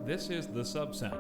This is the subsound.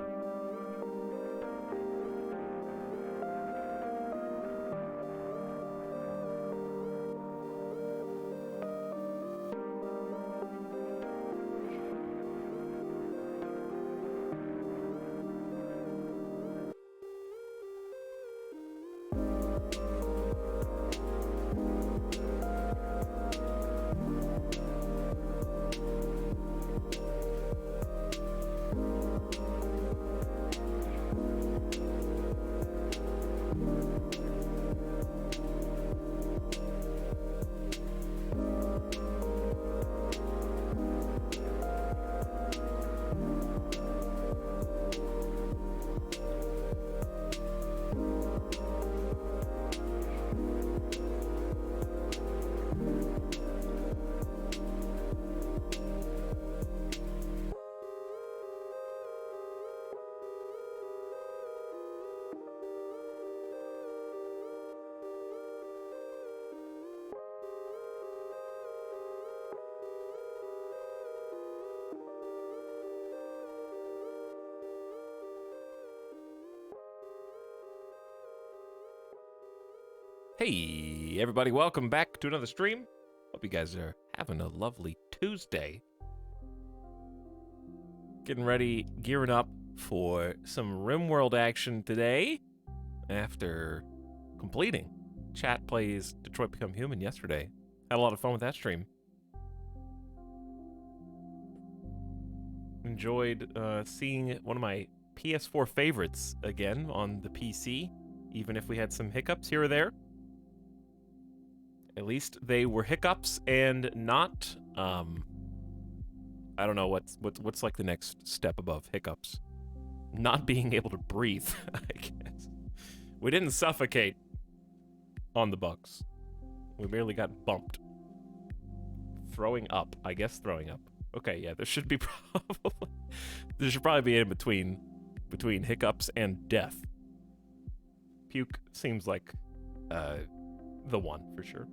Hey, everybody, welcome back to another stream. Hope you guys are having a lovely Tuesday. Getting ready, gearing up for some RimWorld action today after completing Chat Plays Detroit Become Human yesterday. Had a lot of fun with that stream. Enjoyed seeing one of my PS4 favorites again on the PC, even if we had some hiccups here or there. At least they were hiccups and not, I don't know what's like the next step above hiccups. Not being able to breathe, I guess. We didn't suffocate on the bugs. We merely got bumped. Throwing up, I guess throwing up. Okay, yeah, there should be probably be in between hiccups and death. Puke seems like, the one for sure.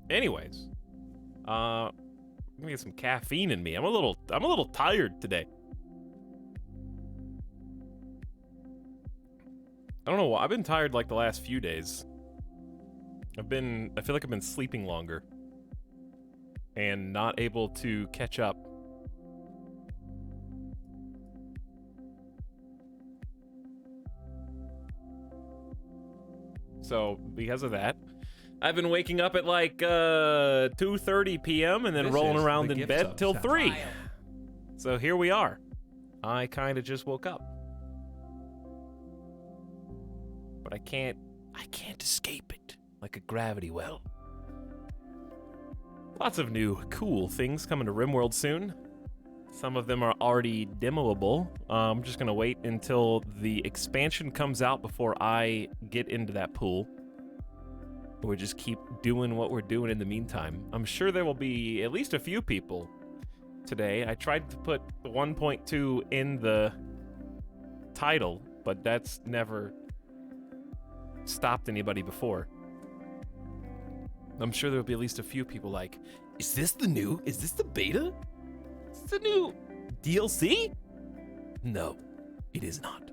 Anyways, I'm gonna get some caffeine in me. I'm a little tired today. I don't know why. I've been tired like the last few days. I feel like I've been sleeping longer and not able to catch up. So, because of that, I've been waking up at like 2:30 p.m. and then rolling around in bed till 3. So here we are. I kind of just woke up. But I can't escape it like a gravity well. Lots of new cool things coming to RimWorld soon. Some of them are already demoable. I'm just gonna wait until the expansion comes out before I get into that pool. Or just keep doing what we're doing in the meantime. I'm sure there will be at least a few people today. I tried to put the 1.2 in the title, but that's never stopped anybody before. I'm sure there'll be at least a few people like, is this the beta? Is this the new DLC? No, it is not.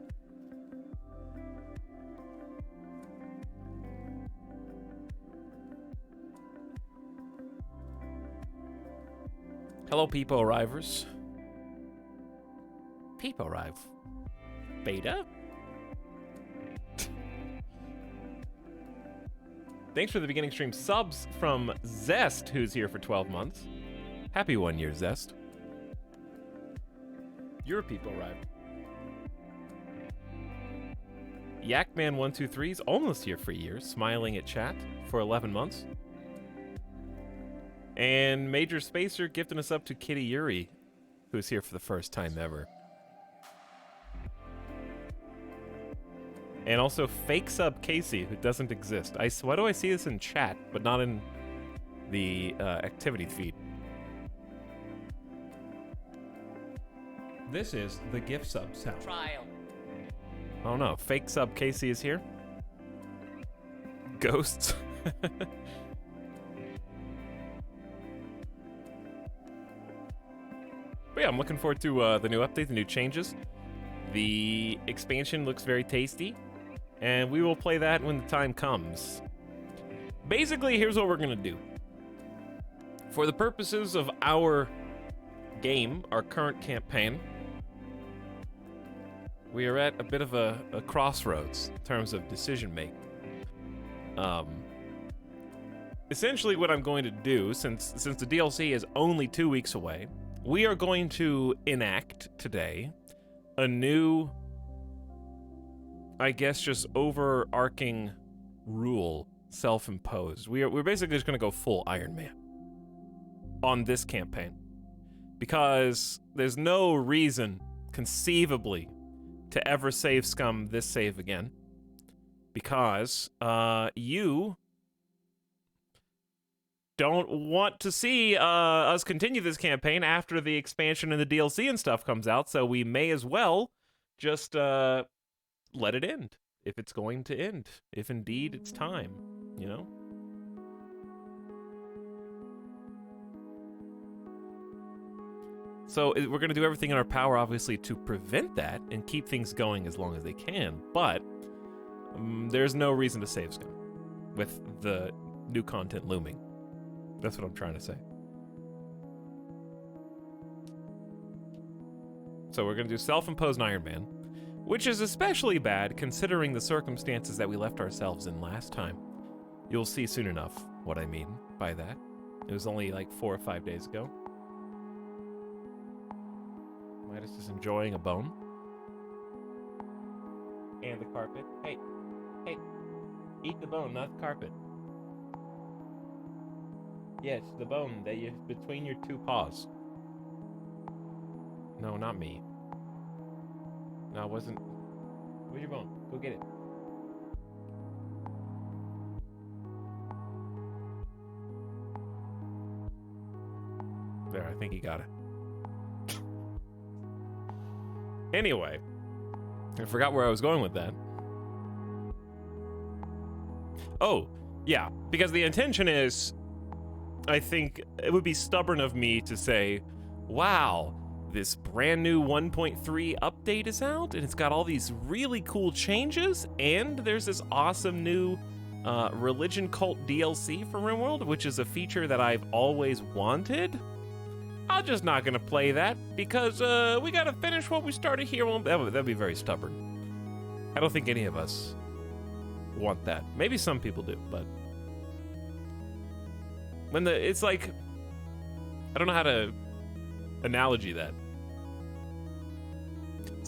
Hello, Peepo Arrivers. Peepo Arrive. Beta? Thanks for the beginning stream subs from Zest, who's here for 12 months. Happy 1 year, Zest. Your Peepo Arrive. Yakman123 is almost here for a year, smiling at chat for 11 months. And Major Spacer gifting us up to Kitty Yuri, who's here for the first time ever. And also fake sub Casey, who doesn't exist. Why do I see this in chat, but not in the activity feed? This is the gift sub sound. Trial. Oh no, fake sub Casey is here. Ghosts. But yeah, I'm looking forward to the new update, the new changes. The expansion looks very tasty, and we will play that when the time comes. Basically, here's what we're gonna do. For the purposes of our game, our current campaign, we are at a bit of a crossroads in terms of decision making. Essentially what I'm going to do, since the DLC is only 2 weeks away, we are going to enact today a new, I guess, just overarching rule, self-imposed. We're basically just gonna go full Iron Man on this campaign, because there's no reason, conceivably, to ever save scum this save again, because you don't want to see us continue this campaign after the expansion and the DLC and stuff comes out, so we may as well just let it end, if it's going to end, if indeed it's time, you know? So we're going to do everything in our power, obviously, to prevent that and keep things going as long as they can, but there's no reason to save scum with the new content looming. That's what I'm trying to say. So we're going to do self-imposed Iron Man, which is especially bad considering the circumstances that we left ourselves in last time. You'll see soon enough what I mean by that. It was only like 4 or 5 days ago. Midas is enjoying a bone. And the carpet. Hey, eat the bone, not the carpet. Yes, the bone that you between your two paws. No, not me. No, it wasn't. Where's your bone? Go get it. There, I think he got it. Anyway, I forgot where I was going with that. Oh, yeah, because the intention is, I think it would be stubborn of me to say, wow, this brand new 1.3 update is out, and it's got all these really cool changes, and there's this awesome new religion cult DLC for RimWorld, which is a feature that I've always wanted. I'm just not gonna play that, because we gotta finish what we started here. Well, that'd be very stubborn. I don't think any of us want that. Maybe some people do, but when it's like, I don't know how to analogy that.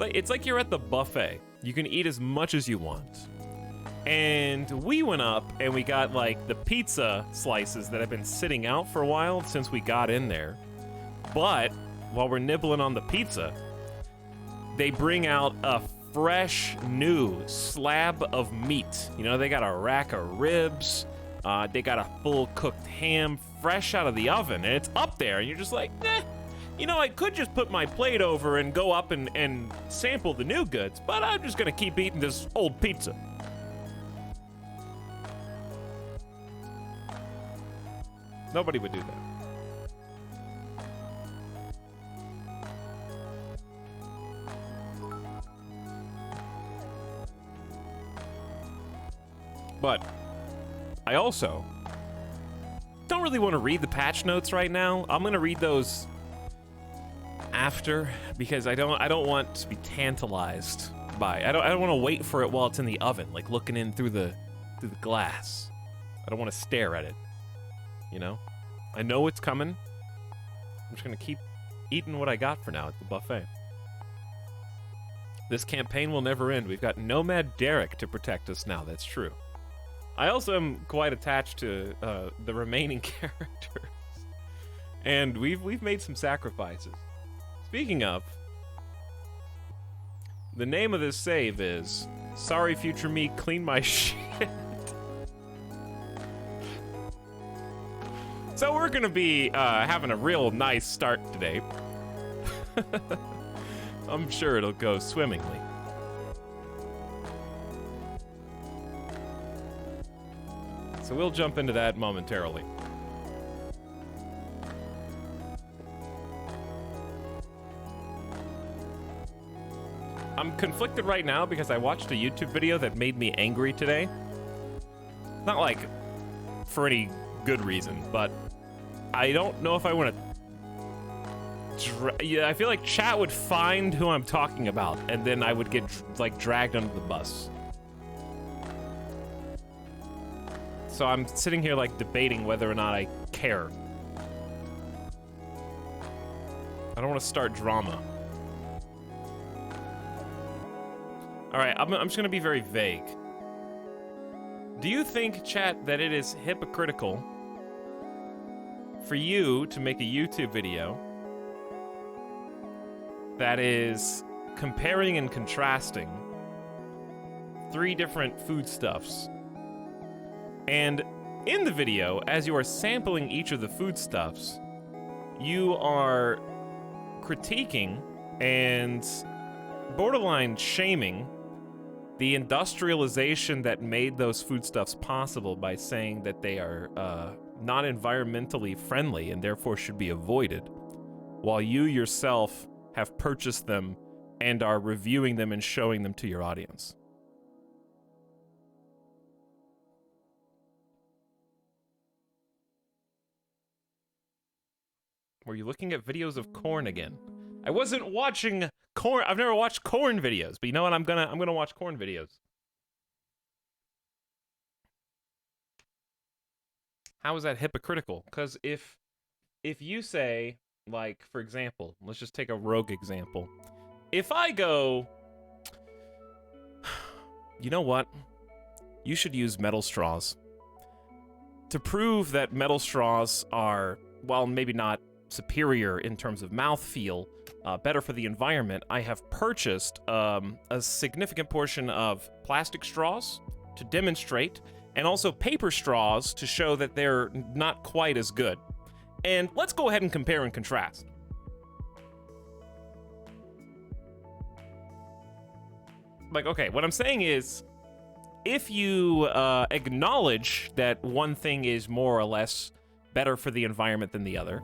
It's like you're at the buffet. You can eat as much as you want. And we went up and we got like the pizza slices that have been sitting out for a while since we got in there. But while we're nibbling on the pizza, they bring out a fresh new slab of meat. You know, they got a rack of ribs. They got a full cooked ham fresh out of the oven, and it's up there, and you're just like, eh. You know, I could just put my plate over and go up and sample the new goods, but I'm just gonna keep eating this old pizza. Nobody would do that. But I also don't really want to read the patch notes right now. I'm gonna read those after, because I don't want to be tantalized by it. I don't want to wait for it while it's in the oven, like looking in through the glass. I don't want to stare at it. You know? I know it's coming. I'm just gonna keep eating what I got for now at the buffet. This campaign will never end. We've got Nomad Derek to protect us now. That's true. I also am quite attached to the remaining characters, and we've made some sacrifices. Speaking of, the name of this save is "Sorry Future Me, Clean My Shit." So we're gonna be having a real nice start today. I'm sure it'll go swimmingly. So we'll jump into that momentarily. I'm conflicted right now because I watched a YouTube video that made me angry today. Not like for any good reason, but I don't know if I want to... Yeah, I feel like chat would find who I'm talking about, and then I would get like dragged under the bus. So I'm sitting here like debating whether or not I care. I don't want to start drama. All right, I'm just gonna be very vague. Do you think, chat, that it is hypocritical for you to make a YouTube video that is comparing and contrasting 3 different foodstuffs? And in the video, as you are sampling each of the foodstuffs, you are critiquing and borderline shaming the industrialization that made those foodstuffs possible by saying that they are not environmentally friendly and therefore should be avoided, while you yourself have purchased them and are reviewing them and showing them to your audience. Were you looking at videos of corn again? I wasn't watching corn. I've never watched corn videos, but you know what? I'm gonna watch corn videos. How is that hypocritical? Because if you say, like, for example, let's just take a rogue example. If I go, you know what? You should use metal straws. To prove that metal straws are, well, maybe not superior in terms of mouthfeel, better for the environment, I have purchased a significant portion of plastic straws to demonstrate, and also paper straws to show that they're not quite as good. And let's go ahead and compare and contrast. Like, okay, what I'm saying is, if you acknowledge that one thing is more or less better for the environment than the other,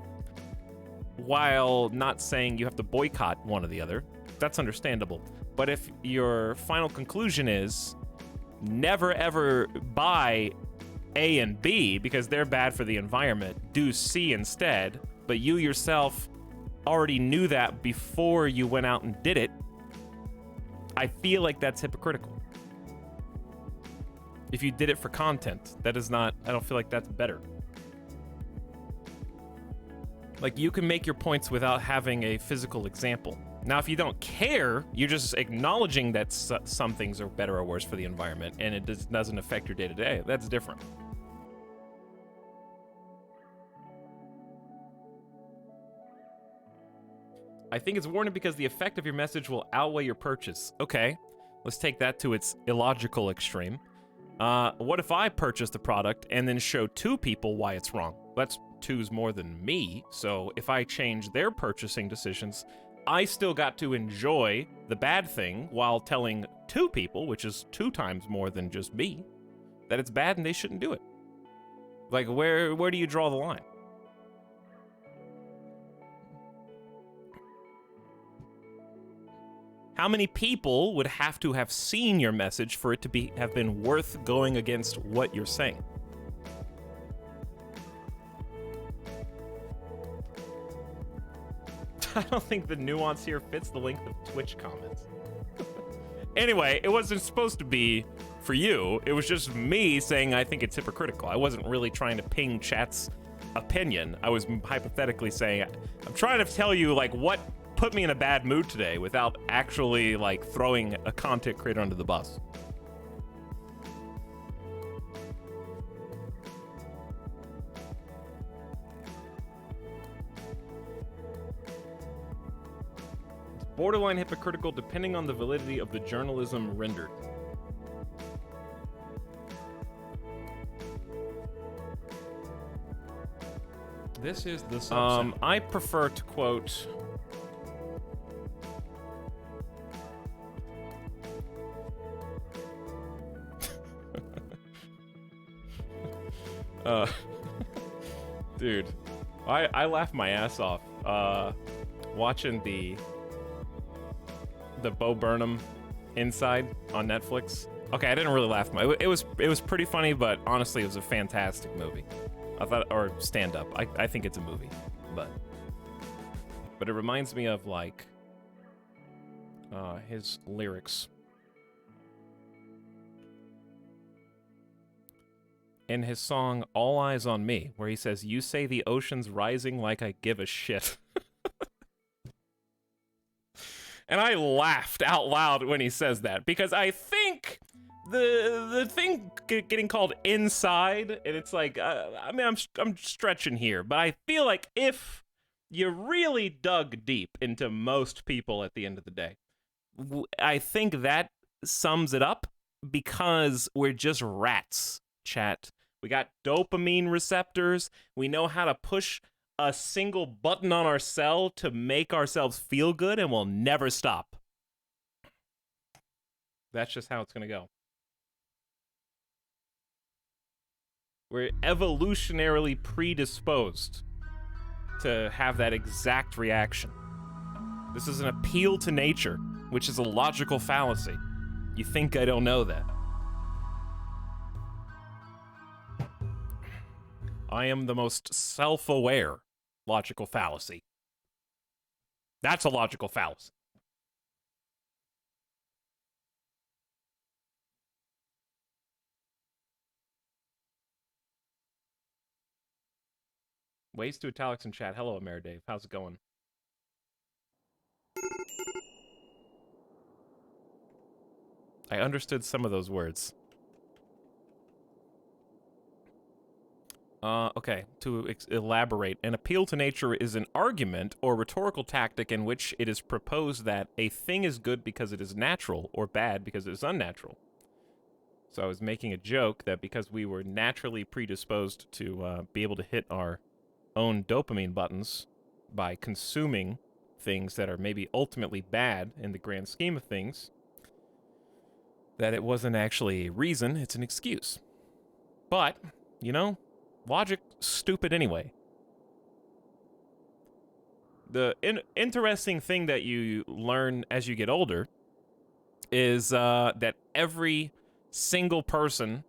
while not saying you have to boycott one or the other, that's understandable. But if your final conclusion is never ever buy A and B because they're bad for the environment, do C instead, but you yourself already knew that before you went out and did it, I feel like that's hypocritical. If you did it for content, that is not, I don't feel like that's better. Like, you can make your points without having a physical example. Now, if you don't care, you're just acknowledging that some things are better or worse for the environment, and it doesn't affect your day-to-day. That's different. I think it's warranted because the effect of your message will outweigh your purchase. Okay, let's take that to its illogical extreme. What if I purchase the product and then show 2 people why it's wrong? That's twos more than me, so if I change their purchasing decisions, I still got to enjoy the bad thing while telling 2 people, which is 2 times more than just me, that it's bad and they shouldn't do it. Like, where do you draw the line? How many people would have to have seen your message for it to have been worth going against what you're saying? I don't think the nuance here fits the length of Twitch comments. Anyway, it wasn't supposed to be for you. It was just me saying I think it's hypocritical. I wasn't really trying to ping chat's opinion. I was hypothetically saying, I'm trying to tell you, like, what put me in a bad mood today without actually, like, throwing a content creator under the bus. It's borderline hypocritical depending on the validity of the journalism rendered. This is the subset. I prefer to quote... Dude, I laughed my ass off watching the Bo Burnham Inside on Netflix. Okay, I didn't really laugh. It was pretty funny, but honestly, it was a fantastic movie. I thought, or stand up. I think it's a movie, but it reminds me of like his lyrics. In his song All Eyes on Me, where he says, "You say the ocean's rising like I give a shit." And I laughed out loud when he says that, because I think the thing getting called Inside, and it's like, I mean, I'm stretching here, but I feel like if you really dug deep into most people at the end of the day, I think that sums it up, because we're just rats, chat. We got dopamine receptors. We know how to push a single button on our cell to make ourselves feel good, and we'll never stop. That's just how it's gonna go. We're evolutionarily predisposed to have that exact reaction. This is an appeal to nature, which is a logical fallacy. You think I don't know that? I am the most self-aware logical fallacy. That's a logical fallacy. Ways to Etalyx in chat. Hello, Dave. How's it going? I understood some of those words. Okay, to elaborate, an appeal to nature is an argument or rhetorical tactic in which it is proposed that a thing is good because it is natural or bad because it is unnatural. So I was making a joke that because we were naturally predisposed to be able to hit our own dopamine buttons by consuming things that are maybe ultimately bad in the grand scheme of things, that it wasn't actually a reason, it's an excuse. But, you know, logic stupid anyway. The interesting thing that you learn as you get older is that every single person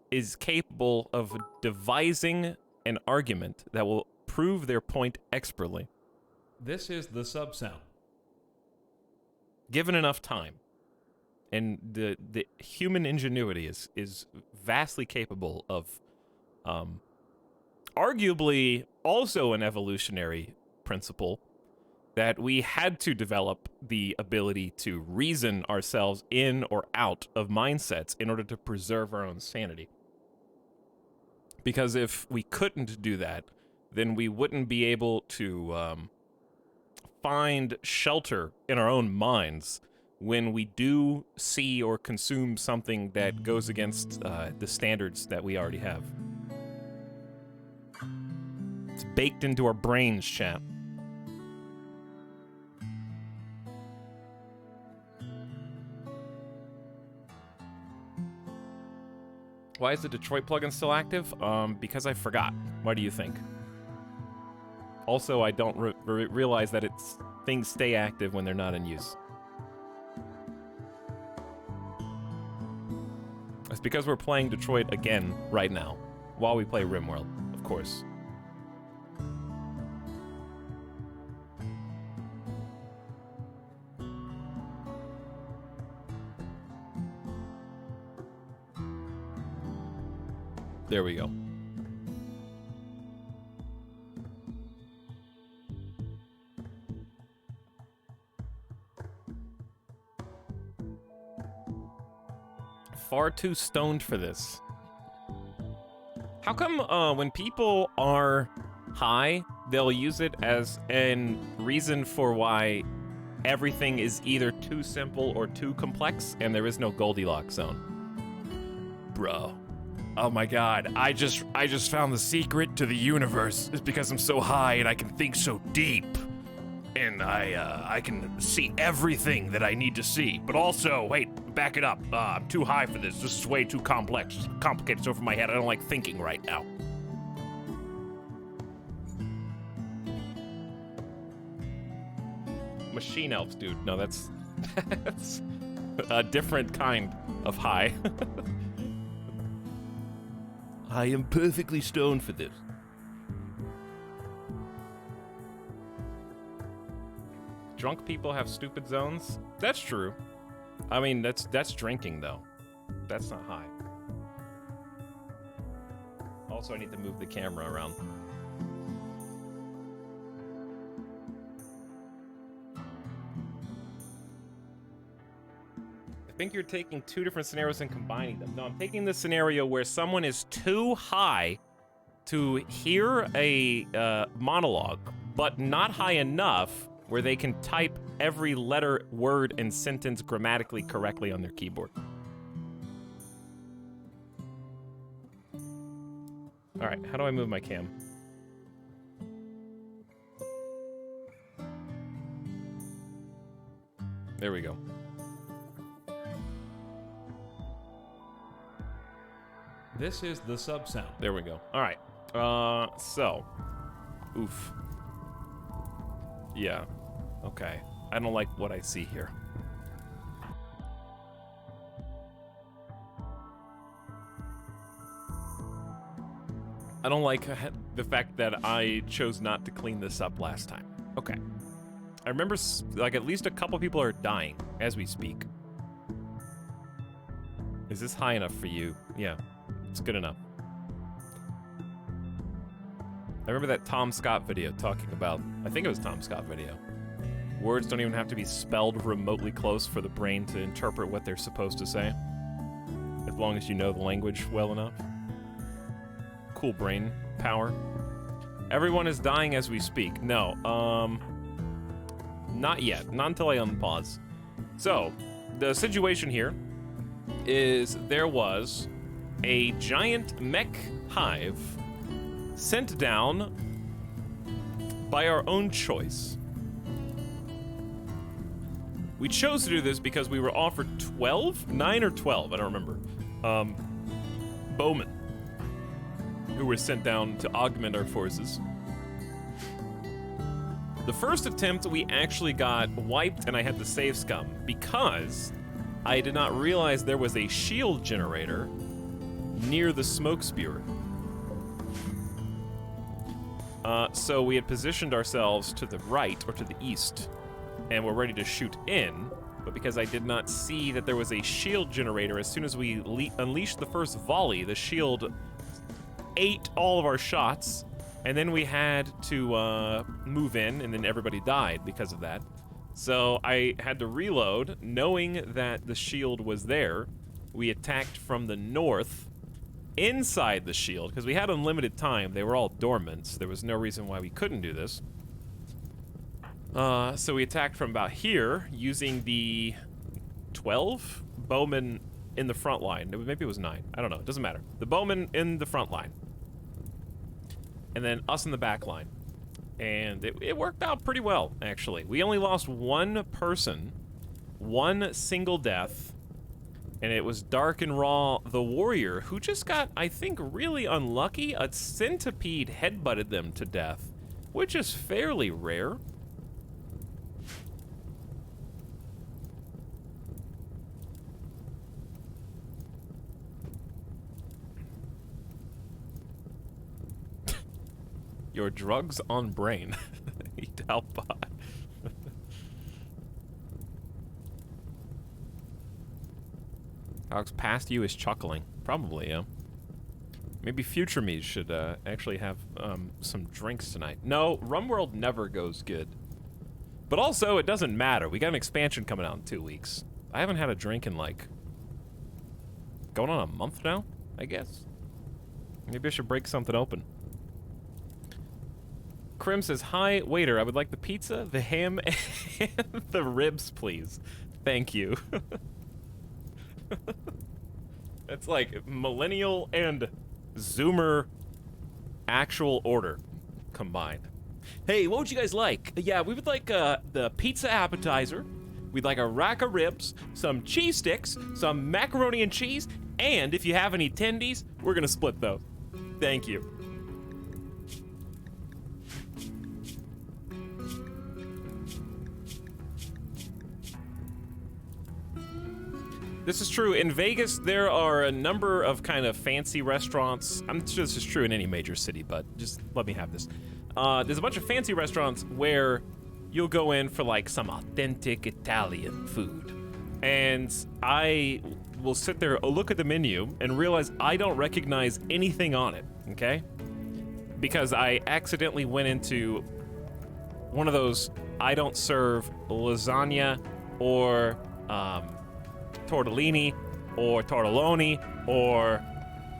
is capable of devising an argument that will prove their point expertly. This is the sub-sound. Given enough time. And the human ingenuity is vastly capable of arguably also an evolutionary principle that we had to develop the ability to reason ourselves in or out of mindsets in order to preserve our own sanity. Because if we couldn't do that, then we wouldn't be able to find shelter in our own minds when we do see or consume something that goes against the standards that we already have. It's baked into our brains, chat. Why is the Detroit plugin still active? Because I forgot. Why do you think? Also, I don't realize that things stay active when they're not in use. It's because we're playing Detroit again right now, while we play RimWorld, of course. There we go. Far too stoned for this. How come when people are high, they'll use it as a reason for why everything is either too simple or too complex, and there is no Goldilocks zone? Bro. Oh my god, I just found the secret to the universe. It's because I'm so high and I can think so deep. And I can see everything that I need to see. But also, wait, back it up. I'm too high for this. This is way too complex. It's complicated stuff in my head. I don't like thinking right now. Machine elves, dude. No, that's that's a different kind of high. I am perfectly stoned for this. Drunk people have stupid zones? That's true. I mean, that's drinking, though. That's not high. Also, I need to move the camera around. I think you're taking two different scenarios and combining them. No, I'm taking the scenario where someone is too high to hear a monologue, but not high enough where they can type every letter, word, and sentence grammatically correctly on their keyboard. All right, how do I move my cam? There we go. This is the sub sound. There we go. All right. So. Oof. Yeah. Okay. I don't like what I see here. I don't like the fact that I chose not to clean this up last time. Okay. I remember, like, at least a couple people are dying as we speak. Is this high enough for you? Yeah. It's good enough. I remember that Tom Scott video talking about, I think it was Tom Scott video. Words don't even have to be spelled remotely close for the brain to interpret what they're supposed to say. As long as you know the language well enough. Cool brain power. Everyone is dying as we speak. No, not yet. Not until I unpause. So, the situation here is there was a giant mech hive sent down by our own choice. We chose to do this because we were offered 9 or 12, I don't remember, bowmen, who were sent down to augment our forces. The first attempt, we actually got wiped and I had to save scum because I did not realize there was a shield generator near the smoke spewer. So we had positioned ourselves to the right or to the east and we're ready to shoot in, but because I did not see that there was a shield generator, as soon as we unleashed the first volley, the shield ate all of our shots, and then we had to move in, and then everybody died because of that. So I had to reload, knowing that the shield was there. We attacked from the north, inside the shield, because we had unlimited time. They were all dormant, so there was no reason why we couldn't do this. So we attacked from about here, using the 12 bowmen in the front line. Maybe it was 9. I don't know. It doesn't matter. The bowmen in the front line. and then us in the back line. And it worked out pretty well, actually. We only lost one person, one single death, and it was Dark and Raw the Warrior, who just got, I think, really unlucky. A centipede headbutted them to death, which is fairly rare. Your drugs on brain. Etalpa. Alex past you is chuckling. Probably, yeah. Maybe future me should actually have some drinks tonight. No, RimWorld never goes good. But also, it doesn't matter. We got an expansion coming out in 2 weeks. I haven't had a drink in like going on a month now, I guess. Maybe I should break something open. Krim says, hi, waiter, I would like the pizza, the ham, and the ribs, please. Thank you. It's like millennial and Zoomer actual order combined. Hey, what would you guys like? Yeah, we would like the pizza appetizer. We'd like a rack of ribs, some cheese sticks, some macaroni and cheese, and if you have any tendies, we're gonna split those. Thank you. This is true. In Vegas, there are a number of kind of fancy restaurants. I'm sure this is true in any major city, but just let me have this. There's a bunch of fancy restaurants where you'll go in for like some authentic Italian food. And I will sit there, look at the menu, and realize I don't recognize anything on it, okay? Because I accidentally went into one of those I don't serve lasagna or tortellini or tortelloni or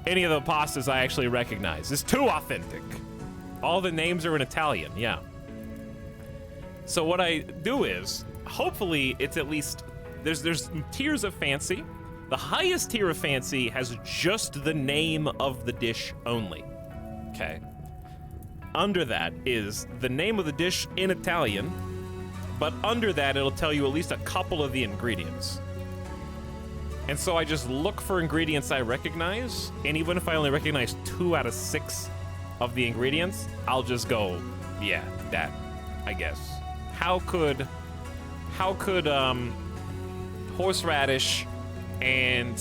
any of the pastas I actually recognize. It's too authentic. All the names are in Italian, yeah. So what I do is, hopefully it's at least, there's tiers of fancy. The highest tier of fancy has just the name of the dish only, okay? Under that is the name of the dish in Italian, but under that it'll tell you at least a couple of the ingredients. And so I just look for ingredients I recognize, and even if I only recognize 2 out of 6 of the ingredients, I'll just go, yeah, that, I guess. How could horseradish and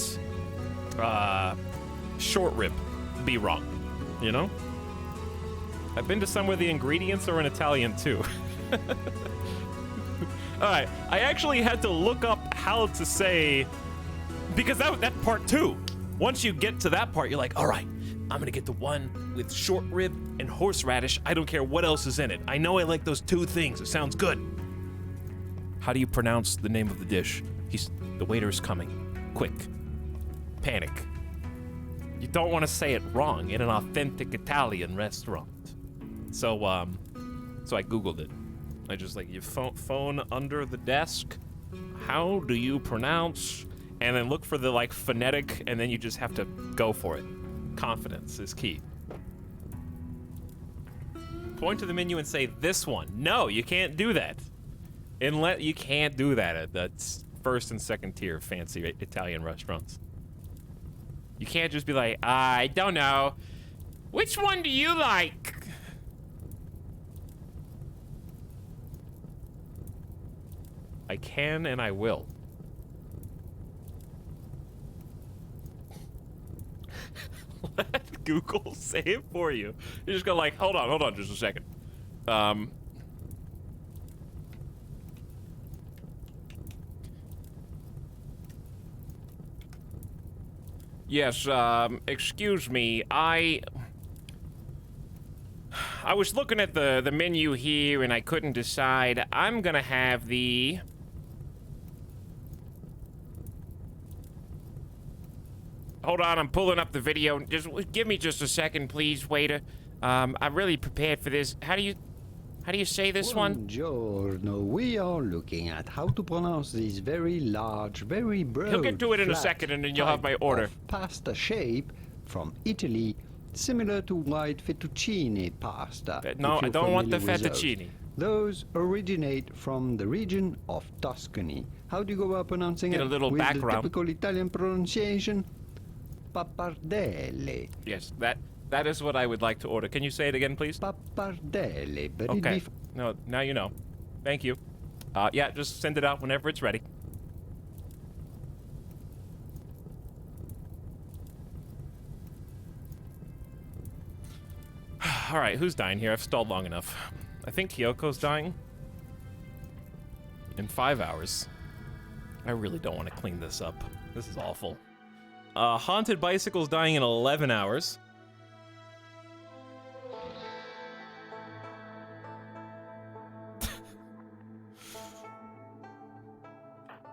short rib be wrong, you know? I've been to somewhere the ingredients are in Italian too. All right, I actually had to look up how to say, because that part too. Once you get to that part, you're like, all right, I'm gonna get the one with short rib and horseradish. I don't care what else is in it. I know I like those 2 things. It sounds good. How do you pronounce the name of the dish? The waiter's coming. Quick. Panic. You don't want to say it wrong in an authentic Italian restaurant. So I Googled it. I just like, you phone under the desk. How do you pronounce? And then look for the like phonetic, and then you just have to go for it. Confidence is key. Point to the menu and say this one. No, you can't do that. You can't do that at the first and second tier fancy Italian restaurants. You can't just be like, I don't know. Which one do you like? I can and I will. Let Google say it for you. You just go like, hold on just a second. Yes, excuse me, I was looking at the menu here and I couldn't decide. I'm gonna have the... Hold on, I'm pulling up the video. Just give me just a second, please, waiter. I'm really prepared for this. How do you say this one? Buongiorno. We are looking at how to pronounce this very large, very broad. He'll get to it in a second, and then you'll have my order. Pasta shape from Italy similar to white fettuccine pasta. No, if I you're don't want the familiar with those. fettuccine. Those originate from the region of Tuscany. How do you go about pronouncing Get it? a little With background. the typical Italian pronunciation? Pappardelle. Yes, that is what I would like to order. Can you say it again, please? Pappardelle. But it'd Okay. be No, now you know. Thank you. Yeah, just send it out whenever it's ready. Alright, who's dying here? I've stalled long enough. I think Kyoko's dying. In 5 hours. I really don't want to clean this up. This is awful. Haunted Bicycle's dying in 11 hours.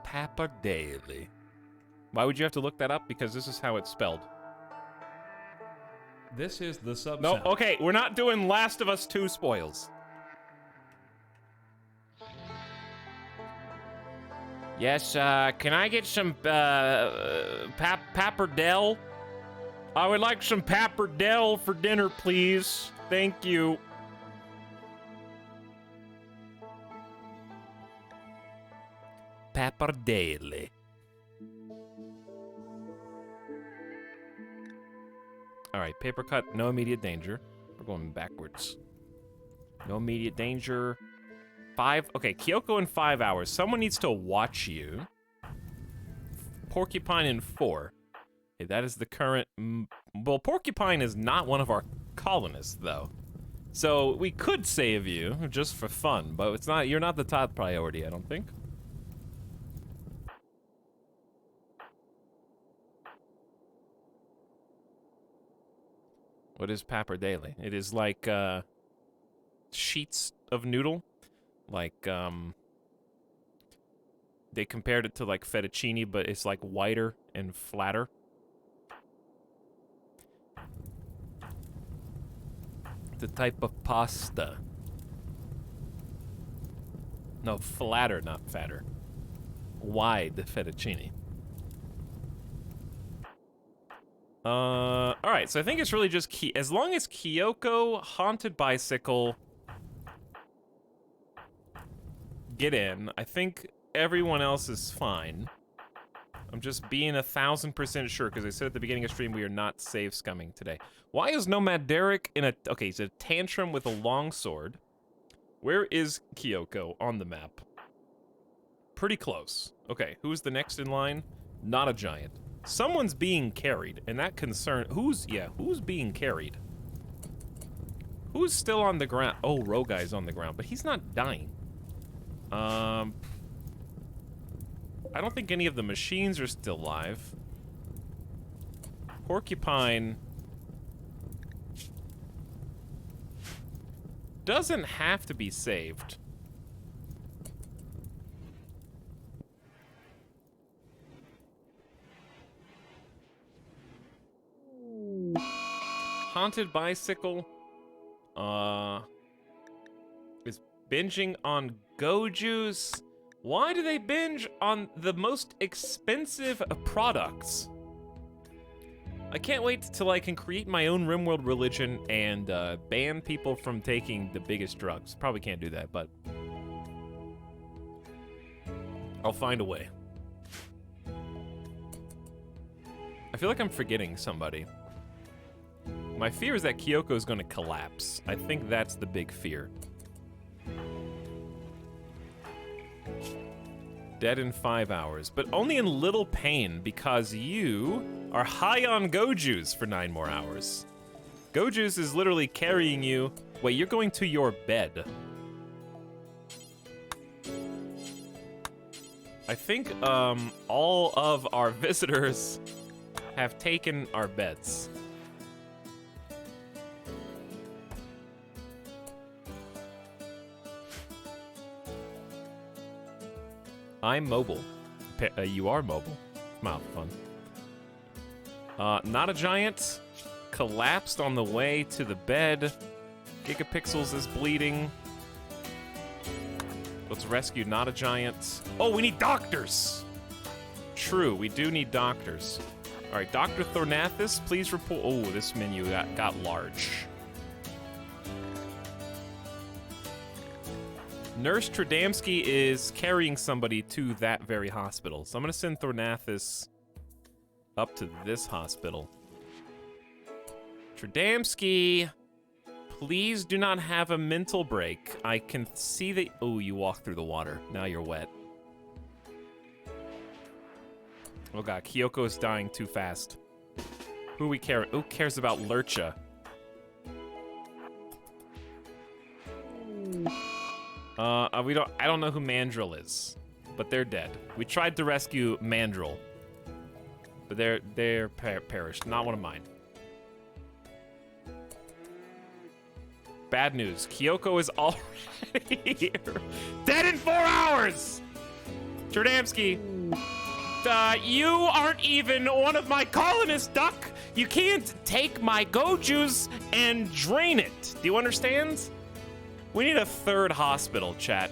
Pappardelle. Why would you have to look that up? Because this is how it's spelled. This is the sub No, sound. okay, we're not doing Last of Us 2 spoils. Yes, can I get some, pappardelle? I would like some pappardelle for dinner, please. Thank you. Pappardelle. Alright, paper cut, no immediate danger. We're going backwards. No immediate danger. 5, okay, Kyoko in 5 hours. Someone needs to watch you. Porcupine in 4. Okay, that is the current, well, Porcupine is not one of our colonists, though. So, we could save you, just for fun, but it's not, you're not the top priority, I don't think. What is pappardelle? It is like, sheets of noodle. Like, they compared it to, like, fettuccine, but it's, like, whiter and flatter. The type of pasta. No, flatter, not fatter. Wide fettuccine. Alright, so I think it's really just as long as Kyoko, Haunted Bicycle get in, I think everyone else is fine. I'm just being 1000% sure, because I said at the beginning of stream we are not save scumming today. Why is Nomad Derek in a... Okay, he's a tantrum with a long sword. Where is Kyoko on the map? Pretty close. Okay, who's the next in line? Not a giant. Someone's being carried, and that who's being carried? Who's still on the ground? Oh, Rogai's on the ground, but he's not dying. I don't think any of the machines are still alive. Porcupine doesn't have to be saved. Haunted Bicycle is binging on Goju's. Why do they binge on the most expensive products? I can't wait till I can create my own RimWorld religion and ban people from taking the biggest drugs. Probably can't do that, but I'll find a way. I feel like I'm forgetting somebody. My fear is that Kyoko is going to collapse. I think that's the big fear. Dead in 5 hours, but only in little pain because you are high on Goju's for 9 more hours. Goju's is literally carrying you. Wait, you're going to your bed. I think all of our visitors have taken our beds. I'm mobile. You are mobile. Wow, fun. Not a giant. Collapsed on the way to the bed. Gigapixels is bleeding. Let's rescue Not a Giant. Oh, we need doctors! True, we do need doctors. All right, Dr. Thornathus, please report. Oh, this menu got large. Nurse Tradamski is carrying somebody to that very hospital. So I'm going to send Thornathus up to this hospital. Tradamski, please do not have a mental break. I can see that... Oh, you walked through the water. Now you're wet. Oh god, Kyoko is dying too fast. Who cares about Lurcha? I don't know who Mandrill is, but they're dead. We tried to rescue Mandrill, but they're perished. Not one of mine. Bad news. Kyoko is already here. Dead in 4 hours! Tradamski, you aren't even one of my colonists, Duck. You can't take my go juice and drain it. Do you understand? We need a third hospital, chat.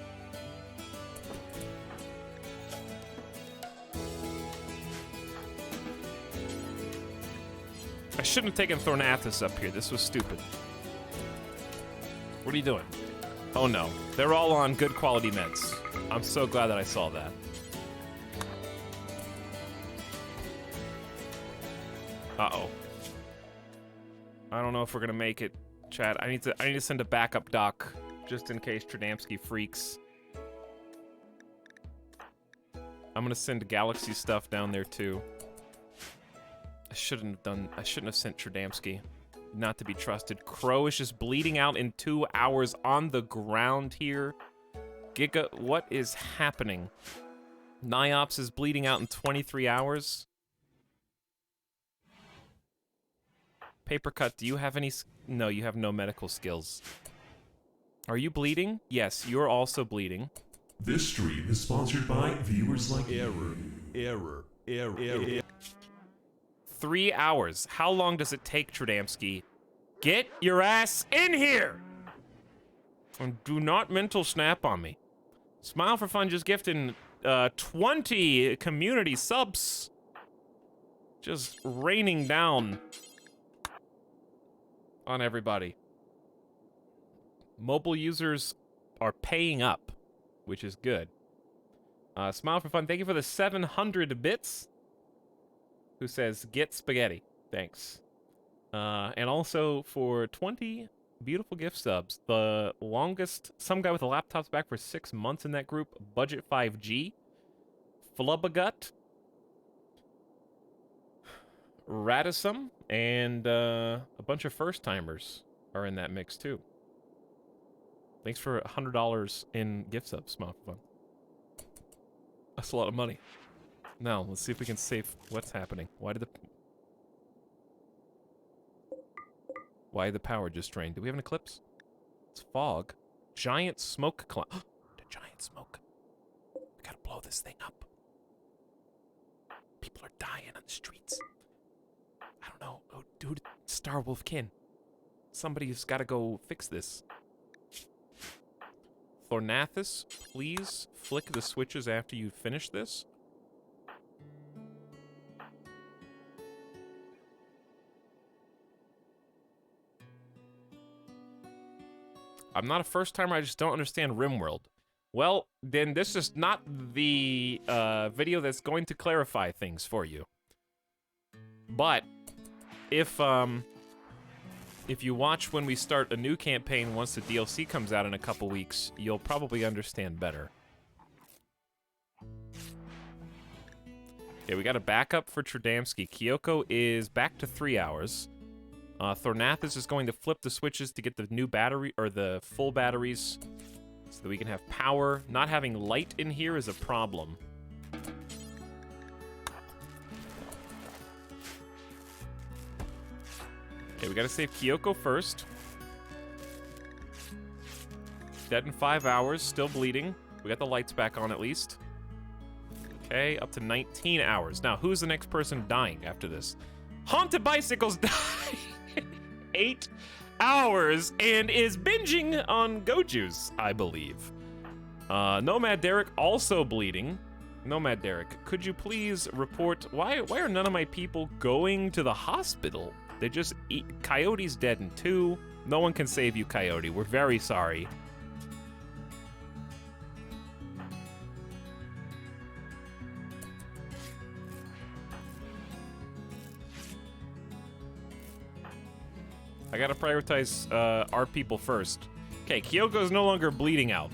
I shouldn't have taken Thornathus up here. This was stupid. What are you doing? Oh no, they're all on good quality meds. I'm so glad that I saw that. Uh-oh. I don't know if we're gonna make it, chat. I need to send a backup doc just in case Tradamski freaks. I'm gonna send Galaxy stuff down there too. I shouldn't have sent Tradamski. Not to be trusted. Crow is just bleeding out in 2 hours on the ground here. Giga, what is happening? Niops is bleeding out in 23 hours. Papercut, do you have any... No, you have no medical skills. Are you bleeding? Yes, you're also bleeding. This stream is sponsored by viewers like Error. 3 hours. How long does it take, Tradamski? Get your ass in here! And do not mental snap on me. Smile for Fun just gifted 20 community subs. Just raining down on everybody. Mobile users are paying up, which is good. Smile for Fun, thank you for the 700 bits. Who says, get spaghetti. Thanks. And also for 20 beautiful gift subs. The longest, some guy with a laptop's back for 6 months in that group. Budget 5G. Flubbagut. Radisum. And a bunch of first-timers are in that mix too. Thanks for $100 in gift subs, Smile for Fun. That's a lot of money. Now, let's see if we can save what's happening. Why did the power just drain? Do we have an eclipse? It's fog. Giant smoke cloud. The giant smoke. We gotta blow this thing up. People are dying on the streets. I don't know. Oh, dude, Starwolf Kin. Somebody's gotta go fix this. Thornathus, please flick the switches after you finish this. I'm not a first-timer, I just don't understand RimWorld. Well, then this is not the video that's going to clarify things for you. But if you watch when we start a new campaign once the DLC comes out in a couple weeks, you'll probably understand better. Okay, we got a backup for Tradamski. Kyoko is back to 3 hours. Thornathus is going to flip the switches to get the new battery, or the full batteries, so that we can have power. Not having light in here is a problem. Okay, we gotta save Kyoko first. Dead in 5 hours, still bleeding. We got the lights back on at least. Okay, up to 19 hours. Now, who's the next person dying after this? Haunted Bicycles died 8 hours and is binging on Go Juice, I believe. Nomad Derek also bleeding. Nomad Derek, could you please report why are none of my people going to the hospital? They just eat. Coyote's dead in 2. No one can save you, Coyote. We're very sorry. I gotta prioritize our people first. Okay, Kyoko's no longer bleeding out.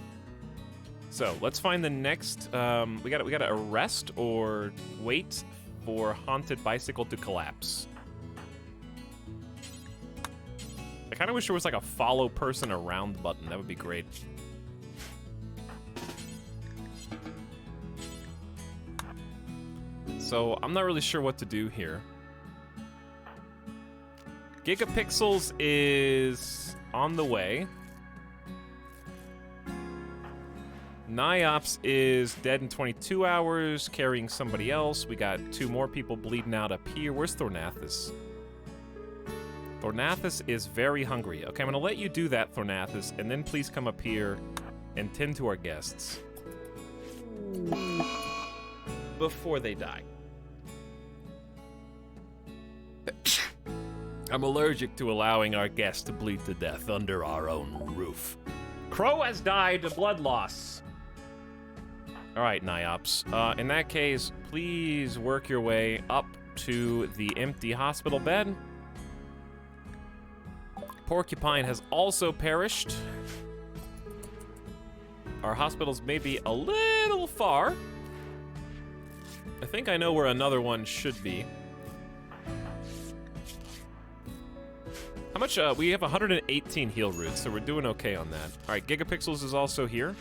So let's find the next. We gotta arrest or wait for haunted bicycle to collapse. I kind of wish there was like a follow person around button. That would be great. So I'm not really sure what to do here. Gigapixels is on the way. Niops is dead in 22 hours, carrying somebody else. We got 2 more people bleeding out up here. Where's Thornathus? Thornathus is very hungry. Okay, I'm gonna let you do that, Thornathus, and then please come up here and tend to our guests before they die. I'm allergic to allowing our guests to bleed to death under our own roof. Crow has died of blood loss. All right, Niops. In that case, please work your way up to the empty hospital bed. Porcupine has also perished. Our hospitals may be a little far. I think I know where another one should be. How much? We have 118 heal roots, so we're doing okay on that. All right, Gigapixels is also here.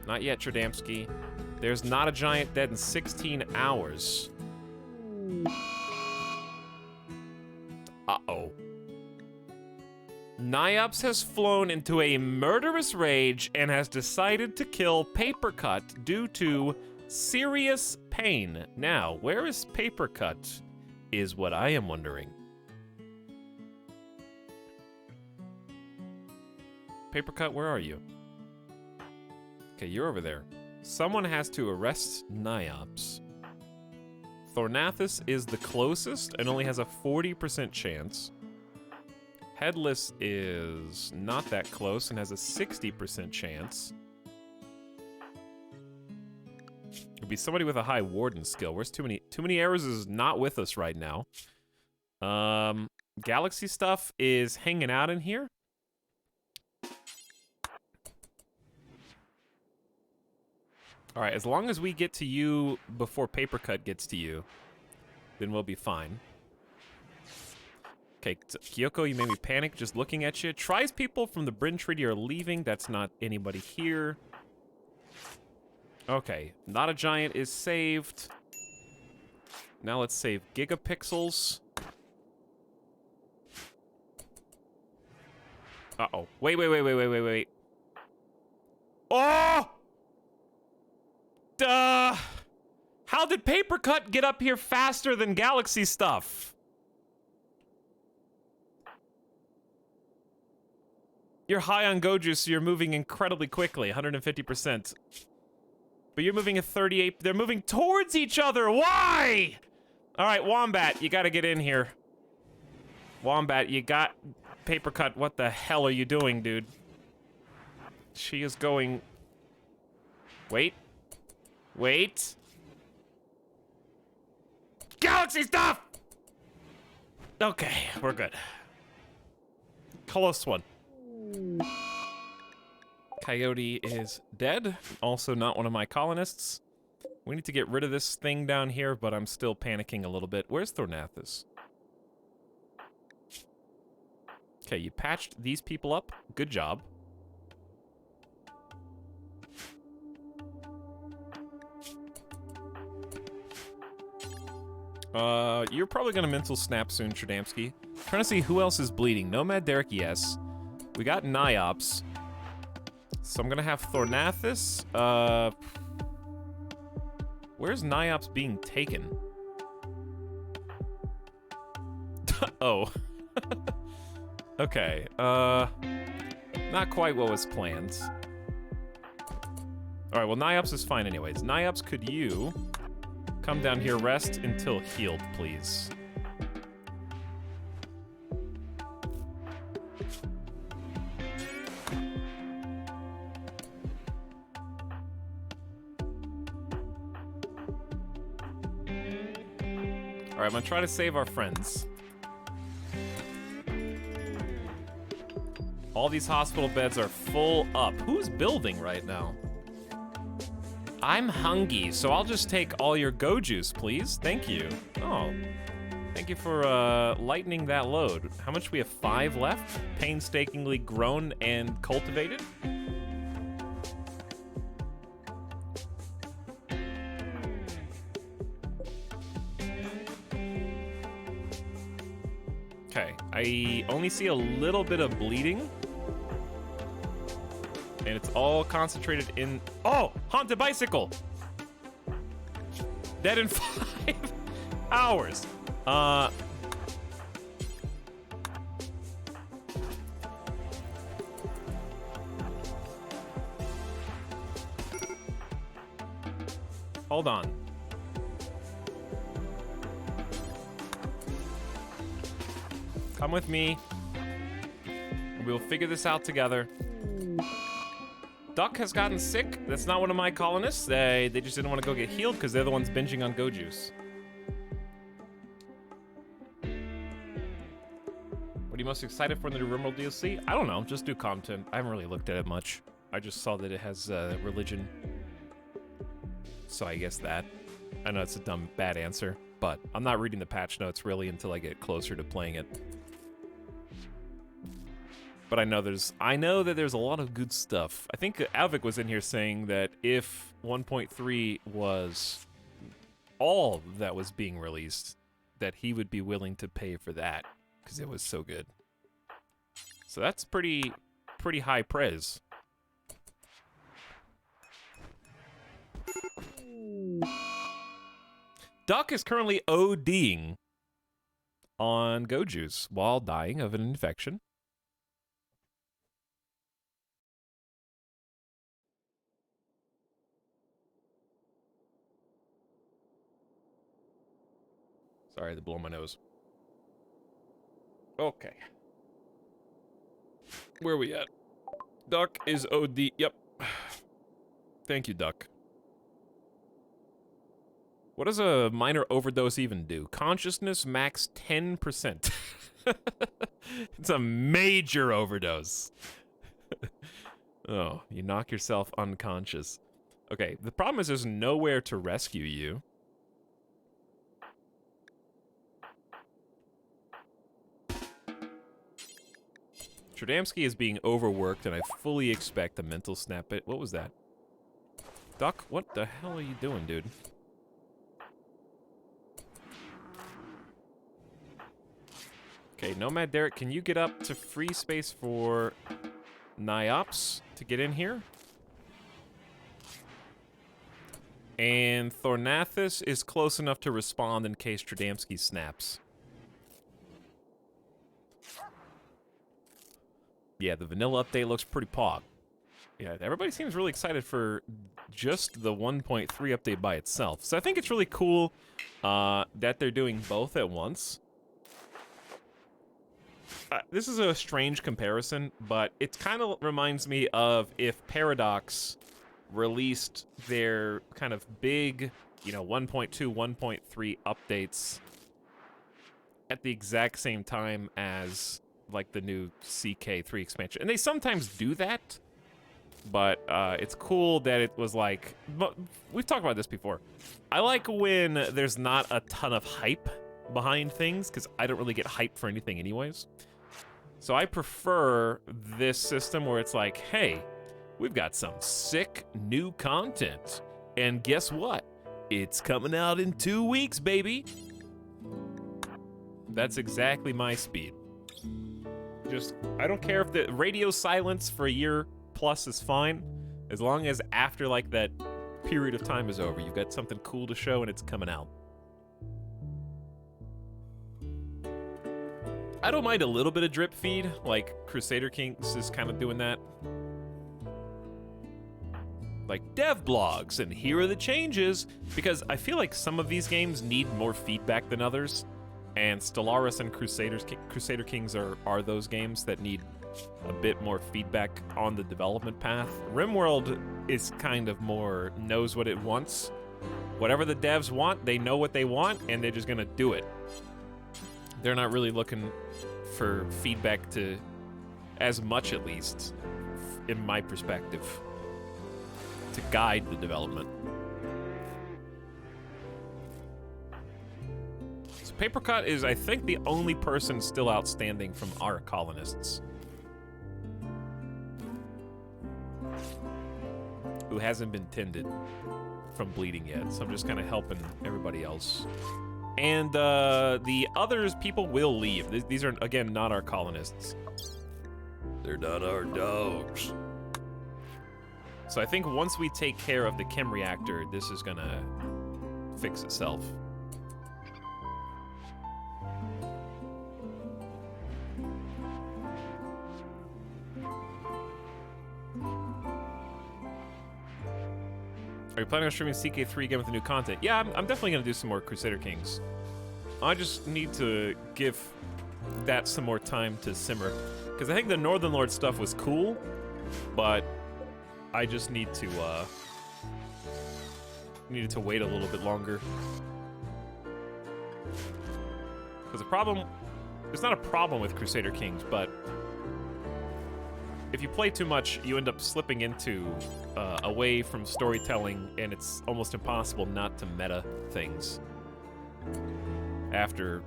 Not yet, Tradamski. There's not a giant dead in 16 hours. Uh-oh. Niops has flown into a murderous rage and has decided to kill Papercut due to serious pain. Now, where is Papercut? Is what I am wondering. Papercut, where are you? Okay, you're over there. Someone has to arrest Niops. Thornathus is the closest and only has a 40% chance. Headless is not that close and has a 60% chance. It'd be somebody with a high warden skill. Where's too many arrows is not with us right now. Galaxy stuff is hanging out in here. All right, as long as we get to you before Papercut gets to you, then we'll be fine. Okay, Kyoko, you made me panic just looking at you. Tries people from the Bryn Treaty are leaving. That's not anybody here. Okay, not a giant is saved. Now let's save Gigapixels. Uh-oh. Wait. Oh! Duh! How did Papercut get up here faster than Galaxy stuff? You're high on Goju, so you're moving incredibly quickly, 150%. But you're moving at 38. They're moving towards each other. Why? All right, Wombat, you gotta get in here. Wombat, you got Papercut. What the hell are you doing, dude? She is going... Wait. Galaxy stuff! Okay, we're good. Close one. Coyote is dead. Also not one of my colonists. We need to get rid of this thing down here, but I'm still panicking a little bit. Where's Thornathus? Okay, you patched these people up. Good job. You're probably gonna mental snap soon, Tradamski. Trying to see who else is bleeding. Nomad Derek, yes. We got Niops. So I'm gonna have Thornathus. Where's Niops being taken? Oh. Okay, not quite what was planned. Alright, well, Niops is fine anyways. Niops, could you come down here, rest until healed, please? Alright, I'm gonna try to save our friends. All these hospital beds are full up. Who's building right now? I'm hungry, so I'll just take all your go juice, please. Thank you. Oh, thank you for lightening that load. How much? We have 5 left? Painstakingly grown and cultivated? Okay, I only see a little bit of bleeding. And it's all concentrated in... Oh! Haunted bicycle! Dead in 5 hours. Hold on. Come with me. We'll figure this out together. Duck has gotten sick. That's not one of my colonists. They just didn't want to go get healed because they're the ones binging on go juice. What are you most excited for in the new RimWorld DLC? I don't know. Just do content. I haven't really looked at it much. I just saw that it has religion. So I guess that. I know it's a dumb, bad answer, but I'm not reading the patch notes really until I get closer to playing it. But I know that there's a lot of good stuff. I think Alvik was in here saying that if 1.3 was all that was being released, that he would be willing to pay for that because it was so good. So that's pretty high praise. Duck is currently ODing on go juice while dying of an infection. Sorry, I had to blow my nose. Okay. Where are we at? Duck is OD. Yep. Thank you, Duck. What does a minor overdose even do? Consciousness max 10%. It's a major overdose. Oh, you knock yourself unconscious. Okay, the problem is there's nowhere to rescue you. Tradamski is being overworked, and I fully expect a mental snap. What was that? Duck, what the hell are you doing, dude? Okay, Nomad Derek, can you get up to free space for Niops to get in here? And Thornathus is close enough to respond in case Tradamski snaps. Yeah, the vanilla update looks pretty pog. Yeah, everybody seems really excited for just the 1.3 update by itself. So I think it's really cool that they're doing both at once. This is a strange comparison, but it kind of reminds me of if Paradox released their kind of big, 1.2, 1.3 updates at the exact same time as like the new CK3 expansion. And they sometimes do that, but it's cool that it was like, we've talked about this before. I like when there's not a ton of hype behind things, because I don't really get hyped for anything anyways. So I prefer this system where it's like, hey, we've got some sick new content. And guess what? It's coming out in 2 weeks, baby. That's exactly my speed. I don't care if the radio silence for a year plus is fine, as long as after like that period of time is over, you've got something cool to show and it's coming out. I don't mind a little bit of drip feed, like Crusader Kings is kind of doing that. like dev blogs and here are the changes, because I feel like some of these games need more feedback than others, and Stellaris and Crusader Kings are those games that need a bit more feedback on the development path. RimWorld is kind of more knows what it wants. Whatever the devs want, they know what they want, and they're just gonna do it. They're not really looking for feedback to, as much at least, in my perspective, to guide the development. So Papercut is, I think, the only person still outstanding from our colonists who hasn't been tended from bleeding yet, so I'm just kind of helping everybody else. And the others, people will leave. These are, again, not our colonists. They're not our dogs. So I think once we take care of the chem reactor, this is gonna fix itself. Are you planning on streaming CK3 again with the new content? Yeah, I'm definitely gonna do some more Crusader Kings. I just need to give that some more time to simmer. Because I think the Northern Lord stuff was cool, but I just needed to wait a little bit longer. Because the problem, it's not a problem with Crusader Kings, but if you play too much, you end up slipping into away from storytelling, and it's almost impossible not to meta things after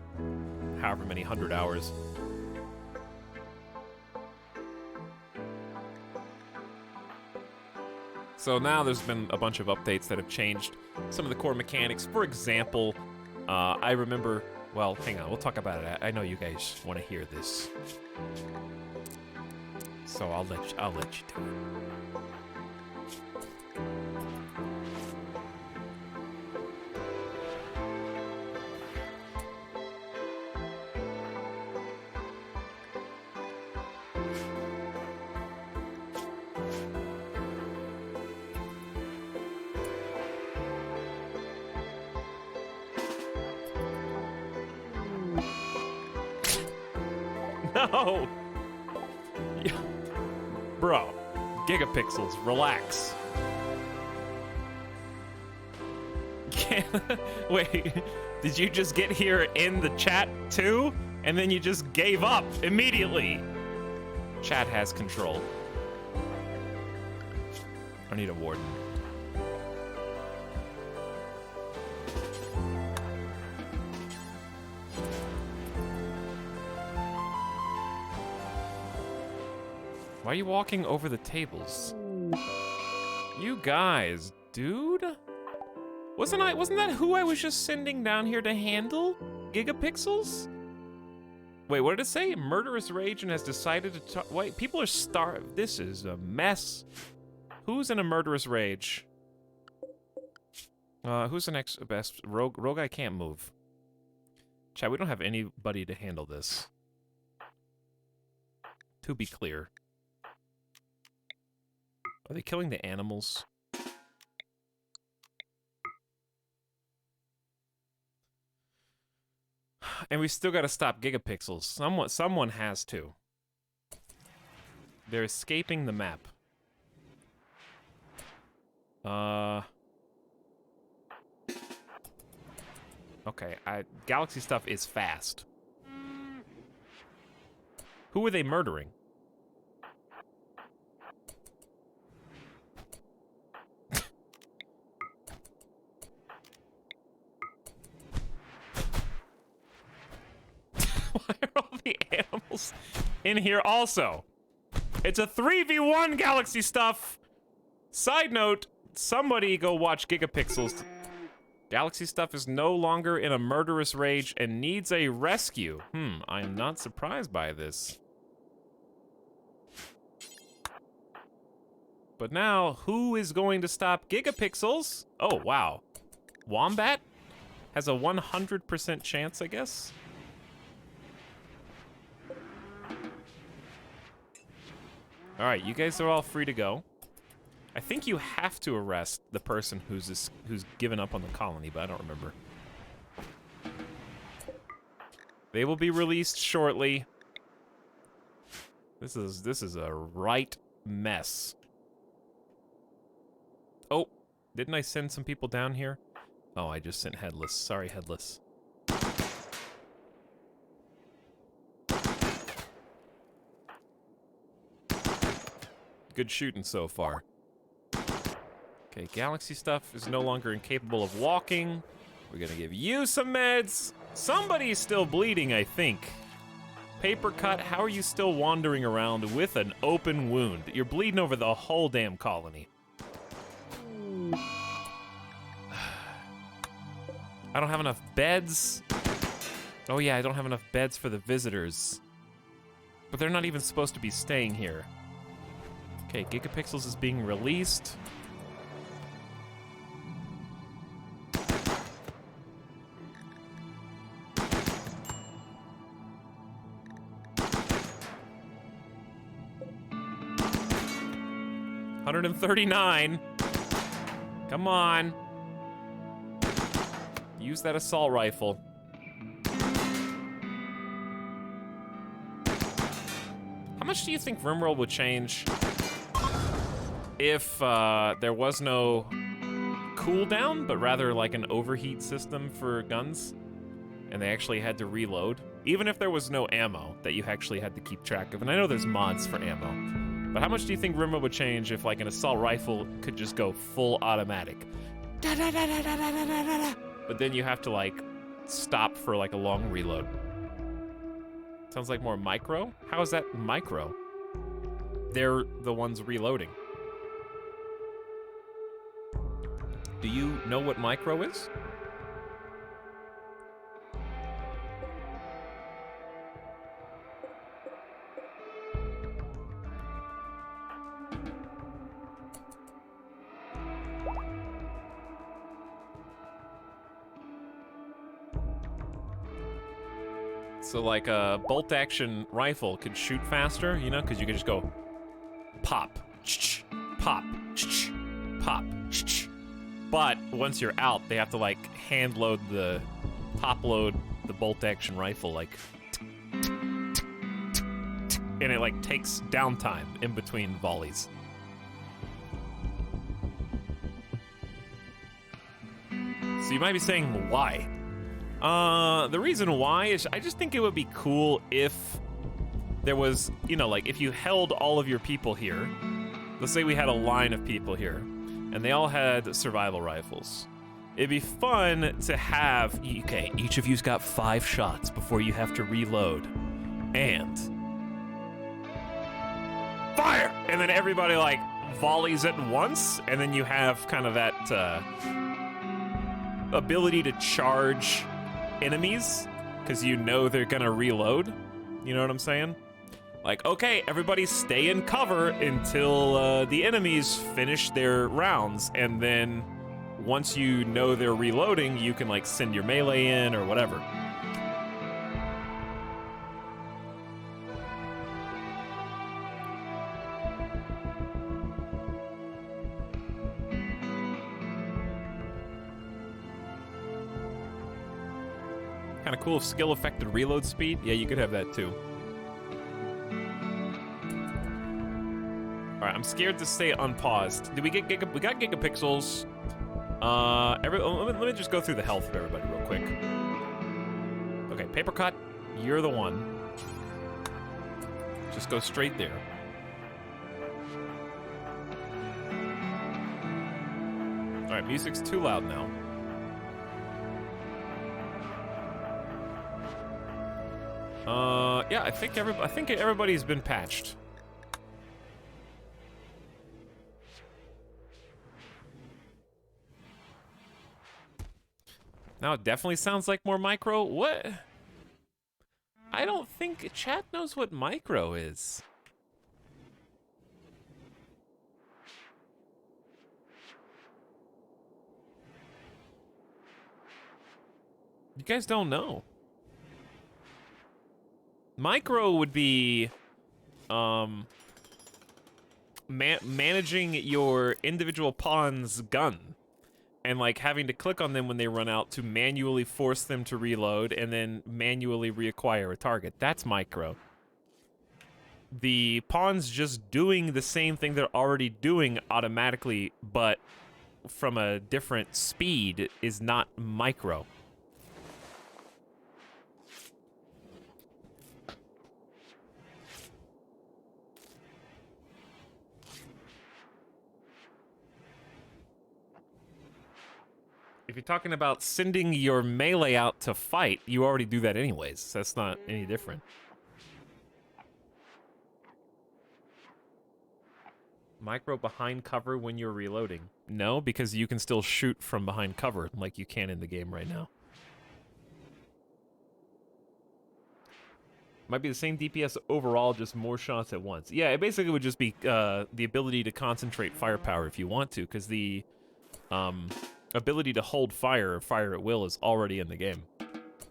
however many 100 hours. So now there's been a bunch of updates that have changed some of the core mechanics. For example, I remember, well, hang on, we'll talk about it. I know you guys want to hear this. So I'll let you do it. No! Yeah. Bro, gigapixels, relax. Wait, did you just get here in the chat too? And then you just gave up immediately? Chat has control. I need a warden. Why are you walking over the tables? You guys, dude? Wasn't that who I was just sending down here to handle? Gigapixels? Wait, what did it say? Murderous rage and has decided to wait, people are starved. This is a mess. Who's in a murderous rage? Who's the next best? Rogue I can't move. Chat, we don't have anybody to handle this. To be clear. Are they killing the animals? And we still gotta stop gigapixels. Someone has to. They're escaping the map. Okay, Galaxy stuff is fast. Who are they murdering? Why are all the animals in here also? It's a 3v1 Galaxy stuff. Side note, somebody go watch Gigapixels. Galaxy stuff is no longer in a murderous rage and needs a rescue. I am not surprised by this. But now, who is going to stop Gigapixels? Oh, wow. Wombat has a 100% chance, I guess. All right, you guys are all free to go. I think you have to arrest the person who's given up on the colony, but I don't remember. They will be released shortly. This is a right mess. Oh, didn't I send some people down here? Oh, I just sent Headless. Sorry, Headless. Good shooting so far. Okay, Galaxy stuff is no longer incapable of walking. We're gonna give you some meds. Somebody's still bleeding, I think. Paper Cut, how are you still wandering around with an open wound? You're bleeding over the whole damn colony. I don't have enough beds. Oh yeah, I don't have enough beds for the visitors. But they're not even supposed to be staying here. Okay, Gigapixels is being released. $139. Come on. Use that assault rifle. How much do you think RimWorld would change if there was no cooldown, but rather like an overheat system for guns, and they actually had to reload? Even if there was no ammo that you actually had to keep track of, and I know there's mods for ammo. But how much do you think RimWorld would change if, like, an assault rifle could just go full automatic? But then you have to, like, stop for, like, a long reload. Sounds like more micro? How is that micro? They're the ones reloading. Do you know what micro is? So like a bolt-action rifle could shoot faster, you know, because you could just go pop, pop, pop. But once you're out, they have to like hand load the top load the bolt-action rifle, like, and it like takes downtime in between volleys. So you might be saying, why? The reason why is I just think it would be cool if there was, you know, like if you held all of your people here. Let's say we had a line of people here, and they all had survival rifles. It'd be fun to have, okay, each of you's got 5 shots before you have to reload. And fire! And then everybody like volleys at once, and then you have kind of that ability to charge enemies, because you know they're gonna reload. You know what I'm saying? Like, okay, everybody stay in cover until the enemies finish their rounds, and then once you know they're reloading, you can like send your melee in or whatever. Kind of cool if skill affected reload speed. Yeah, you could have that too. All right, I'm scared to stay unpaused. Did we get we got gigapixels? Let me just go through the health of everybody real quick. Okay, Paper Cut, you're the one. Just go straight there. All right, music's too loud now. Yeah, I think everybody's been patched. Now it definitely sounds like more micro. What? I don't think chat knows what micro is. You guys don't know. Micro would be, managing your individual pawn's gun and like having to click on them when they run out to manually force them to reload and then manually reacquire a target. That's micro. The pawn's just doing the same thing they're already doing automatically, but from a different speed is not micro. If you're talking about sending your melee out to fight, you already do that anyways. So that's not any different. Micro behind cover when you're reloading. No, because you can still shoot from behind cover like you can in the game right now. Might be the same DPS overall, just more shots at once. Yeah, it basically would just be the ability to concentrate firepower if you want to, because the ability to hold fire or fire at will is already in the game.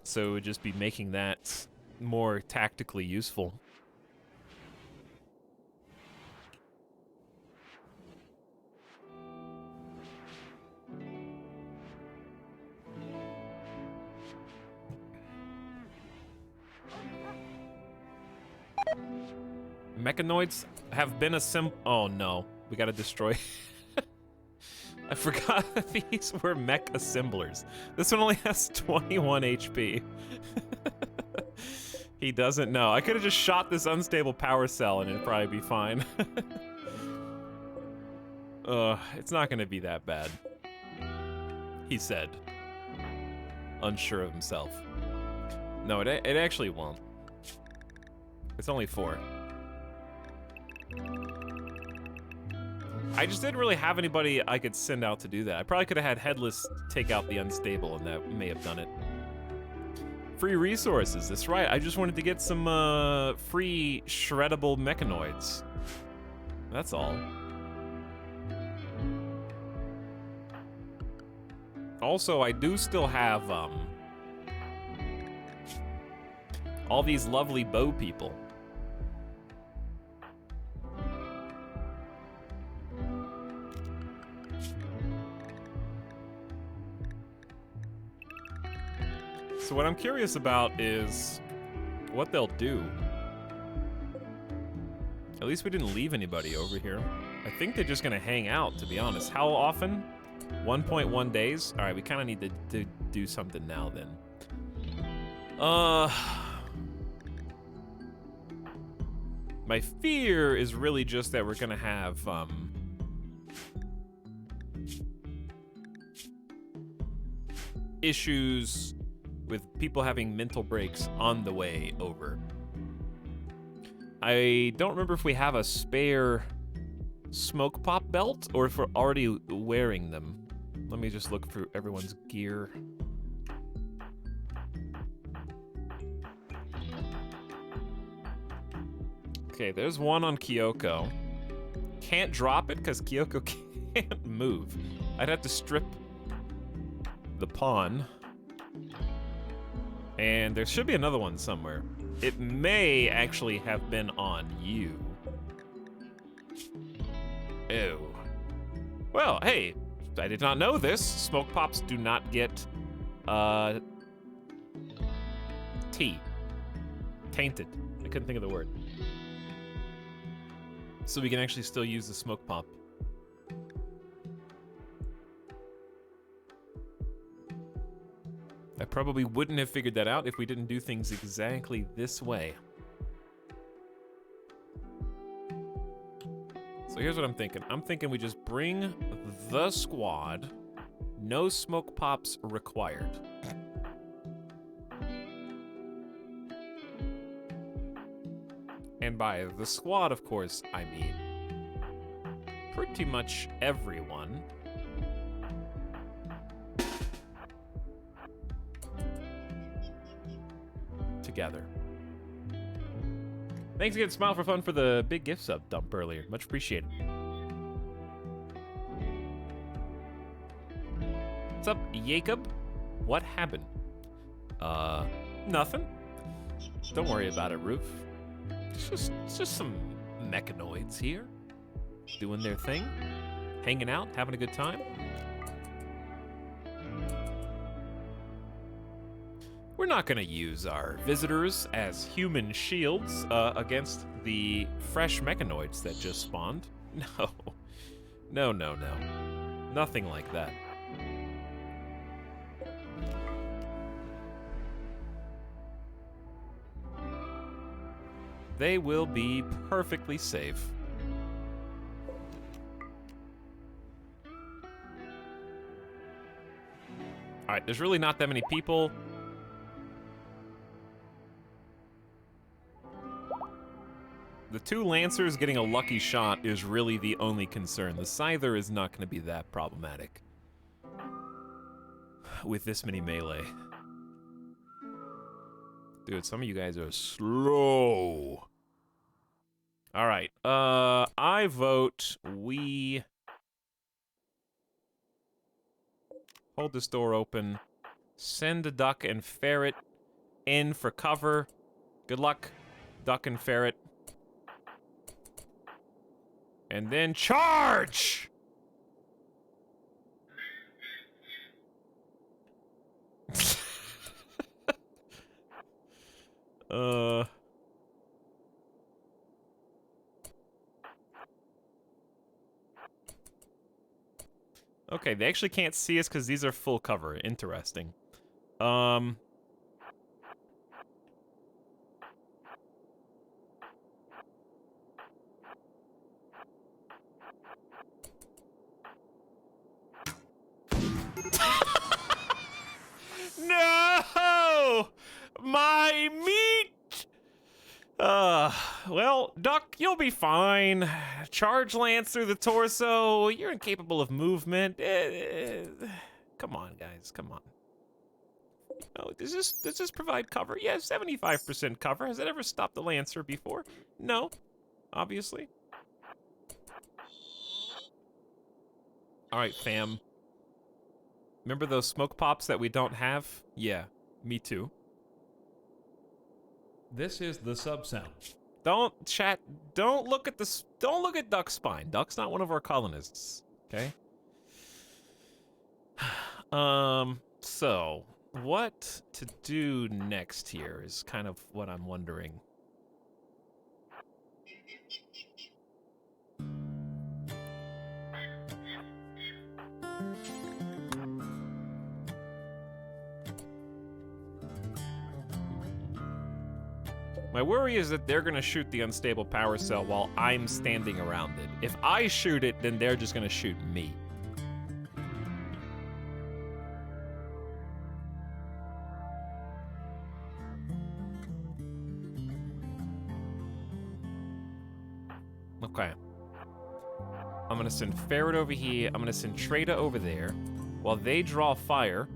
So it would just be making that more tactically useful. Mechanoids have been oh no, we gotta destroy. I forgot that these were mech assemblers. This one only has 21 HP. He doesn't know. I could have just shot this unstable power cell and it'd probably be fine. It's not gonna be that bad. He said. Unsure of himself. No, it actually won't. It's only 4. I just didn't really have anybody I could send out to do that. I probably could have had Headless take out the unstable, and that may have done it. Free resources, that's right. I just wanted to get some free shreddable mechanoids. That's all. Also, I do still have all these lovely bow people. So what I'm curious about is what they'll do. At least we didn't leave anybody over here. I think they're just gonna hang out, to be honest. How often? 1.1 days? All right, we kind of need to do something now then. My fear is really just that we're gonna have, issues with people having mental breaks on the way over. I don't remember if we have a spare smoke pop belt or if we're already wearing them. Let me just look through everyone's gear. Okay, there's one on Kyoko. Can't drop it because Kyoko can't move. I'd have to strip the pawn. And there should be another one somewhere. It may actually have been on you. Ew. Well, hey, I did not know this. Smoke pops do not get, tea. Tainted. I couldn't think of the word. So we can actually still use the smoke pop. I probably wouldn't have figured that out if we didn't do things exactly this way. So here's what I'm thinking. I'm thinking we just bring the squad. No smoke pops required. And by the squad, of course, I mean pretty much everyone. Together. Thanks again, Smile for Fun, for the big gift sub dump earlier. Much appreciated. What's up, Jacob? What happened? Nothing. Don't worry about it, Roof. It's just some mechanoids here. doing their thing, hanging out, having a good time. We're not going to use our visitors as human shields against the fresh mechanoids that just spawned. No. No, no, no. Nothing like that. They will be perfectly safe. Alright, there's really not that many people. The 2 Lancers getting a lucky shot is really the only concern. The Scyther is not going to be that problematic with this many melee. Dude, some of you guys are slow. Alright, I vote we hold this door open, send a duck and ferret in for cover. Good luck, duck and ferret. And then charge! Okay, they actually can't see us because these are full cover. Interesting. No! My meat! Well, Duck, you'll be fine. Charge Lance through the torso. You're incapable of movement. Come on, guys, come on. Oh, does this provide cover? Yeah, 75% cover. Has it ever stopped the Lancer before? No, obviously. All right, fam. Remember those smoke pops that we don't have? Yeah, me too. This is the sub sound. Don't look at Duck's spine. Duck's not one of our colonists, okay? So, what to do next here is kind of what I'm wondering. My worry is that they're gonna shoot the unstable power cell while I'm standing around it. If I shoot it, then they're just gonna shoot me. Okay. I'm gonna send Ferret over here. I'm gonna send Trada over there. While they draw fire,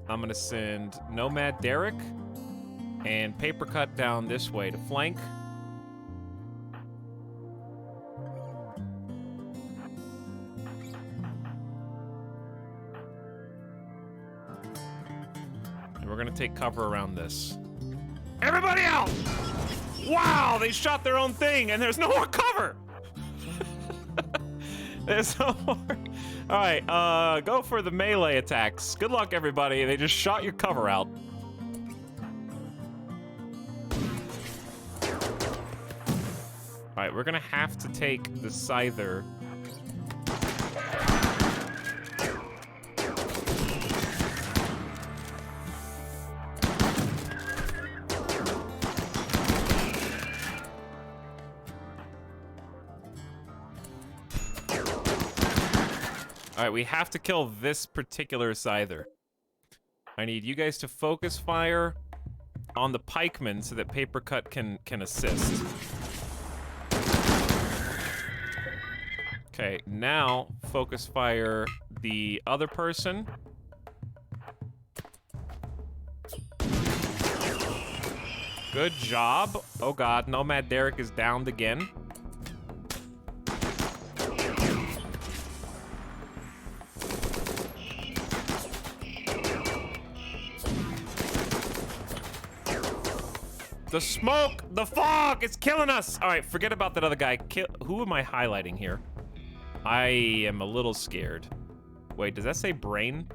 I'm gonna send Nomad Derek and Paper Cut down this way to flank. And we're gonna take cover around this. Everybody out! Wow, they shot their own thing and there's no more cover! There's no more. Alright, go for the melee attacks. Good luck, everybody. They just shot your cover out. Alright, we're gonna have to take the Scyther. Alright, we have to kill this particular Scyther. I need you guys to focus fire on the pikeman so that Paper Cut can assist. Okay, now focus fire the other person. Good job. Oh god, Nomad Derek is downed again. The smoke, the fog, it's killing us. All right, forget about that other guy. Who am I highlighting here? I am a little scared. Wait, does that say brain?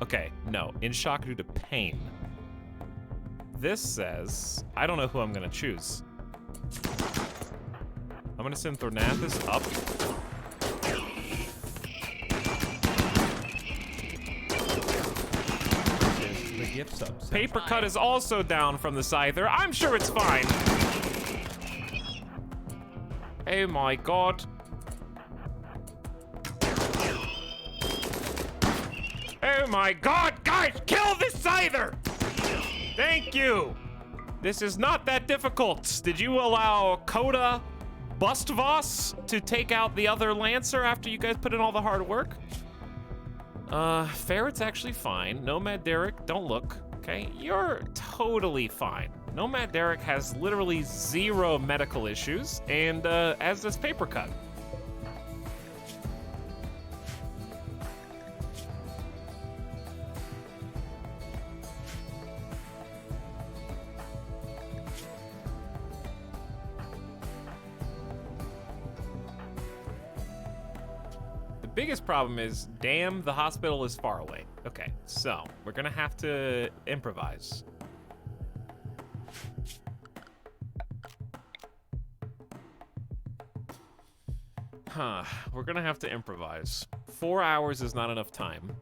Okay, no, in shock due to pain. This says, I don't know who I'm gonna choose. I'm gonna send Thornathus up. The gift subset. Paper cut is also down from the Scyther. I'm sure it's fine. Oh my god. Oh my god, guys, kill this Scyther! Thank you. This is not that difficult. Did you allow Coda Bustvos to take out the other Lancer after you guys put in all the hard work? Ferret's actually fine. Nomad Derek, don't look, okay? You're totally fine. Nomad Derek has literally 0 medical issues, and as does Paper Cut. Biggest problem is, damn, the hospital is far away. Okay, so we're gonna have to improvise. We're gonna have to improvise. 4 hours is not enough time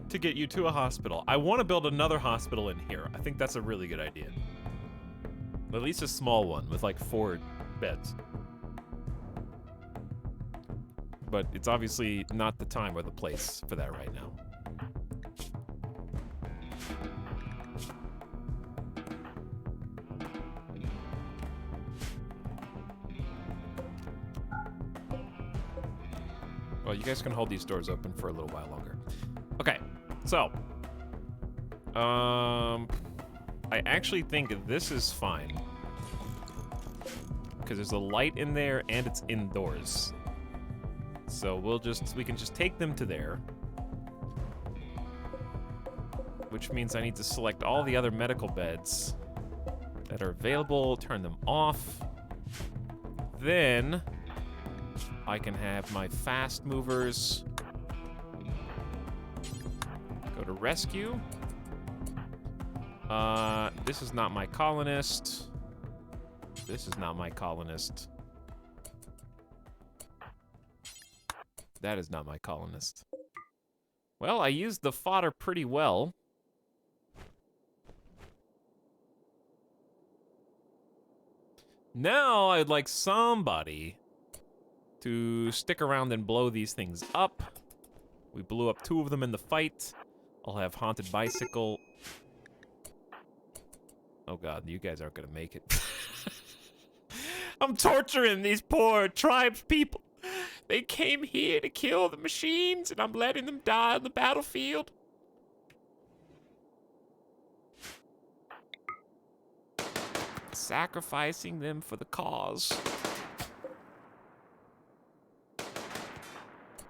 to get you to a hospital. I want to build another hospital in here. I think that's a really good idea. At least a small one with like 4 beds. But it's obviously not the time or the place for that right now. Well, you guys can hold these doors open for a little while longer. Okay, so. I actually think this is fine. Because there's a light in there and it's indoors. So we can just take them to there. Which means I need to select all the other medical beds that are available, turn them off. Then I can have my fast movers go to rescue. This is not my colonist. This is not my colonist. That is not my colonist. Well, I used the fodder pretty well. Now I'd like somebody to stick around and blow these things up. We blew up 2 of them in the fight. I'll have Haunted Bicycle. Oh god, you guys aren't gonna make it. I'm torturing these poor tribes people. They came here to kill the machines, and I'm letting them die on the battlefield. Sacrificing them for the cause.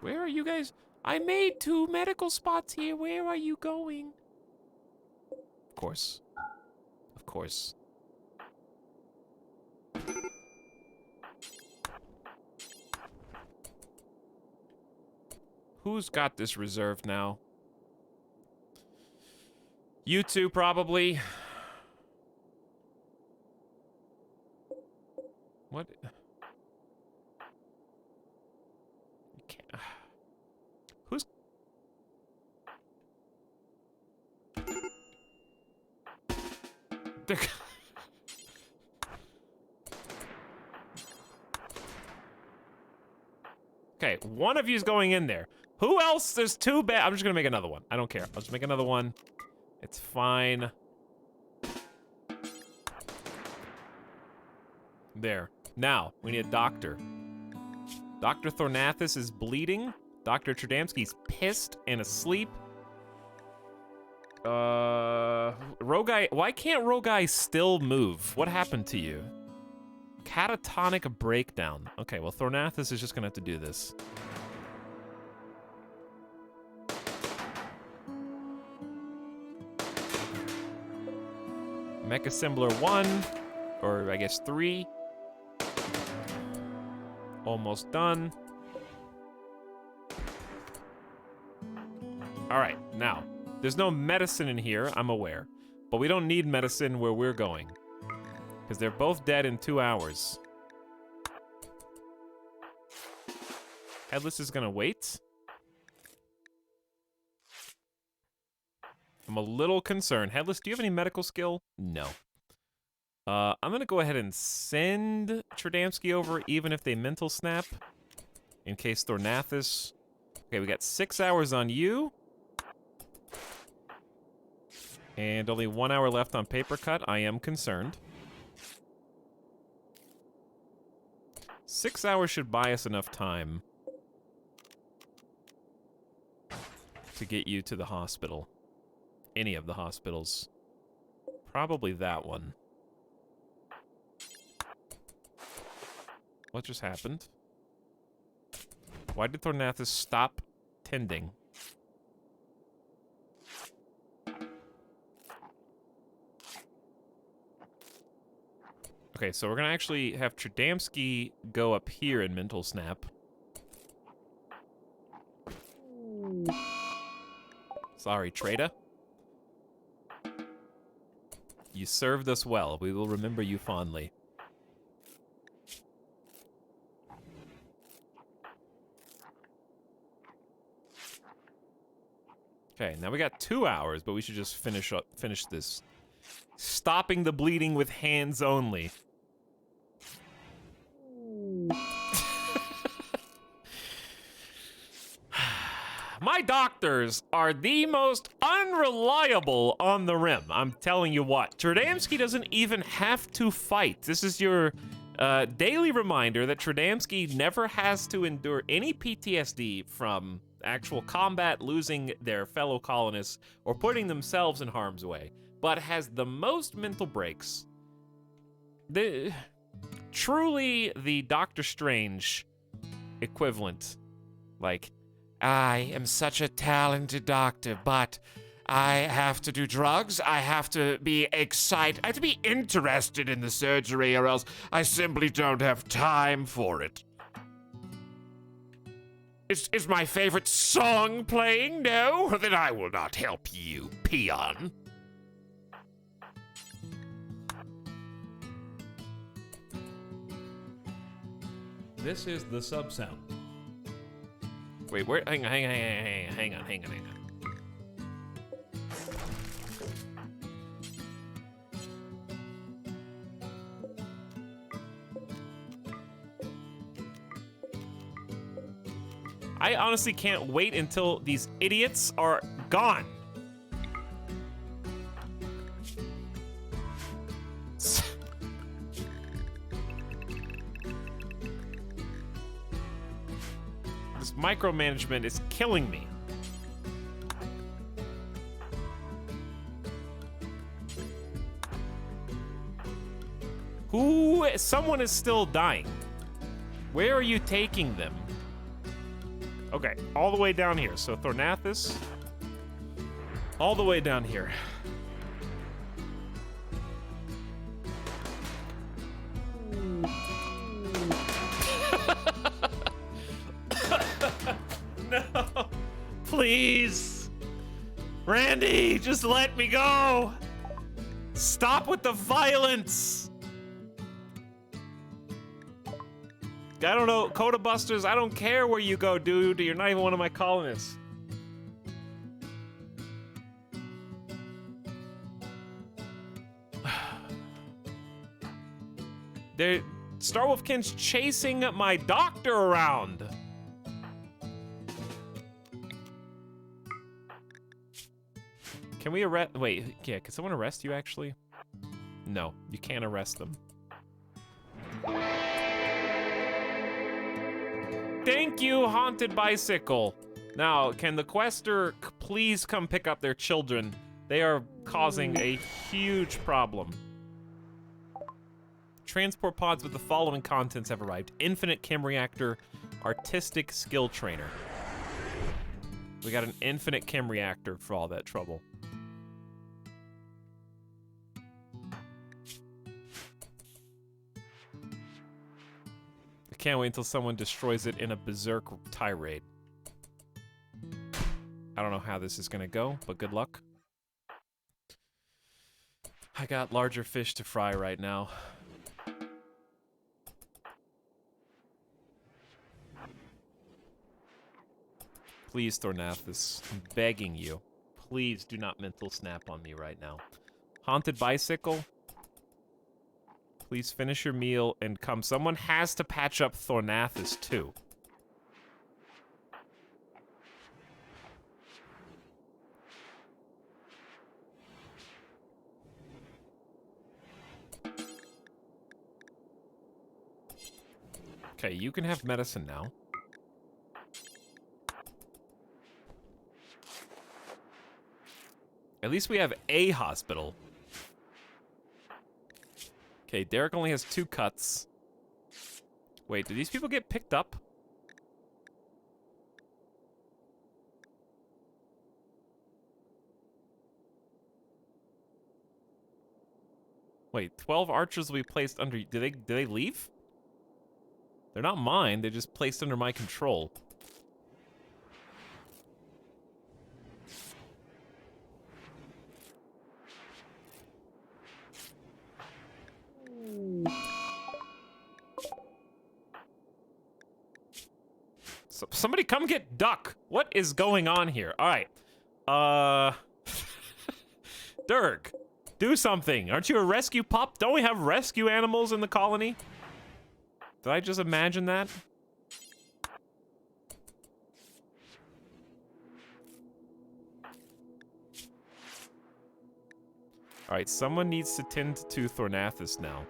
Where are you guys? I made 2 medical spots here. Where are you going? Of course. Of course. Who's got this reserved now? You 2, probably. What? You can't. Who's? Okay, one of you's going in there. Who else? There's 2 beds. I'm just gonna make another one. I don't care. I'll just make another one. It's fine. There. Now, we need a doctor. Dr. Thornathus is bleeding. Dr. Tradamski's pissed and asleep. Rogai, why can't Rogai still move? What happened to you? Catatonic breakdown. Okay, well, Thornathus is just gonna have to do this. Mech Assembler 1, or I guess 3. Almost done. All right, now, there's no medicine in here, I'm aware. But we don't need medicine where we're going. Because they're both dead in 2 hours. Headless is gonna wait. I'm a little concerned. Headless, do you have any medical skill? No. I'm gonna go ahead and send Tradamski over, even if they mental snap, in case Thornathus. Okay, we got 6 hours on you. And only 1 hour left on paper cut. I am concerned. 6 hours should buy us enough time to get you to the hospital. Any of the hospitals. Probably that one. What just happened? Why did Thornathus stop tending? Okay, so we're gonna actually have Tradamski go up here in mental snap. Sorry, Trada. You served us well. We will remember you fondly. Okay, now we got 2 hours, but we should just finish this. Stopping the bleeding with hands only. My doctors are the most unreliable on the rim. I'm telling you what. Tradamski doesn't even have to fight. This is your daily reminder that Tradamski never has to endure any PTSD from actual combat, losing their fellow colonists, or putting themselves in harm's way, but has the most mental breaks. Truly the Doctor Strange equivalent. Like, I am such a talented doctor, but I have to do drugs. I have to be excited. I have to be interested in the surgery, or else I simply don't have time for it. Is my favorite song playing? No? Then I will not help you, peon. This is the sub sound. Wait, where? Hang on. I honestly can't wait until these idiots are gone. This micromanagement is killing me. Someone is still dying. Where are you taking them? Okay, all the way down here. So Thornathus, all the way down here. No, please. Randy, just let me go. Stop with the violence. I don't know, Coda Busters, I don't care where you go, dude. You're not even one of my colonists. Starwolfkin's chasing my doctor around. Can we arrest? Wait, yeah, can someone arrest you actually? No, you can't arrest them. Thank you, Haunted Bicycle. Now, can the quester please come pick up their children? They are causing a huge problem. Transport pods with the following contents have arrived. Infinite Chem Reactor, Artistic Skill Trainer. We got an Infinite Chem Reactor for all that trouble. can't wait until someone destroys it in a berserk tirade. I don't know how this is gonna go, but good luck. I got larger fish to fry right now. Please, Thornathus, I'm begging you. Please do not mental snap on me right now. Haunted Bicycle. Please finish your meal and come. Someone has to patch up Thornathus too. Okay, you can have medicine now. At least we have a hospital. Okay, Derek only has 2 cuts. Wait, do these people get picked up? Wait, 12 archers will be placed under... Did they leave? They're not mine, they're just placed under my control. So, somebody come get Duck. What is going on here? All right. Dirk, do something. Aren't you a rescue pup? Don't we have rescue animals in the colony? Did I just imagine that? All right, someone needs to tend to Thornathus now.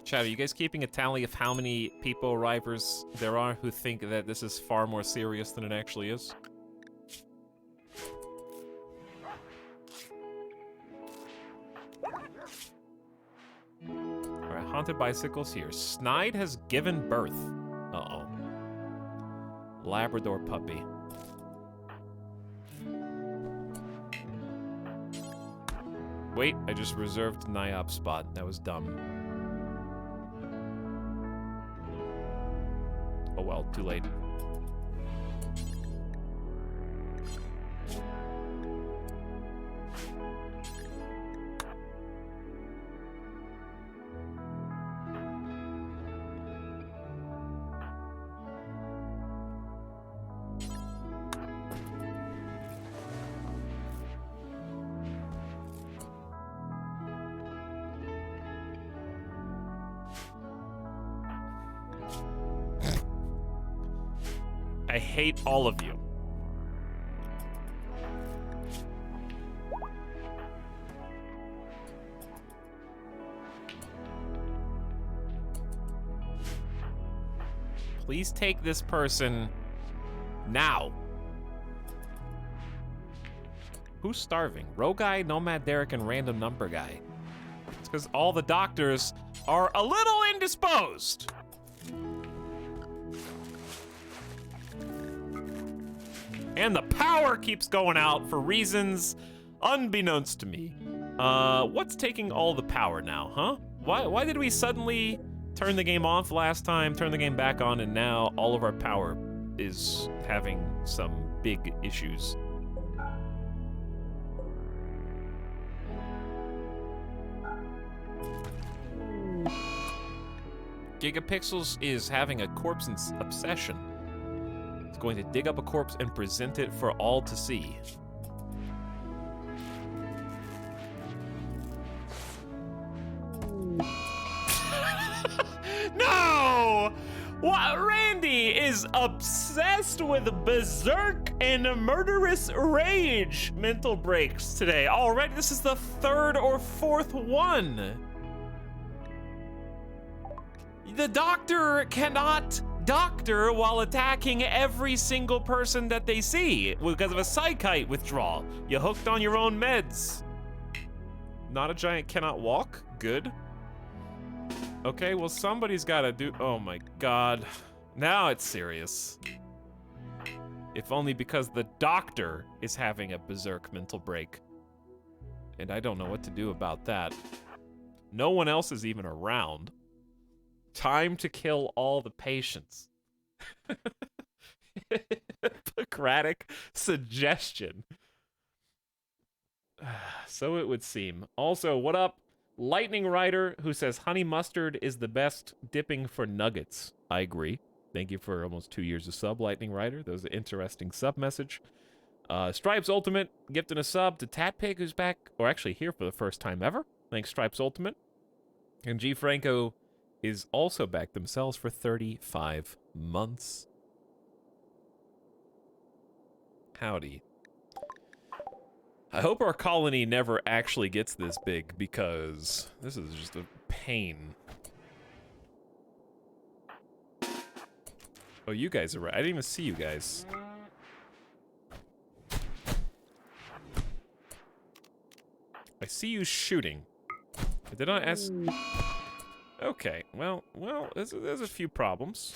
Chat, are you guys keeping a tally of how many people arrivers there are who think that this is far more serious than it actually is? Alright, haunted bicycles here. Snide has given birth. Uh-oh. Labrador puppy. Wait, I just reserved Niop spot. That was dumb. Oh well, too late. I hate all of you. Please take this person now. Who's starving? Row guy, Nomad Derek, and random number guy. It's because all the doctors are a little indisposed. And the power keeps going out for reasons unbeknownst to me. What's taking all the power now, huh? Why did we suddenly turn the game off last time, turn the game back on, and now all of our power is having some big issues? Gigapixels is having a corpse obsession. It's going to dig up a corpse and present it for all to see. No! What? Randy is obsessed with berserk and murderous rage mental breaks today. Already, this is the 3rd or 4th one. The doctor cannot doctor while attacking every single person that they see because of a psychite withdrawal. You hooked on your own meds. Not a giant cannot walk? Good. Okay, well somebody's gotta do, oh my god. Now it's serious. If only because the doctor is having a berserk mental break. And I don't know what to do about that. No one else is even around. Time to kill all the patients. Hippocratic suggestion. So it would seem. Also, what up? Lightning Rider, who says honey mustard is the best dipping for nuggets. I agree. Thank you for almost 2 years of sub, Lightning Rider. That was an interesting sub message. Stripes Ultimate gifting a sub to Tatpig, who's back, or actually here for the first time ever. Thanks, Stripes Ultimate. And G. Franco is also back themselves for 35 months. Howdy. I hope our colony never actually gets this big, because this is just a pain. Oh, you guys are right. I didn't even see you guys. I see you shooting. I did not ask... Okay, well, there's a few problems.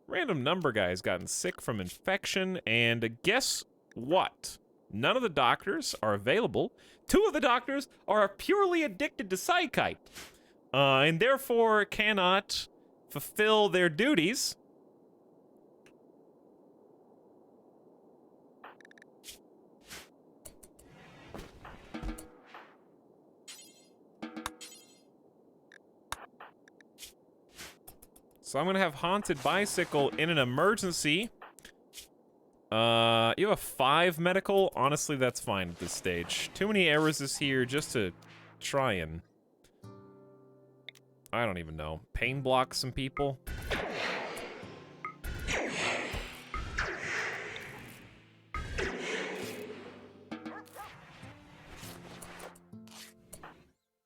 Random number guy's gotten sick from infection, and guess what? None of the doctors are available. 2 of the doctors are purely addicted to Psychite, and therefore cannot fulfill their duties. So I'm gonna have Haunted Bicycle in an emergency. You have a 5 medical? Honestly, that's fine at this stage. Too many errors is here just to try and... I don't even know. Pain block some people?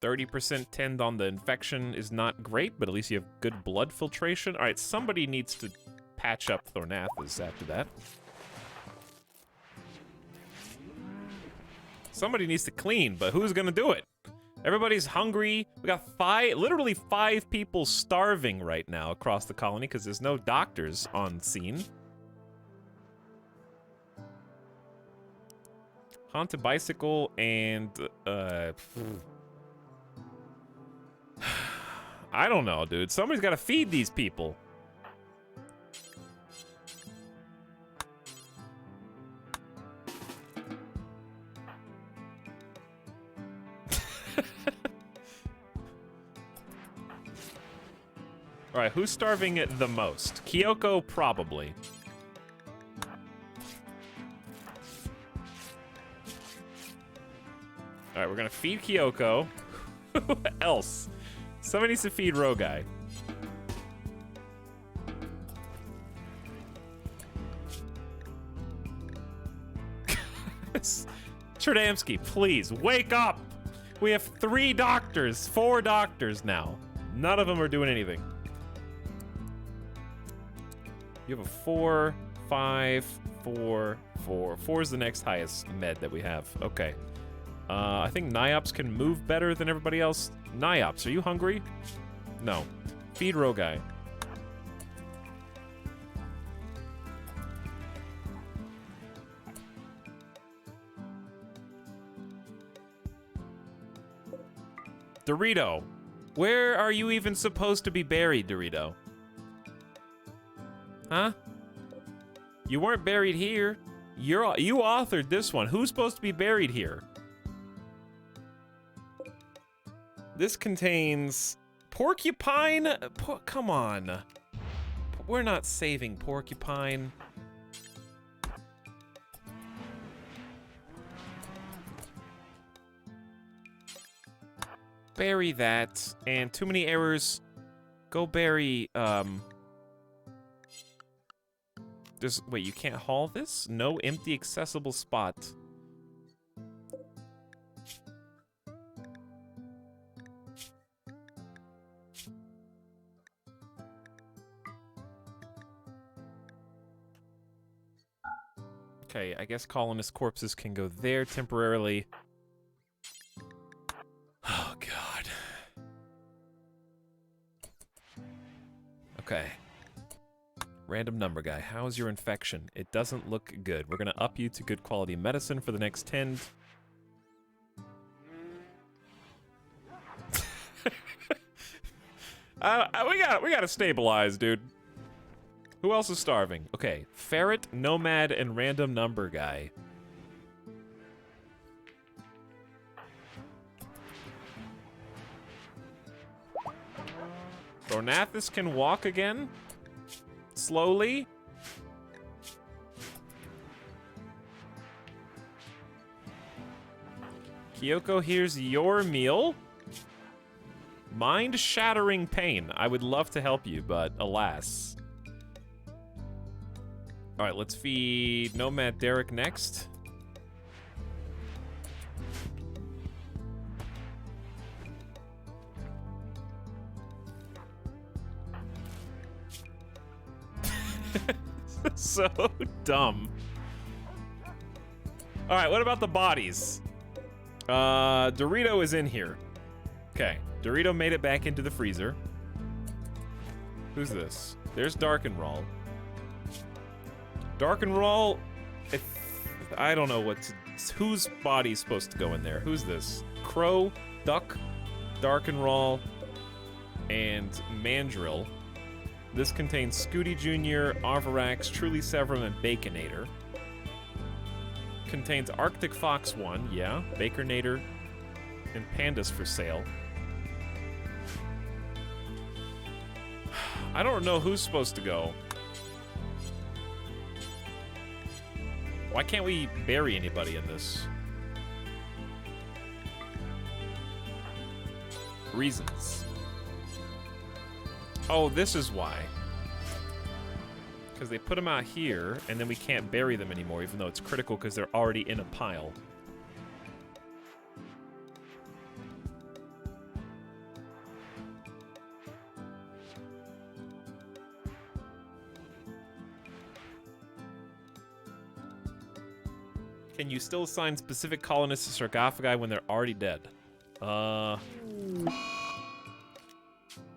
30% tend on the infection is not great, but at least you have good blood filtration. Alright, somebody needs to patch up Thornathus after that. Somebody needs to clean, but who's gonna do it? Everybody's hungry. We got literally 5 people starving right now across the colony because there's no doctors on scene. Haunted Bicycle and, I don't know, dude. Somebody's gotta feed these people. Alright, who's starving the most? Kyoko, probably. Alright, we're gonna feed Kyoko. Who else? Somebody needs to feed Rogai. Cherdamsky, please, wake up! We have 3 doctors, 4 doctors now. None of them are doing anything. You have a 4, 5, 4, 4. 4 is the next highest med that we have. Okay. I think Niops can move better than everybody else. Niops, are you hungry? No. Feed Rogai. Dorito, where are you even supposed to be buried, Dorito? Huh? You weren't buried here. You authored this one. Who's supposed to be buried here? This contains porcupine. Come on. We're not saving porcupine. Bury that. And too many errors. Go bury, wait, you can't haul this? No empty accessible spot. Okay, I guess colonist corpses can go there temporarily. Oh, God. Random number guy, how's your infection? It doesn't look good. We're gonna up you to good quality medicine for the next 10. We gotta stabilize, dude. Who else is starving? Okay, ferret, nomad, and random number guy. Ornathus can walk again? Slowly? Kyoko, here's your meal. Mind-shattering pain. I would love to help you, but alas. Alright, let's feed Nomad Derek next. So dumb. Alright, what about the bodies? Dorito is in here. Okay, Dorito made it back into the freezer. Who's this? There's Darkenroll. Darkenroll, I don't know whose body's supposed to go in there. Who's this? Crow, Duck, Darkenroll, and Mandrill. This contains Scooty Jr., Arvarax, Truly Severum, and Baconator. Contains Arctic Fox 1, yeah, Baconator, and Pandas for sale. I don't know who's supposed to go. Why can't we bury anybody in this? Reasons. Oh, this is why. Because they put them out here, and then we can't bury them anymore, even though it's critical because they're already in a pile. Can you still assign specific colonists to sarcophagi when they're already dead?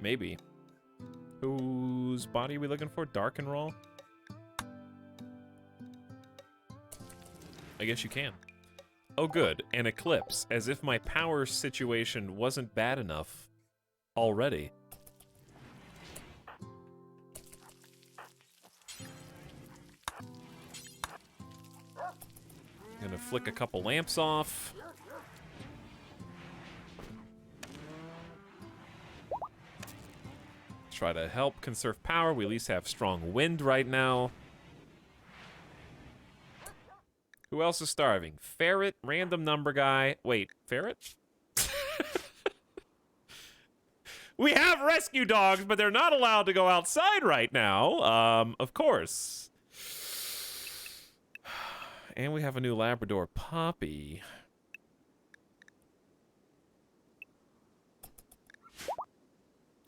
Maybe. Whose body are we looking for? Darkenroll? I guess you can. Oh good, an eclipse. As if my power situation wasn't bad enough already. Gonna flick a couple lamps off. Try to help conserve power. We at least have strong wind right now. Who else is starving? Ferret, random number guy. Wait, ferret? We have rescue dogs, but they're not allowed to go outside right now. Of course. And we have a new Labrador puppy.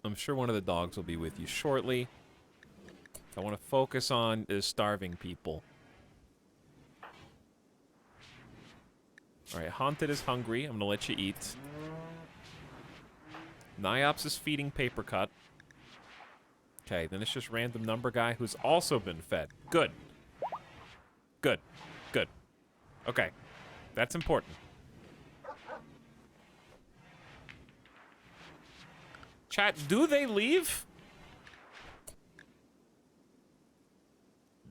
I'm sure one of the dogs will be with you shortly. I want to focus on the starving people. Alright, Haunted is hungry. I'm going to let you eat. Niops is feeding Paper Cut. Okay, then it's just random number guy who's also been fed. Good. Good. Good. Okay. That's important. Chat, do they leave?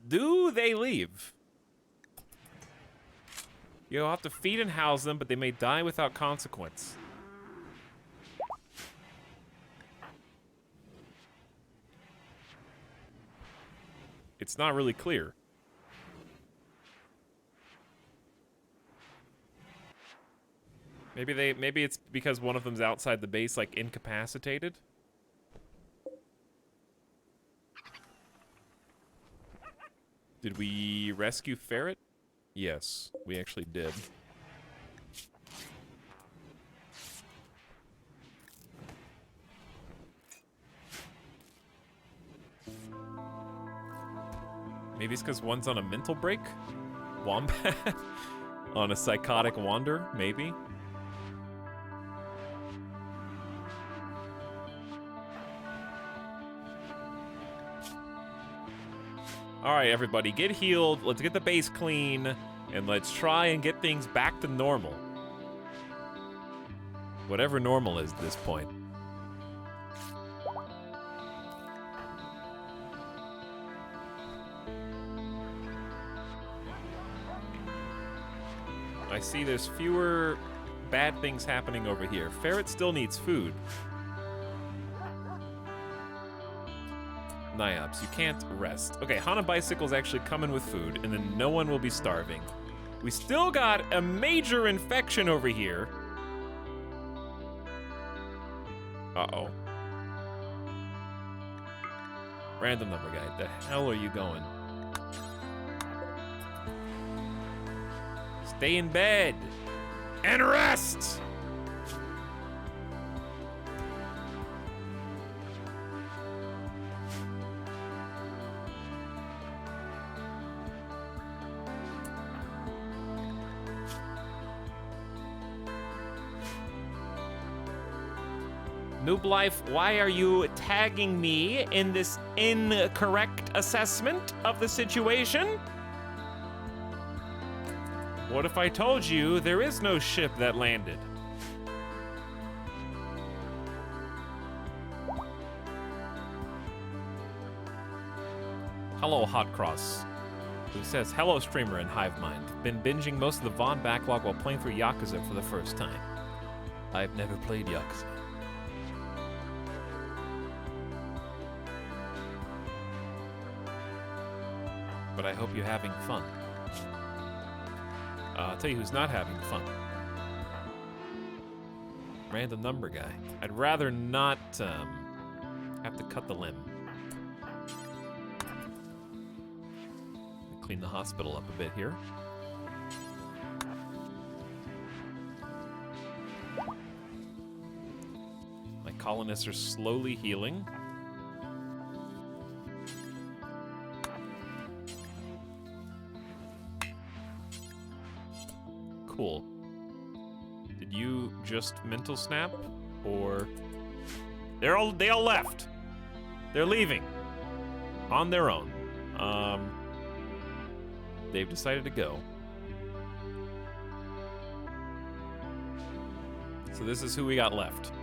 Do they leave? You'll have to feed and house them, but they may die without consequence. It's not really clear. Maybe it's because one of them's outside the base, like incapacitated. Did we rescue Ferret? Yes, we actually did. Maybe it's because one's on a mental break? Wombat? On a psychotic wander? Maybe? All right, everybody, get healed. Let's get the base clean, and let's try and get things back to normal. Whatever normal is at this point. I see there's fewer bad things happening over here. Ferret still needs food. Niops, you can't rest. Okay, Hana Bicycle's actually coming with food, and then no one will be starving. We still got a major infection over here. Uh-oh. Random number guy, the hell are you going? Stay in bed and rest! Noob Life, why are you tagging me in this incorrect assessment of the situation? What if I told you there is no ship that landed? Hello, Hot Cross, who says, hello, streamer in Hivemind. Been binging most of the Vaughn backlog while playing through Yakuza for the first time. I've never played Yakuza. But I hope you're having fun. I'll tell you who's not having fun. Random number guy. I'd rather not have to cut the limb. Clean the hospital up a bit here. My colonists are slowly healing. Cool. Did you just mental snap, or they all left? They're leaving on their own. They've decided to go. So this is who we got left.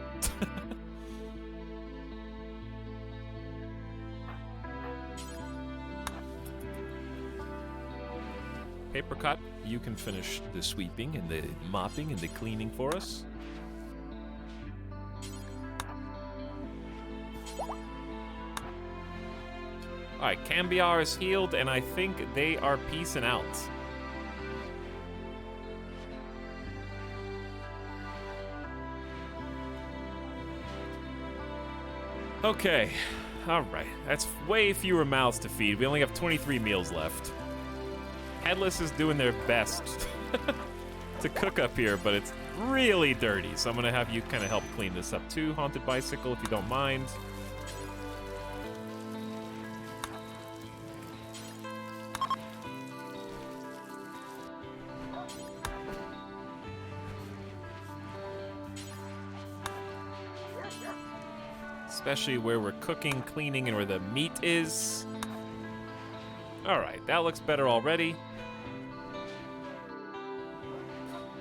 Paper cut. You can finish the sweeping and the mopping and the cleaning for us. Alright, Cambiar is healed, and I think they are peacing out. Okay, alright. That's way fewer mouths to feed. We only have 23 meals left. Headless is doing their best to cook up here, but it's really dirty. So I'm gonna have you kind of help clean this up too, Haunted Bicycle, if you don't mind. Especially where we're cooking, cleaning, and where the meat is. All right, that looks better already.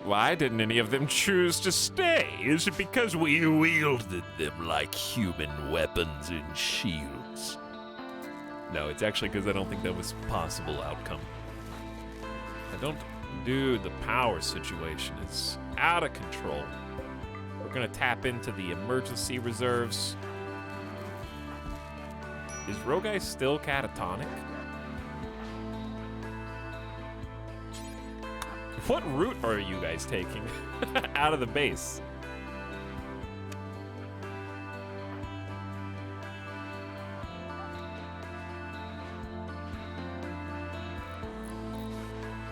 Why didn't any of them choose to stay? Is it because we wielded them like human weapons and shields? No, it's actually because I don't think that was a possible outcome. Dude, the power situation is out of control. We're gonna tap into the emergency reserves. Is Rogai still catatonic? What route are you guys taking out of the base?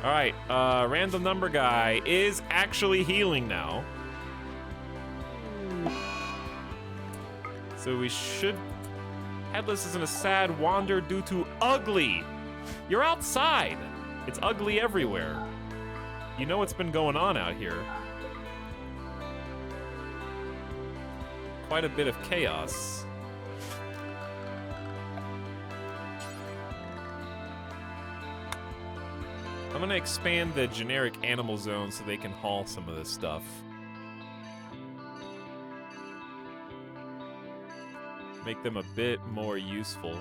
All right, random number guy is actually healing now. So we should... Headless is in a sad wander due to ugly. You're outside. It's ugly everywhere. You know what's been going on out here. Quite a bit of chaos. I'm gonna expand the generic animal zone so they can haul some of this stuff. Make them a bit more useful.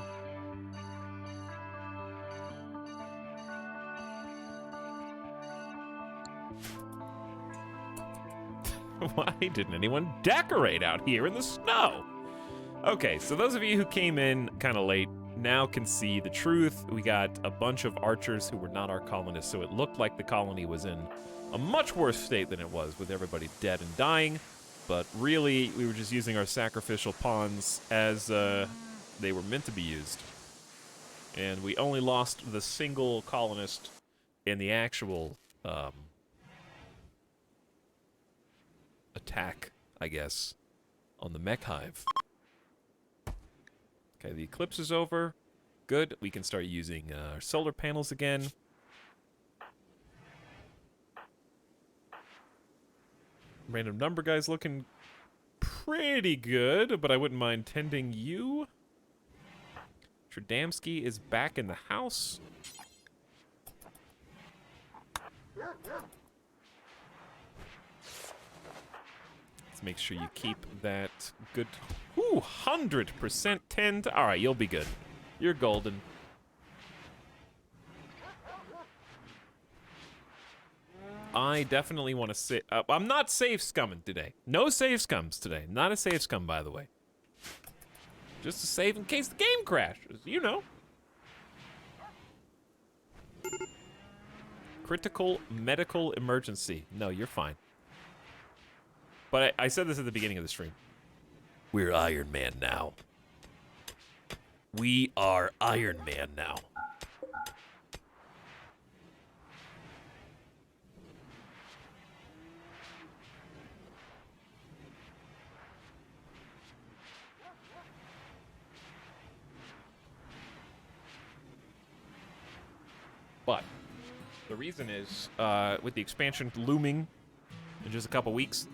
Why didn't anyone decorate out here in the snow? Okay, so those of you who came in kind of late now can see the truth. We got a bunch of archers who were not our colonists, so it looked like the colony was in a much worse state than it was, with everybody dead and dying. But really, we were just using our sacrificial pawns as they were meant to be used. And we only lost the single colonist in the actual attack, I guess, on the mech hive. Okay, the eclipse is over. Good. We can start using our solar panels again. Random number guy's looking pretty good, but I wouldn't mind tending you. Tradamski is back in the house. Let's make sure you keep that good. Ooh, 100% tend. All right, you'll be good. You're golden. I definitely want to say... I'm not safe scumming today. No safe scums today. Not a safe scum, by the way. Just to save in case the game crashes, you know. Critical medical emergency. No, you're fine. But I said this at the beginning of the stream. We're Iron Man now. We are Iron Man now. But the reason is, with the expansion looming in just a couple weeks,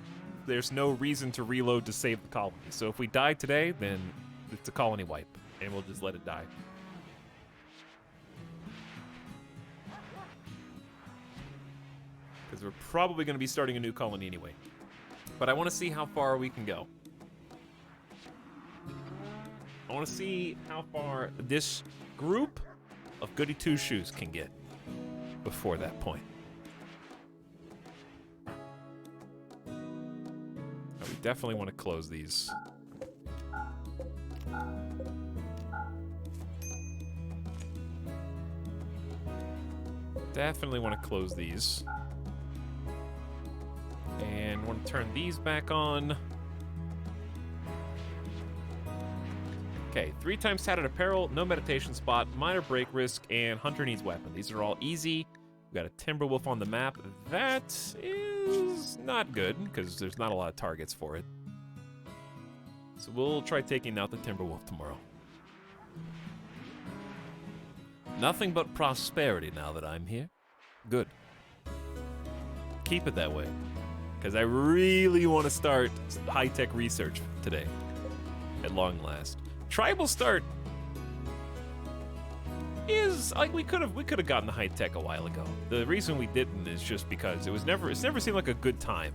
there's no reason to reload to save the colony. So if we die today, then it's a colony wipe, and we'll just let it die. Because we're probably going to be starting a new colony anyway. But I want to see how far we can go. I want to see how far this group of goody two-shoes can get before that point. We definitely want to close these. Definitely want to close these. And want to turn these back on. Okay, 3 times tattered apparel, no meditation spot, minor break risk, and hunter needs weapon. These are all easy. We've got a Timberwolf on the map. That is not good, because there's not a lot of targets for it. So we'll try taking out the Timberwolf tomorrow. Nothing but prosperity now that I'm here. Good. Keep it that way. Because I really want to start high-tech research today. At long last. Tribal start is like we could have gotten the high tech a while ago. The reason we didn't is just because it's never seemed like a good time.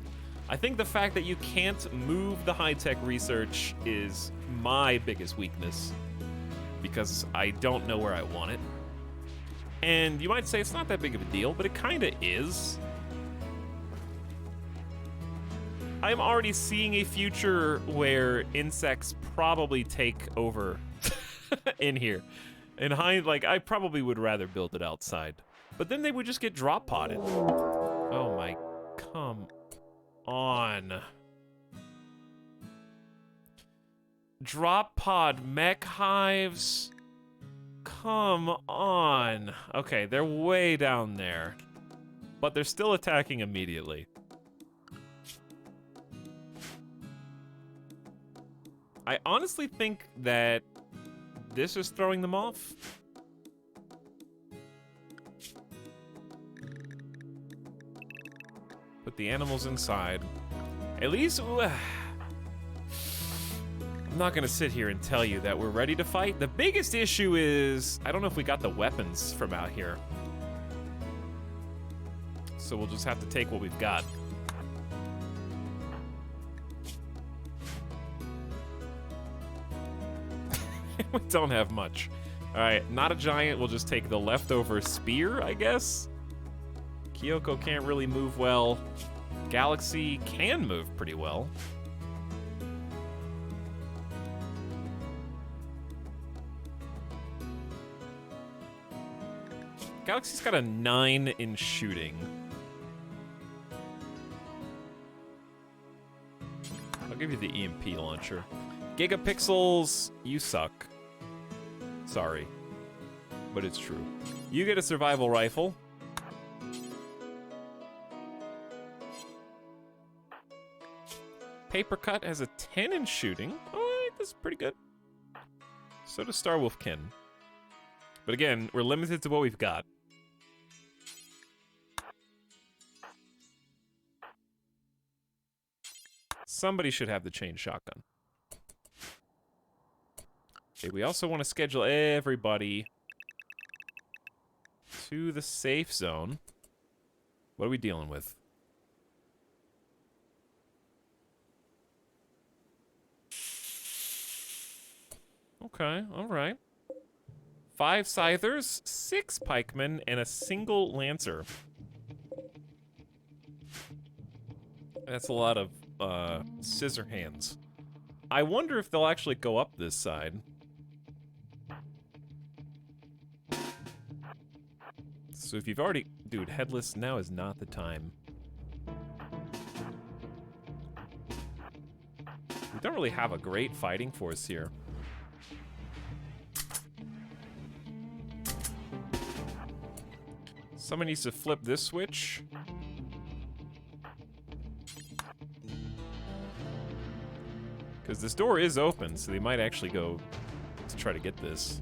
I think the fact that you can't move the high tech research is my biggest weakness because I don't know where I want it. And you might say it's not that big of a deal, but it kind of is. I'm already seeing a future where insects probably take over in here. In like, I probably would rather build it outside. But then they would just get drop potted. Oh my, come on. Drop pod mech hives? Come on. Okay, they're way down there. But they're still attacking immediately. I honestly think that this is throwing them off. Put the animals inside. At least, I'm not gonna sit here and tell you that we're ready to fight. The biggest issue is, I don't know if we got the weapons from out here. so we'll just have to take what we've got. We don't have much. All right, not a giant. We'll just take the leftover spear, I guess. Kyoko can't really move well. Galaxy can move pretty well. Galaxy's got a 9 in shooting. I'll give you the EMP launcher. Gigapixels, you suck. Sorry. But it's true. You get a survival rifle. Paper Cut has a 10 in shooting. Alright, that's pretty good. So does Star Wolfkin. But again, we're limited to what we've got. Somebody should have the chain shotgun. Okay, we also want to schedule everybody to the safe zone. What are we dealing with? Okay, alright. 5 Scythers, 6 Pikemen, and a single Lancer. That's a lot of scissor hands. I wonder if they'll actually go up this side. So if you've already... Dude, headless, now is not the time. We don't really have a great fighting force here. Someone needs to flip this switch. Because this door is open, so they might actually go to try to get this.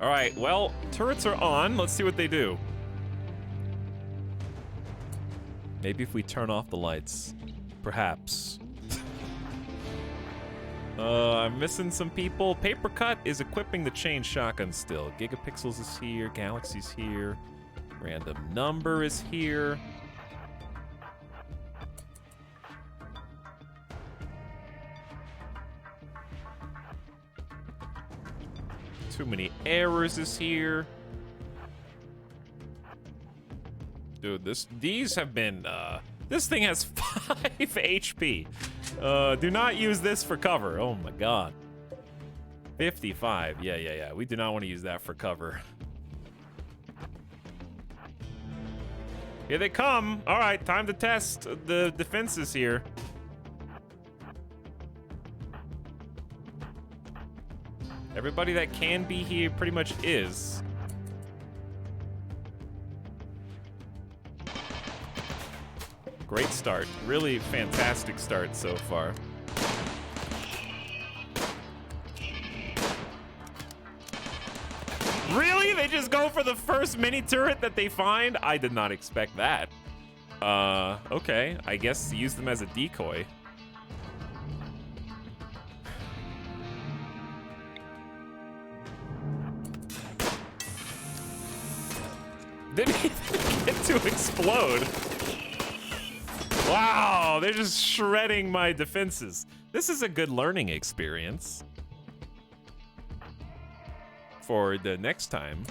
Alright, well, turrets are on. Let's see what they do. Maybe if we turn off the lights. Perhaps. I'm missing some people. Paper Cut is equipping the chain shotgun still. Gigapixels is here. Galaxy's here. Random Number is here. Too Many Errors is here. Dude, these have been, this thing has 5 HP. Do not use this for cover. Oh my god. 55. Yeah. We do not want to use that for cover. Here they come. All right, time to test the defenses here. Everybody that can be here pretty much is. Great start. Really fantastic start so far. Really? They just go for the first mini turret that they find? I did not expect that. Okay. I guess use them as a decoy. Didn't even get to explode. Wow, they're just shredding my defenses. This is a good learning experience for the next time.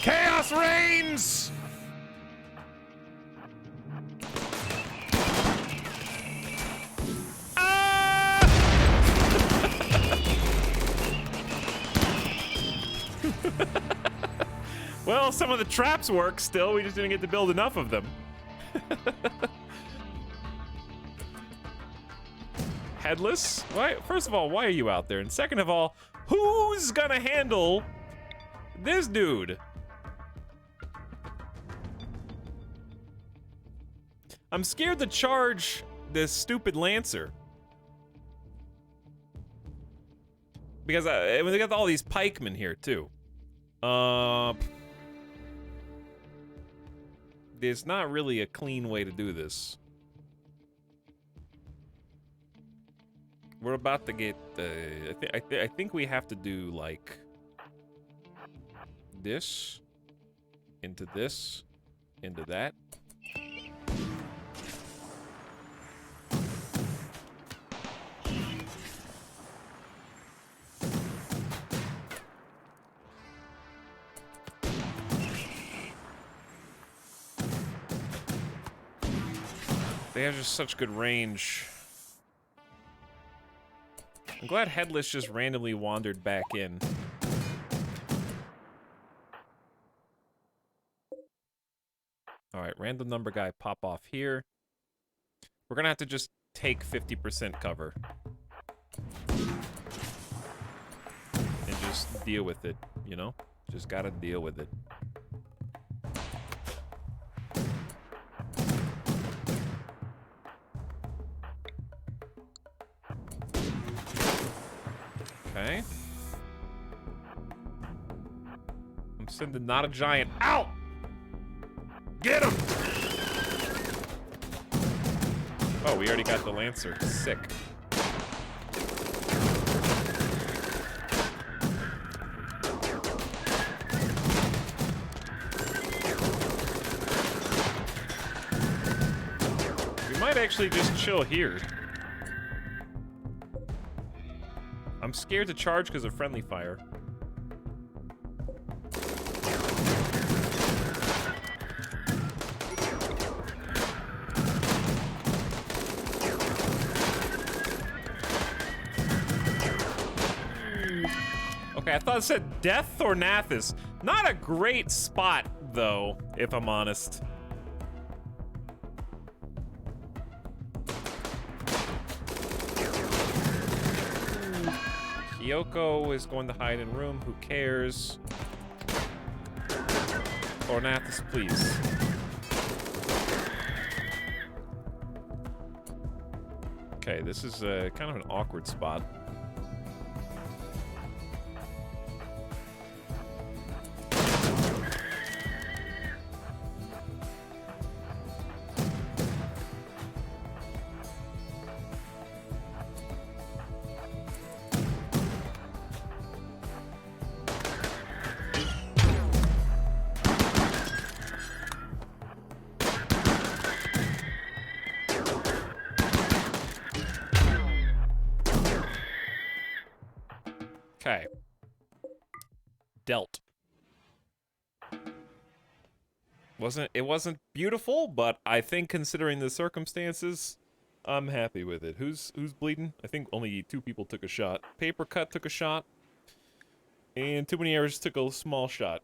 Chaos reigns! Well, some of the traps work still. We just didn't get to build enough of them. Headless? Why? First of all, why are you out there? And second of all, who's gonna handle this dude? I'm scared to charge this stupid Lancer. Because we got all these pikemen here, too. There's not really a clean way to do this. We're about to get, I think we have to do, like, this, into that. They have just such good range. I'm glad Headless just randomly wandered back in. Alright, random number guy pop off here. We're gonna have to just take 50% cover. And just deal with it, you know? Just gotta deal with it. Okay. I'm sending not a giant out. Get him! Oh, we already got the Lancer. Sick. We might actually just chill here. I'm scared to charge because of friendly fire. Okay, I thought it said Death or Nathis. Not a great spot, though, if I'm honest. Kyoko is going to hide in room. Who cares? Ornathus, please. Okay, this is kind of an awkward spot. Okay. Dealt. It wasn't beautiful, but I think considering the circumstances, I'm happy with it. Who's bleeding? I think only 2 people took a shot. Paper Cut took a shot. And Too Many Errors took a small shot.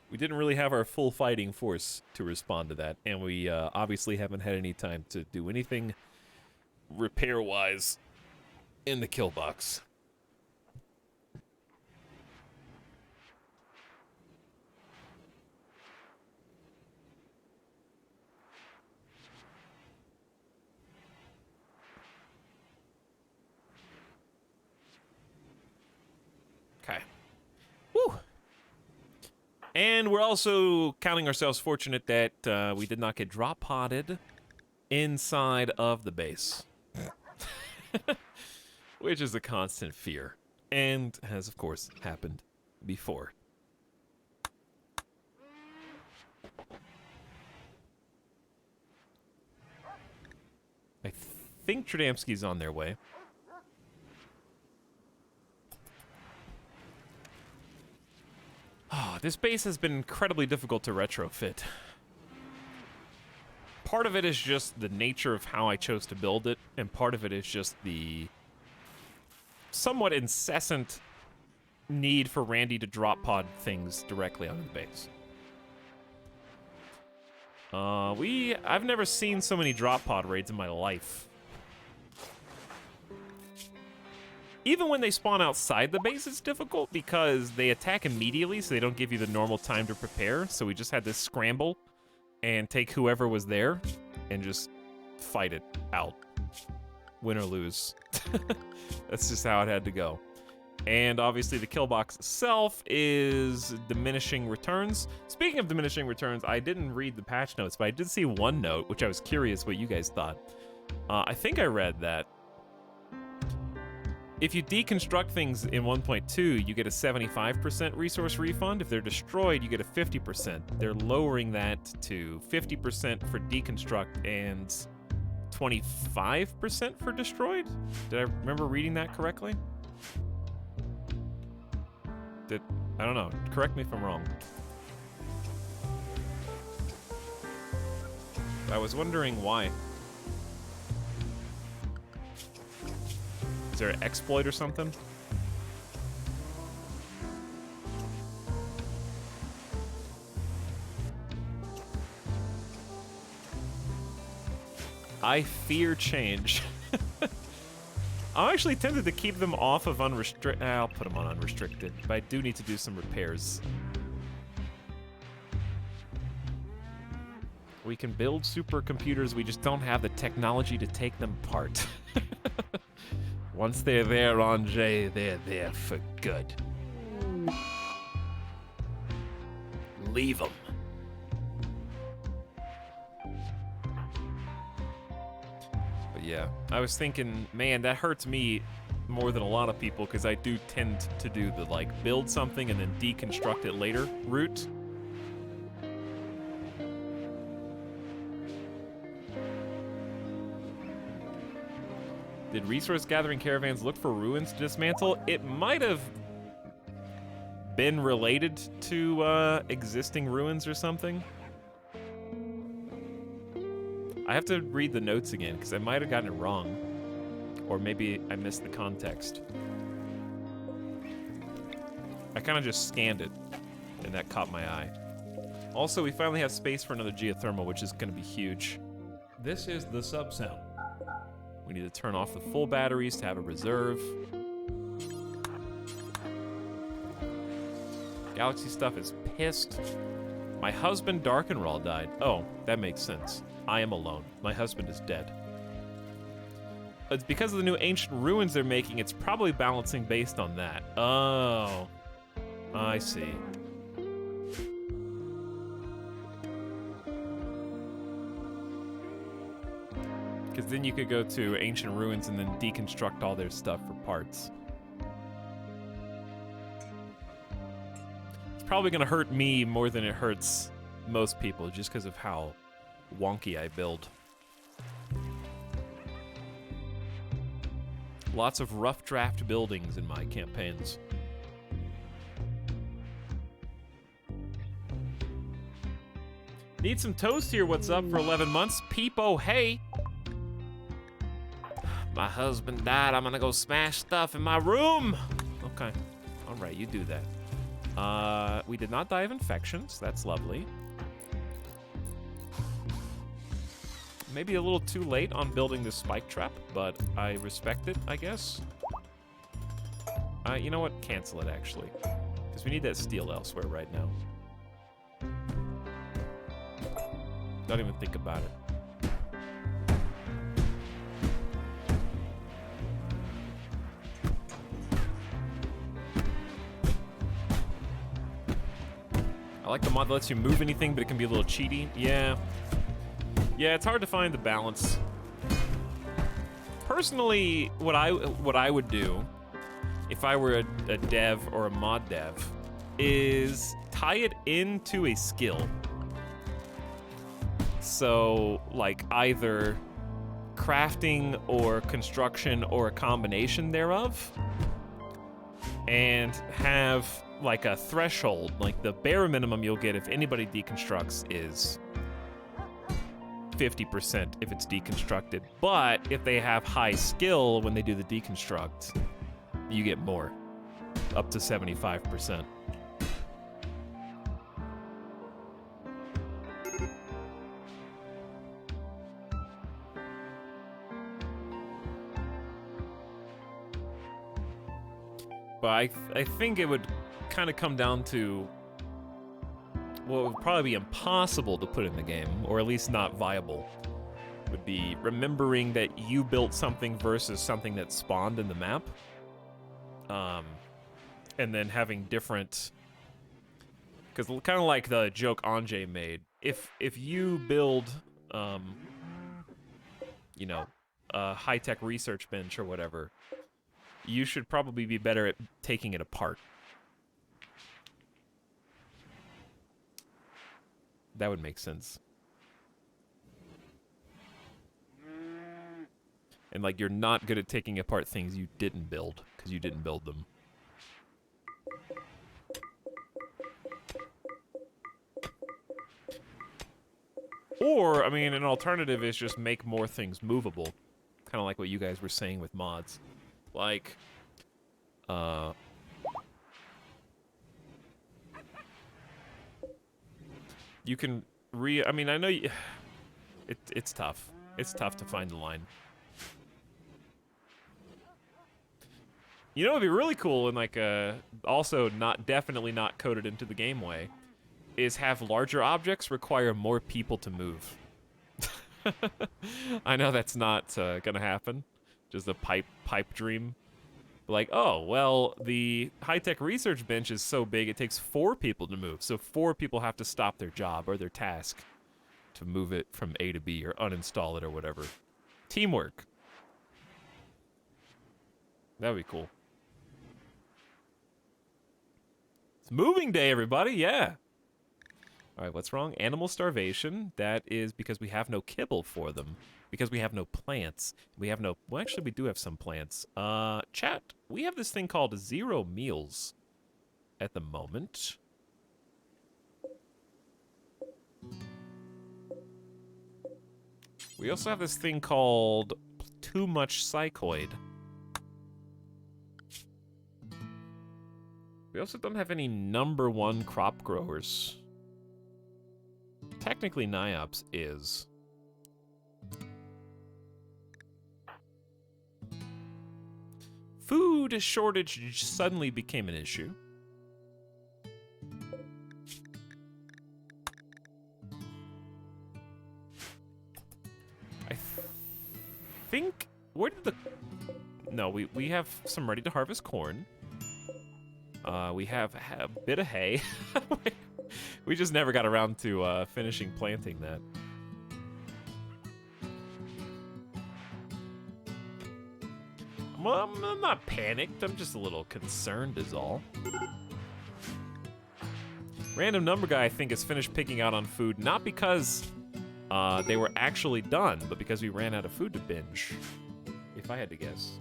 We didn't really have our full fighting force to respond to that, and we obviously haven't had any time to do anything repair-wise in the kill box. Okay. Woo! And we're also counting ourselves fortunate that we did not get drop-potted inside of the base. Which is a constant fear, and has, of course, happened before. I think Tradamski's on their way. Oh, this base has been incredibly difficult to retrofit. Part of it is just the nature of how I chose to build it, and part of it is just the somewhat incessant need for Randy to drop pod things directly on the base. I've never seen so many drop pod raids in my life. Even when they spawn outside the base, it's difficult because they attack immediately, so they don't give you the normal time to prepare. So we just had to scramble and take whoever was there and just fight it out. Win or lose. That's just how it had to go. And obviously the kill box itself is diminishing returns. Speaking of diminishing returns, I didn't read the patch notes, but I did see one note, which I was curious what you guys thought. I think I read that if you deconstruct things in 1.2, you get a 75% resource refund. If they're destroyed, you get a 50%. They're lowering that to 50% for deconstruct and 25% for destroyed? Did I remember reading that correctly? I don't know. Correct me if I'm wrong. I was wondering why. Is there an exploit or something? I fear change. I'm actually tempted to keep them off of unrestricted. I'll put them on unrestricted, but I do need to do some repairs. We can build supercomputers, we just don't have the technology to take them apart. Once they're there on J, they're there for good. Leave them. But yeah, I was thinking, man, that hurts me more than a lot of people because I do tend to do the like build something and then deconstruct it later route. Did resource gathering caravans look for ruins to dismantle? It might have been related to existing ruins or something. I have to read the notes again because I might have gotten it wrong. Or maybe I missed the context. I kind of just scanned it and that caught my eye. Also, we finally have space for another geothermal, which is going to be huge. This is the sub-sound. We need to turn off the full batteries to have a reserve. Galaxy stuff is pissed. My husband, Darkenrawl, died. Oh, that makes sense. I am alone. My husband is dead. It's because of the new ancient ruins they're making, it's probably balancing based on that. Oh, I see. Because then you could go to ancient ruins and then deconstruct all their stuff for parts. It's probably going to hurt me more than it hurts most people, just because of how wonky I build. Lots of rough draft buildings in my campaigns. Need some toast here, what's up, for 11 months? Peepo, hey! My husband died, I'm gonna go smash stuff in my room! Okay, alright, you do that. We did not die of infections, that's lovely. Maybe a little too late on building the spike trap, but I respect it, I guess. You know what? Cancel it, actually. Because we need that steel elsewhere right now. Don't even think about it. I like the mod that lets you move anything, but it can be a little cheaty. Yeah. Yeah, it's hard to find the balance. Personally, what I would do if I were a dev or a mod dev is tie it into a skill. So, like, either crafting or construction or a combination thereof, and have like a threshold, like the bare minimum you'll get if anybody deconstructs is 50% if it's deconstructed. But if they have high skill when they do the deconstruct, you get more, up to 75%. But I think it would kind of come down to what would probably be impossible to put in the game, or at least not viable, would be remembering that you built something versus something that spawned in the map. And then having different... Because kind of like the joke Anjay made, if you build, you know, a high-tech research bench or whatever, you should probably be better at taking it apart. That would make sense. And like, you're not good at taking apart things you didn't build, because you didn't build them. Or, I mean, an alternative is just make more things movable. Kind of like what you guys were saying with mods. Like, you can I mean, I know it's tough. It's tough to find the line. You know, it'd be really cool and like, also definitely not coded into the game way, is have larger objects require more people to move. I know that's not gonna happen. Just a pipe dream. Like, oh, well, the high-tech research bench is so big it takes 4 people to move. So 4 people have to stop their job or their task to move it from A to B or uninstall it or whatever. Teamwork. That would be cool. It's moving day, everybody. Yeah. All right, what's wrong? Animal starvation. That is because we have no kibble for them. Because we have no plants. We have no... Well, actually, we do have some plants. Chat, we have this thing called 0 meals at the moment. We also have this thing called too much psychoid. We also don't have any #1 crop growers. Technically, Niops is. Food shortage suddenly became an issue. I think... Where did the... No, we have some ready to harvest corn. We have a bit of hay. We just never got around to finishing planting that. Well, I'm not panicked. I'm just a little concerned is all. Random number guy, I think, has finished picking out on food, not because they were actually done, but because we ran out of food to binge, if I had to guess.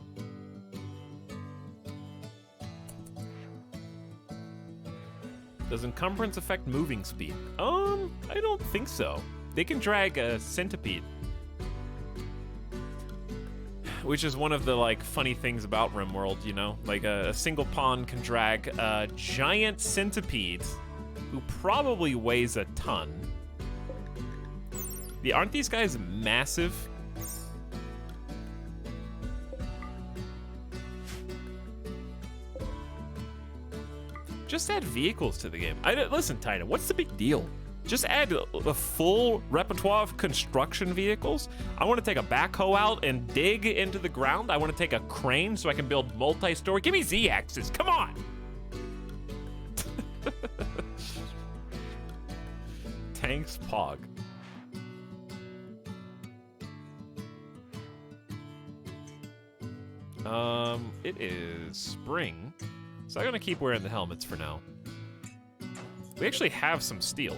Does encumbrance affect moving speed? I don't think so. They can drag a centipede. Which is one of the, like, funny things about RimWorld, you know? Like, a single pawn can drag a giant centipede who probably weighs a ton. Aren't these guys massive? Just add vehicles to the game. Listen, Titan, what's the big deal? Just add a full repertoire of construction vehicles. I want to take a backhoe out and dig into the ground. I want to take a crane so I can build multi-story. Give me Z-axis, come on! Tanks Pog. It is spring, so I'm gonna keep wearing the helmets for now. We actually have some steel.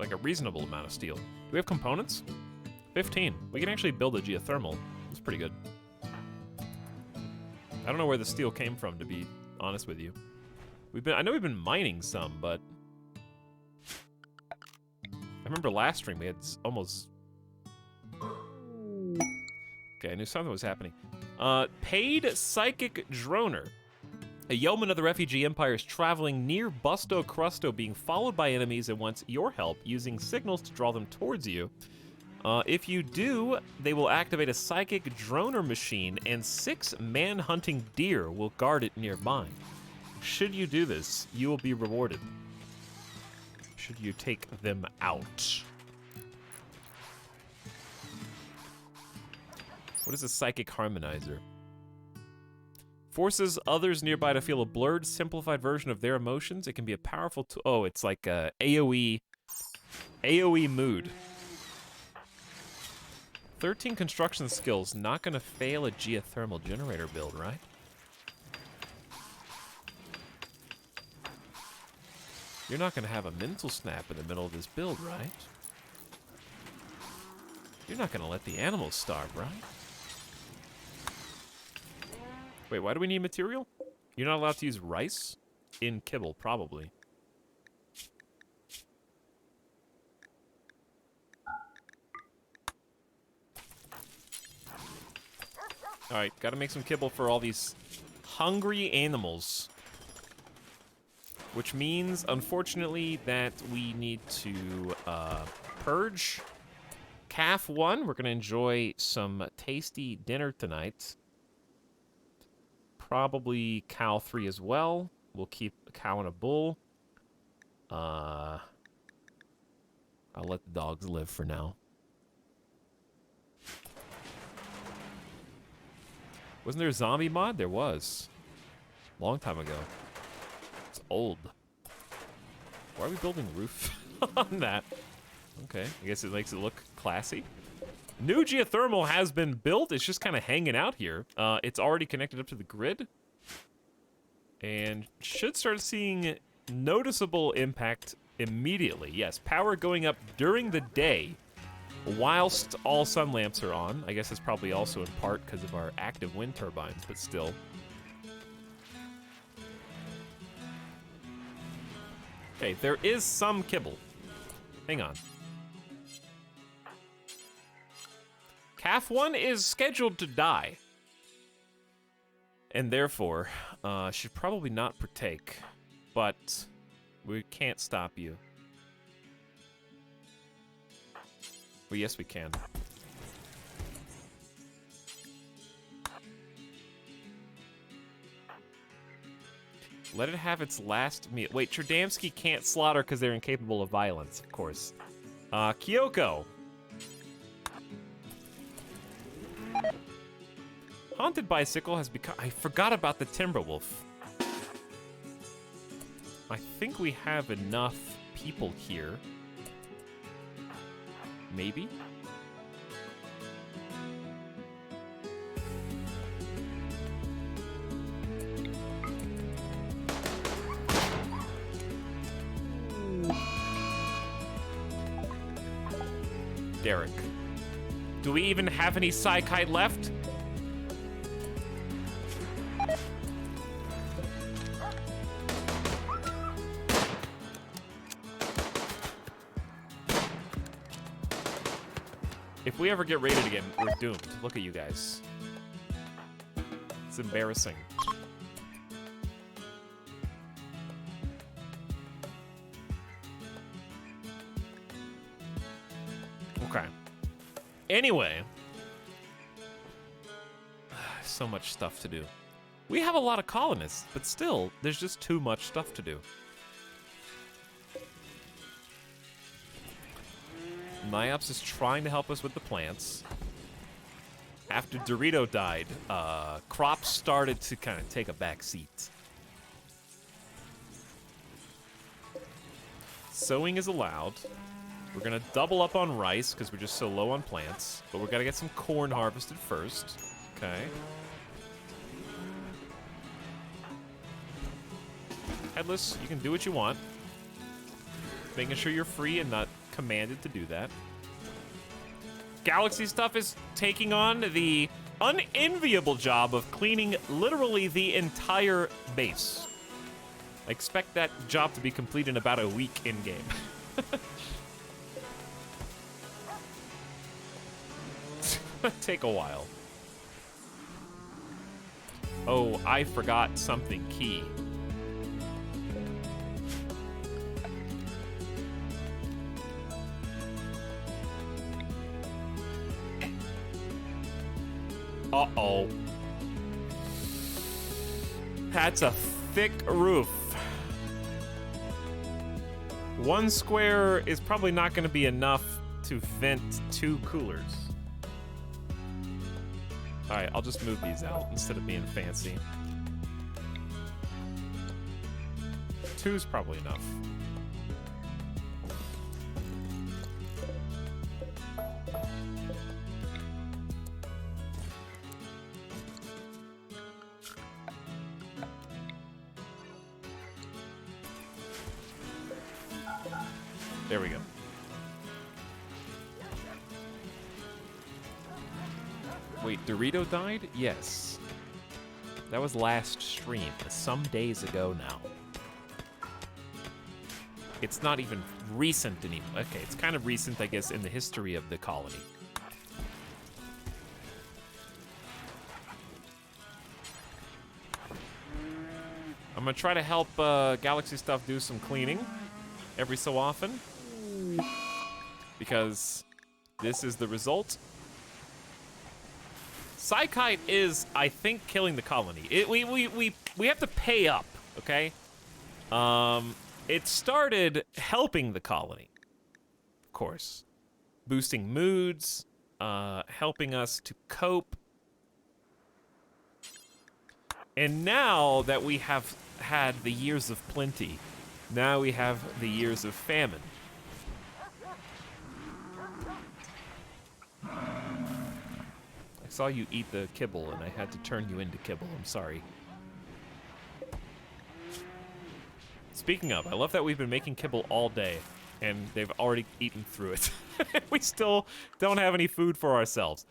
Like a reasonable amount of steel. Do we have components? 15. We can actually build a geothermal. It's pretty good. I don't know where the steel came from, to be honest with you. I know we've been mining some, but I remember last stream we had almost... Okay, I knew something was happening. Paid Psychic Droner. A yeoman of the refugee empire is traveling near Busto Crusto, being followed by enemies and wants your help using signals to draw them towards you. If you do, they will activate a psychic droner machine, and 6 man-hunting deer will guard it nearby. Should you do this, you will be rewarded. Should you take them out? What is a psychic harmonizer? Forces others nearby to feel a blurred, simplified version of their emotions. It can be a powerful tool. Oh, it's like a AoE mood. 13 construction skills. Not gonna fail a geothermal generator build, right? You're not gonna have a mental snap in the middle of this build, right? You're not gonna let the animals starve, right? Wait, why do we need material? You're not allowed to use rice in kibble, probably. Alright, gotta make some kibble for all these hungry animals. Which means, unfortunately, that we need to purge Calf 1. We're gonna enjoy some tasty dinner tonight. Probably cow 3 as well. We'll keep a cow and a bull. I'll let the dogs live for now. Wasn't there a zombie mod? There was. Long time ago. It's old. Why are we building roof on that? Okay, I guess it makes it look classy. New geothermal has been built. It's just kind of hanging out here. It's already connected up to the grid. And should start seeing noticeable impact immediately. Yes, power going up during the day whilst all sun lamps are on. I guess it's probably also in part because of our active wind turbines, but still. Okay, there is some kibble. Hang on. Calf 1 is scheduled to die. And therefore, should probably not partake. But we can't stop you. Well, yes, we can. Let it have its last meal. Wait, Trudamski can't slaughter because they're incapable of violence, of course. Kyoko. Haunted Bicycle has become... I forgot about the Timberwolf. I think we have enough people here. Maybe? Derek. Do we even have any Psykite left? If we ever get raided again, we're doomed. Look at you guys. It's embarrassing. Okay. Anyway. So much stuff to do. We have a lot of colonists, but still, there's just too much stuff to do. Niops is trying to help us with the plants. After Dorito died, crops started to kind of take a back seat. Sowing is allowed. We're gonna double up on rice because we're just so low on plants, but we're gonna get some corn harvested first. Okay. Headless, you can do what you want. Making sure you're free and not commanded to do that. Galaxy Stuff is taking on the unenviable job of cleaning literally the entire base. I expect that job to be complete in about a week in-game. Take a while. Oh, I forgot something key. Uh-oh. That's a thick roof. One square is probably not going to be enough to vent 2 coolers. Alright, I'll just move these out instead of being fancy. 2's probably enough. There we go. Wait, Dorito died? Yes. That was last stream, some days ago now. It's not even recent anymore. Okay, it's kind of recent, I guess, in the history of the colony. I'm gonna try to help Galaxy Stuff do some cleaning every so often, because this is the result. Psykite is, I think, killing the colony. We have to pay up, okay? It started helping the colony, of course. Boosting moods, helping us to cope. And now that we have had the years of plenty, now we have the years of famine. I saw you eat the kibble, and I had to turn you into kibble. I'm sorry. Speaking of, I love that we've been making kibble all day, and they've already eaten through it. We still don't have any food for ourselves.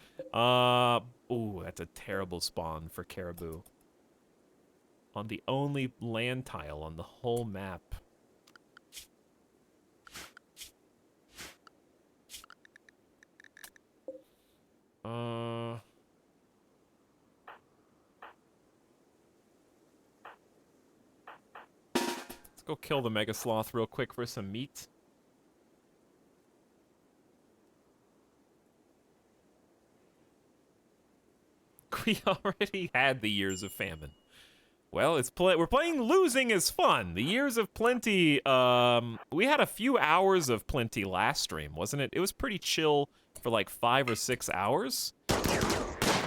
Ooh, that's a terrible spawn for caribou. On the only land tile on the whole map. Let's go kill the Mega Sloth real quick for some meat. We already had the years of famine. Well, we're playing losing is fun. The years of plenty, we had a few hours of plenty last stream, wasn't it? It was pretty chill for like 5 or 6 hours.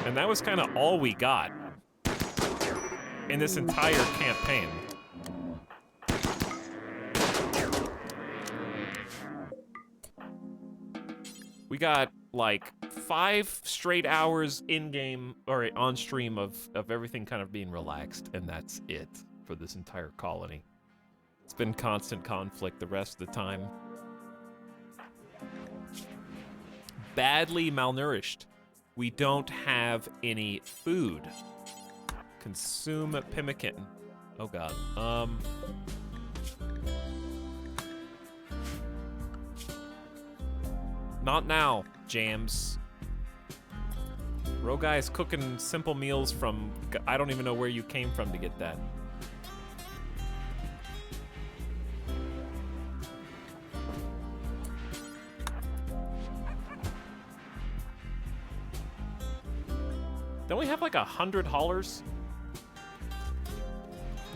And that was kind of all we got in this entire campaign. We got like 5 straight hours in-game or on-stream of everything kind of being relaxed, and that's it for this entire colony. It's been constant conflict the rest of the time. Badly malnourished. We don't have any food. Consume pemmican. Oh god. Not now, Jams. Roguy is cooking simple meals from... I don't even know where you came from to get that. Don't we have like 100 haulers?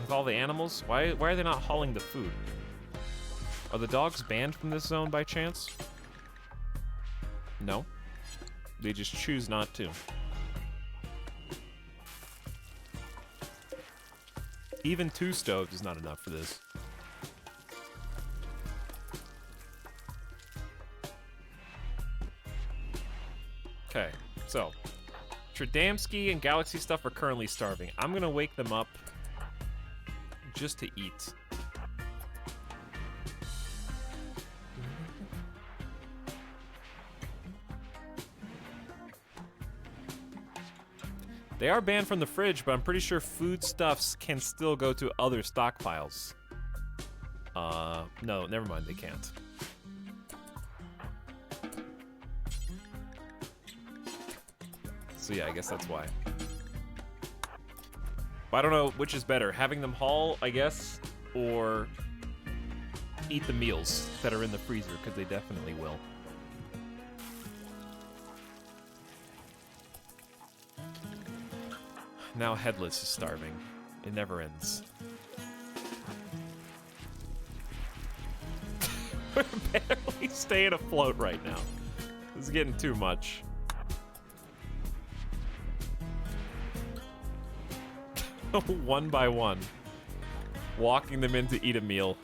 With all the animals? Why are they not hauling the food? Are the dogs banned from this zone by chance? No. They just choose not to. Even 2 stoves is not enough for this. Okay, so Tradamski and Galaxy Stuff are currently starving. I'm gonna wake them up just to eat. They are banned from the fridge, but I'm pretty sure foodstuffs can still go to other stockpiles. No, never mind, they can't. So yeah, I guess that's why. But I don't know which is better, having them haul, I guess, or eat the meals that are in the freezer, because they definitely will. Now Headless is starving. It never ends. We're barely staying afloat right now. This is getting too much. One by one. Walking them in to eat a meal.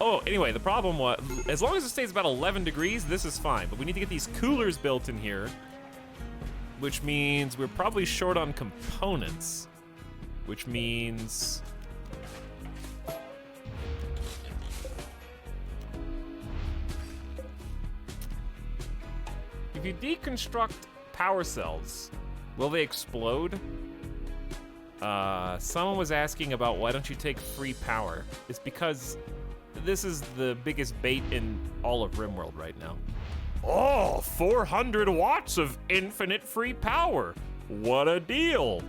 Oh, anyway, the problem was, as long as it stays about 11 degrees, this is fine. But we need to get these coolers built in here, which means we're probably short on components, which means... if you deconstruct power cells, will they explode? Someone was asking about why don't you take free power. It's because this is the biggest bait in all of RimWorld right now. Oh, 400 watts of infinite free power. What a deal.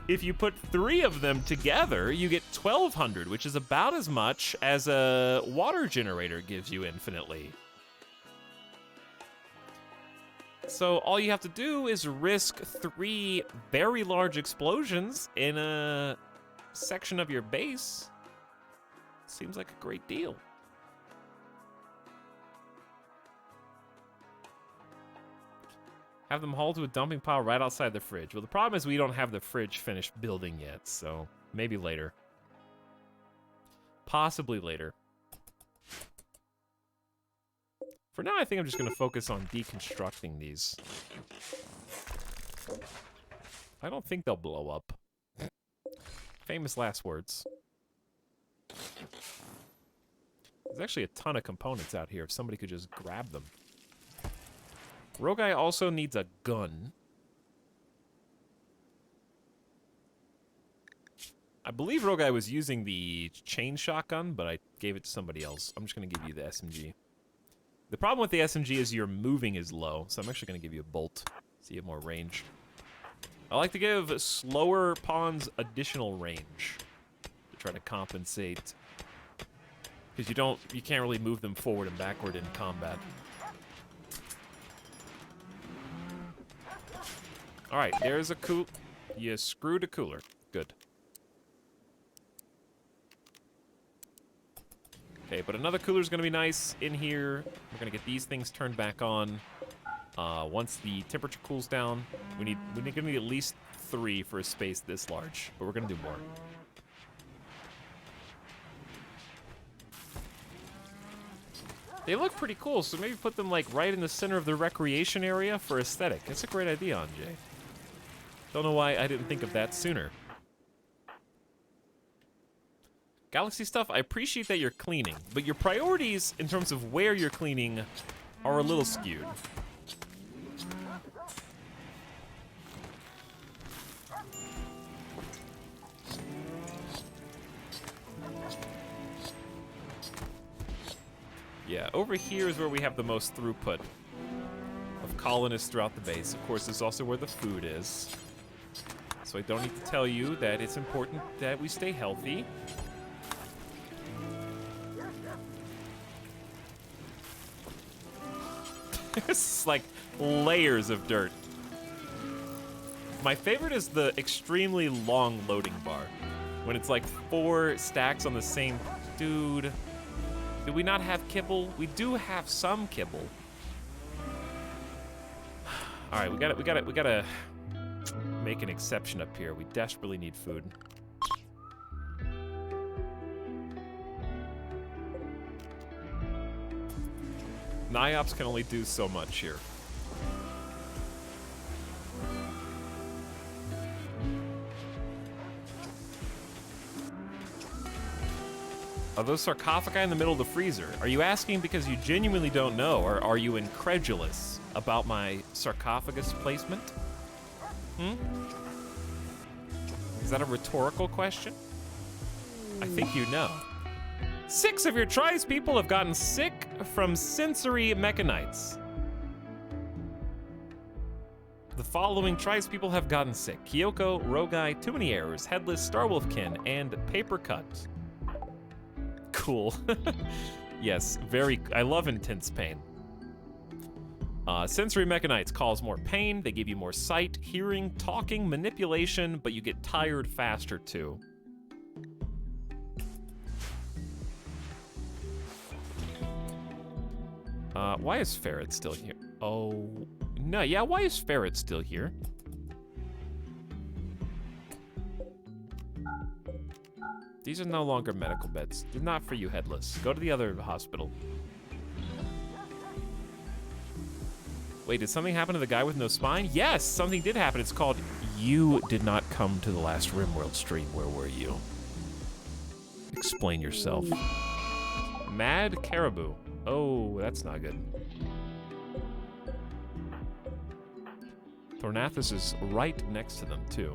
If you put 3 of them together, you get 1200, which is about as much as a water generator gives you infinitely. So all you have to do is risk 3 very large explosions in a section of your base. Seems like a great deal. Have them hauled to a dumping pile right outside the fridge. Well, the problem is we don't have the fridge finished building yet, so maybe later. Possibly later. For now, I think I'm just going to focus on deconstructing these. I don't think they'll blow up. Famous last words. There's actually a ton of components out here if somebody could just grab them. Rogai also needs a gun. I believe Rogai was using the chain shotgun, but I gave it to somebody else. I'm just going to give you the SMG. The problem with the SMG is your moving is low, so I'm actually going to give you a bolt so you have more range. I like to give slower pawns additional range to try to compensate, because you can't really move them forward and backward in combat. All right, there's a you screwed a cooler. Good. Okay, but another cooler's gonna be nice in here. We're gonna get these things turned back on. Once the temperature cools down, we're gonna need at least 3 for a space this large, but we're gonna do more. They look pretty cool, so maybe put them like right in the center of the recreation area for aesthetic. That's a great idea, Anjay. Don't know why I didn't think of that sooner. Galaxy stuff, I appreciate that you're cleaning, but your priorities in terms of where you're cleaning are a little skewed. Yeah, over here is where we have the most throughput of colonists throughout the base. Of course, this is also where the food is. So I don't need to tell you that it's important that we stay healthy. It's like layers of dirt. My favorite is the extremely long loading bar. When it's like 4 stacks on the same... Dude... Do we not have kibble? We do have some kibble. All right, we gotta make an exception up here. We desperately need food. NIOPS can only do so much here. Are those sarcophagi in the middle of the freezer? Are you asking because you genuinely don't know, or are you incredulous about my sarcophagus placement? Is that a rhetorical question? I think you know. 6 of your tribespeople have gotten sick from sensory mechanites. The following tribespeople have gotten sick: Kyoko, Rogai, Too Many Errors, Headless, Starwolfkin, and Papercut. Cool. Yes, I love intense pain. Sensory mechanites cause more pain. They give you more sight, hearing, talking, manipulation, but you get tired faster too. Why is Ferret still here? Oh, no, yeah, why is Ferret still here? These are no longer medical beds. They're not for you, Headless. Go to the other hospital. Wait, did something happen to the guy with no spine? Yes, something did happen. It's called You Did Not Come to the Last RimWorld stream. Where were you? Explain yourself. Mad Caribou. Oh, that's not good. Thornathus is right next to them, too.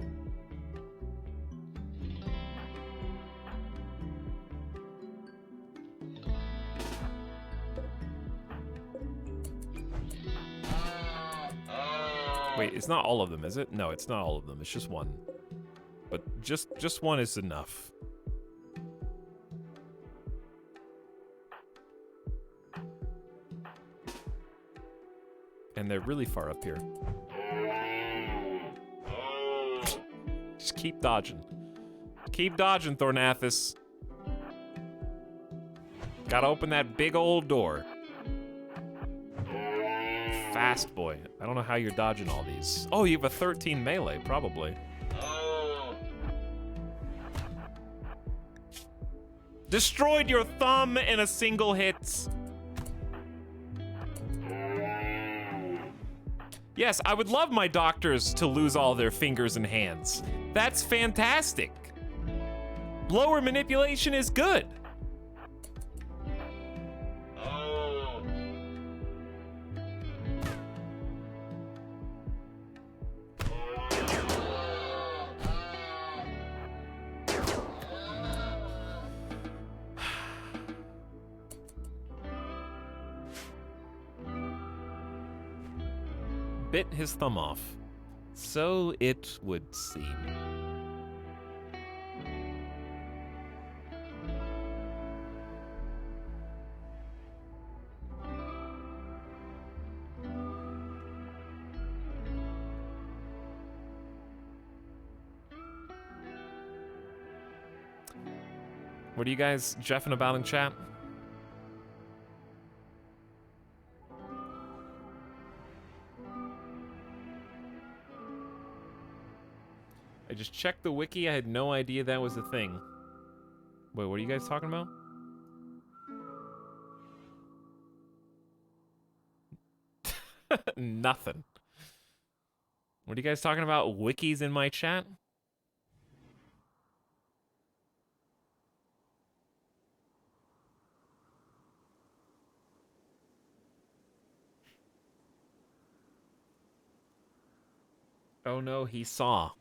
Wait, it's not all of them, is it? No, it's not all of them. It's just one. But just one is enough. And they're really far up here. Just keep dodging. Keep dodging, Thornathus. Gotta open that big old door. Fast boy. I don't know how you're dodging all these. Oh, you have a 13 melee, probably. Destroyed your thumb in a single hit. Yes, I would love my doctors to lose all their fingers and hands. That's fantastic. Blower manipulation is good. Bit his thumb off. So it would seem. What are you guys jeffing about in chat? I just checked the wiki. I had no idea that was a thing. Wait, what are you guys talking about? Nothing. What are you guys talking about? Wikis in my chat? Oh no, he saw.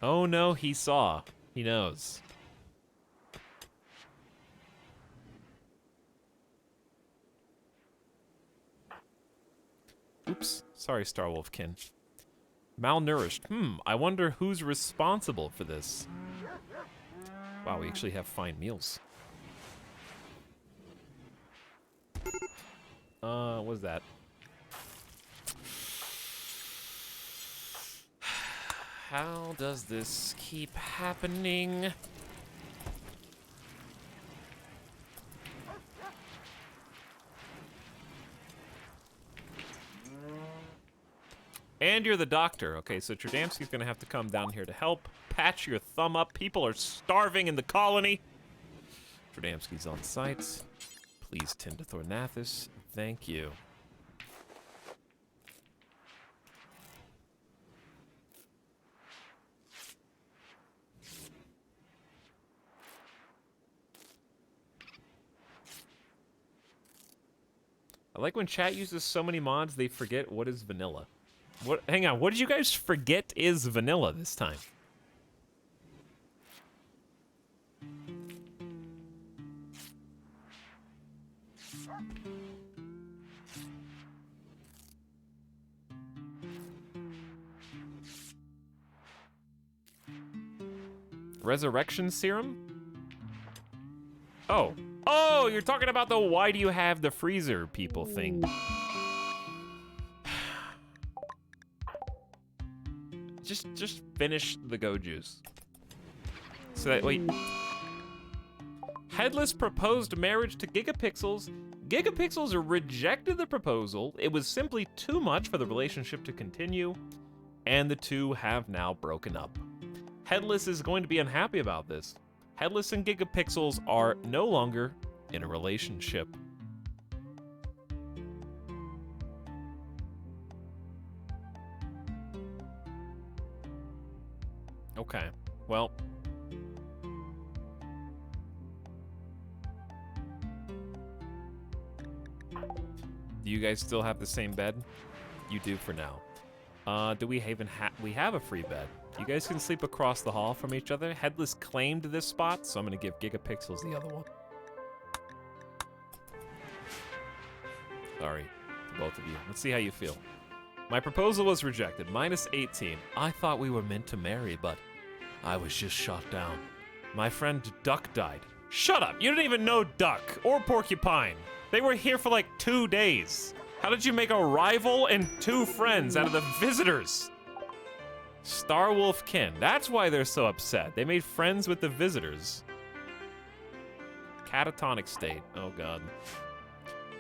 Oh no, he saw. He knows. Oops. Sorry, Starwolfkin. Malnourished. I wonder who's responsible for this. Wow, we actually have fine meals. What was that? How does this keep happening? And you're the doctor. Okay, so Tradamski's gonna have to come down here to help. Patch your thumb up. People are starving in the colony. Tradamski's on site. Please tend to Thornathus. Thank you. I like when chat uses so many mods, they forget what is vanilla. What? Hang on, what did you guys forget is vanilla this time? Resurrection serum? Oh, Oh, you're talking about the why do you have the freezer people thing. Just finish the go juice. So that, wait. Headless proposed marriage to Gigapixels. Gigapixels rejected the proposal. It was simply too much for the relationship to continue, and the two have now broken up. Headless is going to be unhappy about this. Headless and Gigapixels are no longer in a relationship. Okay, well. Do you guys still have the same bed? You do for now. Do we even we have a free bed. You guys can sleep across the hall from each other. Headless claimed this spot, so I'm gonna give Gigapixels the other one. Sorry to both of you. Let's see how you feel. My proposal was rejected. -18. I thought we were meant to marry, but I was just shot down. My friend Duck died. Shut up! You didn't even know Duck or Porcupine. They were here for like 2 days. How did you make a rival and 2 friends out of the visitors? Starwolf Kin. That's why they're so upset. They made friends with the visitors. Catatonic state. Oh god.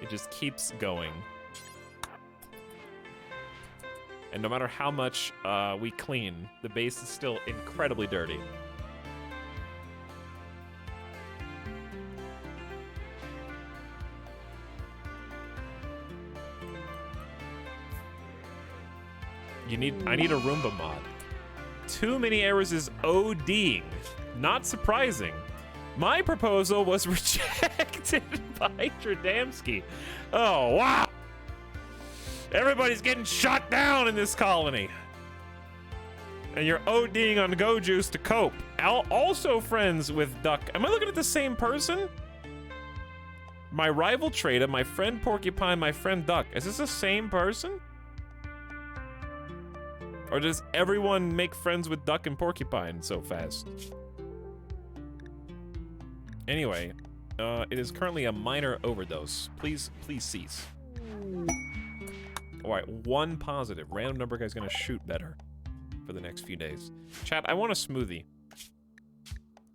It just keeps going. And no matter how much we clean, the base is still incredibly dirty. I need a Roomba mod. Too many errors is ODing. Not surprising. My proposal was rejected by Tradamsky. Oh, wow. Everybody's getting shot down in this colony. And you're ODing on Go Juice to cope. Also friends with Duck. Am I looking at the same person? My rival trader, my friend Porcupine, my friend Duck. Is this the same person? Or does everyone make friends with Duck and Porcupine so fast? Anyway, it is currently a minor overdose. Please cease. Alright, 1 positive. Random number guy's gonna shoot better for the next few days. Chat, I want a smoothie.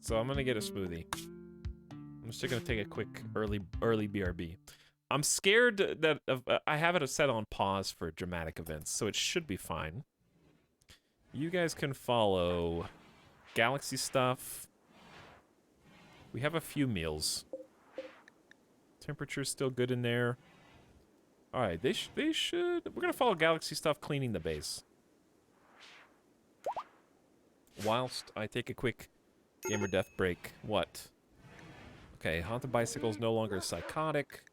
So I'm gonna get a smoothie. I'm just gonna take a quick early BRB. I'm scared that I have it set on pause for dramatic events, so it should be fine. You guys can follow Galaxy stuff. We have a few meals. Temperature's still good in there. Alright, they should... We're gonna follow Galaxy stuff cleaning the base. Whilst I take a quick gamer death break. What? Okay, Haunted Bicycle's no longer psychotic.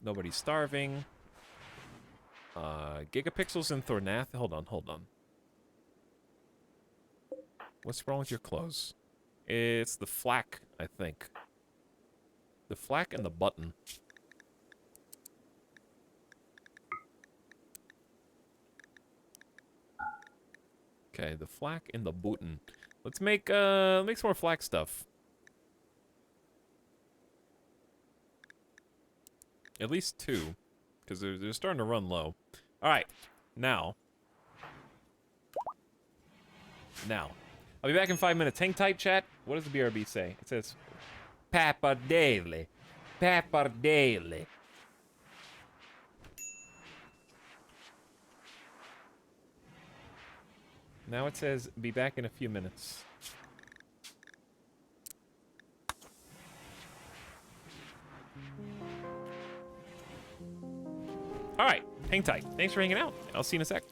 Nobody's starving. Gigapixels and Thornath. Hold on. What's wrong with your clothes? It's the flak, I think. The flak and the button. Okay, the flak and the button. Let's make some more flak stuff. At least 2. Because they're starting to run low. Alright, now. I'll be back in 5 minutes. Hang tight, chat. What does the BRB say? It says, Papa Daily. Papa Daily. Now it says, be back in a few minutes. Alright, hang tight. Thanks for hanging out. I'll see you in a sec.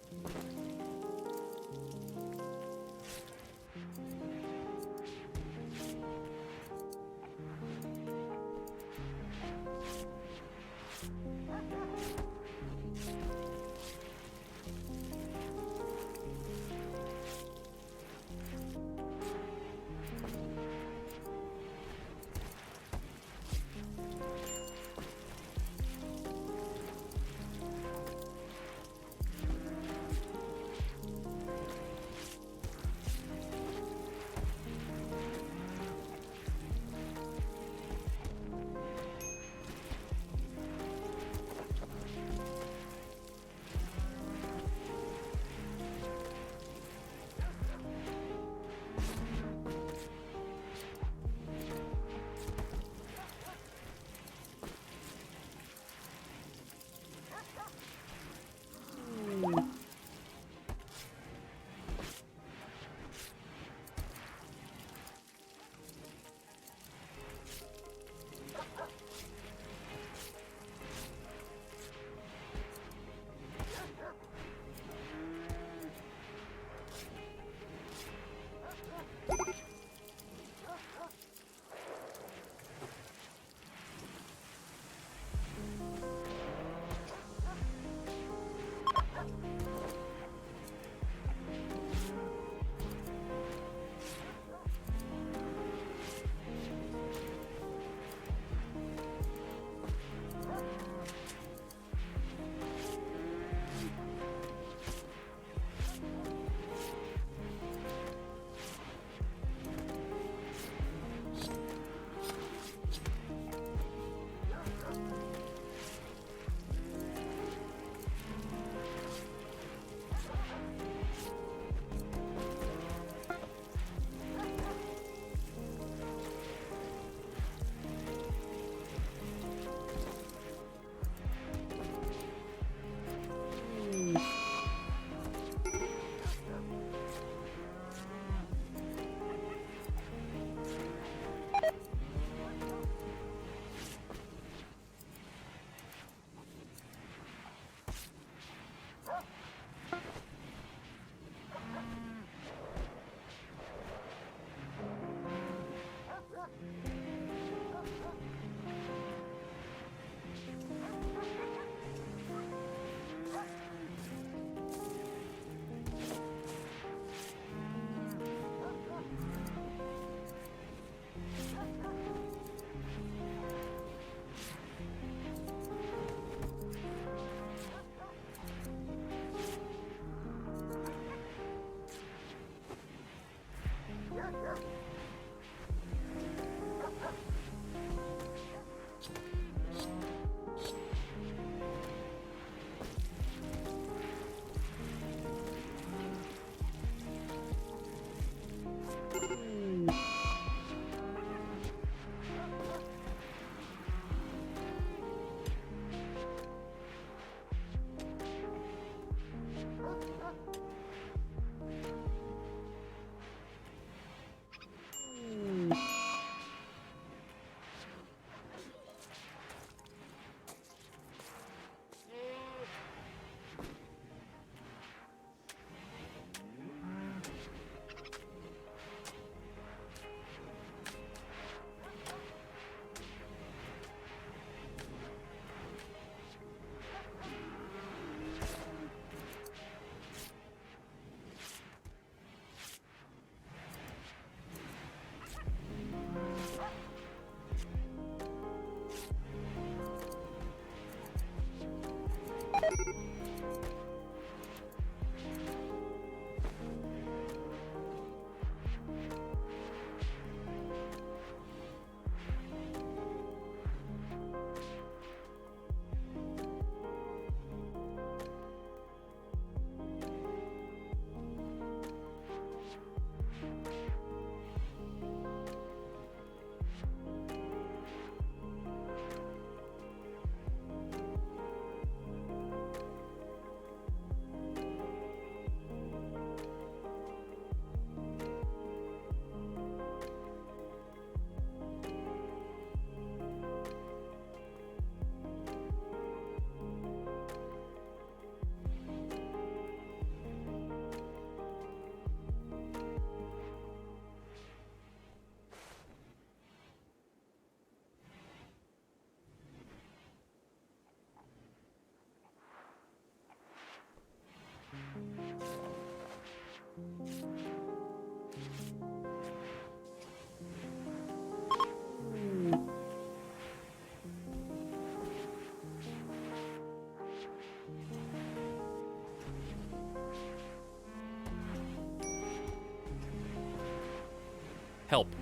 Help.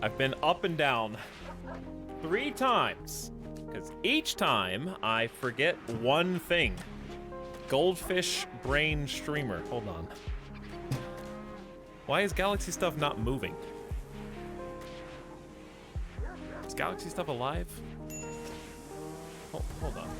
I've been up and down 3 times, because each time I forget one thing. Goldfish brain streamer. Hold on. Why is Galaxy stuff not moving? Is Galaxy stuff alive? Hold on.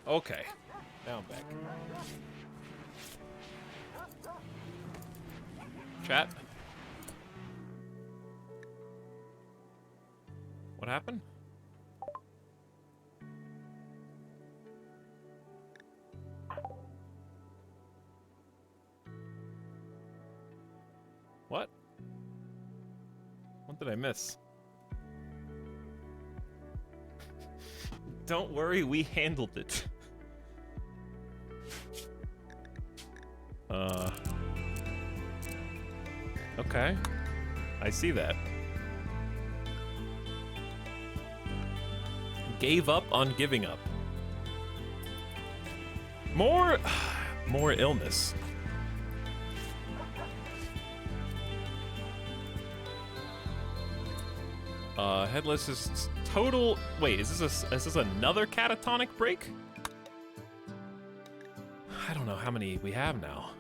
Okay, now I'm back. Chat. What happened? What? What did I miss? Don't worry, we handled it. Okay. I see that. Gave up on giving up. More illness. Headless is total. Wait, is this another catatonic break? I don't know how many we have now.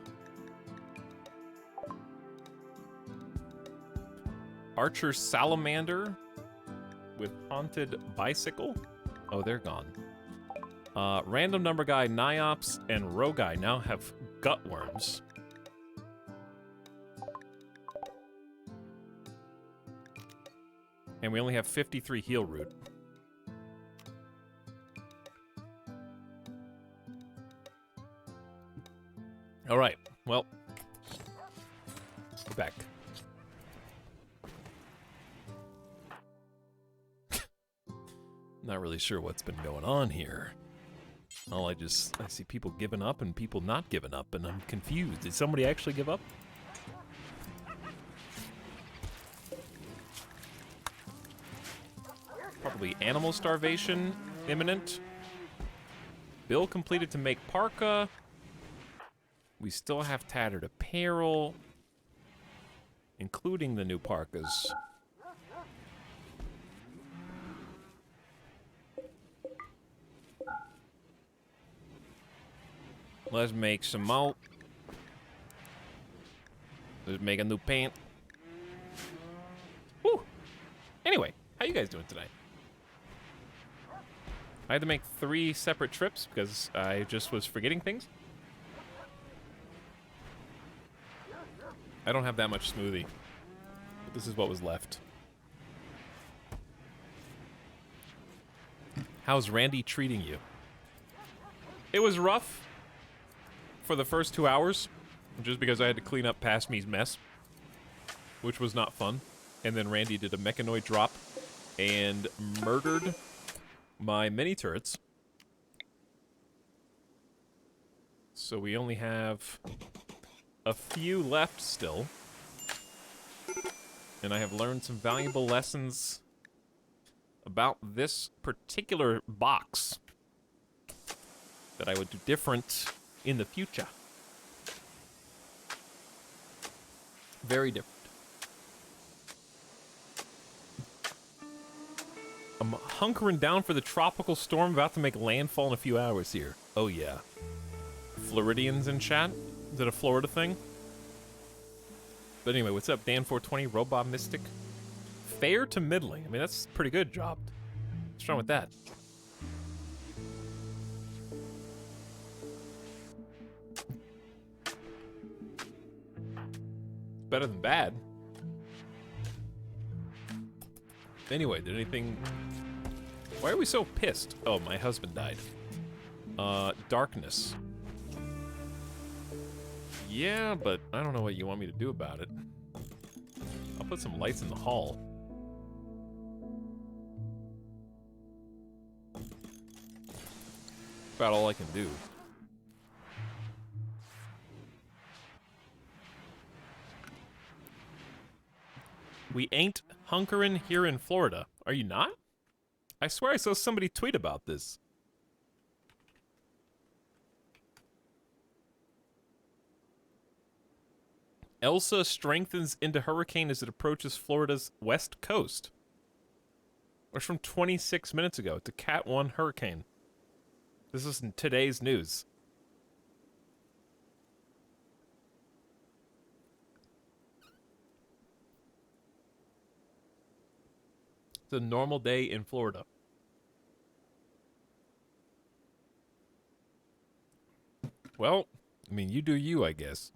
Archer Salamander with Haunted Bicycle. Oh, they're gone. Random number guy, Niops, and Roguy now have gut worms. And we only have 53 heal root. Alright, well. Back. Not really sure what's been going on here. I see people giving up and people not giving up, and I'm confused. Did somebody actually give up? Probably animal starvation imminent. Bill completed to make parka. We still have tattered apparel, including the new parkas. Let's make some more. Let's make a new pant. Woo! Anyway, how you guys doing tonight? I had to make 3 separate trips because I just was forgetting things. I don't have that much smoothie. But this is what was left. How's Randy treating you? It was rough for the first 2 hours, just because I had to clean up past me's mess, which was not fun. And then Randy did a mechanoid drop and murdered my mini turrets. So we only have a few left still. And I have learned some valuable lessons about this particular box that I would do different in the future. Very different. I'm hunkering down for the tropical storm about to make landfall in a few hours here. Oh yeah. Floridians in chat? Is it a Florida thing? But anyway, what's up, Dan420, Robot Mystic? Fair to middling. I mean, that's pretty good job. What's wrong with that? Better than bad. Anyway, did anything... Why are we so pissed? Oh, my husband died. Darkness. Yeah, but I don't know what you want me to do about it. I'll put some lights in the hall. About all I can do. We ain't hunkering here in Florida. Are you not? I swear I saw somebody tweet about this. Elsa strengthens into hurricane as it approaches Florida's west coast. That's from 26 minutes ago. It's a Cat 1 hurricane. This is in today's news. It's a normal day in Florida. Well, I mean, you do you, I guess.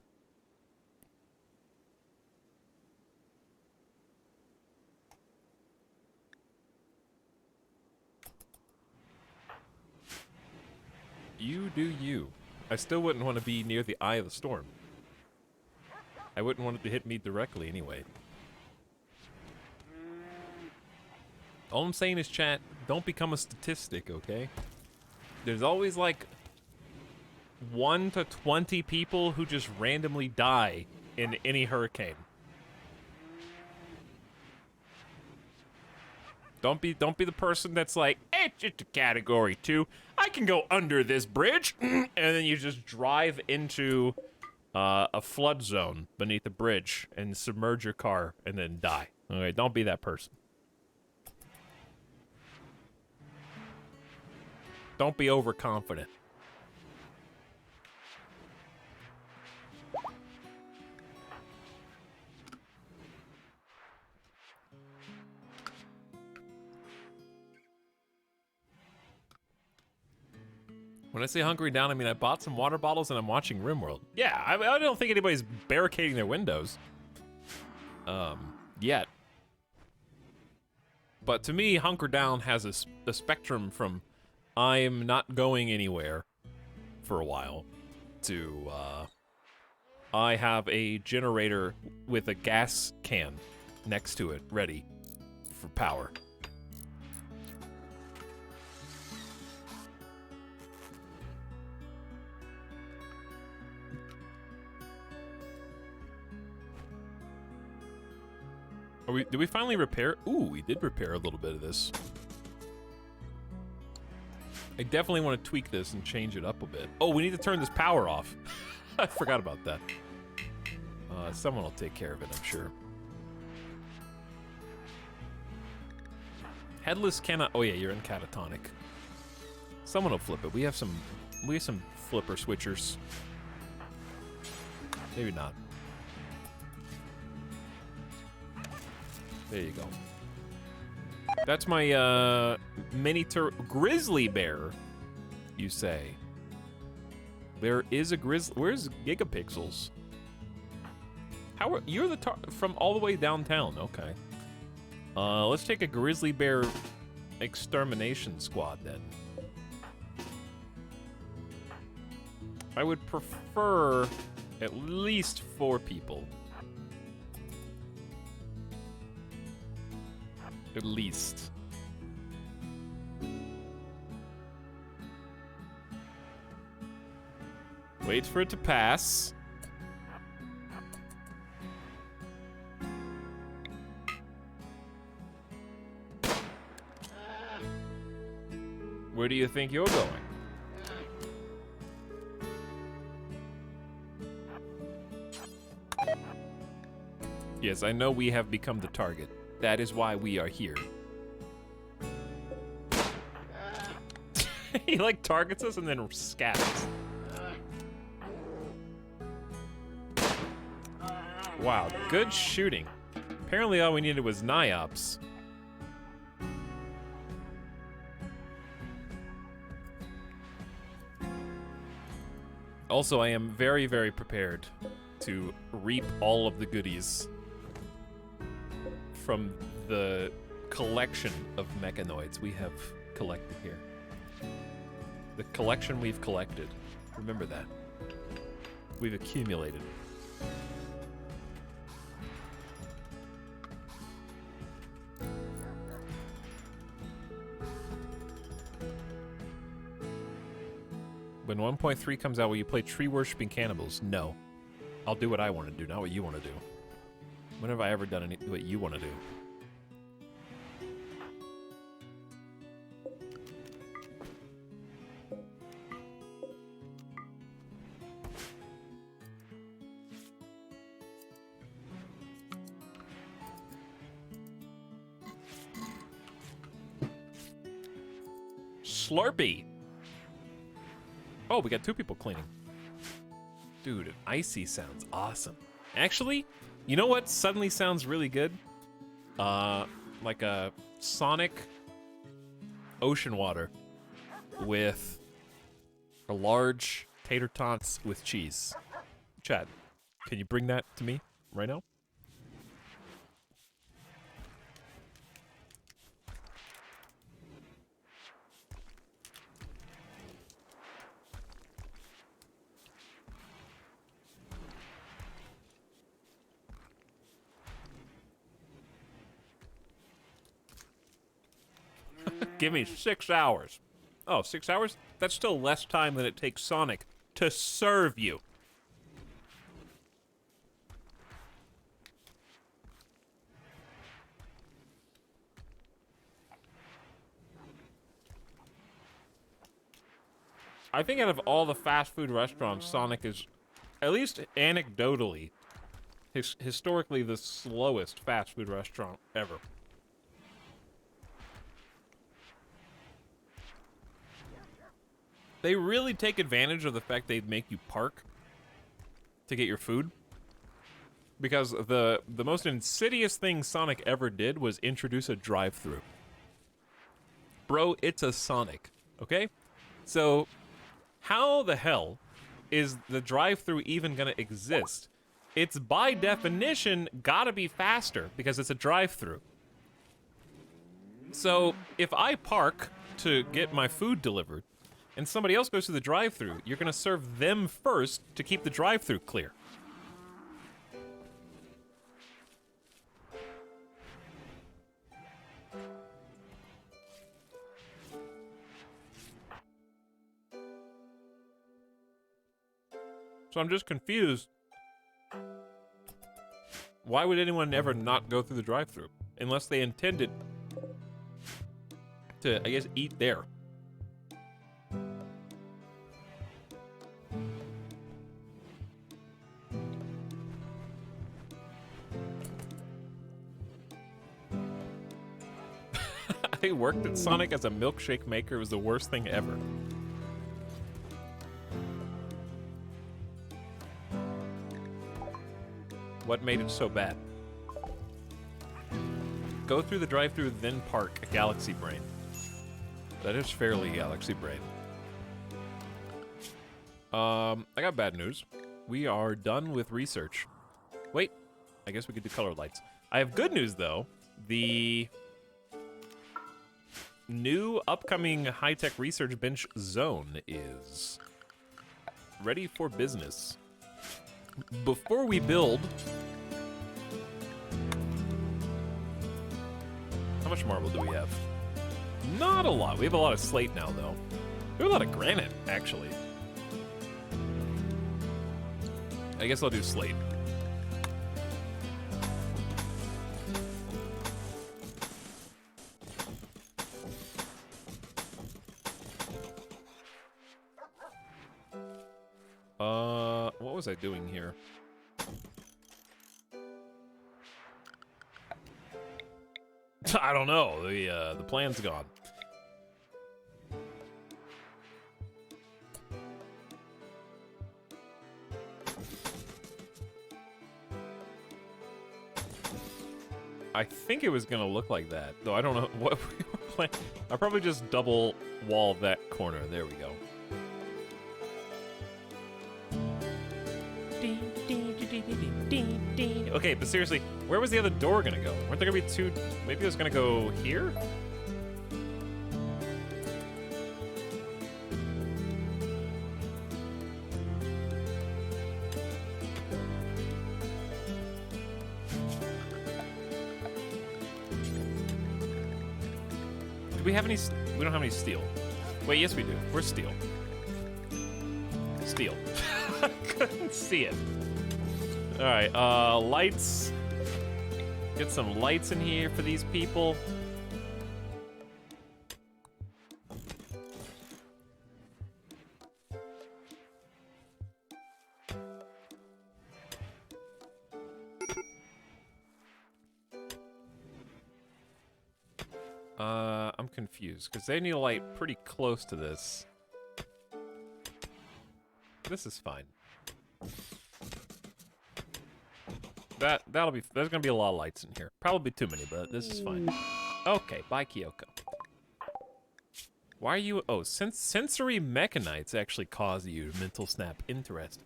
You do you. I still wouldn't want to be near the eye of the storm. I wouldn't want it to hit me directly anyway. All I'm saying is, chat, don't become a statistic, okay? There's always like 1 to 20 people who just randomly die in any hurricane. Don't be the person that's like, it's just a category 2. I can go under this bridge, and then you just drive into a flood zone beneath the bridge and submerge your car and then die. Okay, don't be that person. Don't be overconfident. When I say hunkering down, I mean I bought some water bottles and I'm watching RimWorld. Yeah, I don't think anybody's barricading their windows. Yet. But to me, hunker down has a spectrum from I'm not going anywhere for a while to I have a generator with a gas can next to it ready for power. Did we finally repair? Ooh, we did repair a little bit of this. I definitely want to tweak this and change it up a bit. Oh, we need to turn this power off. I forgot about that. Someone will take care of it, I'm sure. Headless cannot. Oh yeah, you're in catatonic. Someone will flip it. We have some flipper switchers. Maybe not. There you go. That's my grizzly bear, you say. There is a grizzly. Where's Gigapixels? You're from all the way downtown? Okay. Let's take a grizzly bear extermination squad then. I would prefer at least 4 people. At least. Wait for it to pass. Where do you think you're going? Yes, I know we have become the target. That is why we are here. He like targets us and then scatters. Wow, good shooting. Apparently all we needed was NIOPS. Also, I am very, very prepared to reap all of the goodies from the collection of mechanoids we have collected here. The collection we've collected. Remember that. We've accumulated. When 1.3 comes out, will you play Tree Worshipping Cannibals? No. I'll do what I want to do, not what you want to do. When have I ever done what you want to do? Slurpee! Oh, we got 2 people cleaning. Dude, icy sounds awesome. Actually, you know what suddenly sounds really good? Like a Sonic ocean water with a large tater tots with cheese. Chad, can you bring that to me right now? Give me 6 hours. Oh, 6 hours? That's still less time than it takes Sonic to serve you. I think out of all the fast food restaurants, Sonic is, at least anecdotally, historically the slowest fast food restaurant ever. They really take advantage of the fact they make you park to get your food. Because the most insidious thing Sonic ever did was introduce a drive-thru. Bro, it's a Sonic, okay? So, How the hell is the drive-thru even gonna exist? It's by definition gotta be faster because it's a drive-thru. So if I park to get my food delivered and somebody else goes to the drive-thru, you're gonna serve them first to keep the drive-thru clear. So I'm just confused. Why would anyone ever not go through the drive-thru? Unless they intended to, I guess, eat there. I worked at Sonic as a milkshake maker. It was the worst thing ever. What made it so bad? Go through the drive-thru, then park a Galaxy Brain. That is fairly Galaxy Brain. I got bad news. We are done with research. Wait, I guess we could do color lights. I have good news, though. The new upcoming high-tech research bench zone is ready for business. Before we build... How much marble do we have? Not a lot. We have a lot of slate now, though. We have a lot of granite, actually. I guess I'll do slate. What was I doing here? I don't know. The plan's gone. I think it was gonna look like that, though I don't know what we were playing. I'll probably just double wall that corner. There we go. Okay, but seriously, where was the other door gonna go? Weren't there gonna be two? Maybe it was gonna go here? Do we have any? We don't have any steel. Wait, yes we do. Where's steel? Steel. I couldn't see it. Alright, lights. Get some lights in here for these people. I'm confused, because they need a light pretty close to this. This is fine. There's gonna be a lot of lights in here. Probably too many, but this is fine. Okay, bye Kyoko. Why are you? Oh, sensory mechanites actually cause you mental snap. Interesting.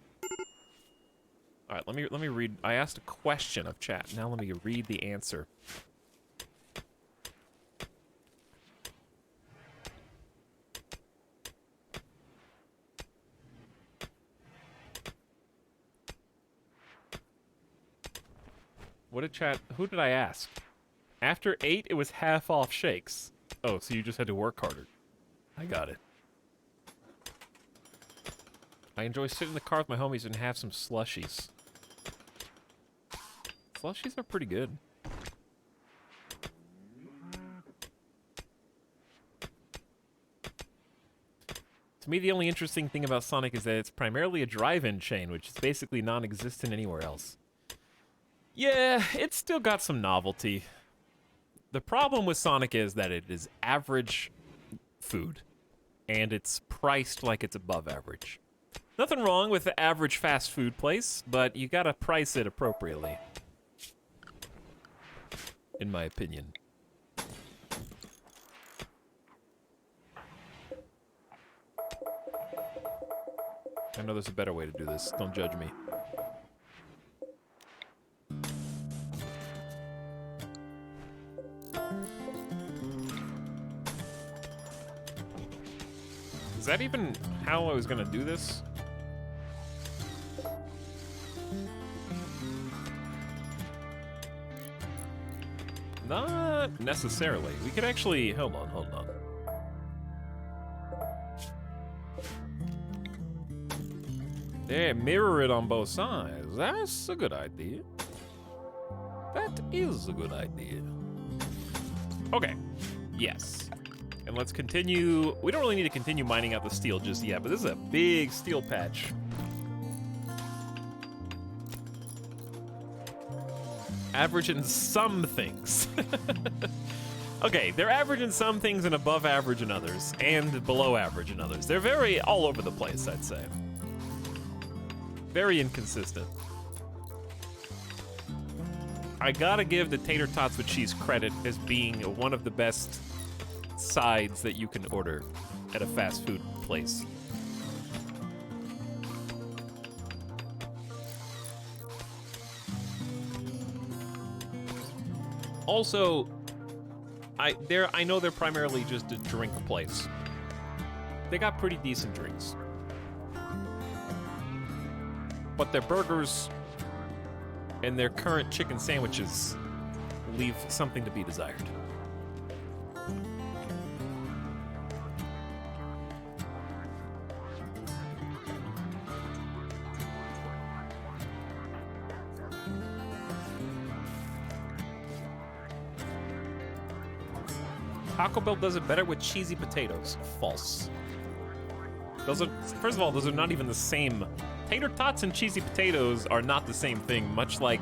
All right, let me read. I asked a question of chat. Now let me read the answer. What did chat? Who did I ask? After 8, it was half off shakes. Oh, so you just had to work harder. I got it. I enjoy sitting in the car with my homies and have some slushies. Slushies are pretty good. To me, the only interesting thing about Sonic is that it's primarily a drive-in chain, which is basically non-existent anywhere else. Yeah, it's still got some novelty. The problem with Sonic is that it is average food, and it's priced like it's above average. Nothing wrong with the average fast food place, but you gotta price it appropriately. In my opinion. I know there's a better way to do this. Don't judge me. Is that even how I was gonna do this? Not necessarily. We could actually... Hold on, hold on. Yeah, mirror it on both sides. That's a good idea. That is a good idea. Okay. Yes. And let's continue. We don't really need to continue mining out the steel just yet, but this is a big steel patch. Average in some things. Okay, they're average in some things and above average in others, and below average in others. They're very all over the place, I'd say. Very inconsistent. I gotta give the tater tots with cheese credit as being one of the best sides that you can order at a fast food place. Also, I know they're primarily just a drink place. They got pretty decent drinks. But their burgers and their current chicken sandwiches leave something to be desired. Taco Bell does it better with cheesy potatoes. False. Those are, first of all, those are not even the same. Tater tots and cheesy potatoes are not the same thing, much like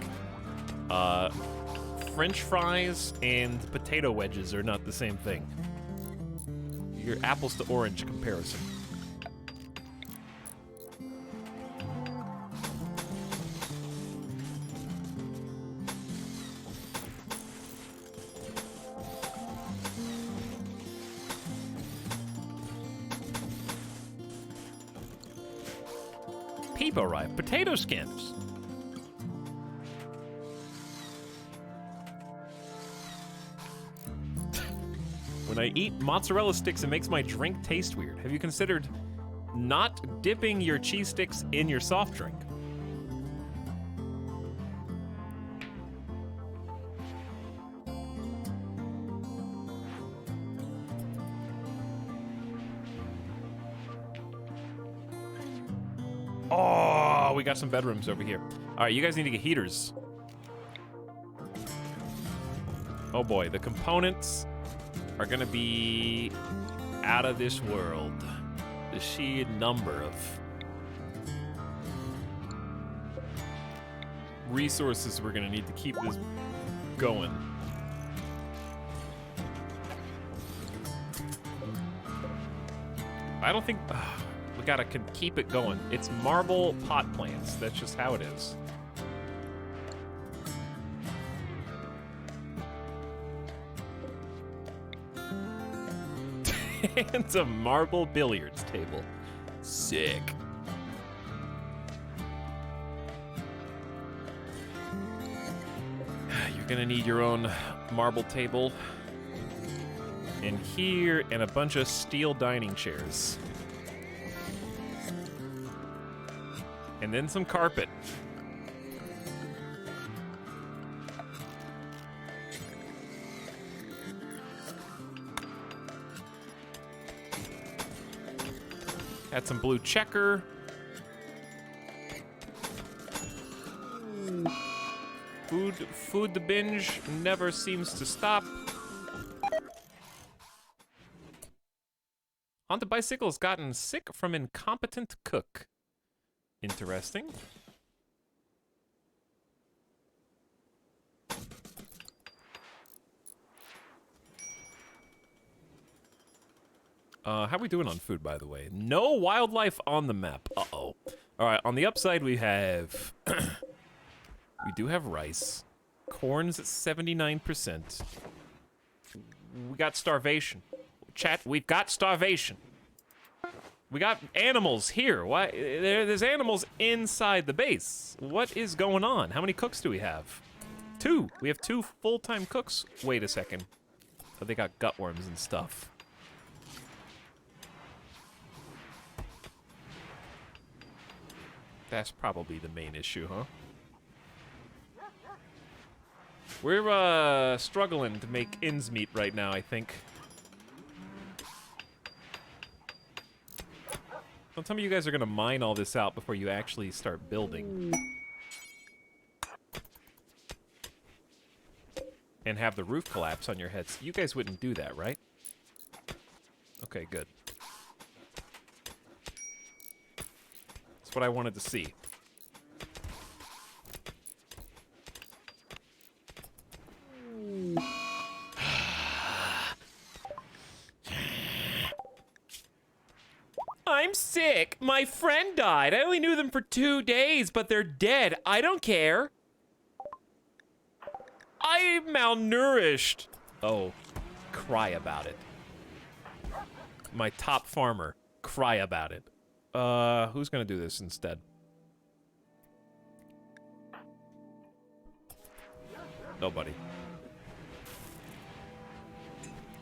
French fries and potato wedges are not the same thing. Your apples to orange comparison. Peep arrived. Potato scanners. When I eat mozzarella sticks, it makes my drink taste weird. Have you considered not dipping your cheese sticks in your soft drink? Oh, we got some bedrooms over here. All right, you guys need to get heaters. Oh boy, the components are gonna be out of this world. The sheer number of resources we're gonna need to keep this going. I don't think... we gotta keep it going. It's marble pot plants. That's just how it is. It's a marble billiards table. Sick. You're gonna need your own marble table. And here, and a bunch of steel dining chairs. And then some carpet. Add some blue checker. Food to binge never seems to stop. Haunted Bicycle has gotten sick from incompetent cook. Interesting. How we doing on food, by the way? No wildlife on the map. Uh-oh. All right, on the upside, we have... we do have rice. Corn's at 79%. We got starvation. Chat, we've got starvation. We got animals here. Why? There's animals inside the base. What is going on? How many cooks do we have? 2. We have 2 full-time cooks. Wait a second. Oh, they got gutworms and stuff. That's probably the main issue, huh? We're struggling to make ends meet right now, I think. Don't tell me you guys are gonna mine all this out before you actually start building. And have the roof collapse on your heads. You guys wouldn't do that, right? Okay, good. That's what I wanted to see. I'm sick. My friend died. I only knew them for 2 days, but they're dead. I don't care. I'm malnourished. Oh, cry about it. My top farmer, cry about it. Who's gonna do this instead? Nobody.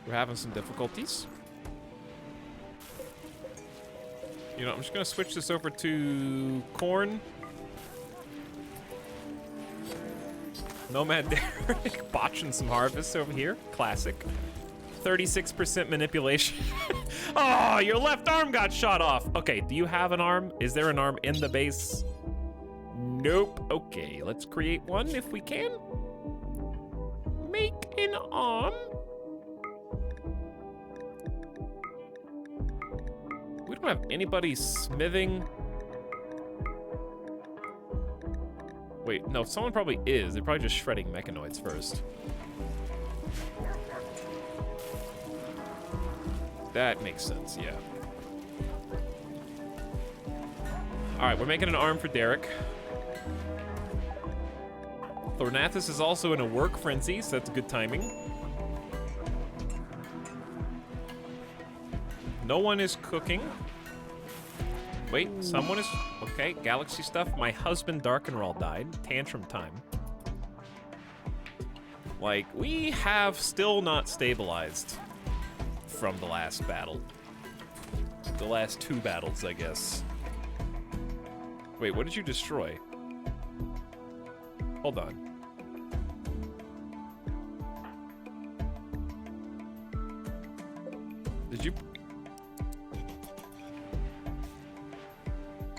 We're having some difficulties. You know, I'm just gonna switch this over to corn. Nomad Derek botching some harvests over here. Classic. 36% manipulation. Oh, your left arm got shot off. Okay, do you have an arm? Is there an arm in the base? Nope. Okay, let's create one if we can. Make an arm. We don't have anybody smithing. Wait, no, someone probably is. They're probably just shredding mechanoids first. That makes sense, yeah. Alright, we're making an arm for Derek. Thornathus is also in a work frenzy, so that's good timing. No one is cooking. Wait, someone is... Okay, galaxy stuff. My husband Darkenral died. Tantrum time. Like, we have still not stabilized from the last battle. The last 2 battles, I guess. Wait, what did you destroy? Hold on. Did you...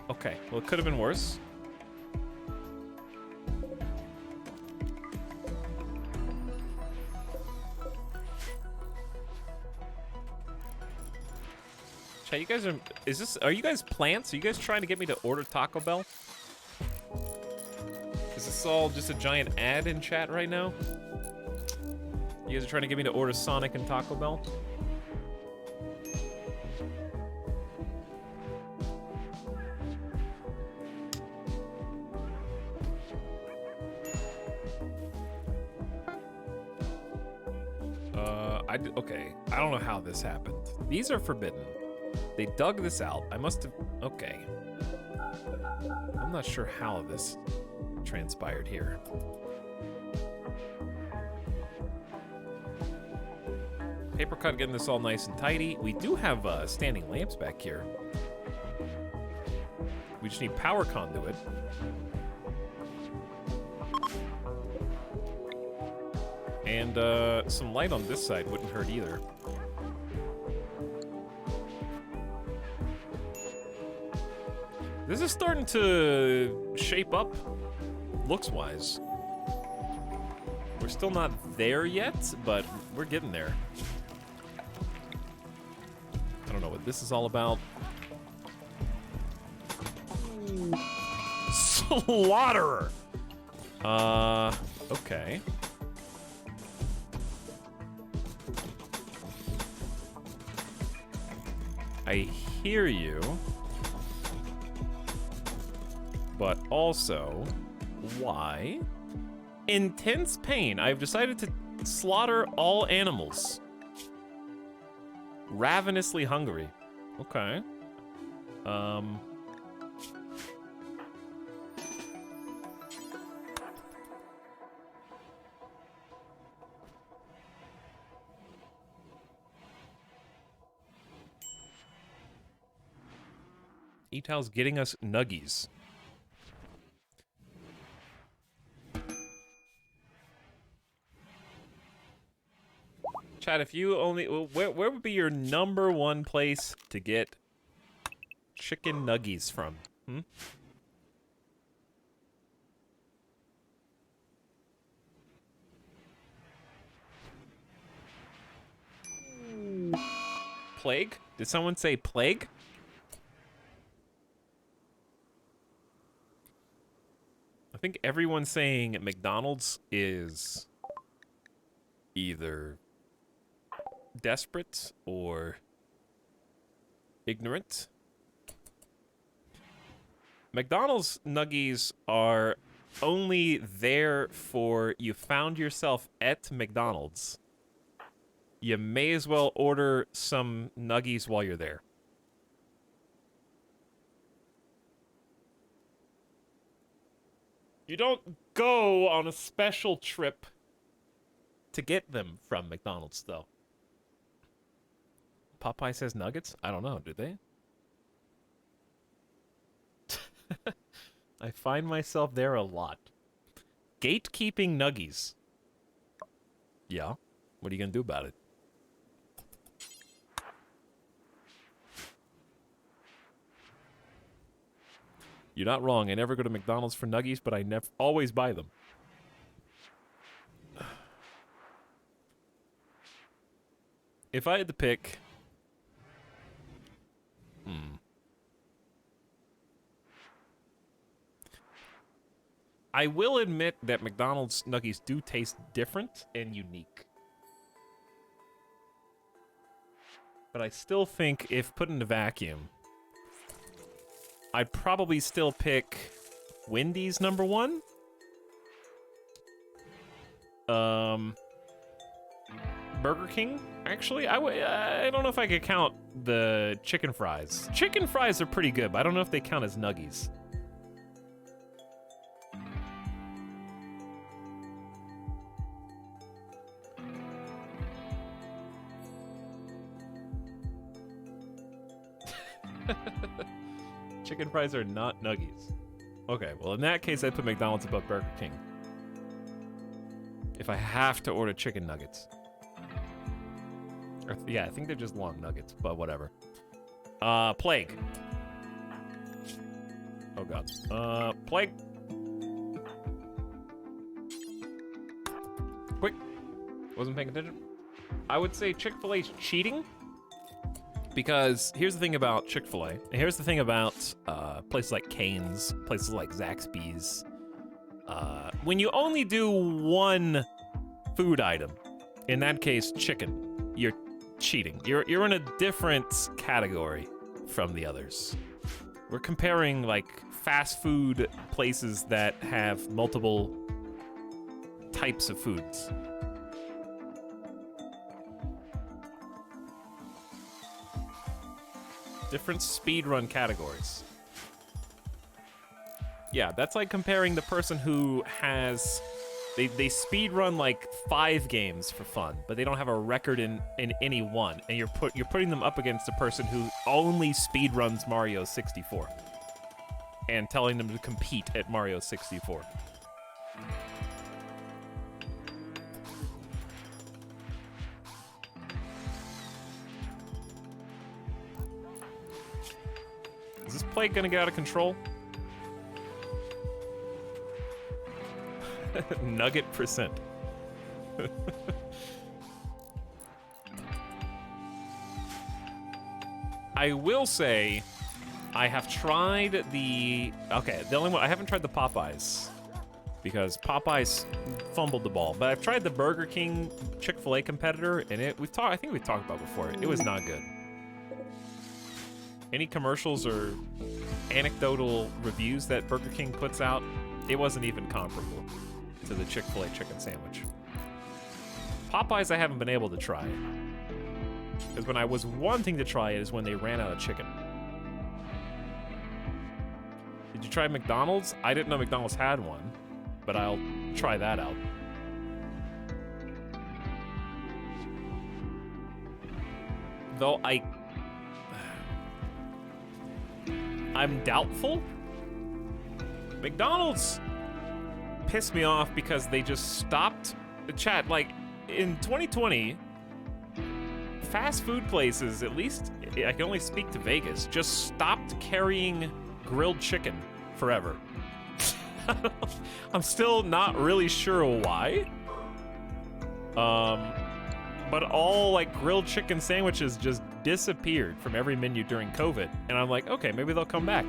Okay, well, it could have been worse. Chat, you guys are... Are you guys plants? Are you guys trying to get me to order Taco Bell? Is this all just a giant ad in chat right now? You guys are trying to get me to order Sonic and Taco Bell? Okay, I don't know how this happened. These are forbidden. They dug this out. I must have... Okay. I'm not sure how this transpired here. Paper cut getting this all nice and tidy. We do have standing lamps back here. We just need power conduit. And some light on this side wouldn't hurt either. This is starting to shape up, looks-wise. We're still not there yet, but we're getting there. I don't know what this is all about. Slaughterer! Okay. I hear you, but also, why? Intense pain. I've decided to slaughter all animals. Ravenously hungry. Okay. Um. Etal's getting us nuggies. Chad, if you only... Where would be your #1 place to get chicken nuggies from? Hmm? Plague? Did someone say plague? I think everyone's saying McDonald's is either desperate or ignorant. McDonald's nuggies are only there for you found yourself at McDonald's. You may as well order some nuggies while you're there. You don't go on a special trip to get them from McDonald's, though. Popeye says nuggets? I don't know, do they? I find myself there a lot. Gatekeeping nuggies. Yeah. What are you gonna do about it? You're not wrong. I never go to McDonald's for nuggies, but I always buy them. If I had to pick... I will admit that McDonald's nuggies do taste different and unique. But I still think if put in a vacuum, I'd probably still pick Wendy's #1. Burger King, actually. I don't know if I could count the chicken fries. Chicken fries are pretty good, but I don't know if they count as nuggies. Chicken fries are not nuggies. Okay, well in that case I'd put McDonald's above Burger King. If I have to order chicken nuggets. Yeah, I think they're just long nuggets, but whatever. Plague. Oh god. Plague. Quick. Wasn't paying attention. I would say Chick-fil-A's cheating. Because here's the thing about Chick-fil-A, and here's the thing about places like Cane's, places like Zaxby's. When you only do one food item, in that case chicken, you're cheating. You're in a different category from the others. We're comparing like fast food places that have multiple types of foods. Different speedrun categories. Yeah, that's like comparing the person who has... They speedrun like 5 games for fun, but they don't have a record in any one. And you're putting them up against a person who only speedruns Mario 64. And telling them to compete at Mario 64. Is this plague gonna get out of control? Nugget percent. I will say, I have tried the... Okay, the only one... I haven't tried the Popeyes. Because Popeyes fumbled the ball. But I've tried the Burger King Chick-fil-A competitor, and I think we've talked about it before. It was not good. Any commercials or anecdotal reviews that Burger King puts out, it wasn't even comparable to the Chick-fil-A chicken sandwich. Popeyes I haven't been able to try. Because when I was wanting to try it is when they ran out of chicken. Did you try McDonald's? I didn't know McDonald's had one, but I'll try that out. Though I'm doubtful. McDonald's pissed me off because they just stopped the chat. Like, in 2020, fast food places, at least I can only speak to Vegas, just stopped carrying grilled chicken forever. I'm still not really sure why. But all like grilled chicken sandwiches just disappeared from every menu during COVID. And I'm like, okay, maybe they'll come back.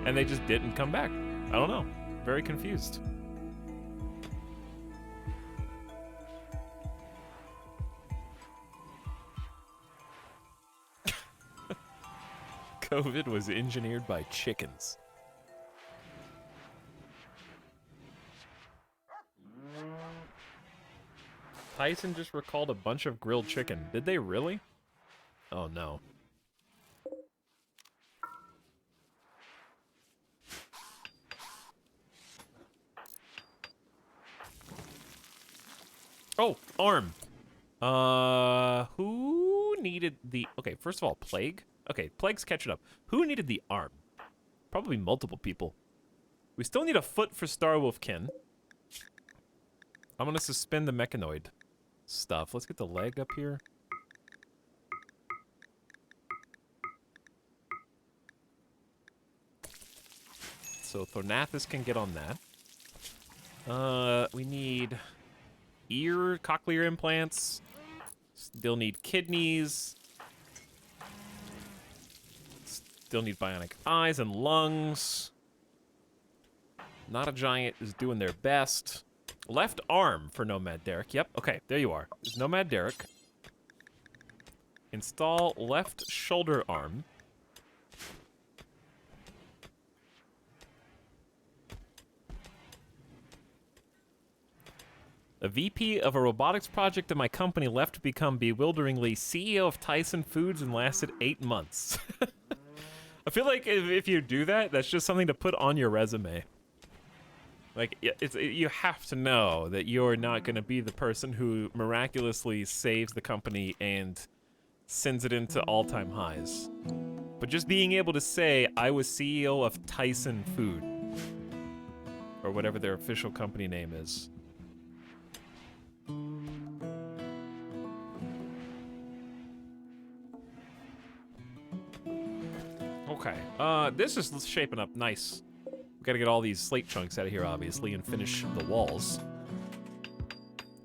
And they just didn't come back. I don't know. Very confused. COVID was engineered by chickens. Tyson just recalled a bunch of grilled chicken. Did they really? Oh no. Oh, arm. Who needed the... Okay, first of all, Plague. Okay, Plague's catching up. Who needed the arm? Probably multiple people. We still need a foot for Starwolfkin. I'm gonna suspend the mechanoid stuff. Let's get the leg up here. So Thornathus can get on that. We need cochlear implants. Still need kidneys. Still need bionic eyes and lungs. Not a Giant is doing their best. Left arm for Nomad Derek. Yep, okay, there you are. There's Nomad Derek. Install left shoulder arm. A VP of a robotics project at my company left to become bewilderingly CEO of Tyson Foods and lasted 8 months. I feel like if you do that, that's just something to put on your resume. Like, you have to know that you're not going to be the person who miraculously saves the company and sends it into all-time highs. But just being able to say, I was CEO of Tyson Food. Or whatever their official company name is. Okay, this is shaping up nice. We gotta get all these slate chunks out of here, obviously, and finish the walls.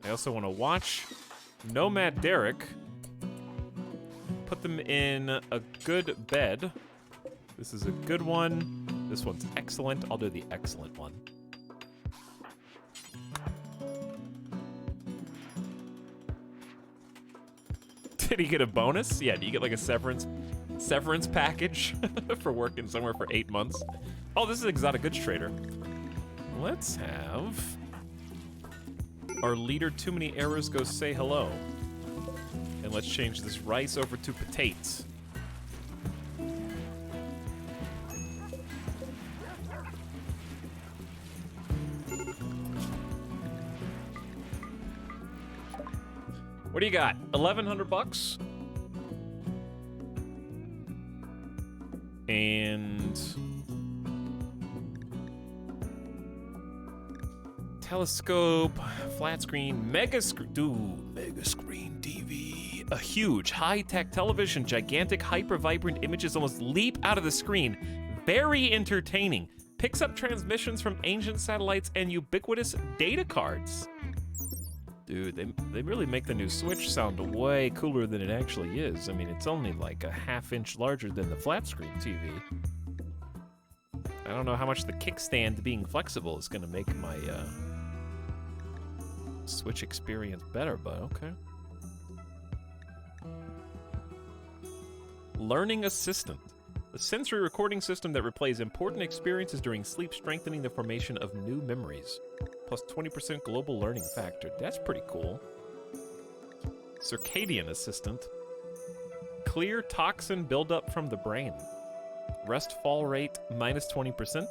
I also want to watch Nomad Derek put them in a good bed. This is a good one. This one's excellent. I'll do the excellent one. Did he get a bonus? Yeah, do you get like a severance package for working somewhere for 8 months? Oh, this is Exotic Goods Trader. Let's have our leader Too Many Errors go say hello. And let's change this rice over to potatoes. What do you got? 1,100 bucks? And telescope, flat screen, mega screen TV. A huge, high-tech television, gigantic, hyper-vibrant images almost leap out of the screen. Very entertaining. Picks up transmissions from ancient satellites and ubiquitous data cards. Dude, they really make the new Switch sound way cooler than it actually is. I mean, it's only like a half-inch larger than the flat-screen TV. I don't know how much the kickstand being flexible is going to make my Switch experience better, but okay. Learning Assistant. A sensory recording system that replays important experiences during sleep, strengthening the formation of new memories. Plus 20% global learning factor. That's pretty cool. Circadian Assistant. Clear toxin buildup from the brain. Rest fall rate minus 20%.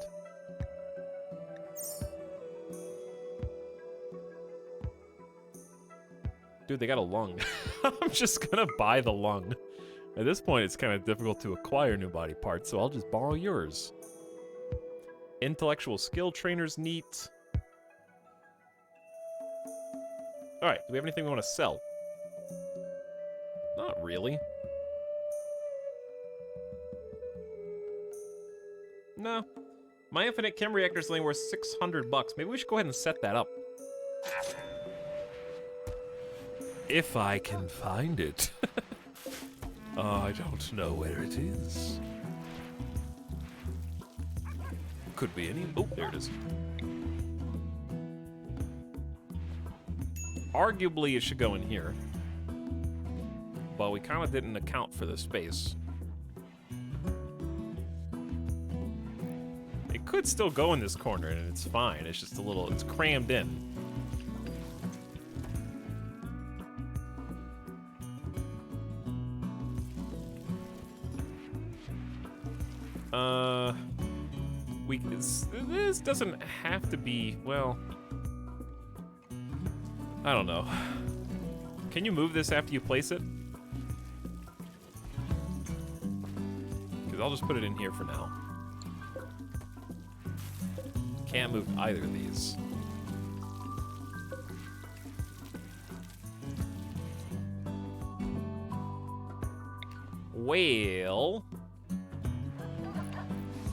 Dude, they got a lung. I'm just gonna buy the lung. At this point, it's kind of difficult to acquire new body parts, so I'll just borrow yours. Intellectual skill trainer's neat. Alright, do we have anything we want to sell? Not really. No. My infinite chem reactor is only worth $600. Maybe we should go ahead and set that up. If I can find it. I don't know where it is. Could be any... Oh, there it is. Arguably, it should go in here. But we kind of didn't account for the space. It could still go in this corner, and it's fine. It's just a little... It's crammed in. This doesn't have to be, well... I don't know. Can you move this after you place it? Because I'll just put it in here for now. Can't move either of these. Well...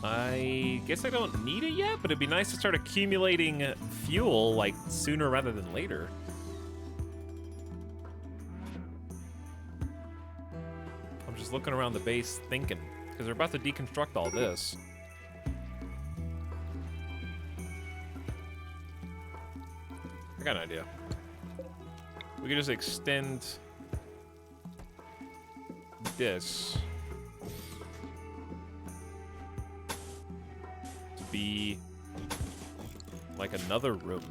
I guess I don't need it yet, but it'd be nice to start accumulating fuel, like, sooner rather than later. I'm just looking around the base thinking, because they're about to deconstruct all this. I got an idea. We could just extend this. Be like another room.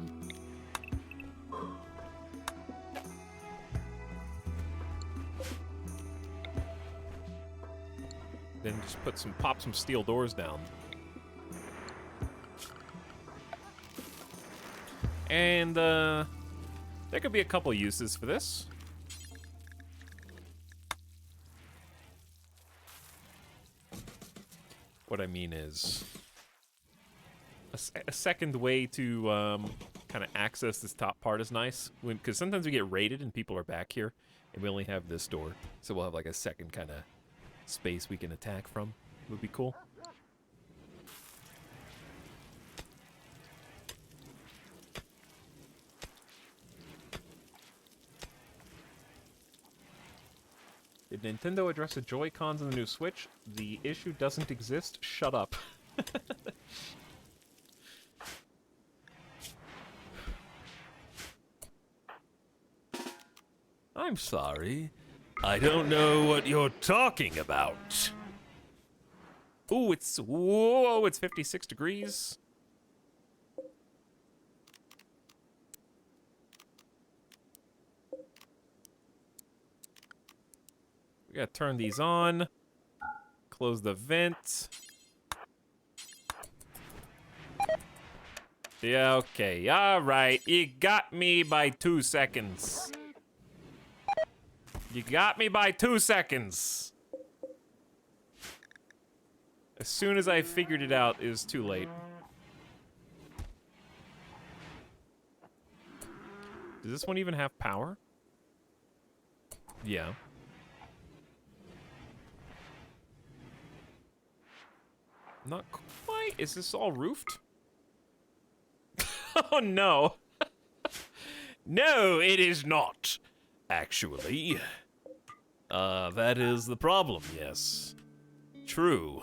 Then just pop some steel doors down. And there could be a couple uses for this. What I mean is a second way to kind of access this top part is nice, because sometimes we get raided and people are back here, and we only have this door, so we'll have like a second kind of space we can attack from. Would be cool. Did Nintendo address the Joy-Cons in the new Switch? The issue doesn't exist. Shut up. I'm sorry. I don't know what you're talking about. Ooh, whoa, it's 56 degrees. We gotta turn these on. Close the vent. Yeah, okay, alright. You got me by 2 seconds. You got me by 2 seconds. As soon as I figured it out, it was too late. Does this one even have power? Yeah. Not quite. Is this all roofed? Oh no. No, it is not. Actually. That is the problem, yes. True.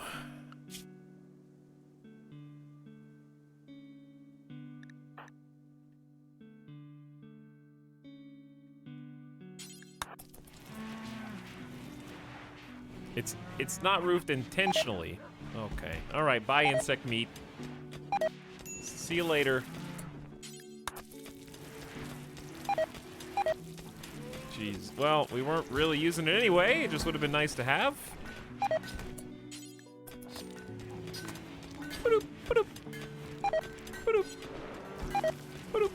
It's not roofed intentionally. Okay. Alright, bye insect meat. See you later. Jeez. Well, we weren't really using it anyway. It just would have been nice to have. Ba-doop, ba-doop. Ba-doop. Ba-doop.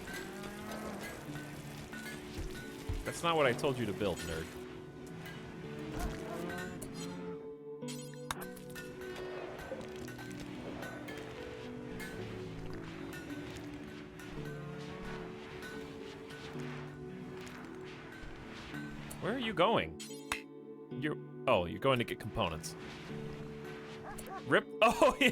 That's not what I told you to build, nerd. Where are you going? You're going to get components. Rip. Oh, yeah.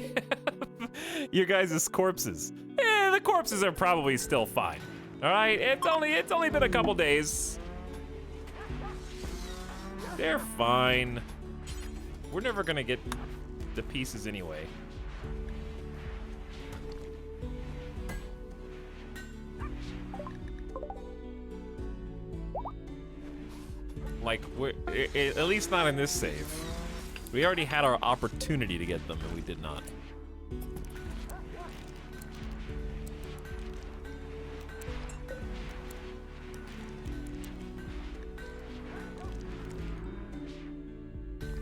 You guys' corpses. Eh, the corpses are probably still fine. All right, it's only been a couple days. They're fine. We're never gonna get the pieces anyway. Like, at least not in this save. We already had our opportunity to get them, and we did not.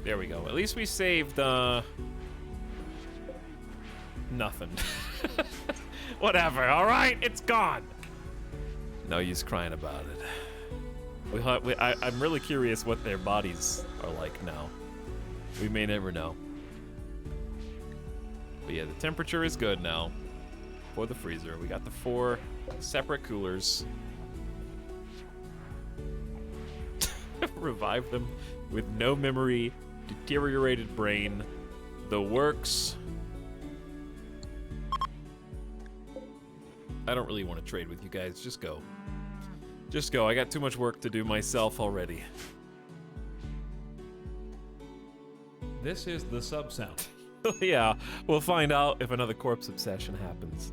There we go. At least we saved, nothing. Whatever, alright? It's gone! No use crying about it. I'm really curious what their bodies are like now. We may never know. But yeah, the temperature is good now for the freezer. We got the 4 separate coolers. Revive them with no memory, deteriorated brain, the works. I don't really want to trade with you guys. Just go. Just go. I got too much work to do myself already. This is the sub sound. Yeah, we'll find out if another corpse obsession happens.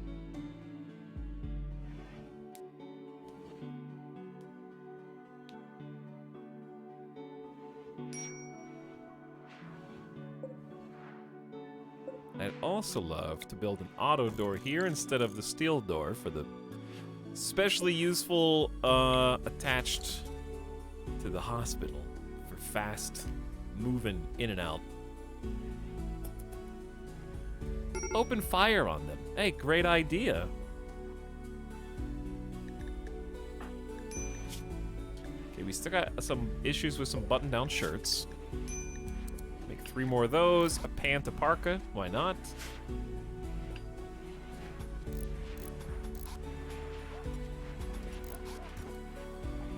I'd also love to build an auto door here instead of the steel door for the especially useful attached to the hospital for fast moving in and out. Open fire on them. Hey, great idea. Okay, we still got some issues with some button-down shirts. Make 3 more of those. A pant, parka. Why not?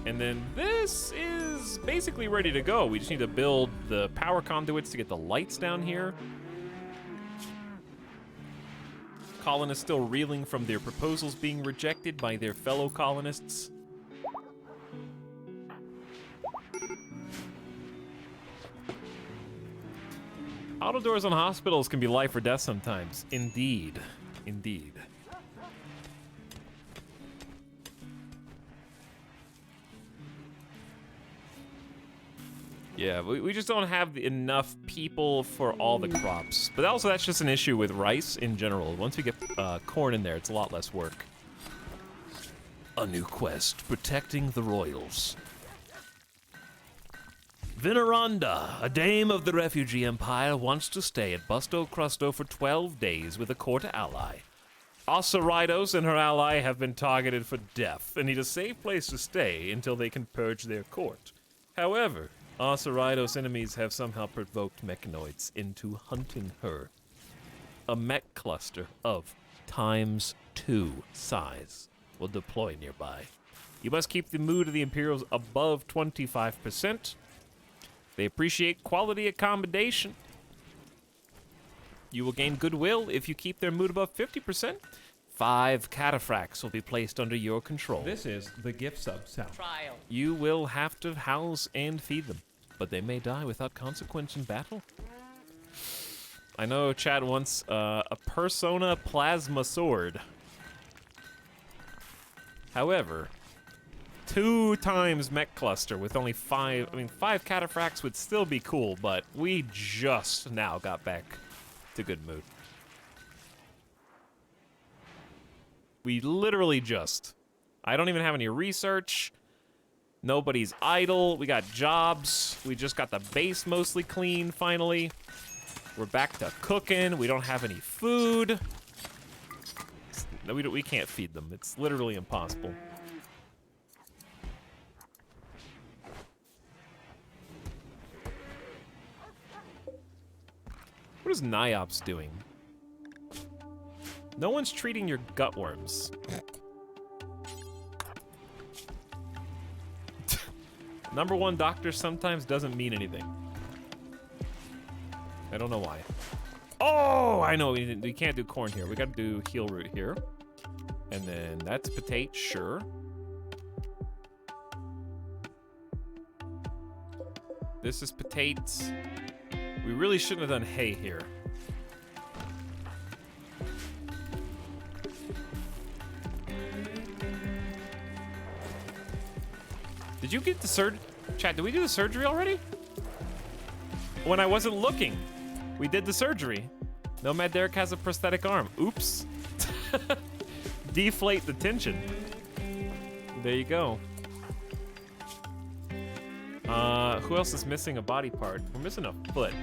And then this is basically ready to go. We just need to build the power conduits to get the lights down here. Colonists still reeling from their proposals being rejected by their fellow colonists. Auto doors on hospitals can be life or death sometimes. Indeed. Indeed. Yeah, we just don't have enough people for all the crops. But also, that's just an issue with rice in general. Once we get corn in there, it's a lot less work. A new quest, protecting the royals. Veneranda, a dame of the refugee empire, wants to stay at Busto Crusto for 12 days with a court ally. Osiridos and her ally have been targeted for death and need a safe place to stay until they can purge their court. However, Osiridos' enemies have somehow provoked mechanoids into hunting her. A mech cluster of ×2 size will deploy nearby. You must keep the mood of the Imperials above 25%. They appreciate quality accommodation. You will gain goodwill if you keep their mood above 50%. 5 cataphracts will be placed under your control. This is the gift sub sound. Trial. You will have to house and feed them, but they may die without consequence in battle. I know Chad wants a Persona Plasma Sword. However, 2 times mech cluster with only 5, 5 cataphracts would still be cool, but we just now got back to good mood. We literally just. I don't even have any research. Nobody's idle. We got jobs. We just got the base mostly clean, finally. We're back to cooking. We don't have any food. We can't feed them. It's literally impossible. is Niops doing? No one's treating your gutworms. Number one doctor sometimes doesn't mean anything. I don't know why. Oh, I know, we can't do corn here. We gotta do heel root here. And then that's potato, sure. This is potatoes. We really shouldn't have done hay here. Did you get the surgery? Chat, did we do the surgery already? When I wasn't looking, we did the surgery. Nomad Derek has a prosthetic arm. Oops. Deflate the tension. There you go. Who else is missing a body part? We're missing a foot.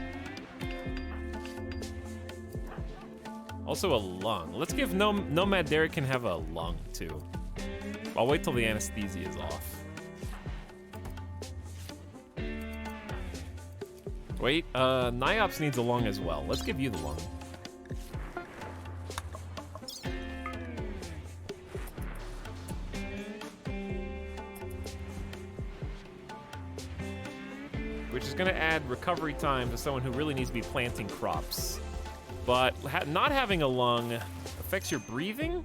Also a lung. Let's give Nomad Derek can have a lung too. I'll wait till the anesthesia is off. Wait, Niops needs a lung as well. Let's give you the lung. Which is gonna add recovery time to someone who really needs to be planting crops. But not having a lung affects your breathing?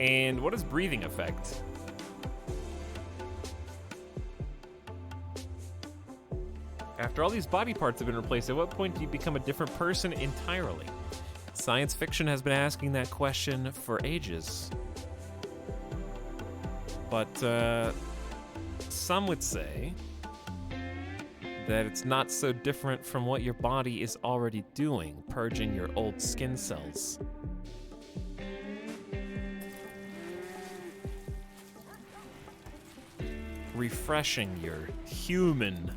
And what does breathing affect? After all these body parts have been replaced, at what point do you become a different person entirely? Science fiction has been asking that question for ages. But some would say that it's not so different from what your body is already doing, purging your old skin cells. Refreshing your human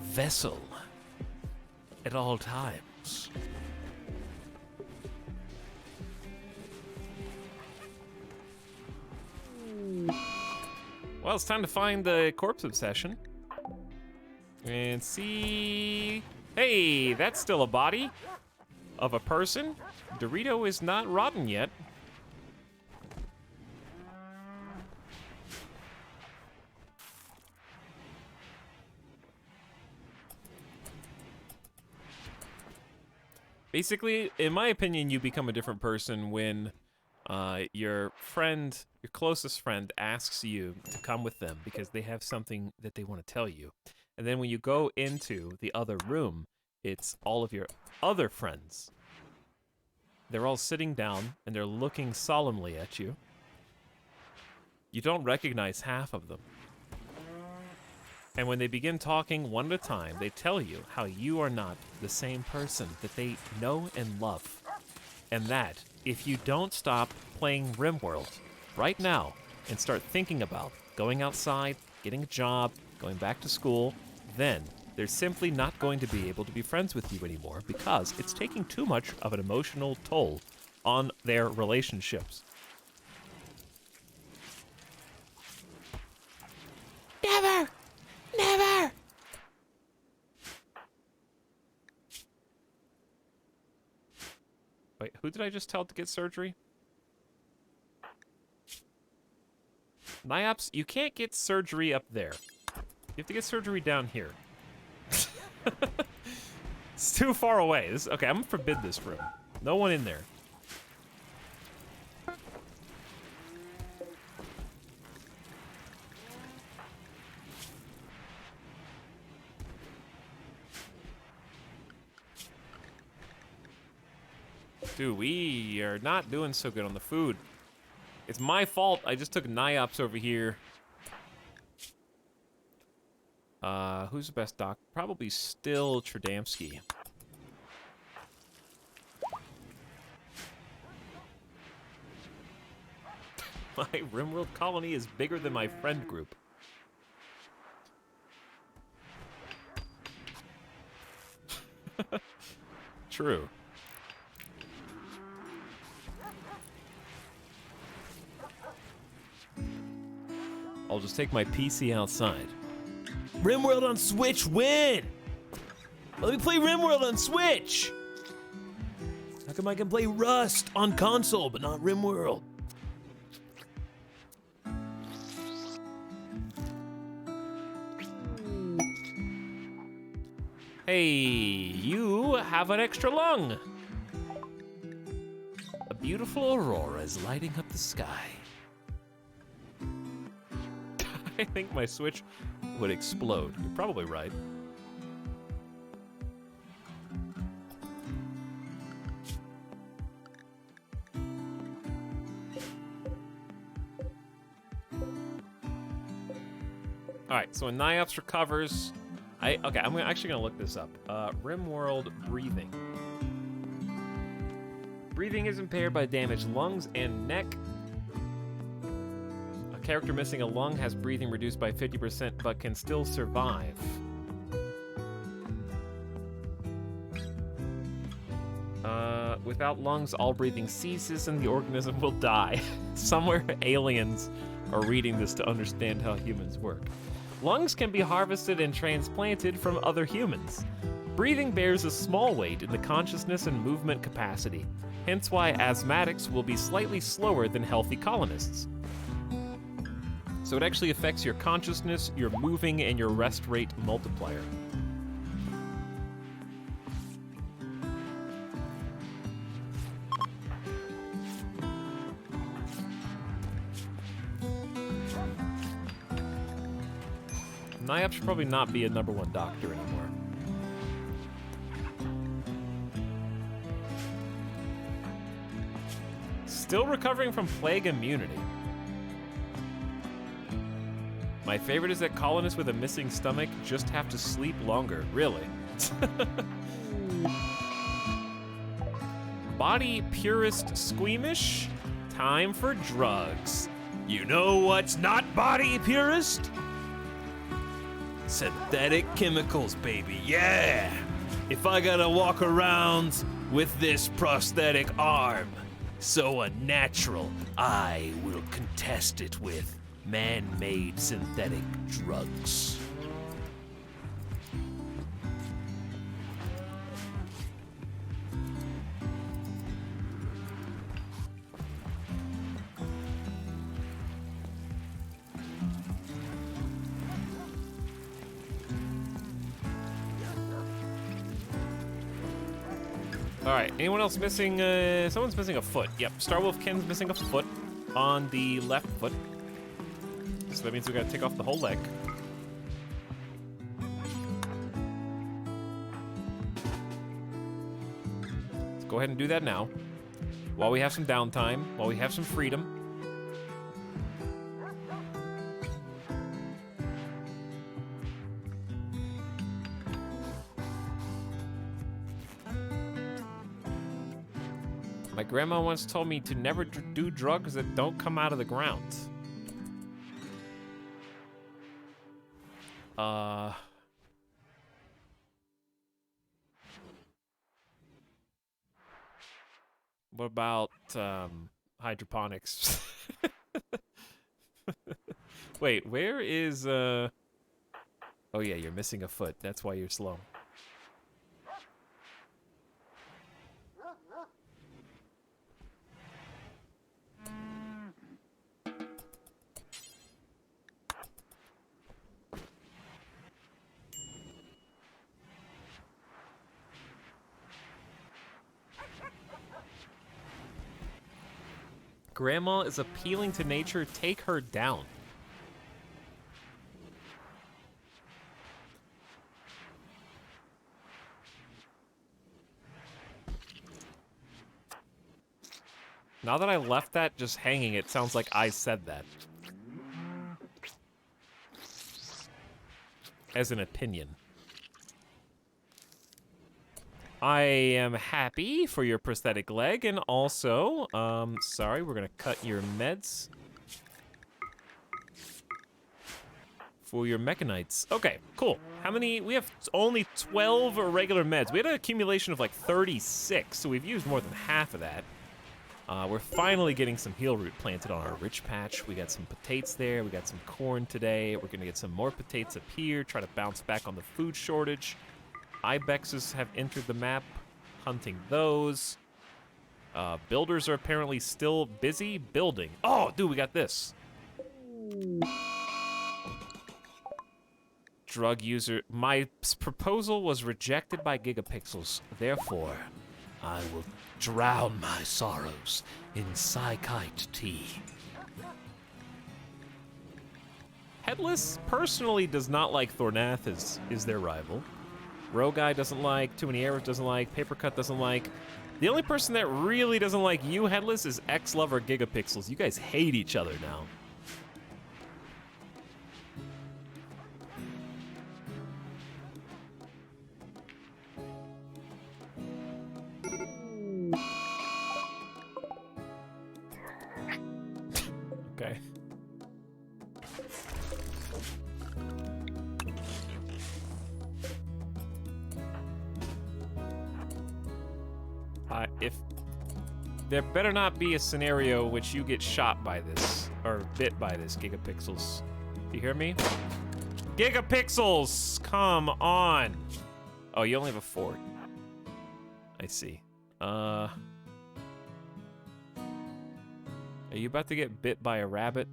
vessel at all times. Well, it's time to find the corpse obsession. And see... Hey, that's still a body of a person. Dorito is not rotten yet. Basically, in my opinion, you become a different person when your friend, your closest friend, asks you to come with them because they have something that they want to tell you. And then when you go into the other room, it's all of your other friends. They're all sitting down and they're looking solemnly at you. You don't recognize half of them. And when they begin talking one at a time, they tell you how you are not the same person that they know and love. And that, if you don't stop playing RimWorld right now and start thinking about going outside, getting a job, going back to school, then they're simply not going to be able to be friends with you anymore because it's taking too much of an emotional toll on their relationships. Never! Never! Wait, who did I just tell to get surgery? Niops, you can't get surgery up there. You have to get surgery down here. It's too far away. Okay, I'm gonna forbid this room. No one in there. Dude, we are not doing so good on the food. It's my fault. I just took Niops over here. Who's the best doc? Probably still Tradamski. My RimWorld colony is bigger than my friend group. True. I'll just take my PC outside. RimWorld on Switch, win! Let me play RimWorld on Switch! How come I can play Rust on console, but not RimWorld? Hey, you have an extra lung. A beautiful aurora is lighting up the sky. I think my Switch would explode. You're probably right. All right, so when Niops recovers, I'm actually gonna look this up. RimWorld breathing. Breathing is impaired by damaged lungs and neck. A character missing a lung has breathing reduced by 50% but can still survive. Without lungs, all breathing ceases and the organism will die. Somewhere aliens are reading this to understand how humans work. Lungs can be harvested and transplanted from other humans. Breathing bears a small weight in the consciousness and movement capacity, hence why asthmatics will be slightly slower than healthy colonists. So it actually affects your consciousness, your moving, and your rest rate multiplier. Niops should probably not be a #1 doctor anymore. Still recovering from plague immunity. My favorite is that colonists with a missing stomach just have to sleep longer. Really? Body purist squeamish? Time for drugs. You know what's not body purist? Synthetic chemicals, baby, yeah! If I gotta walk around with this prosthetic arm, so unnatural, I will contest it with man-made synthetic drugs. All right, anyone else missing? Someone's missing a foot. Yep, Starwolf Ken's missing a foot on the left foot. So that means we gotta take off the whole leg. Let's go ahead and do that now. While we have some downtime, while we have some freedom. My grandma once told me to never do drugs that don't come out of the ground. What about hydroponics? Wait, where is Oh yeah, you're missing a foot. That's why you're slow. Grandma is appealing to nature. Take her down. Now that I left that just hanging, it sounds like I said that. As an opinion. I am happy for your prosthetic leg, and also, sorry, we're gonna cut your meds for your mechanites. Okay, cool. How many? We have only 12 regular meds. We had an accumulation of like 36, so we've used more than half of that. We're finally getting some heal root planted on our rich patch. We got some potatoes there. We got some corn today. We're gonna get some more potatoes up here, try to bounce back on the food shortage. Ibexes have entered the map, hunting those. Builders are apparently still busy building. Oh, dude, we got this. Drug user. My proposal was rejected by Gigapixels. Therefore, I will drown my sorrows in psychite tea. Headless personally does not like Thornath is their rival. Roguy doesn't like, Too Many Arrows doesn't like, Papercut doesn't like. The only person that really doesn't like you, Headless, is X-Lover Gigapixels. You guys hate each other now. Okay. If there better not be a scenario which you get shot by this, or bit by this, Gigapixels. You hear me? Gigapixels! Come on! Oh, you only have a fort. I see. Are you about to get bit by a rabbit?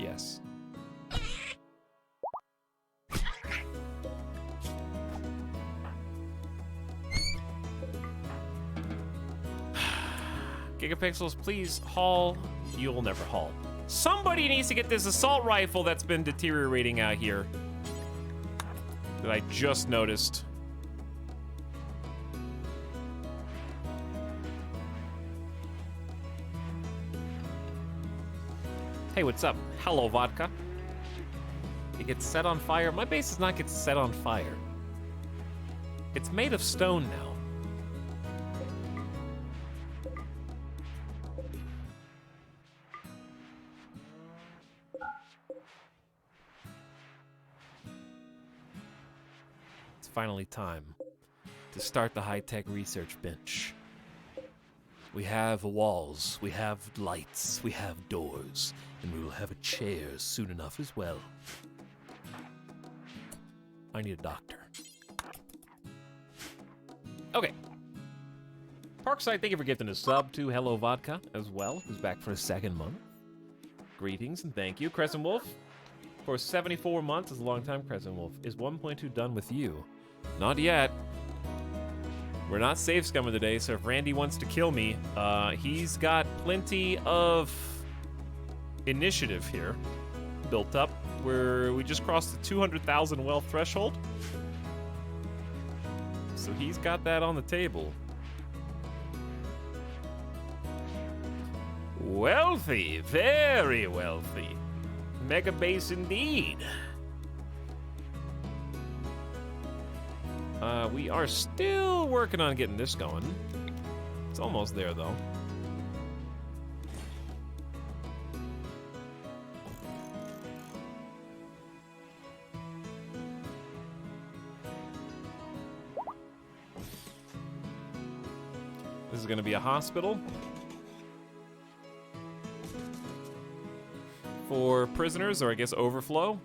Yes. Gigapixels, please haul. You'll never haul. Somebody needs to get this assault rifle that's been deteriorating out here. That I just noticed. Hey, what's up? Hello, vodka. It gets set on fire. My base does not get set on fire. It's made of stone now. Finally time to start the high-tech research bench. We have walls, we have lights, we have doors, and we will have a chair soon enough as well. I need a doctor. Okay. Parkside, thank you for gifting a sub to Hello Vodka as well, who's back for a second month. Greetings and thank you. Crescent Wolf, for 74 months is a long time. Crescent Wolf, is 1.2 done with you? Not yet. We're not safe scumming today, so if Randy wants to kill me, he's got plenty of initiative here built up. We just crossed the 200,000 wealth threshold. So he's got that on the table. Wealthy, very wealthy. Mega base indeed. We are still working on getting this going. It's almost there, though. This is going to be a hospital for prisoners, or I guess overflow.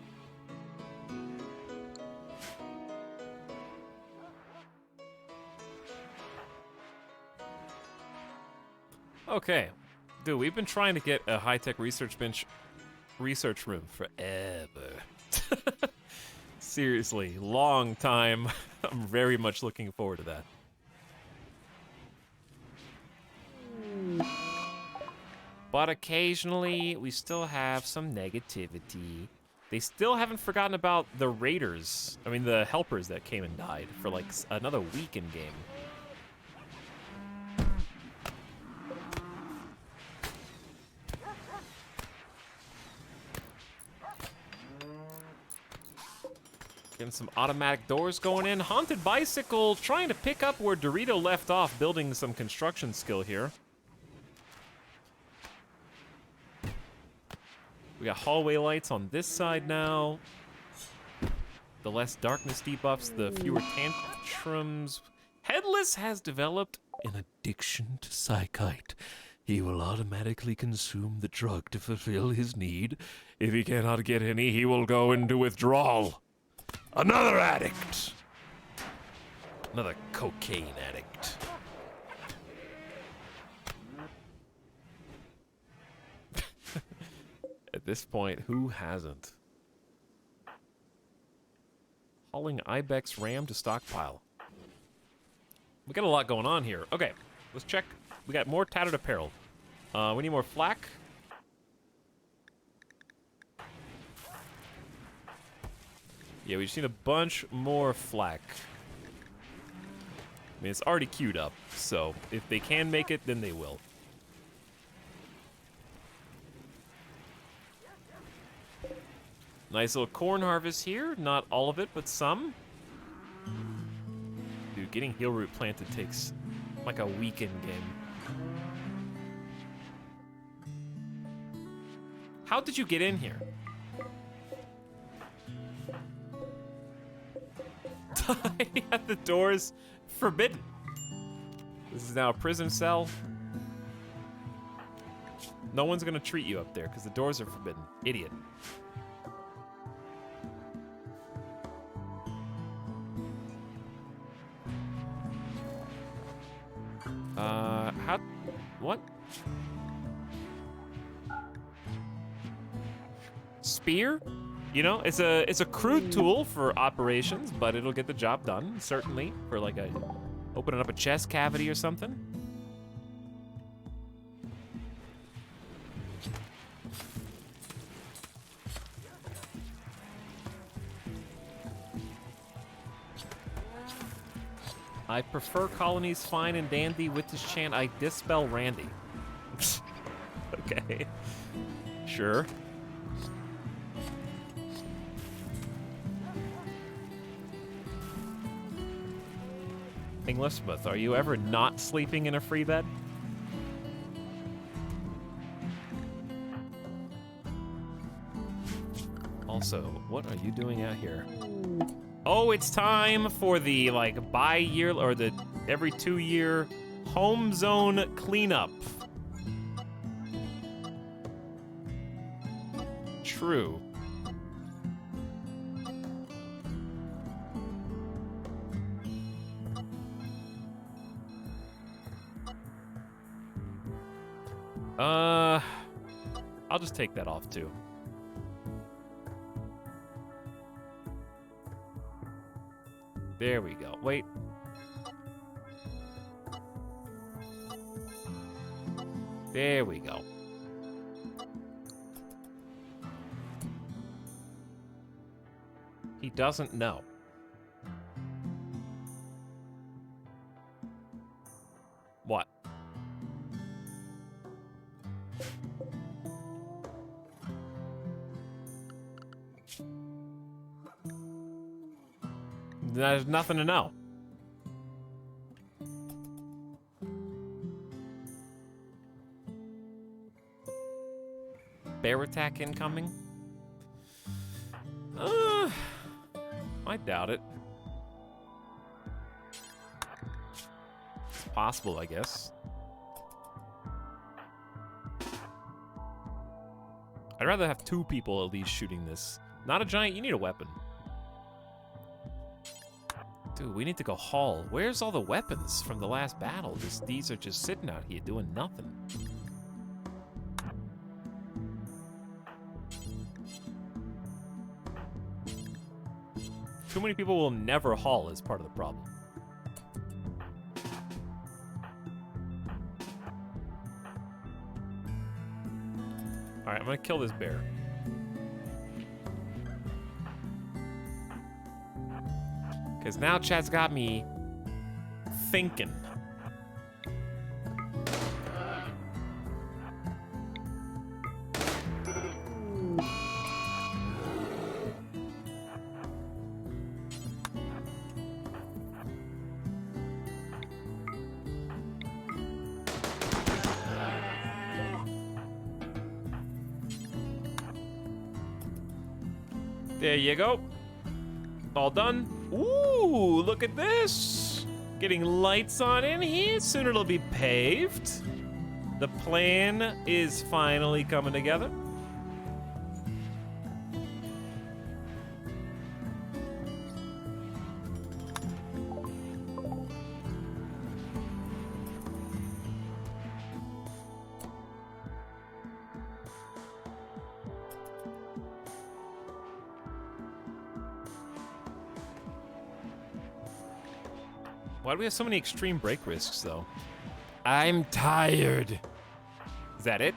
Okay, dude, we've been trying to get a high-tech research room forever. Seriously, long time. I'm very much looking forward to that. But occasionally, we still have some negativity. They still haven't forgotten about the raiders. I mean, the helpers that came and died for like another week in game. Getting some automatic doors going in. Haunted Bicycle trying to pick up where Dorito left off, building some construction skill here. We got hallway lights on this side now. The less darkness debuffs, the fewer tantrums. Headless has developed an addiction to psychite, He will automatically consume the drug to fulfill his need. If he cannot get any, he will go into withdrawal. Another addict! Another cocaine addict. At this point, who hasn't? Hauling Ibex RAM to stockpile. We got a lot going on here. Okay, let's check. We got more tattered apparel. We need more flak. Yeah, we just need a bunch more flak. I mean, it's already queued up, so if they can make it, then they will. Nice little corn harvest here. Not all of it, but some. Dude, getting heel root planted takes like a weekend game. How did you get in here? The door's forbidden. This is now a prison cell. No one's gonna treat you up there because the doors are forbidden. Idiot. What? Spear? You know, it's a crude tool for operations, but it'll get the job done, certainly, for like opening up a chest cavity or something. I prefer colonies fine and dandy with this chant. I dispel Randy. Okay. Sure. Englishmouth, are you ever not sleeping in a free bed? Also, what are you doing out here? Oh, it's time for the, like, bi-year, or the every 2-year home zone cleanup. True. I'll just take that off, too. There we go. Wait. There we go. He doesn't know. What? There's nothing to know. Bear attack incoming? I doubt it. It's possible, I guess. I'd rather have 2 people at least shooting this. Not a giant, you need a weapon. Dude, we need to go haul. Where's all the weapons from the last battle? These are just sitting out here doing nothing. Too many people will never haul is part of the problem. Alright, I'm gonna kill this bear. Because now chat's got me thinking. There you go. All done. Ooh, look at this. Getting lights on in here. Soon it'll be paved. The plan is finally coming together. Why do we have so many extreme break risks, though? I'm tired. Is that it?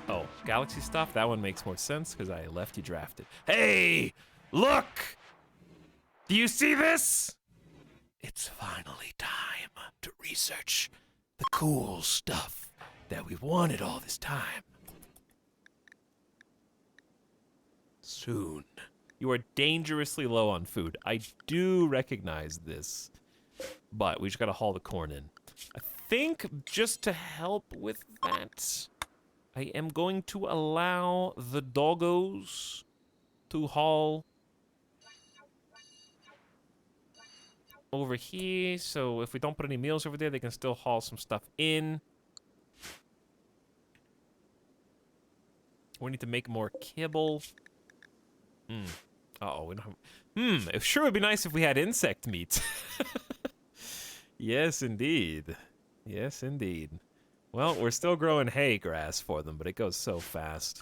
Oh, Galaxy stuff? That one makes more sense because I left you drafted. Hey, look! Do you see this? It's finally time to research the cool stuff that we wanted all this time. Soon. You are dangerously low on food. I do recognize this. But we just gotta haul the corn in. I think just to help with that, I am going to allow the doggos to haul over here. So if we don't put any meals over there, they can still haul some stuff in. We need to make more kibble. Uh-oh, we don't have... it sure would be nice if we had insect meat. Yes, indeed. Yes, indeed. Well, we're still growing hay grass for them, but it goes so fast.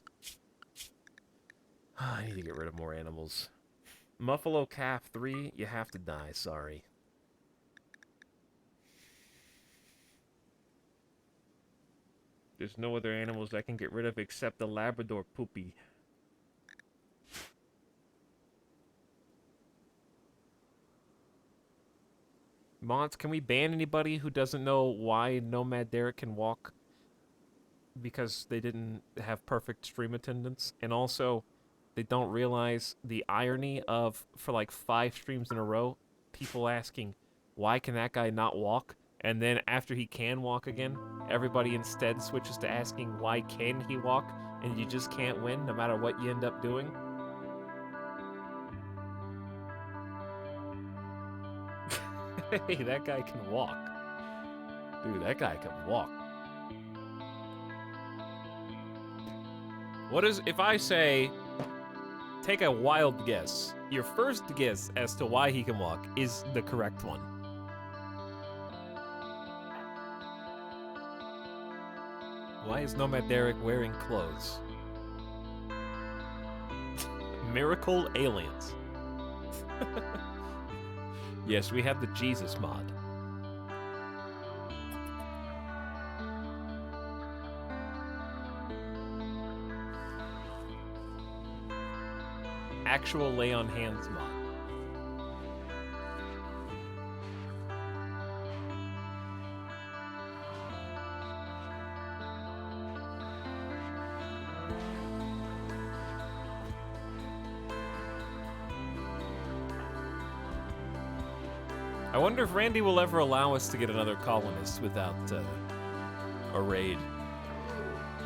I need to get rid of more animals. Muffalo calf 3, you have to die, sorry. There's no other animals I can get rid of except the Labrador poopy. Mods, can we ban anybody who doesn't know why Nomad Derek can walk? Because they didn't have perfect stream attendance. And also, they don't realize the irony of, for like 5 streams in a row, people asking, why can that guy not walk? And then after he can walk again, everybody instead switches to asking, why can he walk? And you just can't win no matter what you end up doing. Hey, that guy can walk. Dude, that guy can walk. What is, if I say, take a wild guess, your first guess as to why he can walk is the correct one. Why is Nomad Derek wearing clothes? Miracle aliens. Yes, we have the Jesus mod. Actual lay on hands mod. I wonder if Randy will ever allow us to get another colonist without a raid.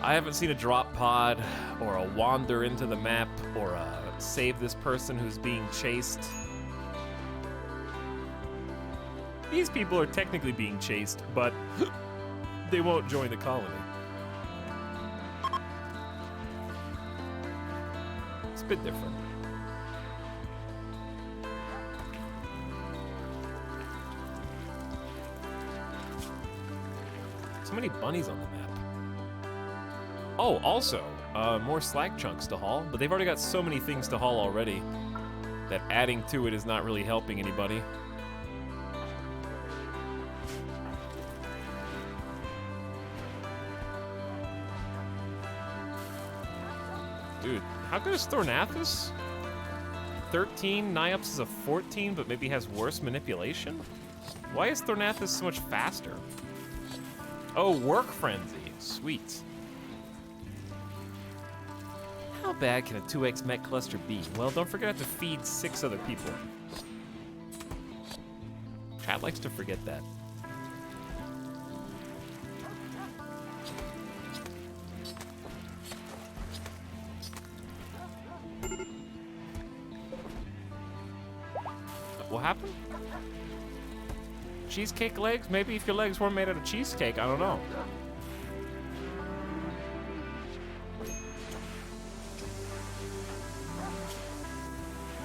I haven't seen a drop pod, or a wander into the map, or a save this person who's being chased. These people are technically being chased, but they won't join the colony. It's a bit different. So many bunnies on the map. Oh, also, more slag chunks to haul, but they've already got so many things to haul already that adding to it is not really helping anybody. Dude, how good is Thornathus? 13, Niops is a 14, but maybe has worse manipulation? Why is Thornathus so much faster? Oh, Work Frenzy. Sweet. How bad can a 2x mech cluster be? Well, don't forget to feed 6 other people. Chad likes to forget that. What happened? Cheesecake legs? Maybe if your legs weren't made out of cheesecake, I don't know.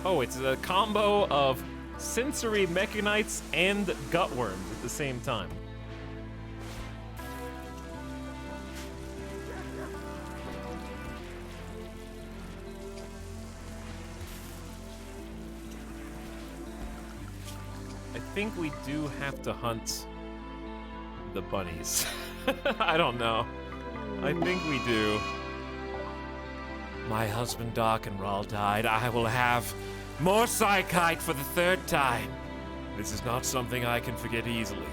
Oh, it's a combo of sensory mechanites and gutworms at the same time. I think we do have to hunt the bunnies. I don't know. I think we do. My husband Darkenral died. I will have more psychite for the third time. This is not something I can forget easily.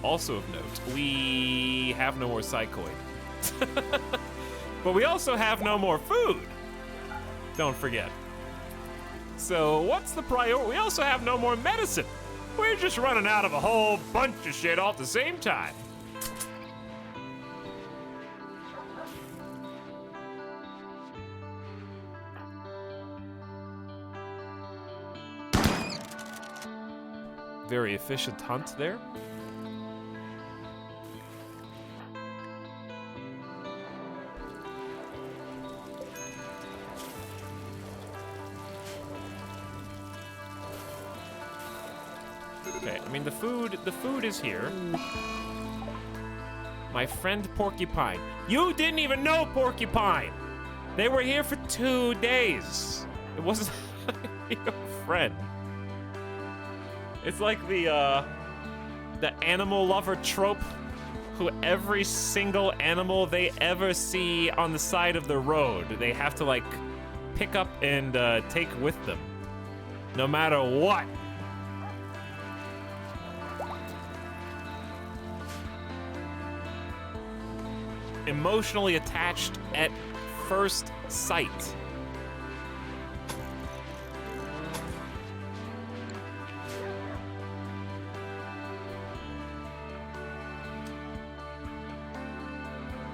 Also of note, we have no more psychoid. But we also have no more food. Don't forget. So what's the priority? We also have no more medicine. We're just running out of a whole bunch of shit all at the same time. Very efficient hunt there. Okay, I mean the food is here. My friend Porcupine. You didn't even know Porcupine! They were here for 2 days. It wasn't your friend. It's like the animal lover trope, who every single animal they ever see on the side of the road, they have to like pick up and take with them, no matter what. Emotionally attached at first sight.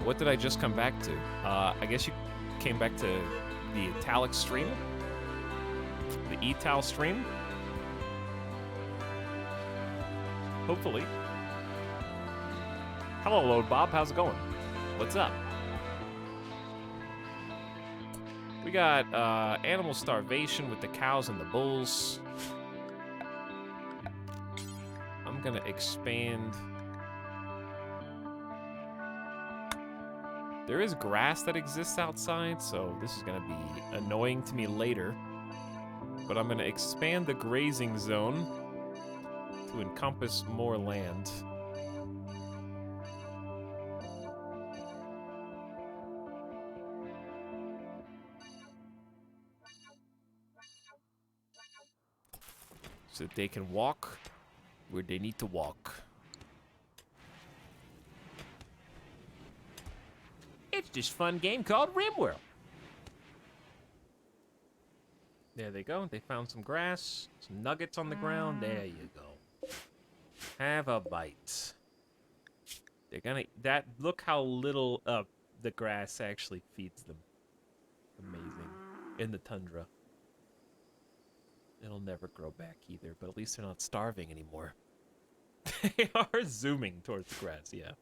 What did I just come back to? I guess you came back to the Etalyx stream? The Etal stream? Hopefully. Hello, Load Bob. How's it going? What's up? We got animal starvation with the cows and the bulls. I'm gonna expand. There is grass that exists outside, so this is gonna be annoying to me later. But I'm gonna expand the grazing zone to encompass more land. So that they can walk where they need to walk. It's this fun game called RimWorld. There they go. They found some grass, some nuggets on the ground. There you go. Have a bite. They're gonna look how little the grass actually feeds them. Amazing. In the tundra. It'll never grow back either, but at least they're not starving anymore. They are zooming towards the grass, yeah.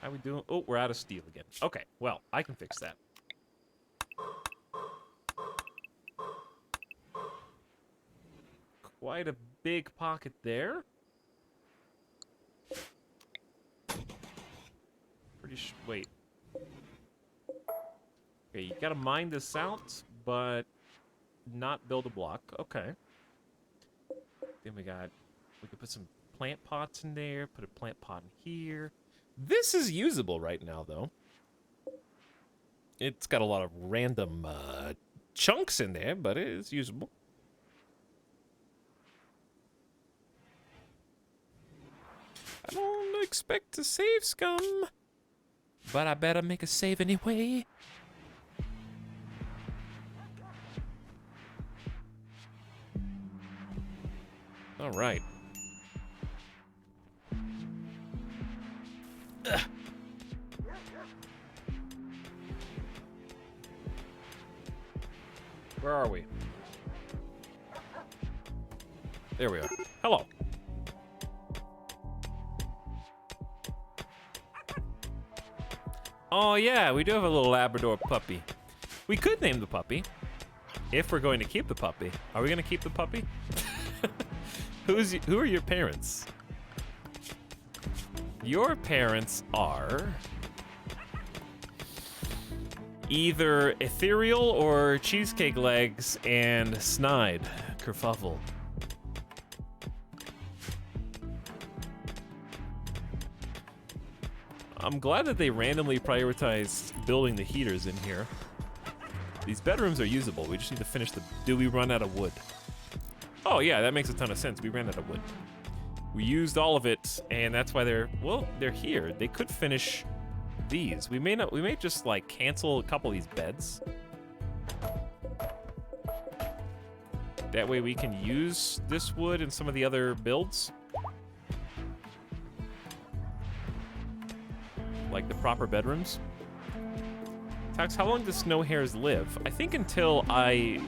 How we doing? Oh, we're out of steel again. Okay, well, I can fix that. Quite a big pocket there. Wait. Okay, you gotta mine this out, but not build a block. Okay. Then we could put some plant pots in there, put a plant pot in here. This is usable right now, though. It's got a lot of random chunks in there, but it is usable. I don't expect to save scum, but I better make a save anyway. All right. Ugh. Where are we? There we are. Hello. Oh yeah, we do have a little Labrador puppy. We could name the puppy, if we're going to keep the puppy. Are we gonna keep the puppy? Who are your parents? Your parents are either Ethereal or Cheesecake Legs and Snide Kerfuffle. I'm glad that they randomly prioritized building the heaters in here. These bedrooms are usable. We just need to finish the... Do we run out of wood? Oh yeah, that makes a ton of sense. We ran out of wood. We used all of it, and that's why they're... Well, they're here. They could finish these. We may not... We may just, like, cancel a couple of these beds. That way we can use this wood in some of the other builds. Like the proper bedrooms. Tax, how long do snow hares live? I think until I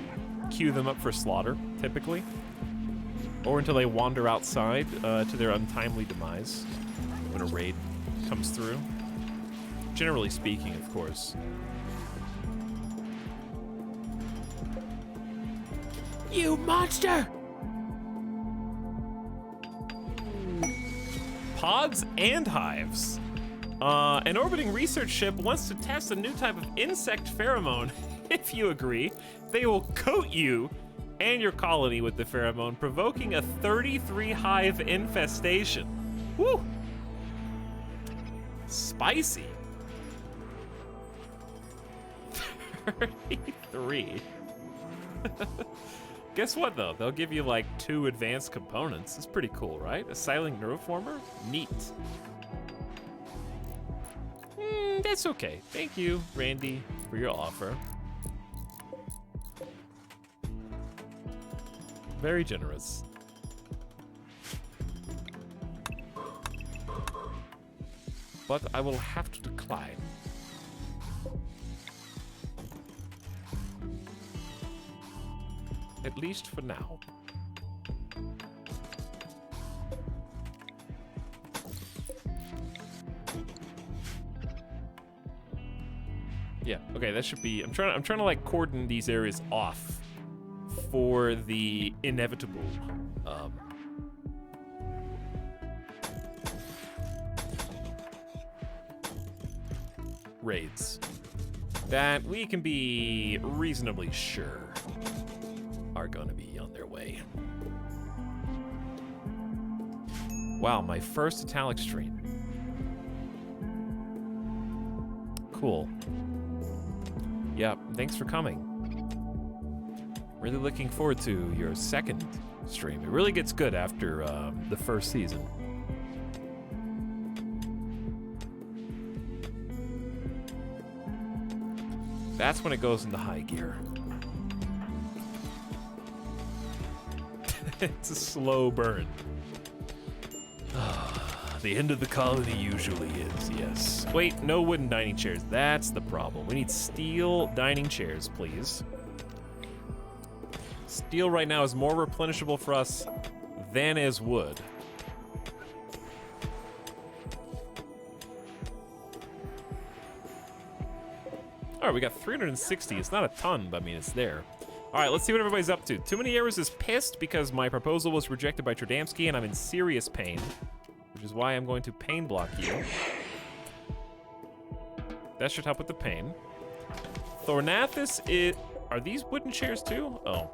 queue them up for slaughter, typically. Or until they wander outside to their untimely demise when a raid comes through. Generally speaking, of course. You monster! Pods and hives. An orbiting research ship wants to test a new type of insect pheromone. If you agree, they will coat you and your colony with the pheromone, provoking a 33 hive infestation. Woo! Spicy. 33. Guess what, though? They'll give you, like, 2 advanced components. It's pretty cool, right? A silent neuroformer? Neat. That's okay. Thank you, Randy, for your offer. Very generous. But I will have to decline. At least for now. Yeah, okay, that should be... I'm trying to like cordon these areas off for the inevitable raids that we can be reasonably sure are going to be on their way. Wow, my first Etalyx stream. Cool. Yeah, thanks for coming. Really looking forward to your second stream. It really gets good after the first season. That's when it goes into high gear. It's a slow burn. The end of the colony usually is, yes. Wait, no wooden dining chairs. That's the problem. We need steel dining chairs, please. Steel right now is more replenishable for us than is wood. All right, we got 360. It's not a ton, but I mean, it's there. All right, let's see what everybody's up to. Too Many Arrows is pissed because my proposal was rejected by Tradamski, and I'm in serious pain, which is why I'm going to pain block you. That should help with the pain. Thornathus is... Are these wooden chairs too? Oh.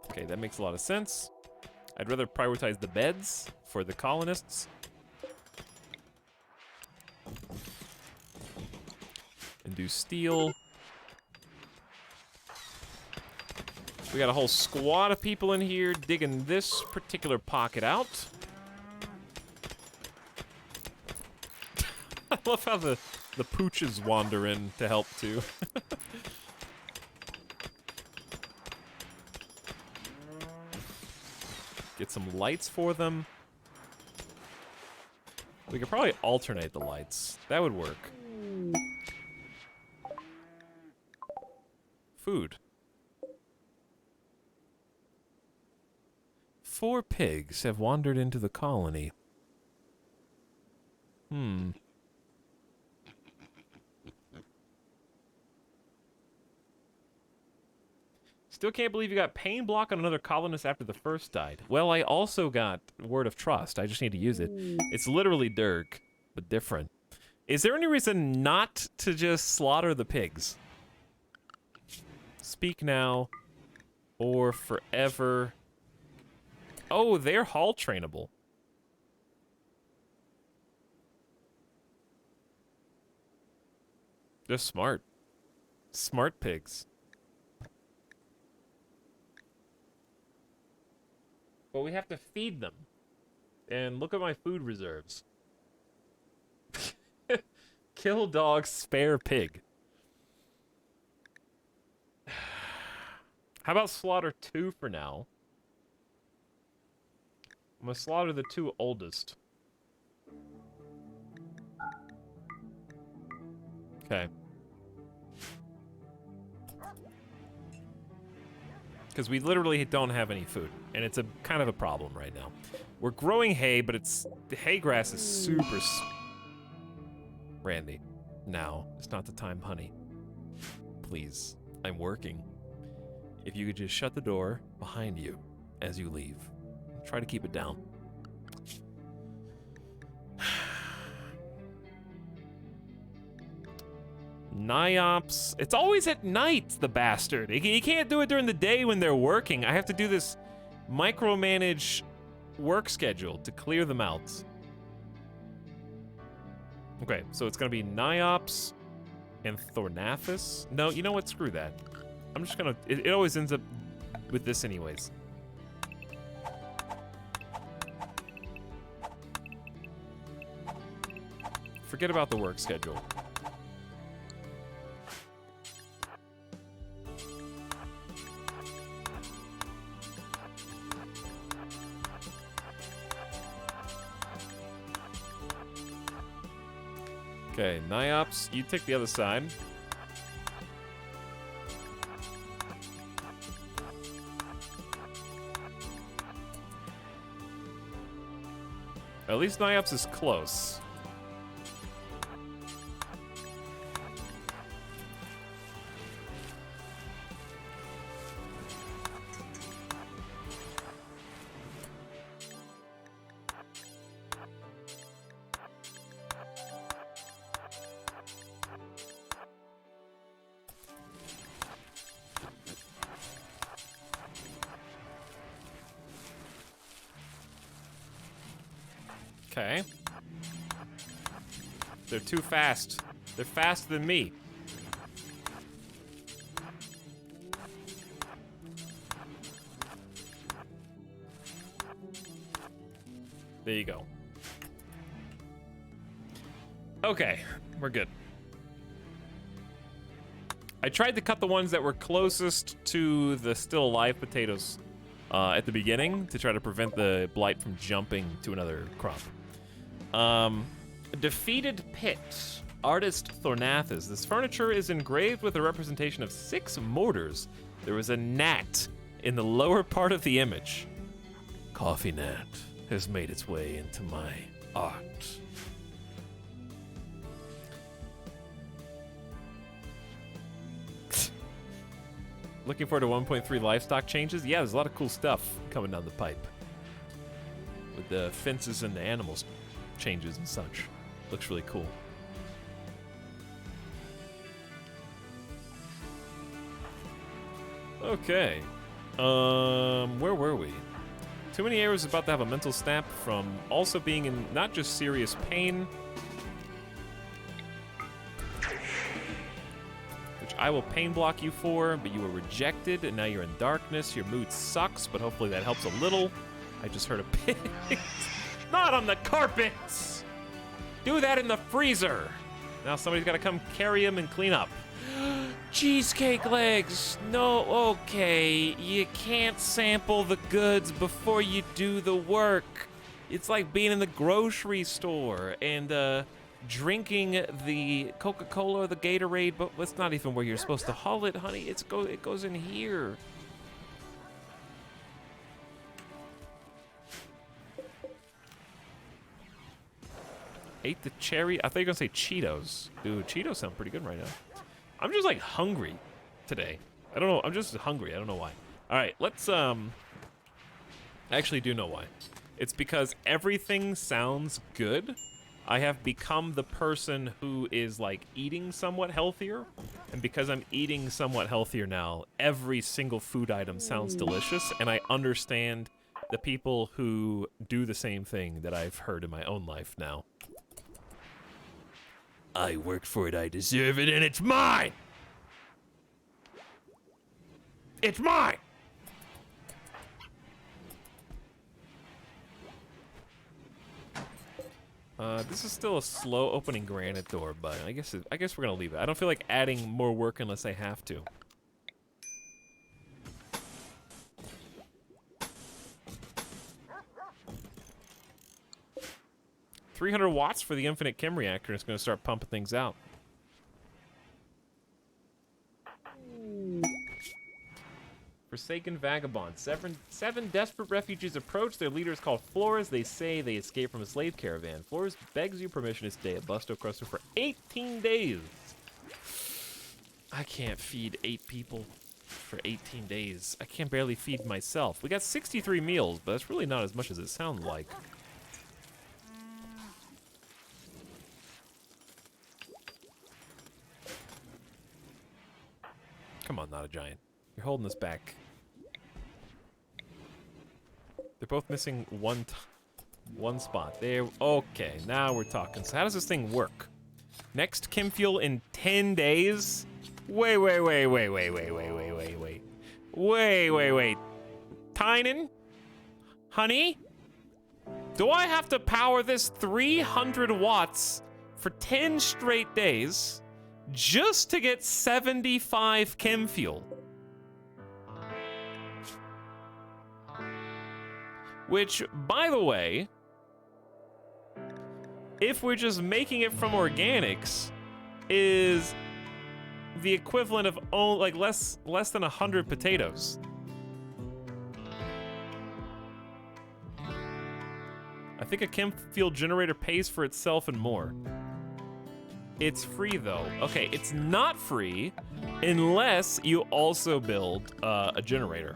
Okay, that makes a lot of sense. I'd rather prioritize the beds for the colonists. And do steel. We got a whole squad of people in here digging this particular pocket out. I love how the pooches wander in to help too. Get some lights for them. We could probably alternate the lights. That would work. Food. 4 pigs have wandered into the colony. Still can't believe you got pain block on another colonist after the first died. Well, I also got Word of Trust. I just need to use it. It's literally Dirk, but different. Is there any reason not to just slaughter the pigs? Speak now, or forever. Oh, they're hall trainable. They're smart. Smart pigs. But we have to feed them. And look at my food reserves. Kill dog, spare pig. How about slaughter 2 for now? I'm gonna slaughter the 2 oldest. Okay. Because we literally don't have any food, and it's a kind of a problem right now. We're growing hay, but the hay grass is super Randy, now it's not the time, honey. Please, I'm working. If you could just shut the door behind you as you leave. Try to keep it down. Niops. It's always at night, the bastard. He can't do it during the day when they're working. I have to do this micromanage work schedule to clear them out. Okay, so it's gonna be Niops and Thornathus. No, you know what? Screw that. I'm just gonna... It always ends up with this anyways. Forget about the work schedule. Okay, Niops, you take the other side. At least Niops is close. Okay. They're too fast. They're faster than me. There you go. Okay, we're good. I tried to cut the ones that were closest to the still alive potatoes at the beginning to try to prevent the blight from jumping to another crop. Defeated Pit. Artist Thornathus. This furniture is engraved with a representation of 6 mortars. There was a gnat in the lower part of the image. Coffee gnat has made its way into my art. Looking forward to 1.3 livestock changes? Yeah, there's a lot of cool stuff coming down the pipe. With the fences and the animals changes and such. Looks really cool. Okay. Where were we? Too Many Arrows is about to have a mental snap from also being in not just serious pain, which I will pain block you for, but you were rejected and now you're in darkness. Your mood sucks, but hopefully that helps a little. I just heard a pig. Not on the carpets! Do that in the freezer! Now somebody's gotta come carry him and clean up. Cheesecake legs! No, okay. You can't sample the goods before you do the work. It's like being in the grocery store and drinking the Coca-Cola or the Gatorade, but that's not even where you're supposed to haul it, honey. It goes in here. Ate the cherry. I thought you were gonna say Cheetos. Dude, Cheetos sound pretty good right now. I'm just like hungry today. I don't know. I'm just hungry. I don't know why. All right, let's I actually do know why. It's because everything sounds good. I have become the person who is like eating somewhat healthier, and because I'm eating somewhat healthier now, every single food item sounds delicious, and I understand the people who do the same thing that I've heard in my own life now. I worked for it, I deserve it, and it's mine! It's mine! This is still a slow opening granite door, but I guess we're gonna leave it. I don't feel like adding more work unless I have to. $300 for the infinite chem reactor, and it's gonna start pumping things out. Forsaken vagabond. Seven desperate refugees approach. Their leader is called Flores. They say they escaped from a slave caravan. Flores begs you permission to stay at Busto Crusto for 18 days. I can't feed 8 people for 18 days. I can barely feed myself. We got 63 meals, but that's really not as much as it sounds like. Come on, not a giant. You're holding us back. They're both missing one spot. There. Okay, now we're talking. So how does this thing work? Next chem fuel in 10 days? Wait. Tynan? Honey? Do I have to power this 300 watts for 10 straight days just to get 75 chem fuel? Which, by the way, if we're just making it from organics, is the equivalent of like less than 100 potatoes. I think a chem fuel generator pays for itself and more. It's free though. Okay, it's not free unless you also build a generator.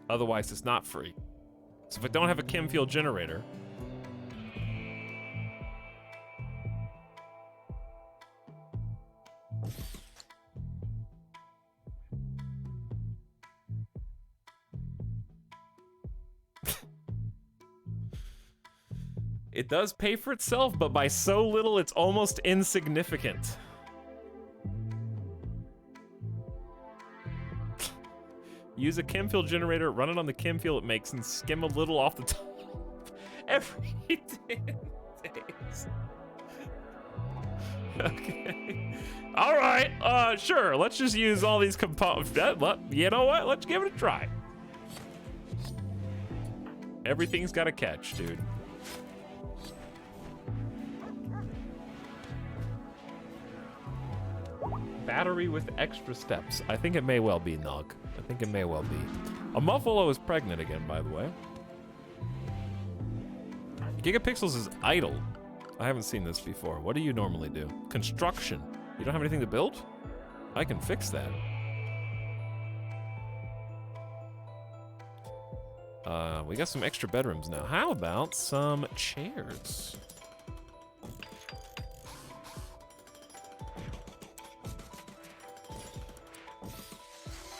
Otherwise, it's not free. So if I don't have a chem fuel generator, it does pay for itself, but by so little it's almost insignificant. Use a chem fuel generator, run it on the chem fuel it makes, and skim a little off the top every 10 days. Okay. All right. Sure. Let's just use all these components. You know what? Let's give it a try. Everything's got a catch, dude. Battery with extra steps. I think it may well be, Nog. I think it may well be. A Muffalo is pregnant again, by the way. Gigapixels is idle. I haven't seen this before. What do you normally do? Construction. You don't have anything to build? I can fix that. We got some extra bedrooms now. How about some chairs?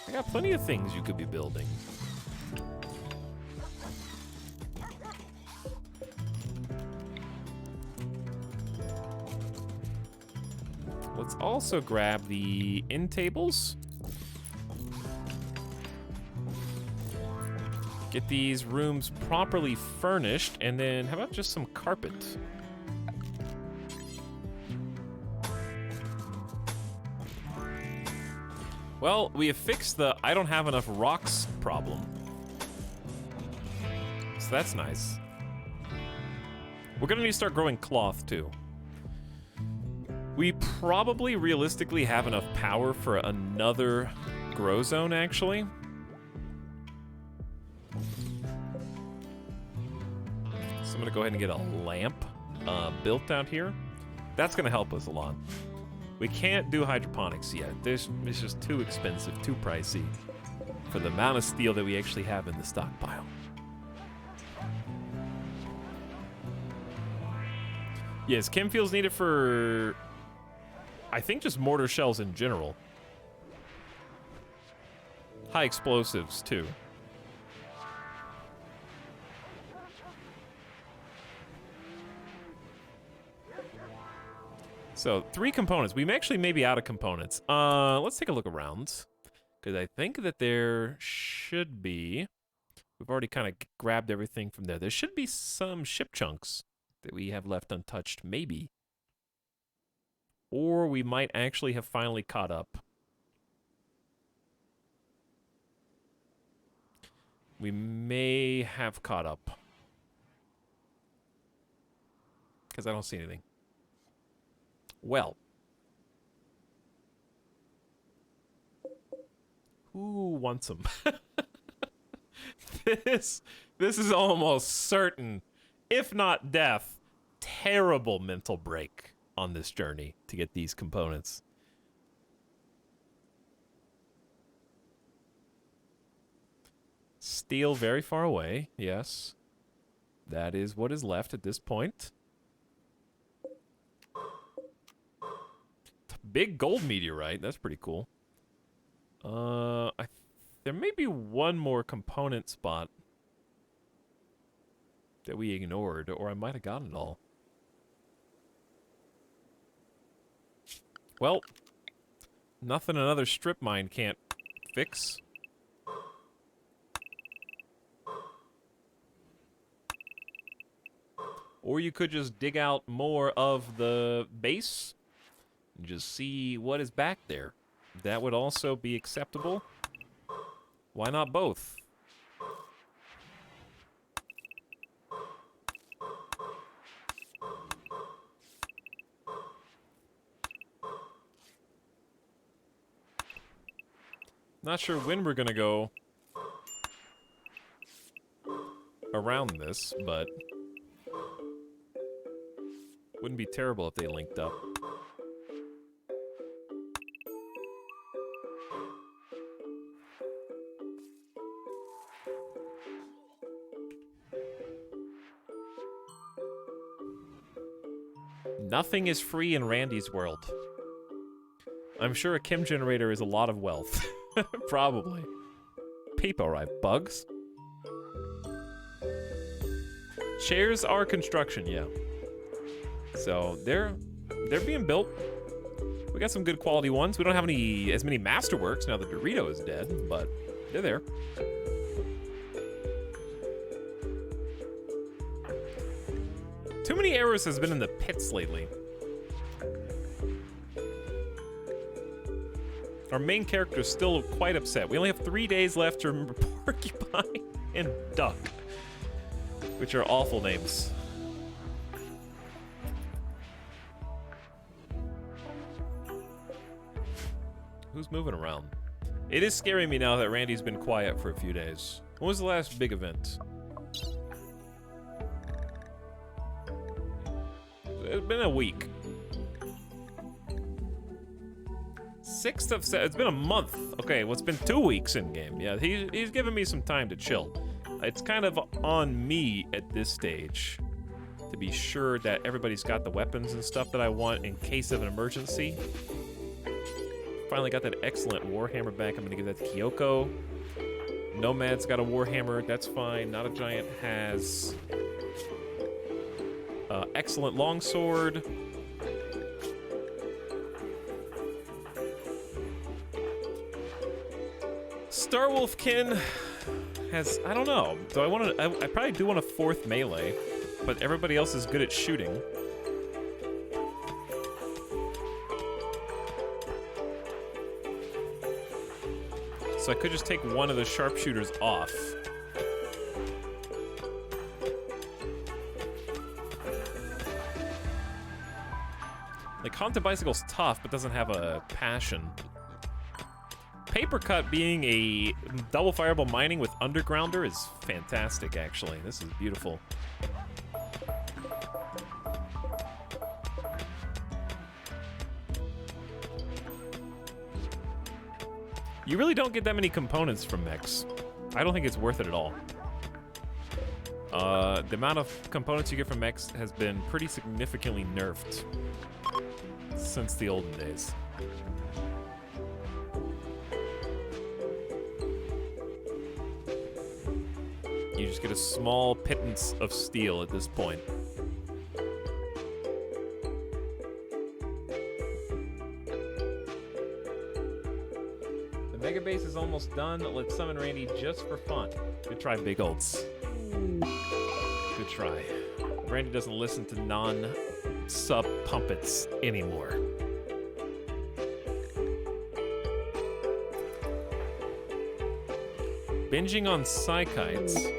I got plenty of things you could be building. Let's also grab the end tables. Get these rooms properly furnished, and then how about just some carpet? Well, we have fixed the I don't have enough rocks problem. So that's nice. We're gonna need to start growing cloth too. We probably realistically have enough power for another grow zone, actually. So I'm gonna go ahead and get a lamp built out here. That's going to help us a lot. We can't do hydroponics yet. It's just too expensive, too pricey for the amount of steel that we actually have in the stockpile. Yes, chem fuel's needed for, I think, just mortar shells in general. High explosives, too. So, 3 components. We actually may be out of components. Let's take a look around. Because I think that there should be... We've already kind of grabbed everything from there. There should be some ship chunks that we have left untouched, maybe. Or we might actually have finally caught up. We may have caught up. Because I don't see anything. Well. Who wants them? This is almost certain, if not death, terrible mental break on this journey to get these components. Steel very far away, yes. That is what is left at this point. Big gold meteorite, that's pretty cool. There may be one more component spot that we ignored, or I might have gotten it all. Well, nothing another strip mine can't fix. Or you could just dig out more of the base and just see what is back there. That would also be acceptable. Why not both? Not sure when we're gonna go around this, but wouldn't be terrible if they linked up. Nothing is free in Randy's world. I'm sure a chem generator is a lot of wealth. Probably. People arrive. Bugs? Chairs are construction, yeah. So they're being built. We got some good quality ones. We don't have as many masterworks now that Dorito is dead, but they're there. Too many errors has been in the pits lately. Our main character is still quite upset. We only have 3 days left to remember Porcupine and Duck, which are awful names. Who's moving around? It is scaring me now that Randy's been quiet for a few days. When was the last big event? It's been a week. 6th of September. It's been a month. Okay, well, it's been 2 weeks in game. Yeah, he's given me some time to chill. It's kind of on me at this stage to be sure that everybody's got the weapons and stuff that I want in case of an emergency. Finally got that excellent Warhammer back. I'm gonna give that to Kyoko. Nomad's got a Warhammer. That's fine. Not a Giant has... excellent longsword. Starwolfkin has, I don't know. So I probably do want a 4th melee, but everybody else is good at shooting. So I could just take one of the sharpshooters off. Like, Haunted Bicycle's tough, but doesn't have a passion. Paper Cut being a double fireable mining with Undergrounder is fantastic, actually. This is beautiful. You really don't get that many components from mechs. I don't think it's worth it at all. The amount of components you get from mechs has been pretty significantly nerfed since the olden days. You just get a small pittance of steel at this point. The mega base is almost done. Let's summon Randy just for fun. Good try, big olds. Good try. Randy doesn't listen to non-sub puppets anymore. Binging on psychites.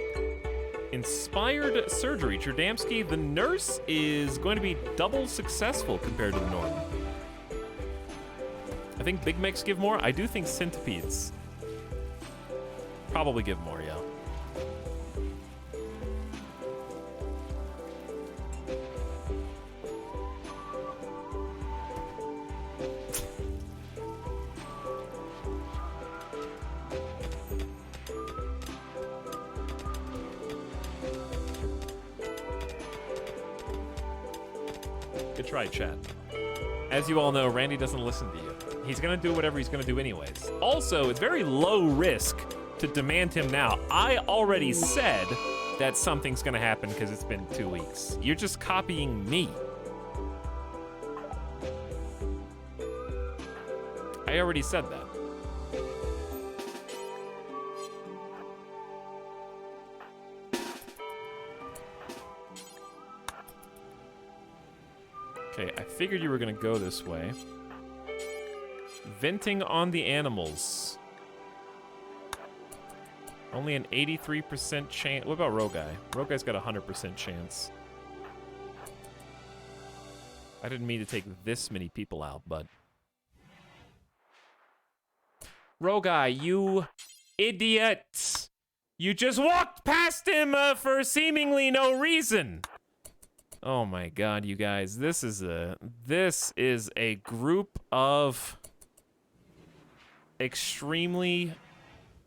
Inspired surgery. Cherdamsky, the nurse is going to be double successful compared to the norm. I think big mechs give more. I do think centipedes probably give more, yeah. Good try, chat. As you all know, Randy doesn't listen to you. He's gonna do whatever he's gonna do anyways. Also, it's very low risk to demand him now. I already said that something's gonna happen because it's been 2 weeks. You're just copying me. I already said that. Okay, I figured you were gonna go this way. Venting on the animals. Only an 83% chance. What about Rogai? Rogai's got a 100% chance. I didn't mean to take this many people out, but... Rogai, you idiot! You just walked past him for seemingly no reason! Oh my god, you guys, this is a group of extremely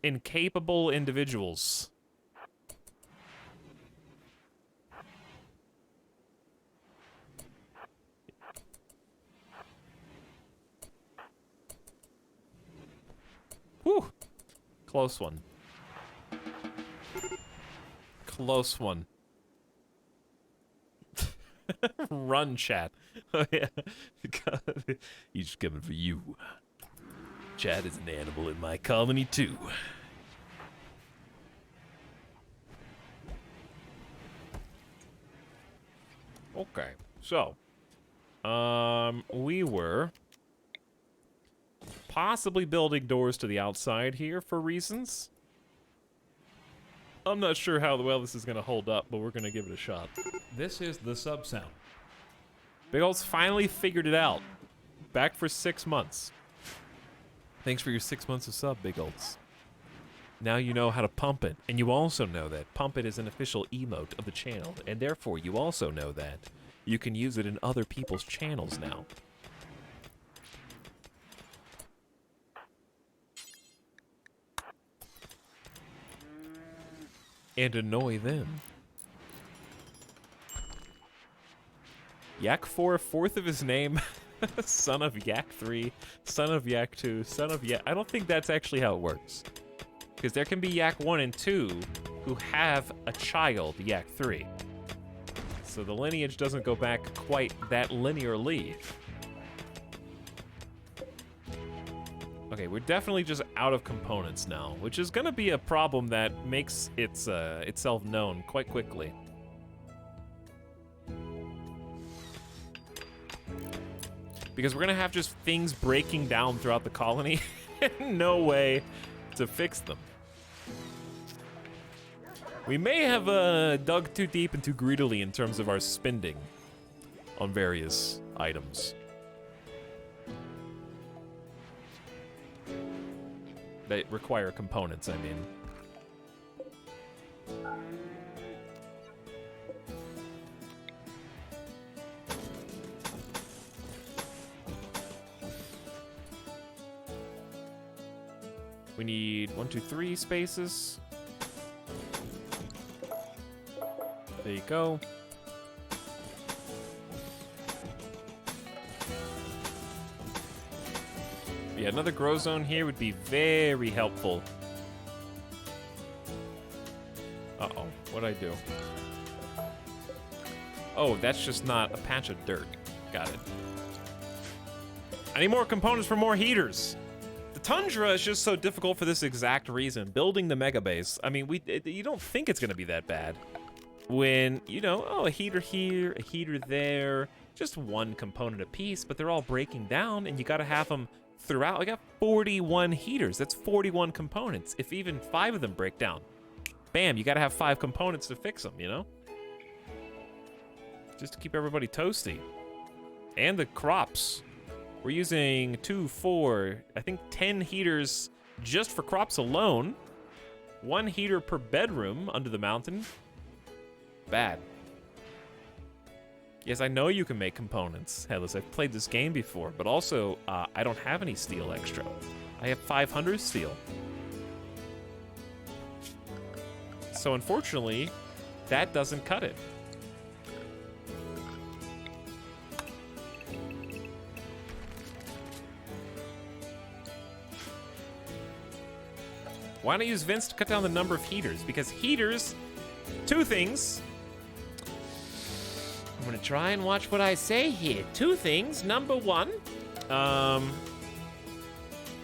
incapable individuals. Whew. Close one. Close one. Run, chat. Oh, yeah. He's coming for you. Chat is an animal in my colony, too. Okay, so. We were possibly building doors to the outside here for reasons. I'm not sure how well this is going to hold up, but we're going to give it a shot. This is the sub sound. Big Olds finally figured it out. Back for 6 months. Thanks for your 6 months of sub, Big Olds. Now you know how to pump it, and you also know that pump it is an official emote of the channel, and therefore you also know that you can use it in other people's channels now. And annoy them. Yak 4, fourth of his name, son of Yak 3, son of Yak 2, son of Yak... I don't think that's actually how it works. Because there can be Yak 1 and 2 who have a child, Yak 3. So the lineage doesn't go back quite that linearly. Okay, we're definitely just out of components now, which is gonna be a problem that makes itself known quite quickly. Because we're gonna have just things breaking down throughout the colony and no way to fix them. We may have dug too deep and too greedily in terms of our spending on various items. That require components, I mean. We need 1, 2, 3 spaces. There you go. Yeah, another grow zone here would be very helpful. Uh-oh, what'd I do? Oh, that's just not a patch of dirt. Got it. I need more components for more heaters. The tundra is just so difficult for this exact reason. Building the mega base, I mean, you don't think it's gonna be that bad. When, you know, oh, a heater here, a heater there, just one component a piece, but they're all breaking down and you gotta have them throughout. I got 41 heaters, that's 41 components. If even 5 of them break down, bam, you gotta have 5 components to fix them, you know? Just to keep everybody toasty. And the crops. We're using 2, 4, I think 10 heaters just for crops alone. 1 heater per bedroom under the mountain. Bad. Yes, I know you can make components, Headless. I've played this game before, but also, I don't have any steel extra. I have 500 steel. So unfortunately, that doesn't cut it. Why not use vents to cut down the number of heaters? Because heaters, 2 things. I'm gonna try and watch what I say here. 2 things. Number 1,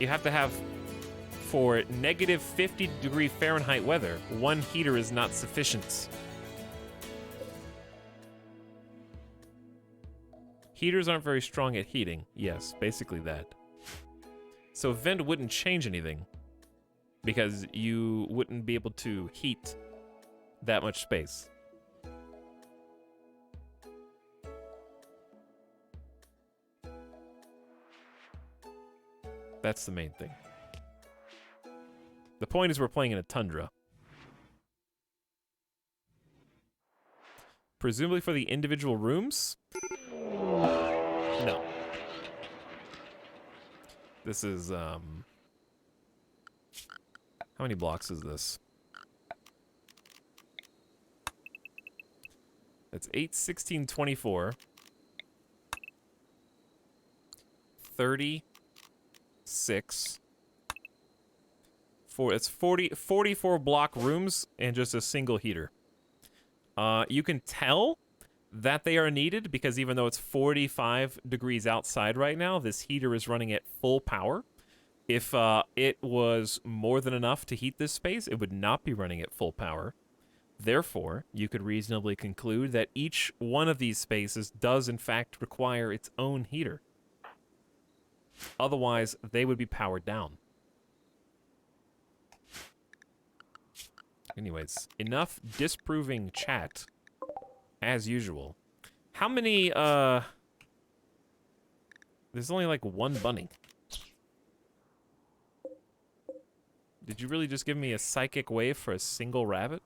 you have to have, for negative 50-degree Fahrenheit weather, 1 heater is not sufficient. Heaters aren't very strong at heating. Yes, basically that. So vent wouldn't change anything, because you wouldn't be able to heat that much space. That's the main thing. The point is we're playing in a tundra. Presumably for the individual rooms? No. This is, how many blocks is this? It's 8, 16, 24. 36. It's 44 block rooms and just a single heater. You can tell that they are needed because even though it's 45 degrees outside right now, this heater is running at full power. If it was more than enough to heat this space, it would not be running at full power. Therefore, you could reasonably conclude that each one of these spaces does in fact require its own heater. Otherwise, they would be powered down. Anyways, enough disproving chat, as usual. How many, there's only like 1 bunny. Did you really just give me a psychic wave for a single rabbit?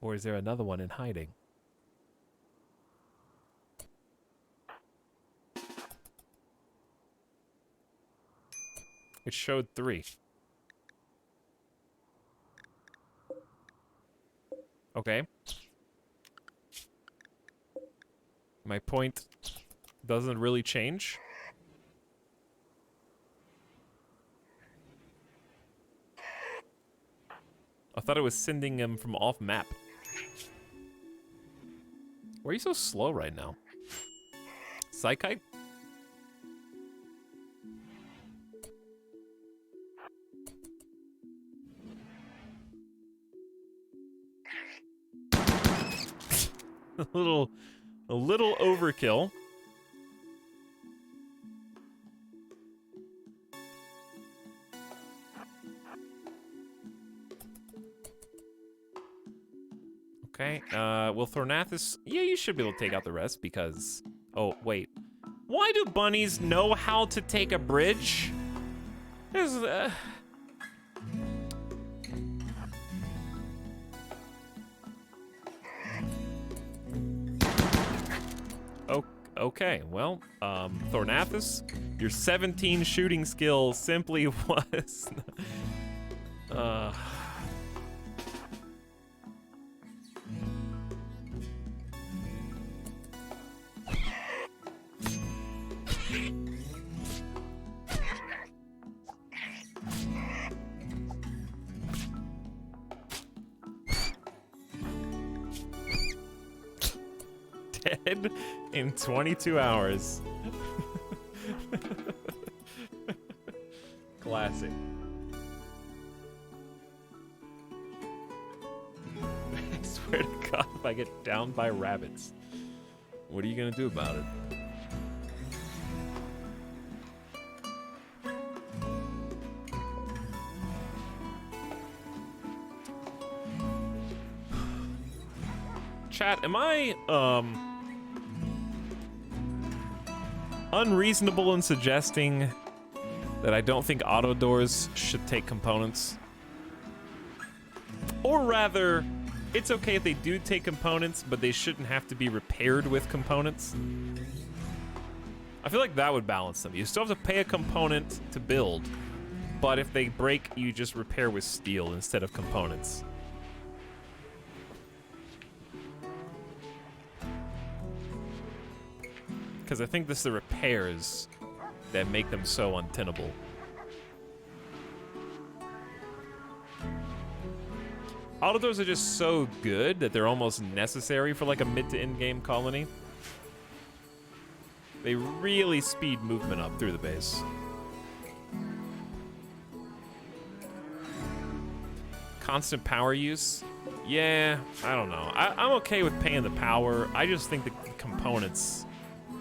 Or is there another one in hiding? It showed 3. Okay. My point doesn't really change. I thought it was sending him from off map. Why are you so slow right now? Psychite? a little overkill. Okay, will Thornathus... Yeah, you should be able to take out the rest because... Oh, wait. Why do bunnies know how to take a bridge? There's... Okay, well, Thornathus, your 17 shooting skill simply was Uh... Dead in 22 hours. Classic. I swear to God, if I get downed by rabbits, what are you gonna do about it? Chat, am I, unreasonable in suggesting that I don't think auto doors should take components? Or rather, it's okay if they do take components, but they shouldn't have to be repaired with components. I feel like that would balance them. You still have to pay a component to build, but if they break, you just repair with steel instead of components. Because I think this is the repairs that make them so untenable. Auto doors are just so good that they're almost necessary for like a mid to end game colony. They really speed movement up through the base. Constant power use? Yeah, I don't know. I'm okay with paying the power. I just think the components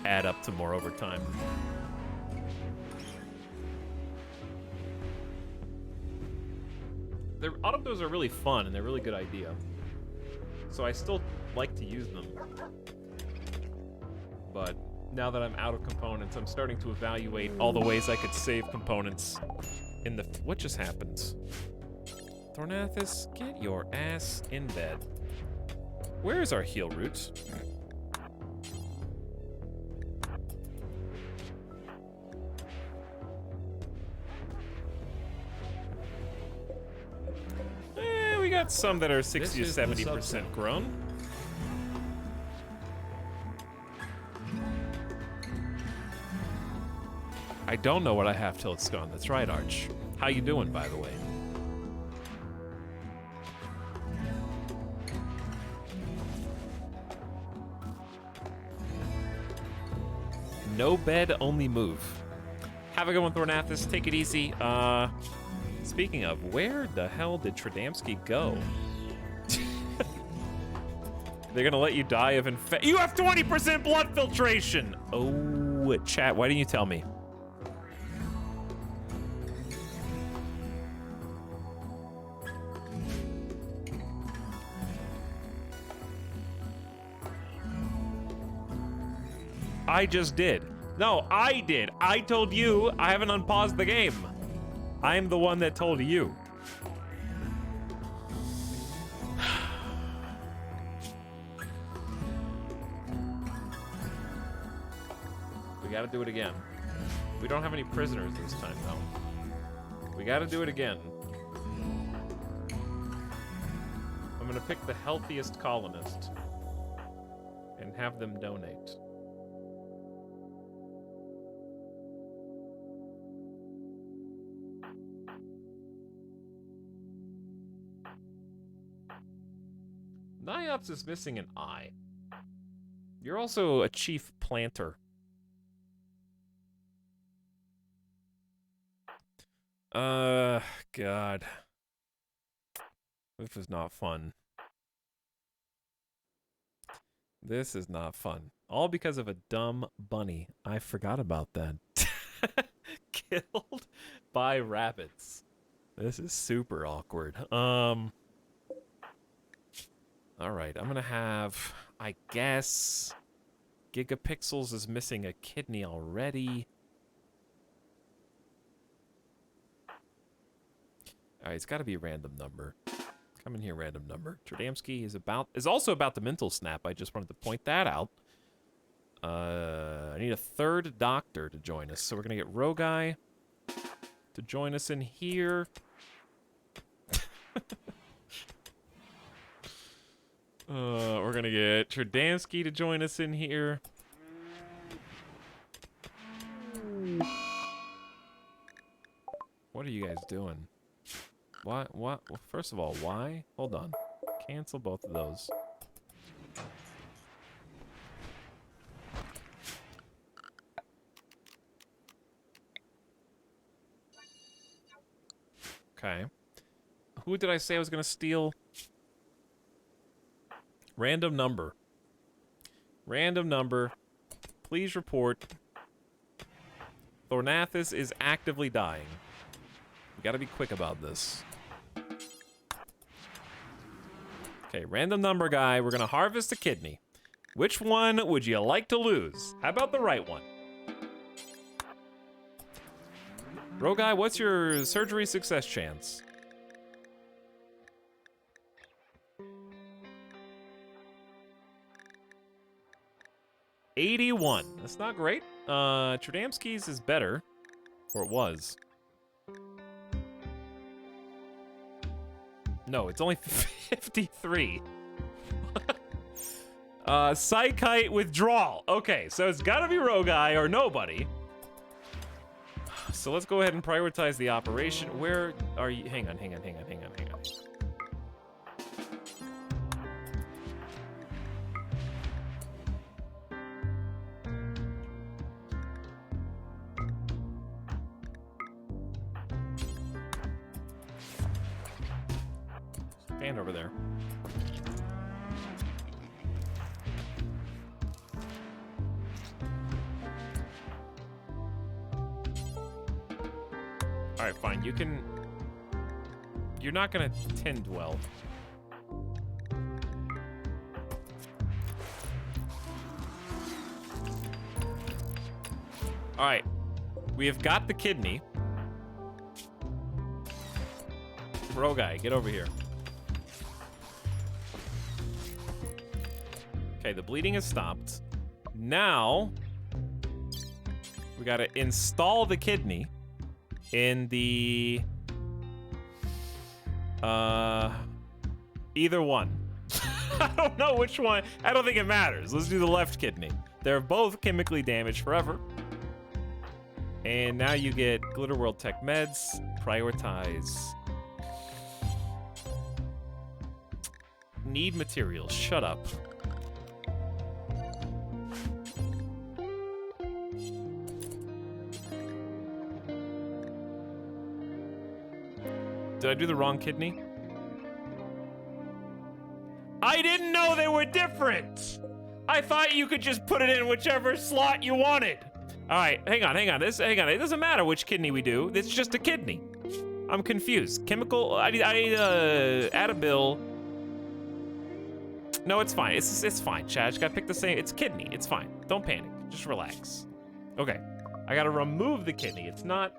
add up to more over time. Their auto doors are really fun and they're a really good idea. So I still like to use them. But now that I'm out of components, I'm starting to evaluate all the ways I could save components in the... What just happened? Thornathus, get your ass in bed. Where is our heal route? We got some that are 60 to 70% grown. I don't know what I have till it's gone. That's right, Arch. How you doing, by the way? No bed, only move. Have a good one, Thornathus. Take it easy. Speaking of, where the hell did Tradamski go? They're gonna let you die of infection. You have 20% blood filtration! Oh, chat, why didn't you tell me? I just did. No, I did. I told you I haven't unpaused the game. I'm the one that told you. We gotta do it again. We don't have any prisoners this time, though. We gotta do it again. I'm gonna pick the healthiest colonist and have them donate. Niops is missing an eye. You're also a chief planter. God. This is not fun. This is not fun. All because of a dumb bunny. I forgot about that. Killed by rabbits. This is super awkward. Alright, I'm gonna have, I guess, Gigapixels is missing a kidney already. Alright, it's gotta be a random number. Come in here, random number. Tradamski is also about the mental snap. I just wanted to point that out. I need a third doctor to join us. So we're gonna get Rogai to join us in here. We're gonna get Tradansky to join us in here. What are you guys doing? What? Well, first of all, why? Hold on. Cancel both of those. Okay. Who did I say I was gonna steal? Random number. Random number. Please report. Thornathus is actively dying. We gotta be quick about this. Okay, random number guy. We're gonna harvest a kidney. Which one would you like to lose? How about the right one? Roguy, what's your surgery success chance? $81. That's not great. Trudamski's is better. Or it was. No, it's only 53. Psychite withdrawal. Okay, so it's gotta be Roguy or nobody. So let's go ahead and prioritize the operation. Where are you? Hang on. Stand over there. Alright, fine. You can... You're not gonna tend well. Alright. We have got the kidney. Roguy, get over here. Okay, the bleeding has stopped. Now... we gotta install the kidney in the... either one. I don't know which one. I don't think it matters. Let's do the left kidney. They're both chemically damaged forever. And now you get Glitter World Tech Meds. Prioritize. Need materials. Shut up. Did I do the wrong kidney? I didn't know they were different! I thought you could just put it in whichever slot you wanted. All right, hang on. Hang on. It doesn't matter which kidney we do. It's just a kidney. I'm confused. Chemical, I need add a bill. No, it's fine. It's fine, Chad. I just gotta pick the same. It's kidney. It's fine. Don't panic. Just relax. Okay. I gotta remove the kidney. It's not...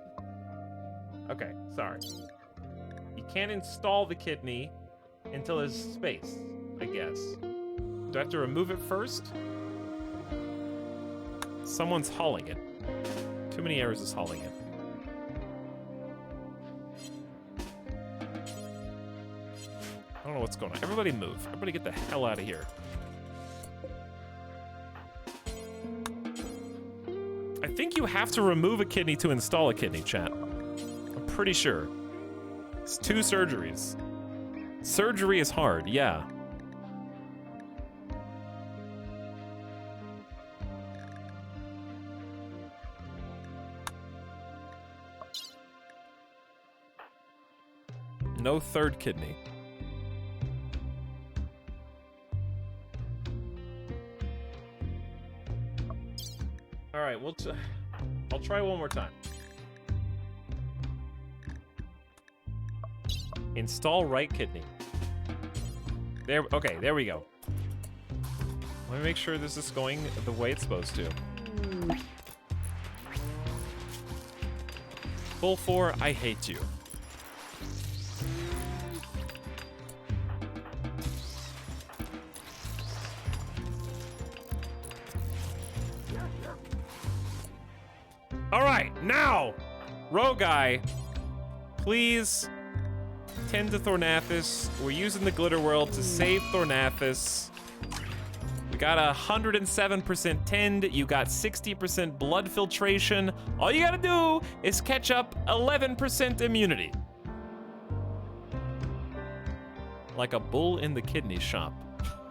Okay, sorry. You can't install the kidney until there's space, I guess. Do I have to remove it first? Someone's hauling it. Too many errors is hauling it. I don't know what's going on. Everybody move. Everybody get the hell out of here. I think you have to remove a kidney to install a kidney, chat. I'm pretty sure. It's 2 surgeries. Surgery is hard, yeah. No third kidney. All right, I'll try one more time. Install right kidney. There, okay, there we go. Let me make sure this is going the way it's supposed to. Full 4, I hate you. All right, now, Roguy, please tend to Thornathus. We're using the Glitter World to save Thornathus. We got 107% tend. You got 60% blood filtration. All you gotta do is catch up 11% immunity. Like a bull in the kidney shop.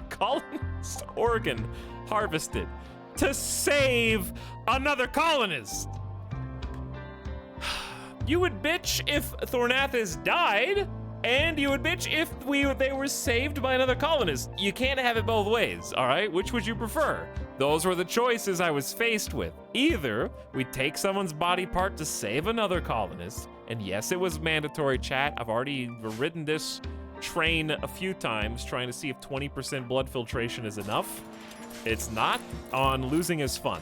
Colonist organ harvested to save another colonist. You would bitch if Thornathus died, and you would bitch if they were saved by another colonist. You can't have it both ways, all right? Which would you prefer? Those were the choices I was faced with. Either we take someone's body part to save another colonist, and yes, it was mandatory, chat. I've already ridden this train a few times trying to see if 20% blood filtration is enough. It's not. On losing is fun.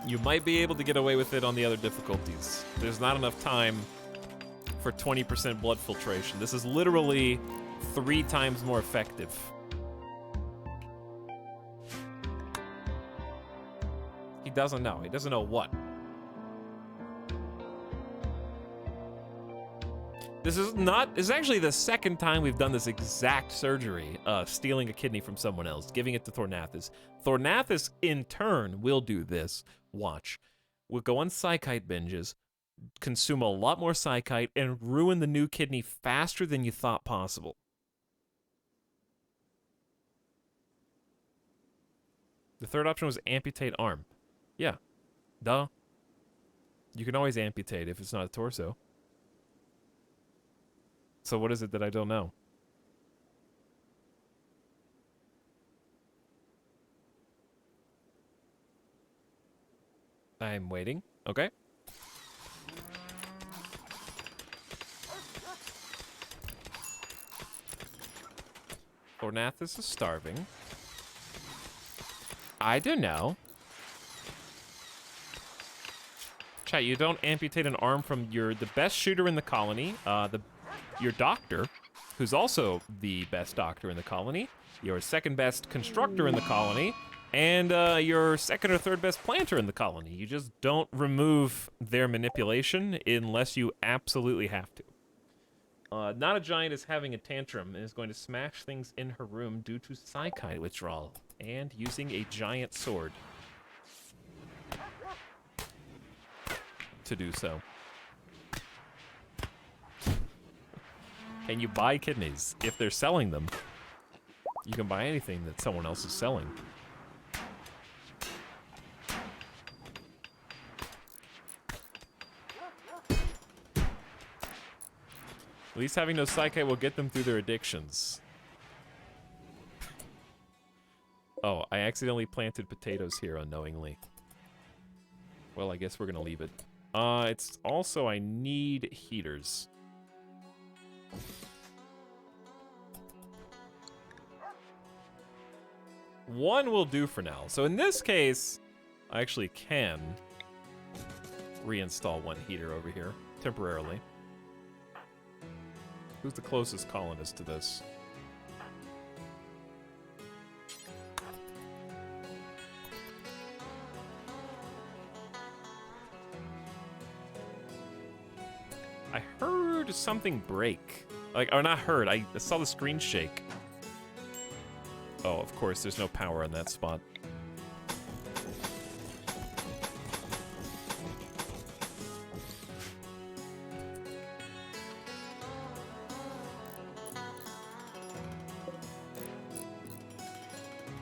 You might be able to get away with it on the other difficulties. There's not enough time for 20% blood filtration. This is literally 3 times more effective. He doesn't know. He doesn't know what. This is actually the second time we've done this exact surgery, stealing a kidney from someone else, giving it to Thornathus. Thornathus, in turn, will do this. Watch. We'll go on psychite binges, consume a lot more psychite, and ruin the new kidney faster than you thought possible. The third option was amputate arm. Yeah. Duh. You can always amputate if it's not a torso. So what is it that I don't know? I'm waiting. Okay. Thornathus is starving. I don't know. Chat, you don't amputate an arm from the best shooter in the colony, your doctor, who's also the best doctor in the colony, your second best constructor in the colony, and your second or third best planter in the colony. You just don't remove their manipulation unless you absolutely have to. Not a Giant is having a tantrum and is going to smash things in her room due to psychite withdrawal and using a giant sword to do so. Can you buy kidneys? If they're selling them, you can buy anything that someone else is selling. At least having no psychite will get them through their addictions. Oh, I accidentally planted potatoes here unknowingly. Well, I guess we're gonna leave it. It's also, I need heaters. One will do for now. So in this case, I actually can reinstall one heater over here temporarily. Who's the closest colonist to this? I heard something break. Like, or not heard, I saw the screen shake. Oh, of course, there's no power on that spot.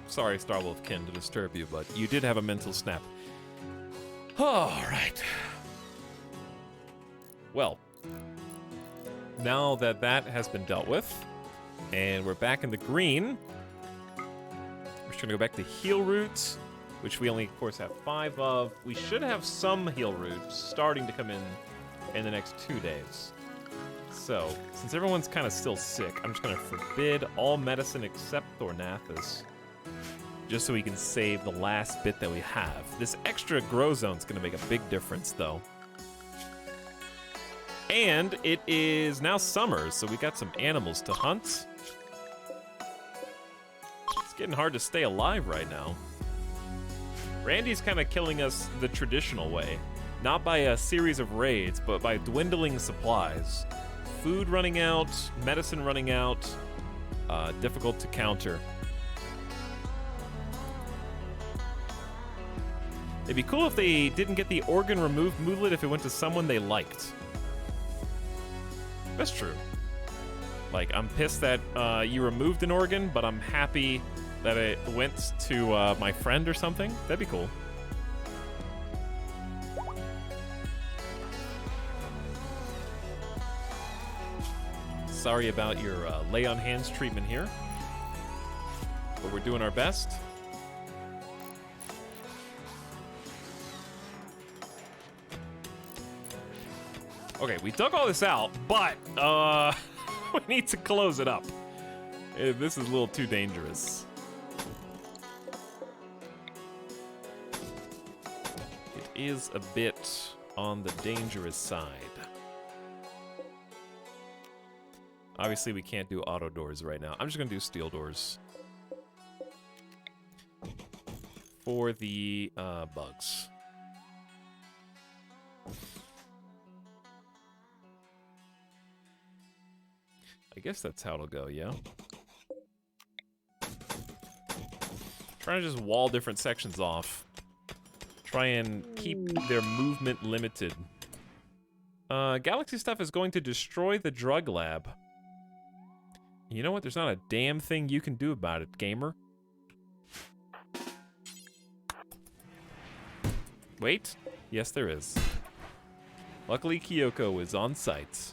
Sorry, Starwolfkin, to disturb you, but you did have a mental snap. All right. Well, now that that has been dealt with, and we're back in the green, we're just gonna go back to heal roots, which we only, of course, have 5 of. We should have some heal roots starting to come in the next 2 days. So, since everyone's kind of still sick, I'm just gonna forbid all medicine except Thornathus, just so we can save the last bit that we have. This extra grow zone's gonna make a big difference, though. And it is now summer, so we got some animals to hunt. It's getting hard to stay alive right now. Randy's kind of killing us the traditional way. Not by a series of raids, but by dwindling supplies. food running out, medicine running out, difficult to counter. It'd be cool if they didn't get the organ removed movelet if it went to someone they liked. That's true. Like, I'm pissed that you removed an organ, but I'm happy that it went to my friend or something. That'd be cool. Sorry about your lay on hands treatment here, but we're doing our best. Okay, we dug all this out, but we need to close it up. This is a little too dangerous. It is a bit on the dangerous side. Obviously, we can't do auto doors right now. I'm just gonna do steel doors for the bugs. I guess that's how it'll go, yeah? Trying to just wall different sections off. Try and keep their movement limited. Galaxy stuff is going to destroy the drug lab. You know what? There's not a damn thing you can do about it, gamer. Wait. Yes, there is. Luckily, Kyoko is on site.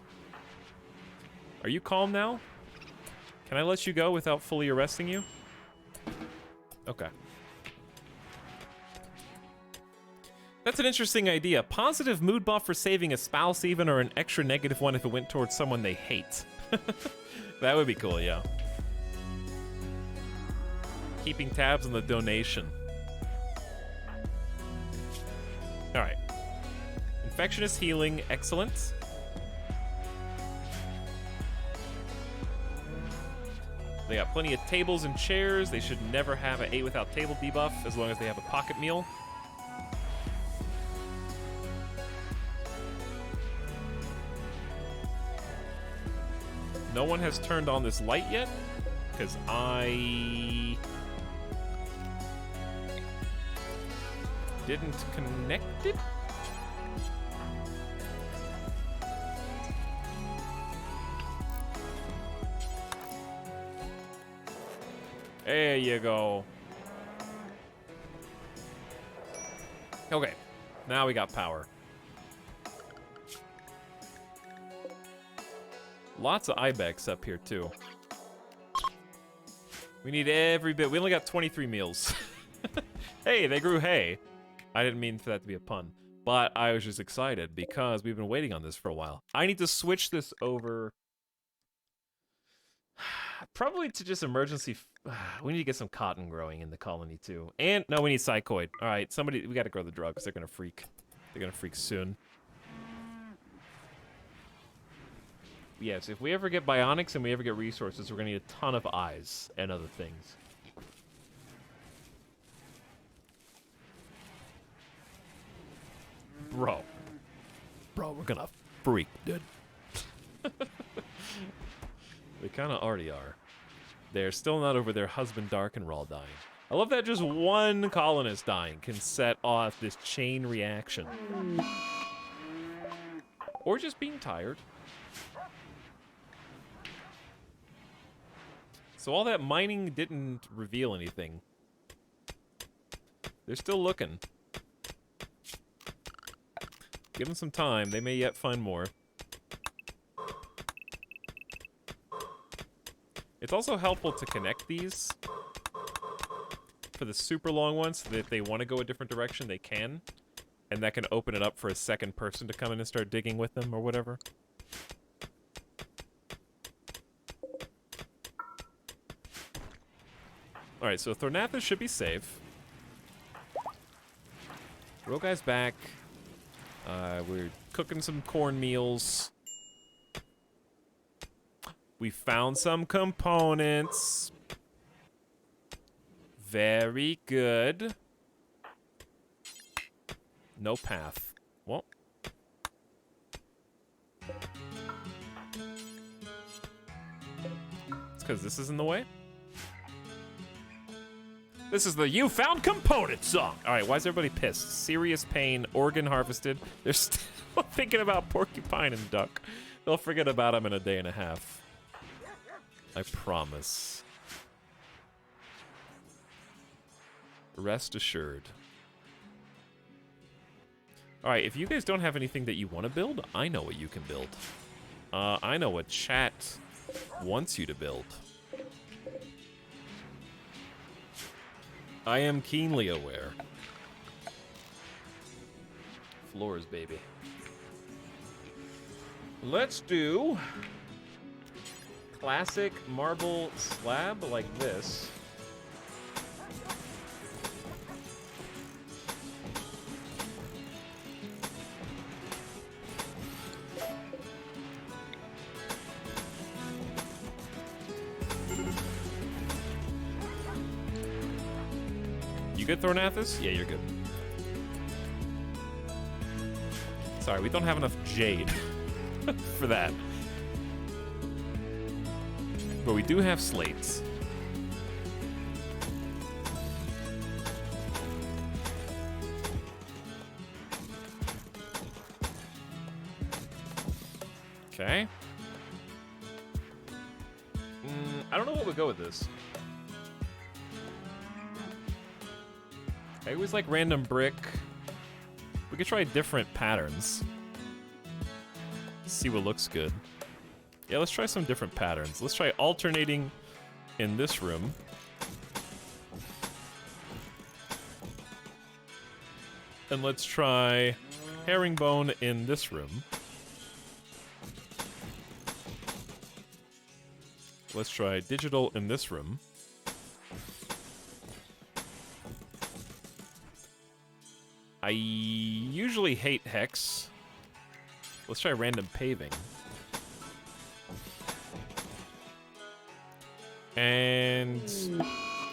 Are you calm now? Can I let you go without fully arresting you? Okay. That's an interesting idea. Positive mood buff for saving a spouse even, or an extra negative one if it went towards someone they hate. That would be cool, yeah. Keeping tabs on the donation. Alright. Infection is healing. Excellent. They got plenty of tables and chairs. They should never have an 8 without table debuff as long as they have a pocket meal. No one has turned on this light yet, because I didn't connect it. There you go. Okay, now we got power. Lots of ibex up here, too. We need every bit. We only got 23 meals. Hey, they grew hay. I didn't mean for that to be a pun. But I was just excited because we've been waiting on this for a while. I need to switch this over. Probably to just emergency. We need to get some cotton growing in the colony, too. And, no, we need psychoid. All right, somebody, we got to grow the drugs. They're going to freak. They're going to freak soon. Yes, if we ever get bionics and we ever get resources, we're going to need a ton of eyes and other things. Bro, we're going to freak, dude. They kind of already are. They're still not over their husband Dark and Raw dying. I love that just one colonist dying can set off this chain reaction. Or just being tired. So all that mining didn't reveal anything. They're still looking. Give them some time. They may yet find more. It's also helpful to connect these for the super long ones so that if they want to go a different direction, they can. And that can open it up for a second person to come in and start digging with them or whatever. Alright, so Thornathus should be safe. Rogai's back. We're cooking some corn meals. We found some components. Very good. No path. Well. because this is in the way. This is the You Found Component song. All right, why is everybody pissed? Serious pain, organ harvested. They're still thinking about porcupine and duck. They'll forget about them in a day and a half. I promise. Rest assured. All right, if you guys don't have anything that you want to build, I know what you can build. I know what chat wants you to build. I am keenly aware. Floors, baby. Let's do classic marble slab like this. You good, Thornathus? Yeah, you're good. Sorry, we don't have enough jade for that. But we do have slates. Okay. I don't know what would go with this. I always like random brick. We could try different patterns. See what looks good. Yeah, let's try some different patterns. Let's try alternating in this room. And let's try herringbone in this room. Let's try digital in this room. I usually hate hex. Let's try random paving. And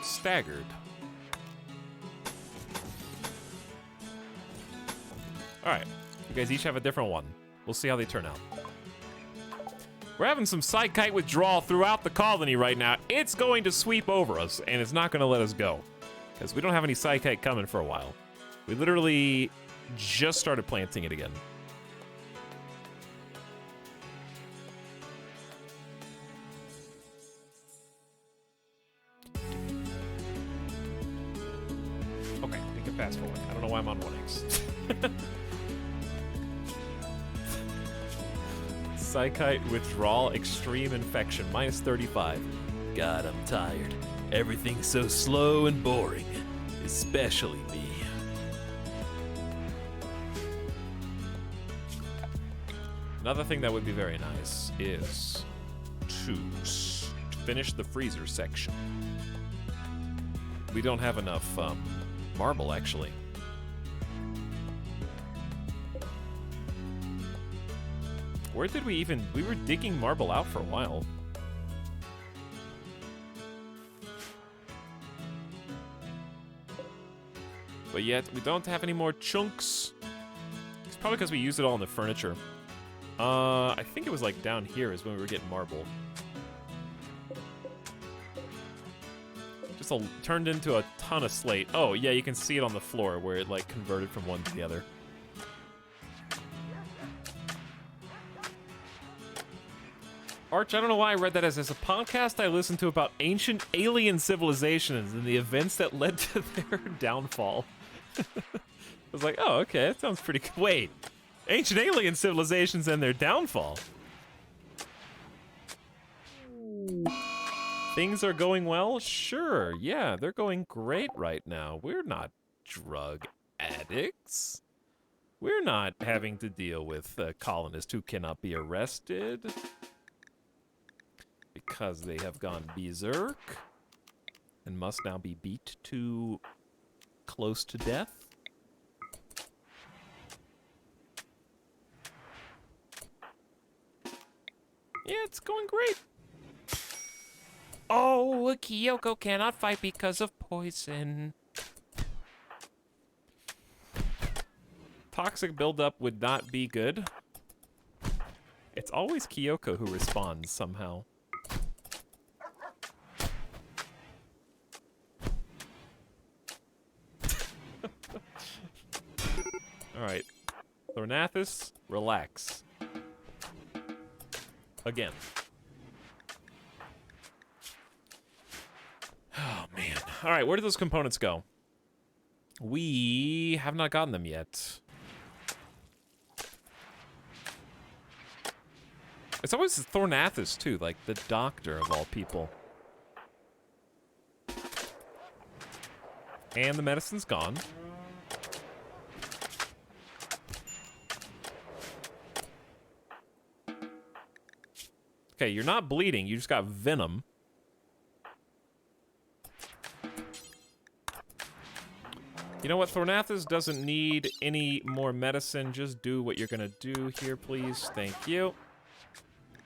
staggered. Alright, you guys each have a different one. We'll see how they turn out. We're having some Psychite withdrawal throughout the colony right now. It's going to sweep over us, and it's not going to let us go. Because we don't have any Psychite coming for a while. We literally just started planting it again. Okay, we can fast forward. I don't know why I'm on 1x. Psychite withdrawal, extreme infection, -35. God, I'm tired. Everything's so slow and boring, especially me. Another thing that would be very nice is to finish the freezer section. We don't have enough marble, actually. Where did we even... We were digging marble out for a while. But yet, we don't have any more chunks. It's probably because we used it all in the furniture. I think it was like down here is when we were getting marble. Just turned into a ton of slate. Oh, yeah, you can see it on the floor where it like converted from one to the other. Arch, I don't know why I read that as a podcast I listened to about ancient alien civilizations and the events that led to their downfall. I was like, oh, okay, that sounds pretty good. Wait, ancient alien civilizations and their downfall. Things are going well? Sure, yeah, they're going great right now. We're not drug addicts. We're not having to deal with colonists who cannot be arrested because they have gone berserk and must now be beat to close to death. Yeah, it's going great. Oh, Kyoko cannot fight because of poison. Toxic buildup would not be good. It's always Kyoko who responds somehow. Alright. Thornathus, relax. Again. Oh, man. Alright, where did those components go? We have not gotten them yet. It's always Thornathus, too, like the doctor of all people. And the medicine's gone. Okay, you're not bleeding, you just got venom. You know what, Thornathus doesn't need any more medicine. Just do what you're gonna do here, please. Thank you.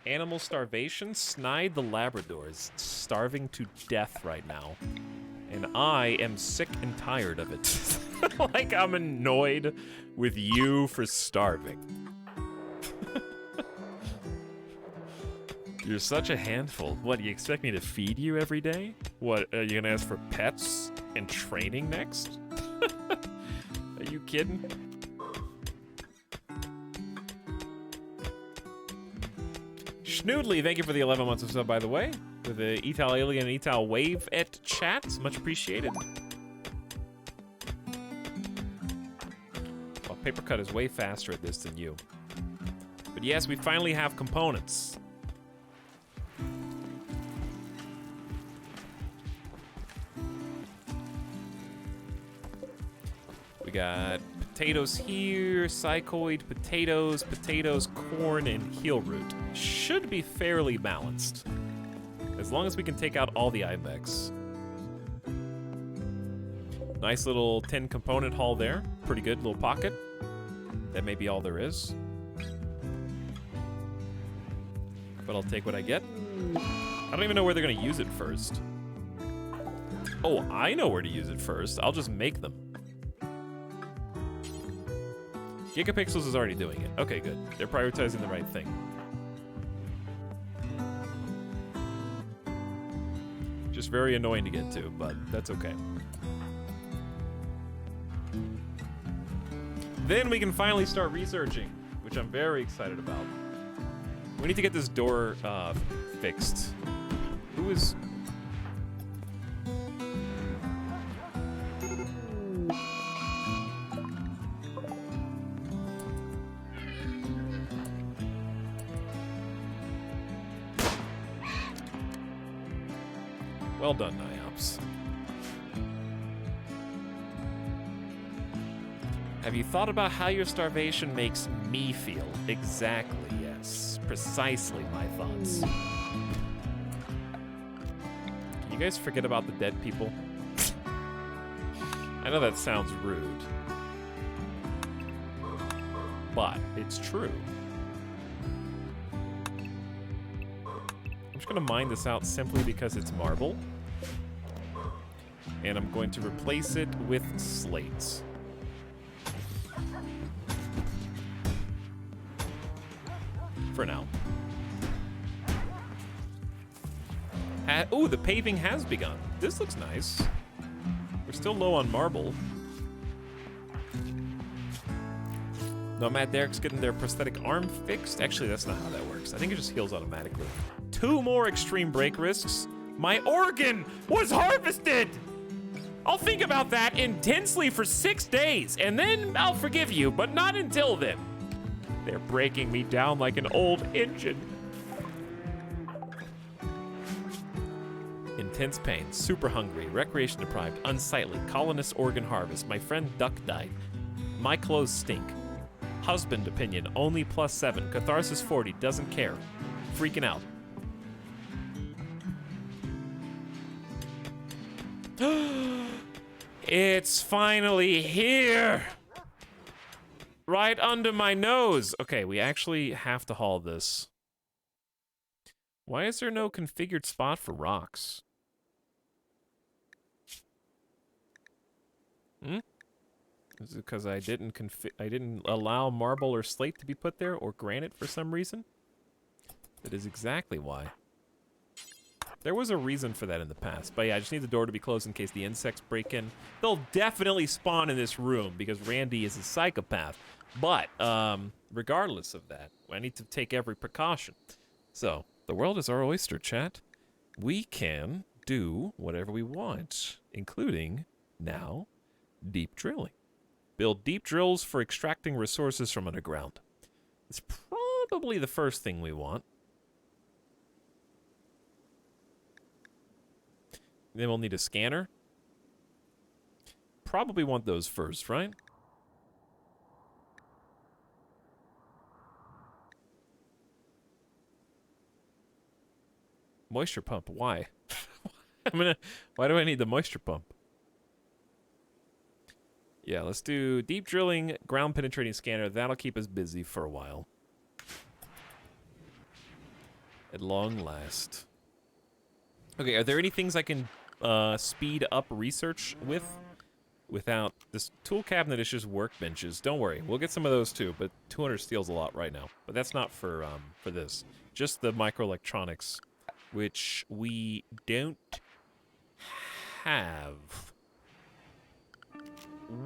Animal starvation? Snide the Labrador is starving to death right now. And I am sick and tired of it. Like, I'm annoyed with you for starving. You're such a handful. What, do you expect me to feed you every day? What, are you gonna ask for pets and training next? Are you kidding? Schnoodly, thank you for the 11 months of sub, by the way. With the Etal Alien and Etal Wave at chat. Much appreciated. Well, Papercut is way faster at this than you. But yes, we finally have components. We got potatoes here, psychoid, potatoes, corn, and heel root. Should be fairly balanced. As long as we can take out all the ibex. Nice little 10 component haul there. Pretty good little pocket. That may be all there is. But I'll take what I get. I don't even know where they're gonna use it first. Oh, I know where to use it first. I'll just make them. Gigapixels is already doing it. Okay, good. They're prioritizing the right thing. Just very annoying to get to, but that's okay. Then we can finally start researching, which I'm very excited about. We need to get this door fixed. Who is... Well done, Niops. Have you thought about how your starvation makes me feel? Exactly, yes. Precisely my thoughts. Can you guys forget about the dead people? I know that sounds rude. But it's true. I'm just gonna mine this out simply because it's marble. And I'm going to replace it with slates. For now. Oh, the paving has begun. This looks nice. We're still low on marble. Nomad Derek's getting their prosthetic arm fixed. Actually, that's not how that works. I think it just heals automatically. 2 more extreme break risks. My organ was harvested! I'll think about that intensely for 6 days, and then I'll forgive you, but not until then. They're breaking me down like an old engine. Intense pain, super hungry, recreation deprived, unsightly, colonist organ harvest, my friend Duck died, my clothes stink, husband opinion, only +7, catharsis 40, doesn't care, freaking out. It's finally here! Right under my nose! Okay, we actually have to haul this. Why is there no configured spot for rocks? Is it because I didn't allow marble or slate to be put there, or granite for some reason? That is exactly why. There was a reason for that in the past. But yeah, I just need the door to be closed in case the insects break in. They'll definitely spawn in this room because Randy is a psychopath. But regardless of that, I need to take every precaution. So, the world is our oyster, chat. We can do whatever we want, including, now, deep drilling. Build deep drills for extracting resources from underground. It's probably the first thing we want. Then we'll need a scanner. Probably want those first, right? Moisture pump, why? Why do I need the moisture pump? Yeah, let's do deep drilling, ground penetrating scanner. That'll keep us busy for a while. At long last. Okay, are there any things I can speed up research with without this tool cabinet is just workbenches? Don't worry, we'll get some of those too, but 200 steel's a lot right now. But that's not for this. Just the microelectronics, which we don't have.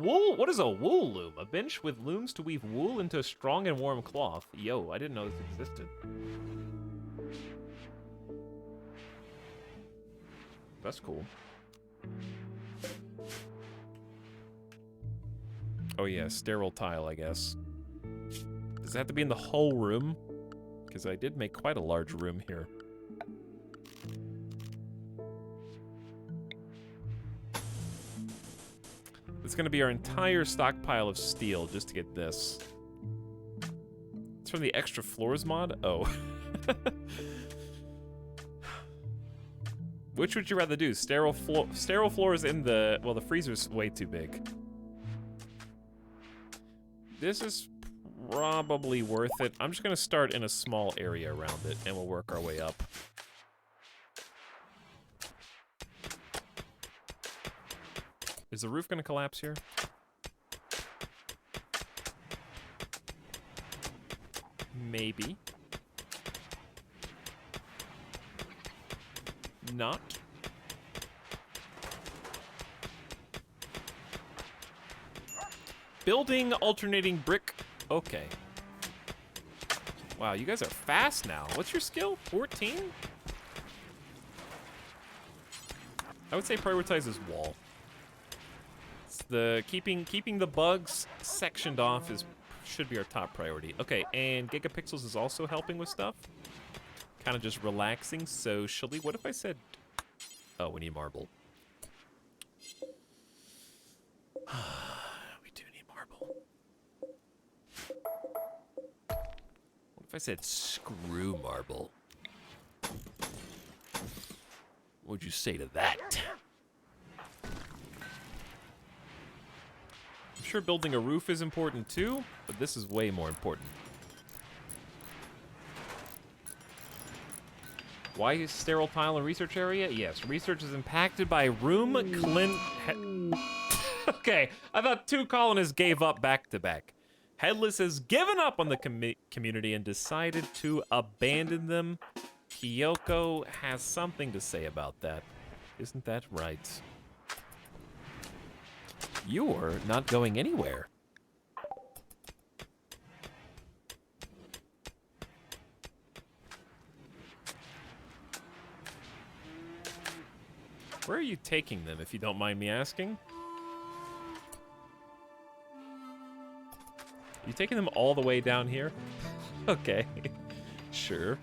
Wool? What is a wool loom? A bench with looms to weave wool into a strong and warm cloth. Yo, I didn't know this existed. That's cool. Oh yeah, sterile tile, I guess. Does it have to be in the whole room? Because I did make quite a large room here. It's going to be our entire stockpile of steel just to get this. It's from the extra floors mod? Oh. Which would you rather do? Sterile floors in the... Well, the freezer's way too big. This is probably worth it. I'm just going to start in a small area around it, and we'll work our way up. Is the roof going to collapse here? Maybe. Not. Building alternating brick. Okay. Wow, you guys are fast now. What's your skill? 14? I would say prioritize this wall. It's the keeping the bugs sectioned off should be our top priority. Okay, and gigapixels is also helping with stuff. Kind of just relaxing. So, Shelly, what if I said... Oh, we need marble. We do need marble. What if I said screw marble? What would you say to that? I'm sure building a roof is important too, but this is way more important. Why is sterile tile and research area? Yes, research is impacted by room Okay, I thought 2 colonists gave up back to back. Headless has given up on the community and decided to abandon them. Kyoko has something to say about that. Isn't that right? You're not going anywhere. Where are you taking them, if you don't mind me asking? You taking them all the way down here? Okay, sure.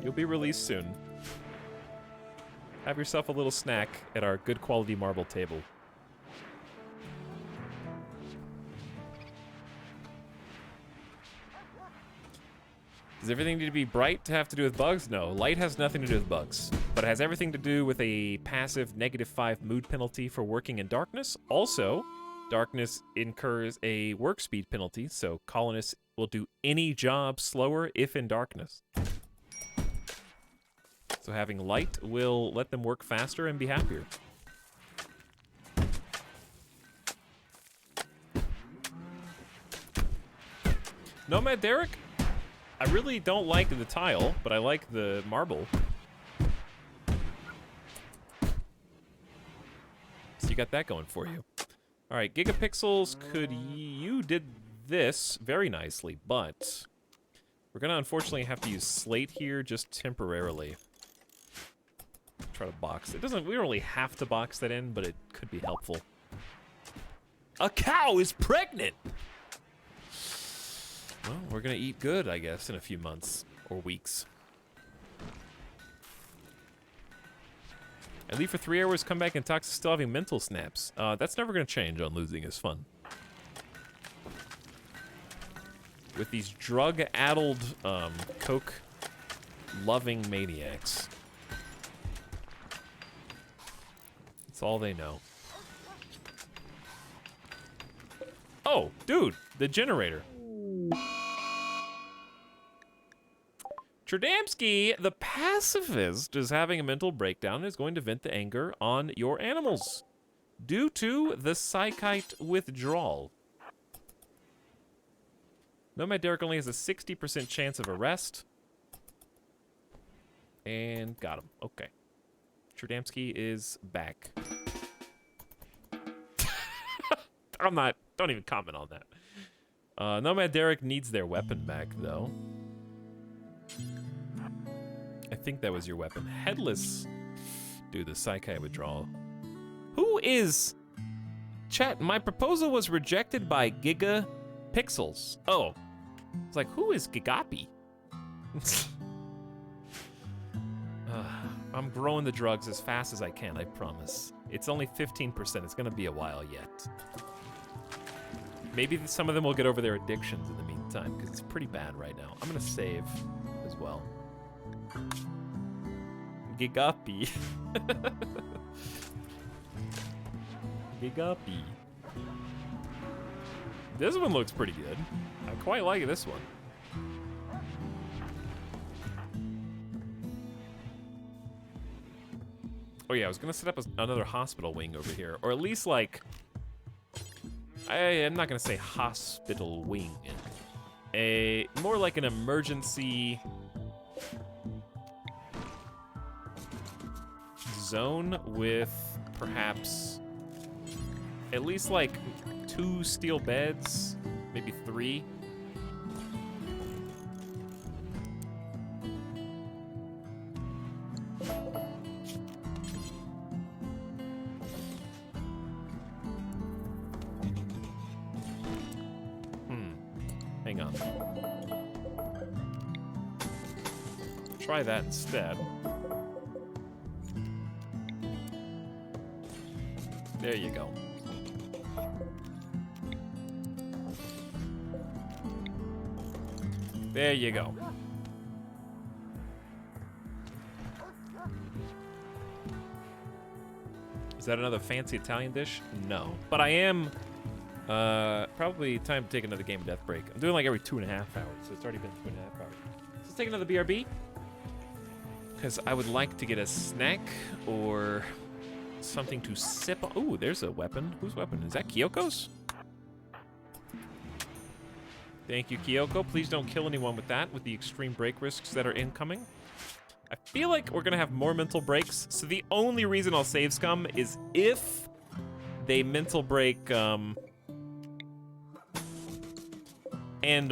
You'll be released soon. Have yourself a little snack at our good quality marble table. Does everything need to be bright to have to do with bugs? No, light has nothing to do with bugs. But it has everything to do with a passive -5 mood penalty for working in darkness. Also, darkness incurs a work speed penalty, so colonists will do any job slower if in darkness. So having light will let them work faster and be happier. Nomad Derek? I really don't like the tile, but I like the marble. So you got that going for you. All right, Gigapixels, you did this very nicely, but we're gonna unfortunately have to use slate here just temporarily. Try to box it. We don't really have to box that in, but it could be helpful. A cow is pregnant! Well, we're gonna eat good, I guess, in a few months or weeks. I leave for 3 hours, come back, and Tox is still having mental snaps. That's never gonna change on losing his fun. With these drug-addled, coke-loving maniacs. That's all they know. Oh, dude, the generator. Tradamski, the pacifist, is having a mental breakdown and is going to vent the anger on your animals due to the psychite withdrawal. Nomad Derek only has a 60% chance of arrest. And got him. Okay. Tradamski is back. Don't even comment on that. Nomad Derek needs their weapon back, though. I think that was your weapon. Headless. Dude, the psychite withdrawal. Who is... Chat, my proposal was rejected by Gigapixels. Oh. It's like, who is Gigapi? I'm growing the drugs as fast as I can, I promise. It's only 15%. It's gonna be a while yet. Maybe some of them will get over their addictions in the meantime, because it's pretty bad right now. I'm gonna save as well. Gigapi. Gigapi. This one looks pretty good. I quite like this one. Oh yeah, I was gonna set up another hospital wing over here, or at least like, I'm not gonna say hospital wing. More like an emergency zone with perhaps at least like 2 steel beds, maybe 3. Hang on. Try that instead. There you go. There you go. Is that another fancy Italian dish? No. But I am probably time to take another game of death break. I'm doing like every 2.5 hours, so it's already been 2.5 hours. So let's take another BRB. Because I would like to get a snack or something to sip on. Ooh, there's a weapon. Whose weapon? Is that Kyoko's? Thank you, Kyoko. Please don't kill anyone with that, with the extreme break risks that are incoming. I feel like we're gonna have more mental breaks, so the only reason I'll save scum is if they mental break, and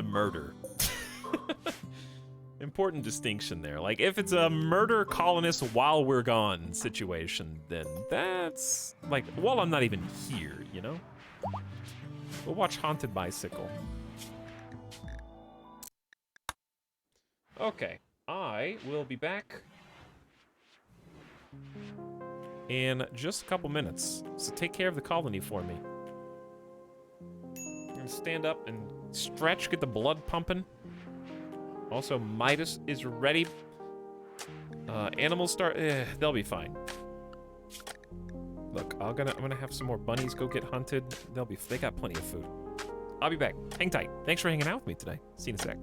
murder. Important distinction there. Like, if it's a murder colonist while we're gone situation, then that's, like, while I'm not even here, you know? We'll watch Haunted Bicycle. Okay, I will be back in just a couple minutes, so take care of the colony for me. I'm gonna stand up and stretch, get the blood pumping. Also, Midas is ready. Animals start, they'll be fine. Look, I'm gonna have some more bunnies go get hunted. They got plenty of food. I'll be back. Hang tight. Thanks for hanging out with me today. See you in a sec.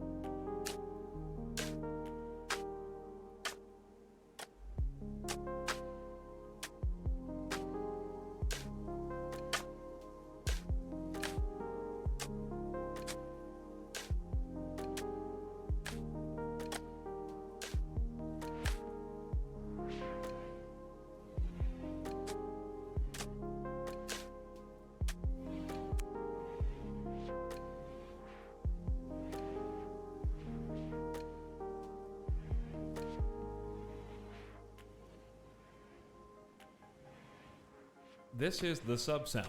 This is the subsound.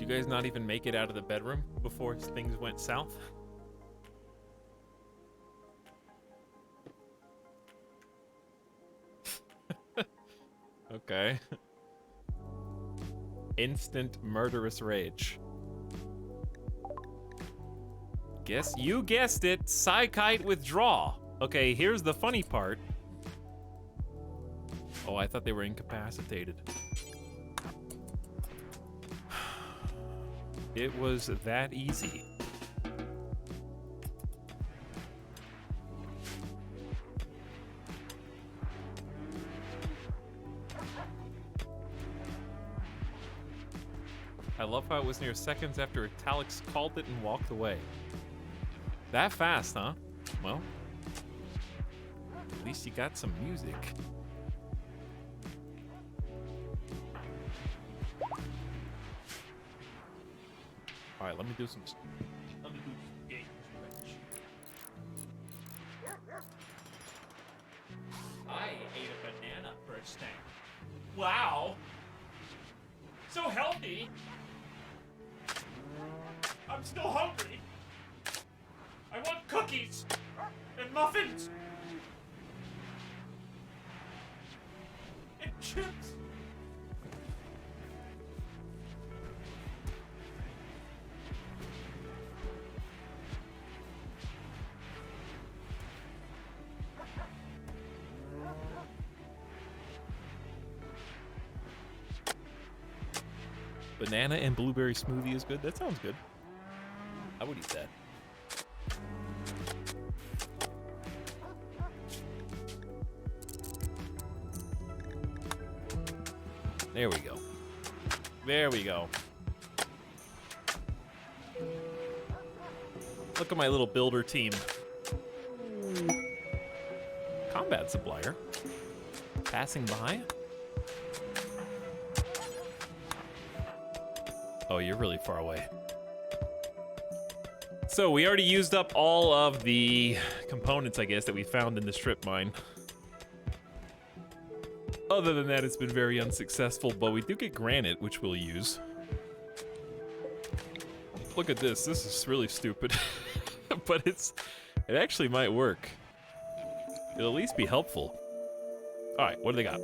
you guys not even make it out of the bedroom before things went south? Okay. Instant murderous rage. You guessed it, Psykite withdraw. Okay, here's the funny part. Oh, I thought they were incapacitated. It was that easy. I love how it was near seconds after Etalyx called it and walked away. That fast, huh? Well, at least you got some music. All right, let me do some game stretch. I ate a banana for a snack. Wow. So healthy. I'm still hungry. I want cookies and muffins and chips. Banana and blueberry smoothie is good. That sounds good. I would eat that. There we go. There we go. Look at my little builder team. Combat supplier. Passing by. Oh, you're really far away. So we already used up all of the components, I guess, that we found in the strip mine. Other than that, it's been very unsuccessful, but we do get granite, which we'll use. Look at this. This is really stupid. But it actually might work. It'll at least be helpful. All right, what do they got?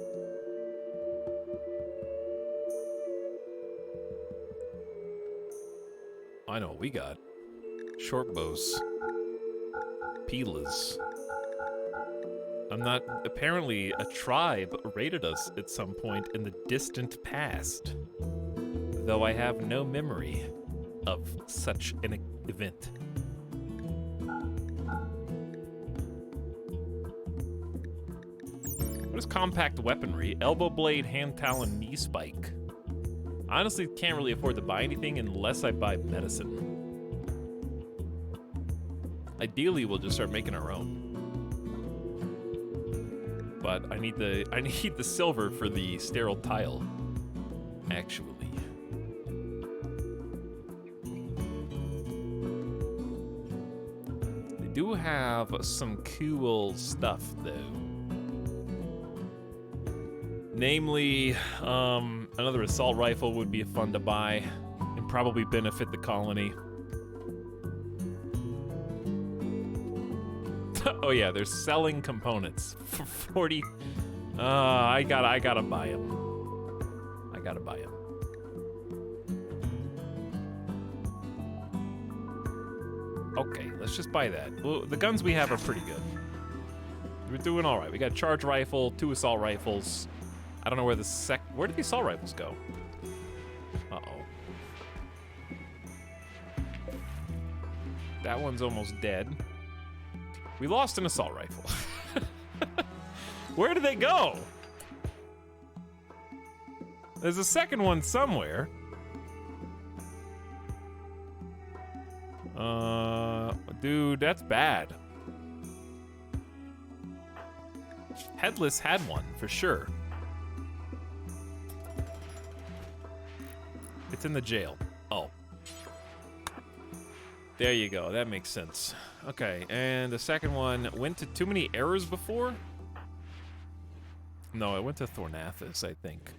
I know what we got. Short bows. Pilas. Apparently a tribe raided us at some point in the distant past. Though I have no memory of such an event. What is compact weaponry? Elbow blade, hand talon, knee spike. I honestly can't really afford to buy anything unless I buy medicine. Ideally, we'll just start making our own. But I need the silver for the sterile tile. Actually. They do have some cool stuff though. Namely, another assault rifle would be fun to buy and probably benefit the colony. Oh yeah, they're selling components for 40. I gotta buy them. I gotta buy them. Okay, let's just buy that. Well, the guns we have are pretty good. We're doing all right. We got a charge rifle, 2 assault rifles. I don't know where where did the assault rifles go? Uh-oh. That one's almost dead. We lost an assault rifle. Where did they go? There's a second one somewhere. Dude, that's bad. Headless had one, for sure. It's in the jail. Oh. There you go, that makes sense. Okay, and the second one went to too many errors before? No, it went to Thornathus, I think.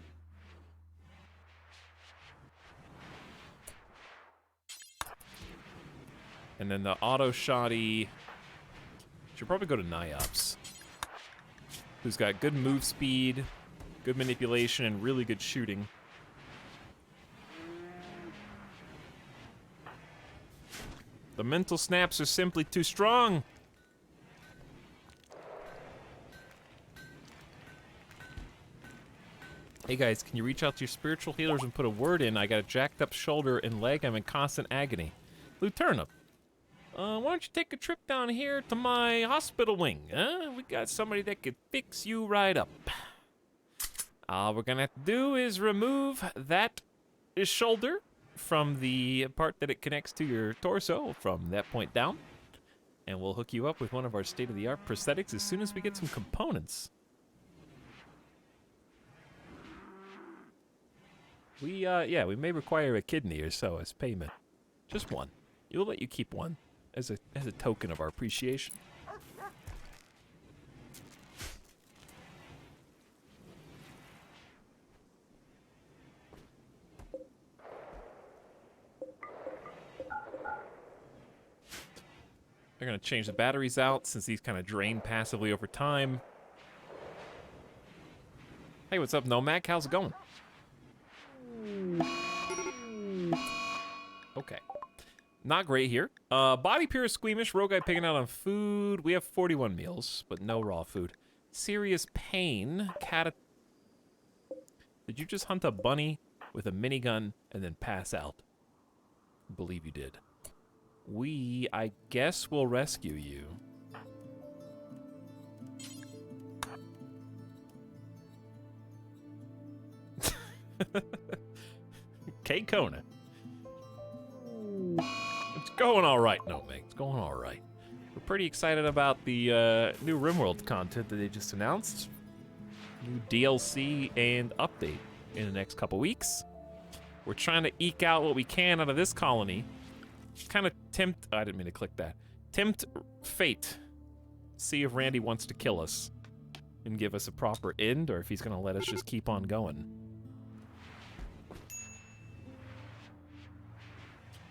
And then the auto shoddy should probably go to Niops, who's got good move speed, good manipulation, and really good shooting. The mental snaps are simply too strong. Hey guys, can you reach out to your spiritual healers and put a word in? I got a jacked up shoulder and leg. I'm in constant agony. Blue Turnip, why don't you take a trip down here to my hospital wing, huh? We got somebody that could fix you right up. All we're gonna have to do is remove that shoulder from the part that it connects to your torso from that point down, and we'll hook you up with one of our state-of-the-art prosthetics as soon as we get some components. We may require a kidney or so as payment. Just one. We'll let you keep one as a token of our appreciation. They're gonna change the batteries out since these kind of drain passively over time. Hey, what's up, Nomac? How's it going? Okay. Not great here. Body pure squeamish. Rogue guy picking out on food. We have 41 meals, but no raw food. Serious pain. Did you just hunt a bunny with a minigun and then pass out? I believe you did. I guess, will rescue you. K Kona. It's going all right, no, mate. It's going all right. We're pretty excited about the new RimWorld content that they just announced. New DLC and update in the next couple weeks. We're trying to eke out what we can out of this colony. Kind of I didn't mean to click that. Tempt fate. See if Randy wants to kill us and give us a proper end, or if he's gonna let us just keep on going.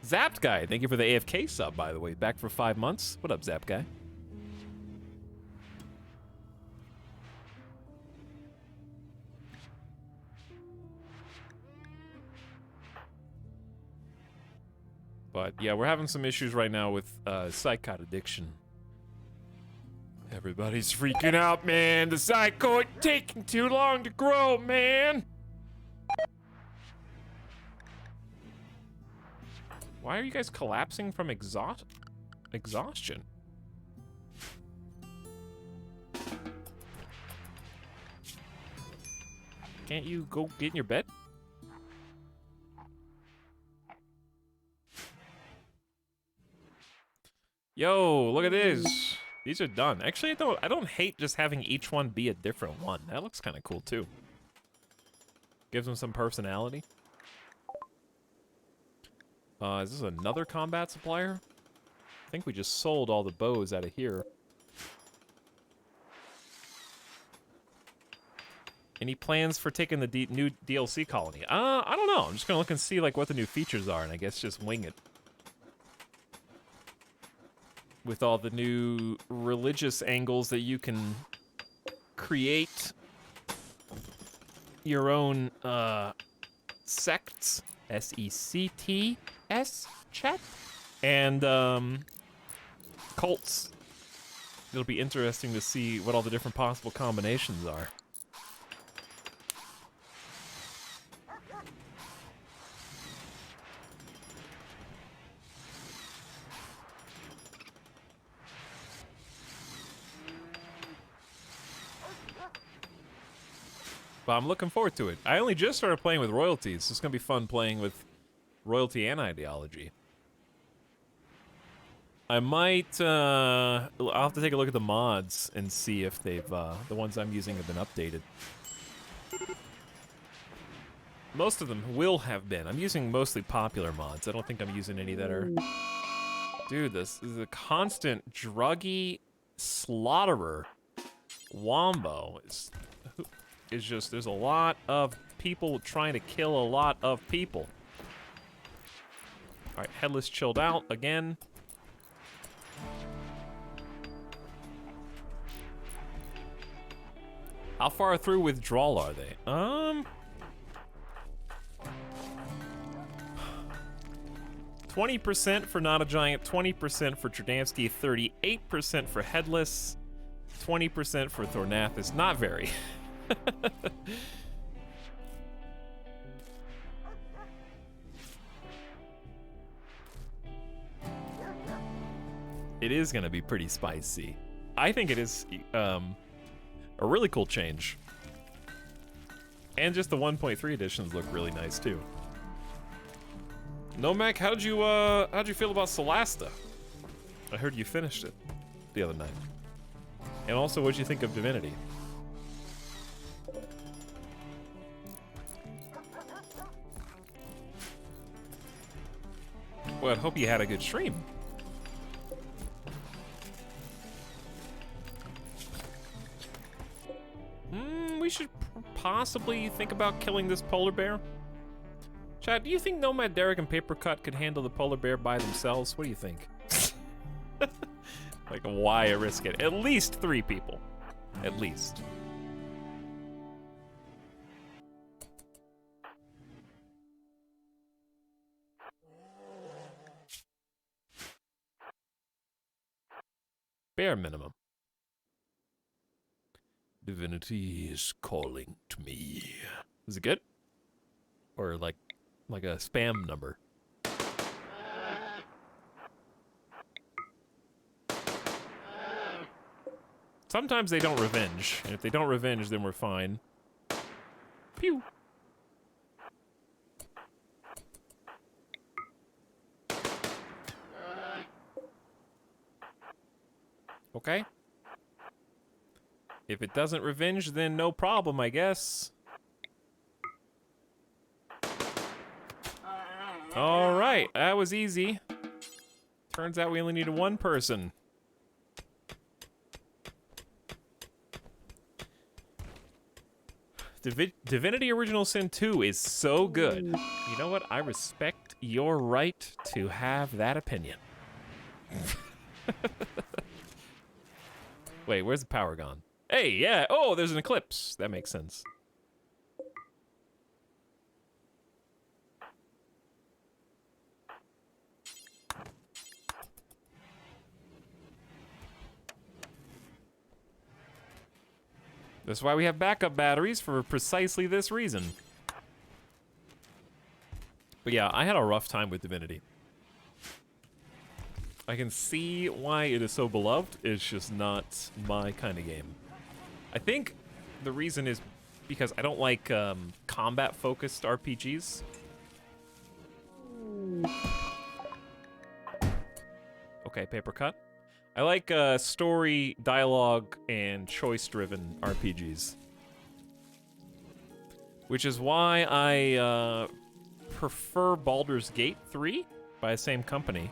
Zapped Guy, thank you for the AFK sub, by the way. Back for 5 months. What up, Zapped Guy? But yeah, we're having some issues right now with psychot addiction. Everybody's freaking out, man. The psychoid taking too long to grow, man. Why are you guys collapsing from exhaustion? Can't you go get in your bed? Yo, look at this. These are done. Actually, I don't hate just having each one be a different one. That looks kind of cool too. Gives them some personality. Is this another combat supplier? I think we just sold all the bows out of here. Any plans for taking the new DLC colony? I don't know. I'm just gonna look and see like what the new features are, and I guess just wing it. With all the new religious angles that you can create your own sects, S-E-C-T-S, chat, and cults. It'll be interesting to see what all the different possible combinations are. But I'm looking forward to it. I only just started playing with royalties. So it's gonna be fun playing with royalty and ideology. I might, I'll have to take a look at the mods and see if they've, the ones I'm using have been updated. Most of them will have been. I'm using mostly popular mods. I don't think I'm using any that are... Dude, this is a constant druggy slaughterer wombo. It's just, there's a lot of people trying to kill a lot of people. Alright, Headless chilled out again. How far through withdrawal are they? 20% for Not a Giant, 20% for Tradansky, 38% for Headless, 20% for Thornathus. Not very. It is gonna be pretty spicy. I think it is a really cool change. And just the 1.3 editions look really nice too. Nomak, how'd you feel about Solasta? I heard you finished it the other night. And also, what'd you think of Divinity? Well, I hope you had a good stream. We should possibly think about killing this polar bear. Chad, do you think Nomad, Derek, and Papercut could handle the polar bear by themselves? What do you think? Like, why risk it? At least 3 people. At least. Bare minimum. Divinity is calling to me. Is it good? Or like a spam number? Sometimes they don't revenge, and if they don't revenge, then we're fine. Pew! Okay. If it doesn't revenge, then no problem, I guess. Alright, that was easy. Turns out we only needed 1 person. Divinity Original Sin 2 is so good. You know what? I respect your right to have that opinion. Wait, where's the power gone? Hey, yeah. Oh, there's an eclipse. That makes sense. That's why we have backup batteries, for precisely this reason. But yeah, I had a rough time with Divinity. I can see why it is so beloved. It's just not my kind of game. I think the reason is because I don't like combat-focused RPGs. Okay, paper cut. I like story, dialogue, and choice-driven RPGs. Which is why I prefer Baldur's Gate 3 by the same company.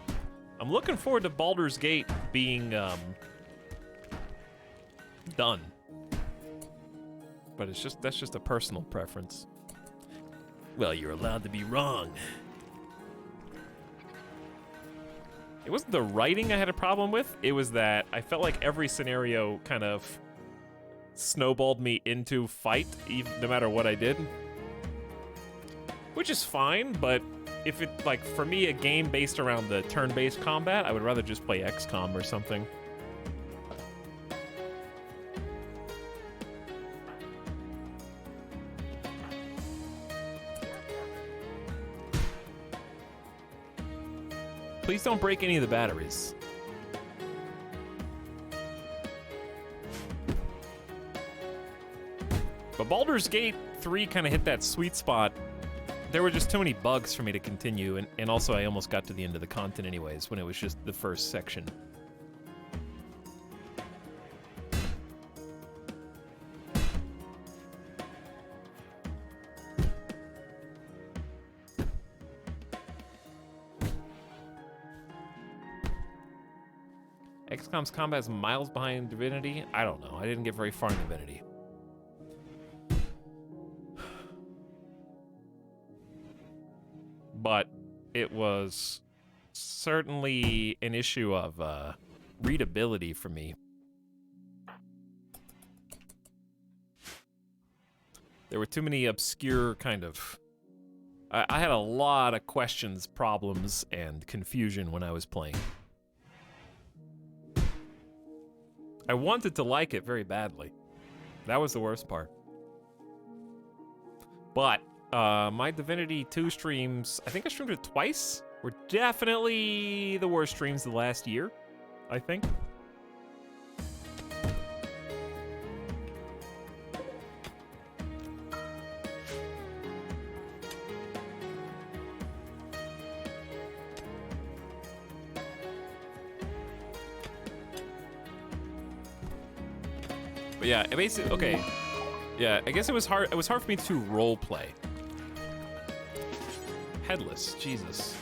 I'm looking forward to Baldur's Gate being done. But that's just a personal preference. Well, you're allowed to be wrong. It wasn't the writing I had a problem with. It was that I felt like every scenario kind of snowballed me into fight, even, no matter what I did. Which is fine, but if it, like, for me, a game based around the turn-based combat, I would rather just play XCOM or something. Please don't break any of the batteries. But Baldur's Gate 3 kind of hit that sweet spot. There were just too many bugs for me to continue, and also I almost got to the end of the content anyways, when it was just the first section. XCOM's combat is miles behind Divinity? I don't know. I didn't get very far in Divinity. But it was certainly an issue of readability for me. There were too many obscure kind of... I had a lot of questions, problems, and confusion when I was playing. I wanted to like it very badly. That was the worst part. But my Divinity 2 streams, I think I streamed it twice, were definitely the worst streams of the last year, I think. But yeah, it basically, okay. Yeah, I guess it was hard for me to role play. Headless, Jesus.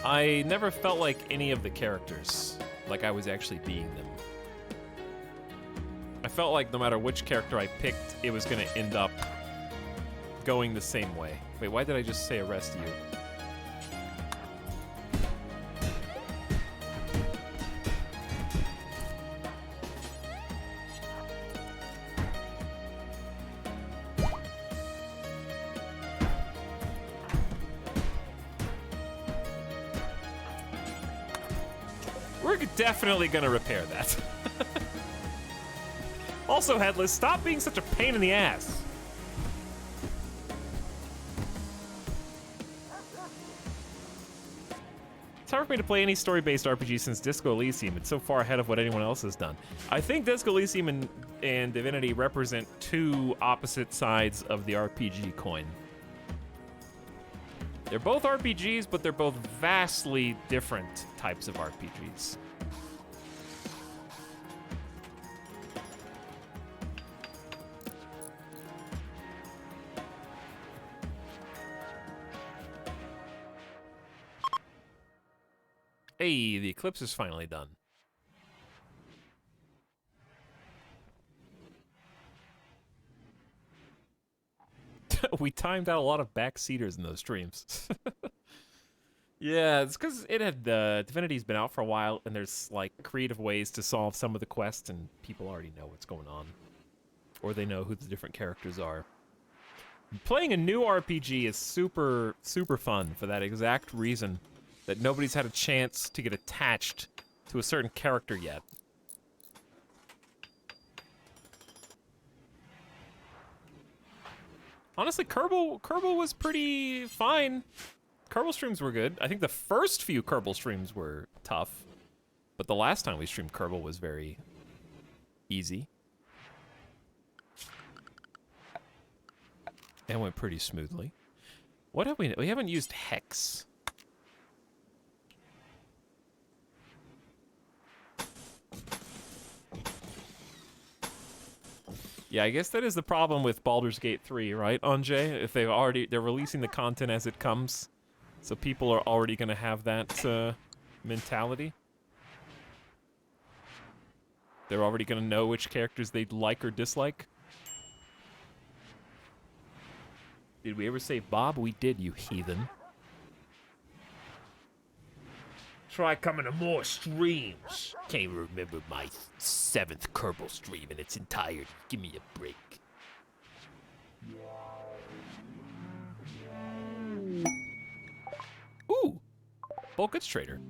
I never felt like any of the characters, like I was actually being them. I felt like no matter which character I picked, it was gonna end up going the same way. Wait, why did I just say arrest you? We're definitely gonna repair that. Also, Headless, stop being such a pain in the ass. It's hard for me to play any story-based RPG since Disco Elysium. It's so far ahead of what anyone else has done. I think Disco Elysium and Divinity represent two opposite sides of the RPG coin. They're both RPGs, but they're both vastly different types of RPGs. Hey, the eclipse is finally done. We timed out a lot of backseaters in those streams. Yeah, it's because it had Divinity's been out for a while, and there's like creative ways to solve some of the quests, and people already know what's going on, or they know who the different characters are. Playing a new RPG is super fun for that exact reason, that nobody's had a chance to get attached to a certain character yet. Honestly, Kerbal was pretty fine. Kerbal streams were good. I think the first few Kerbal streams were tough, but the last time we streamed Kerbal was very easy. And went pretty smoothly. What have we haven't used Hex. Yeah, I guess that is the problem with Baldur's Gate 3, right, Anjay? If they're releasing the content as it comes, so people are already gonna have that mentality. They're already gonna know which characters they'd like or dislike. Did we ever say Bob? We did, you heathen. Try coming to more streams. Can't remember my 7th Kerbal stream in its entirety. Give me a break. Ooh, bulk goods trader.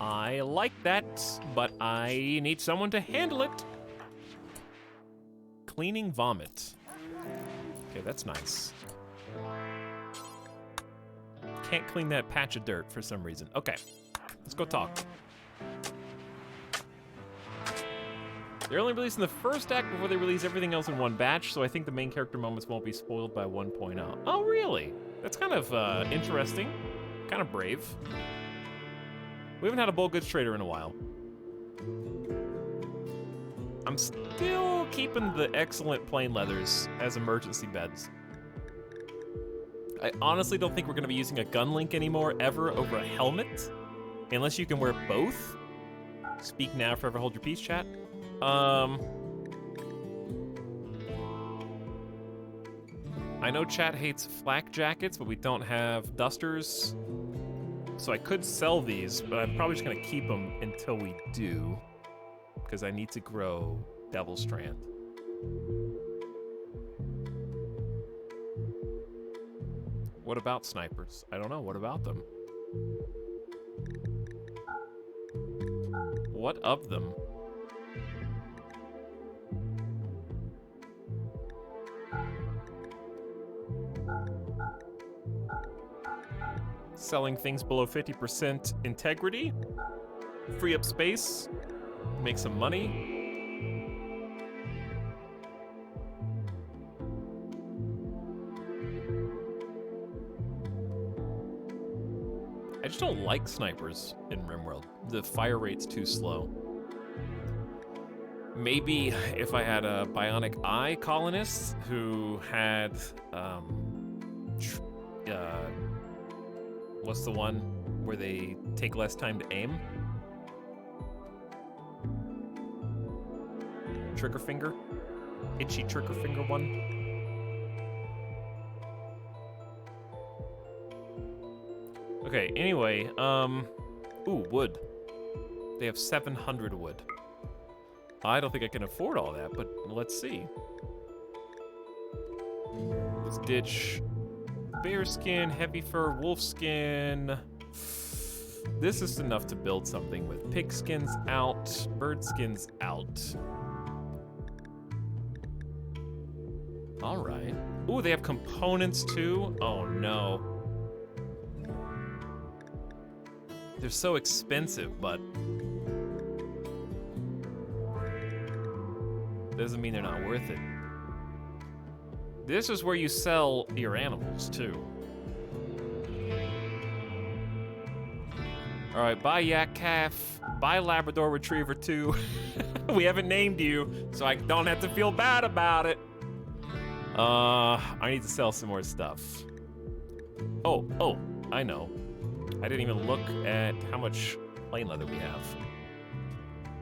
I like that, but I need someone to handle it. Cleaning vomit. Okay, that's nice. Can't clean that patch of dirt for some reason. Okay. Let's go talk. They're only releasing the first act before they release everything else in one batch, so I think the main character moments won't be spoiled by 1.0. Oh, really? That's kind of interesting. Kind of brave. We haven't had a bulk goods trader in a while. I'm still keeping the excellent plain leathers as emergency beds. I honestly don't think we're going to be using a gun link anymore, ever, over a helmet. Unless you can wear both. Speak now, forever hold your peace, chat. I know chat hates flak jackets, but we don't have dusters. So I could sell these, but I'm probably just gonna keep them until we do. Because I need to grow Devil Strand. What about snipers? I don't know. What about them? What of them? Selling things below 50% integrity. Free up space. Make some money. I just don't like snipers in RimWorld. The fire rate's too slow. Maybe if I had a bionic eye colonist who had, what's the one where they take less time to aim? Trigger finger? Itchy trigger finger one? Okay, anyway, ooh, wood. They have 700 wood. I don't think I can afford all that, but let's see. Let's ditch bear skin, heavy fur, wolf skin. This is enough to build something with. Pig skins out, bird skins out. All right. Ooh, they have components too? Oh no. They're so expensive, but doesn't mean they're not worth it. This is where you sell your animals too. All right, bye yak calf, bye Labrador Retriever 2. We haven't named you, so I don't have to feel bad about it. I need to sell some more stuff. Oh, I know. I didn't even look at how much plain leather we have.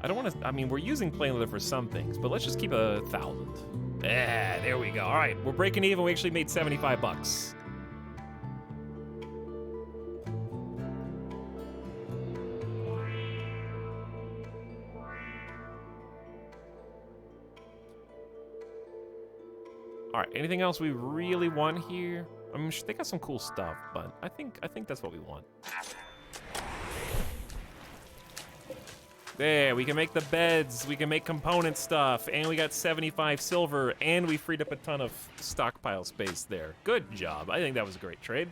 I don't want to, I mean, we're using plain leather for some things, but let's just keep 1,000. Yeah, there we go. All right, we're breaking even. We actually made 75 bucks. All right, anything else we really want here? I mean, they got some cool stuff, but I think that's what we want. There, we can make the beds, we can make component stuff, and we got 75 silver, and we freed up a ton of stockpile space there. Good job. I think that was a great trade.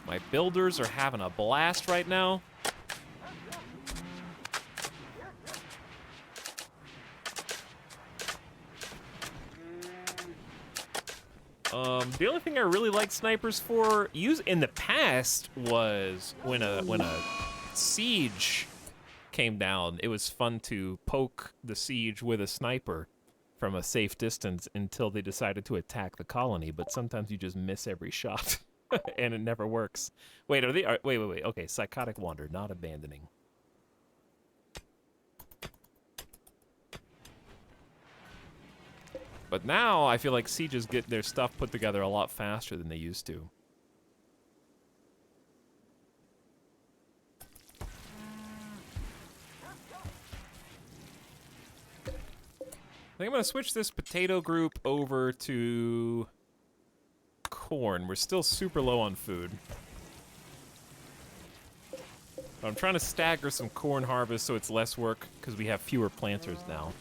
My builders are having a blast right now. The only thing I really like snipers for use in the past was when a siege came down. It was fun to poke the siege with a sniper from a safe distance until they decided to attack the colony. But sometimes you just miss every shot, and it never works. Wait, wait. Okay, psychotic wander, not abandoning. But now, I feel like sieges get their stuff put together a lot faster than they used to. I think I'm gonna switch this potato group over to corn. We're still super low on food. But I'm trying to stagger some corn harvest so it's less work, because we have fewer planters now.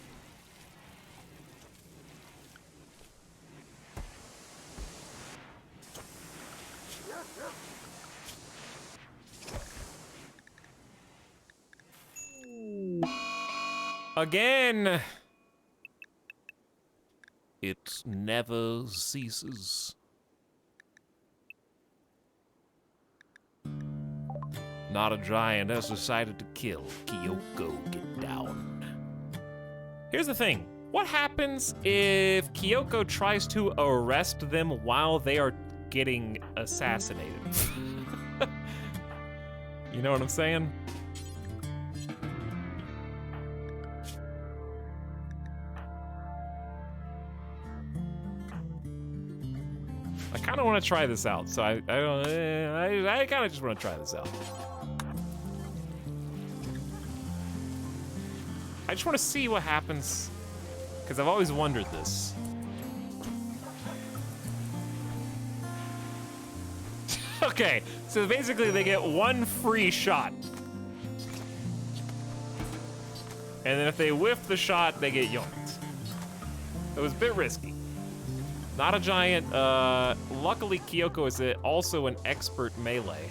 Again! It never ceases. Not a giant has decided to kill. Kyoko, get down. Here's the thing. What happens if Kyoko tries to arrest them while they are getting assassinated? You know what I'm saying? I kind of want to try this out, so I kind of just want to try this out. I just want to see what happens, because I've always wondered this. Okay, so basically they get one free shot. And then if they whiff the shot, they get yoinked. It was a bit risky. Not a giant. Luckily, Kyoko is also an expert melee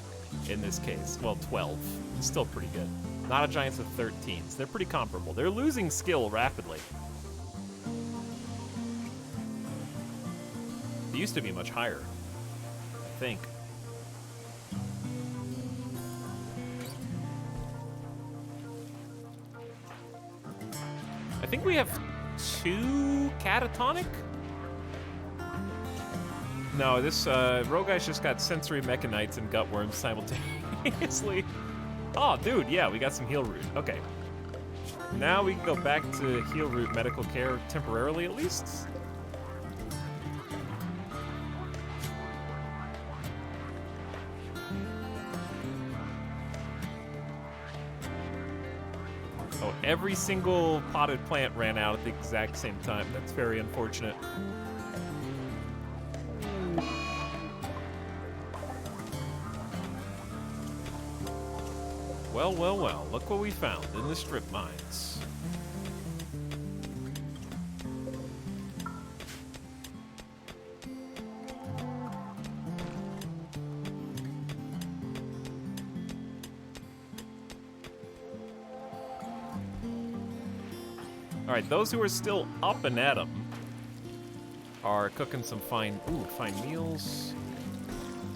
in this case. Well, 12. It's still pretty good. Not a giant's of 13s. They're pretty comparable. They're losing skill rapidly. They used to be much higher, I think. I think we have 2 catatonic? No, this rogue guy's just got sensory mechanites and gut worms simultaneously. Oh, dude, yeah, we got some heal root. Okay. Now we can go back to heal root medical care temporarily, at least. Oh, every single potted plant ran out at the exact same time. That's very unfortunate. Well, well, well, look what we found in the strip mines. All right, those who are still up and at 'em are cooking some fine meals.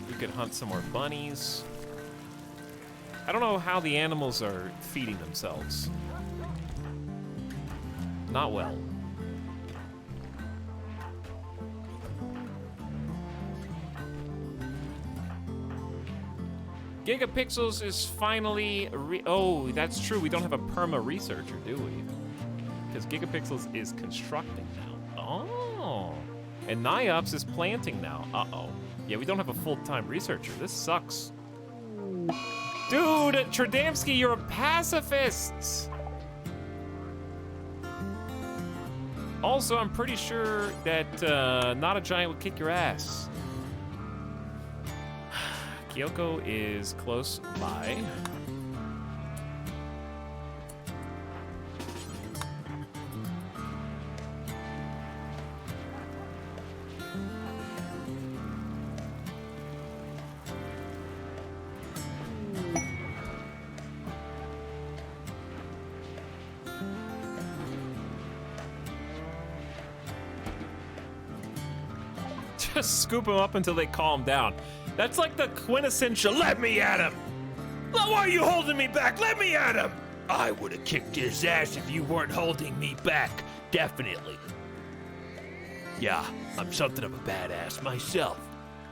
We could hunt some more bunnies. I don't know how the animals are feeding themselves. Not well. Gigapixels is finally oh, that's true. We don't have a perma researcher, do we? Because Gigapixels is constructing now. Oh. And Niops is planting now. Uh-oh. Yeah, we don't have a full-time researcher. This sucks. Dude, Tradamsky, you're a pacifist! Also, I'm pretty sure that Not a Giant would kick your ass. Kyoko is close by. Just scoop them up until they calm down. That's like the quintessential, let me at him! Why are you holding me back? Let me at him! I would have kicked his ass if you weren't holding me back, definitely. Yeah, I'm something of a badass myself.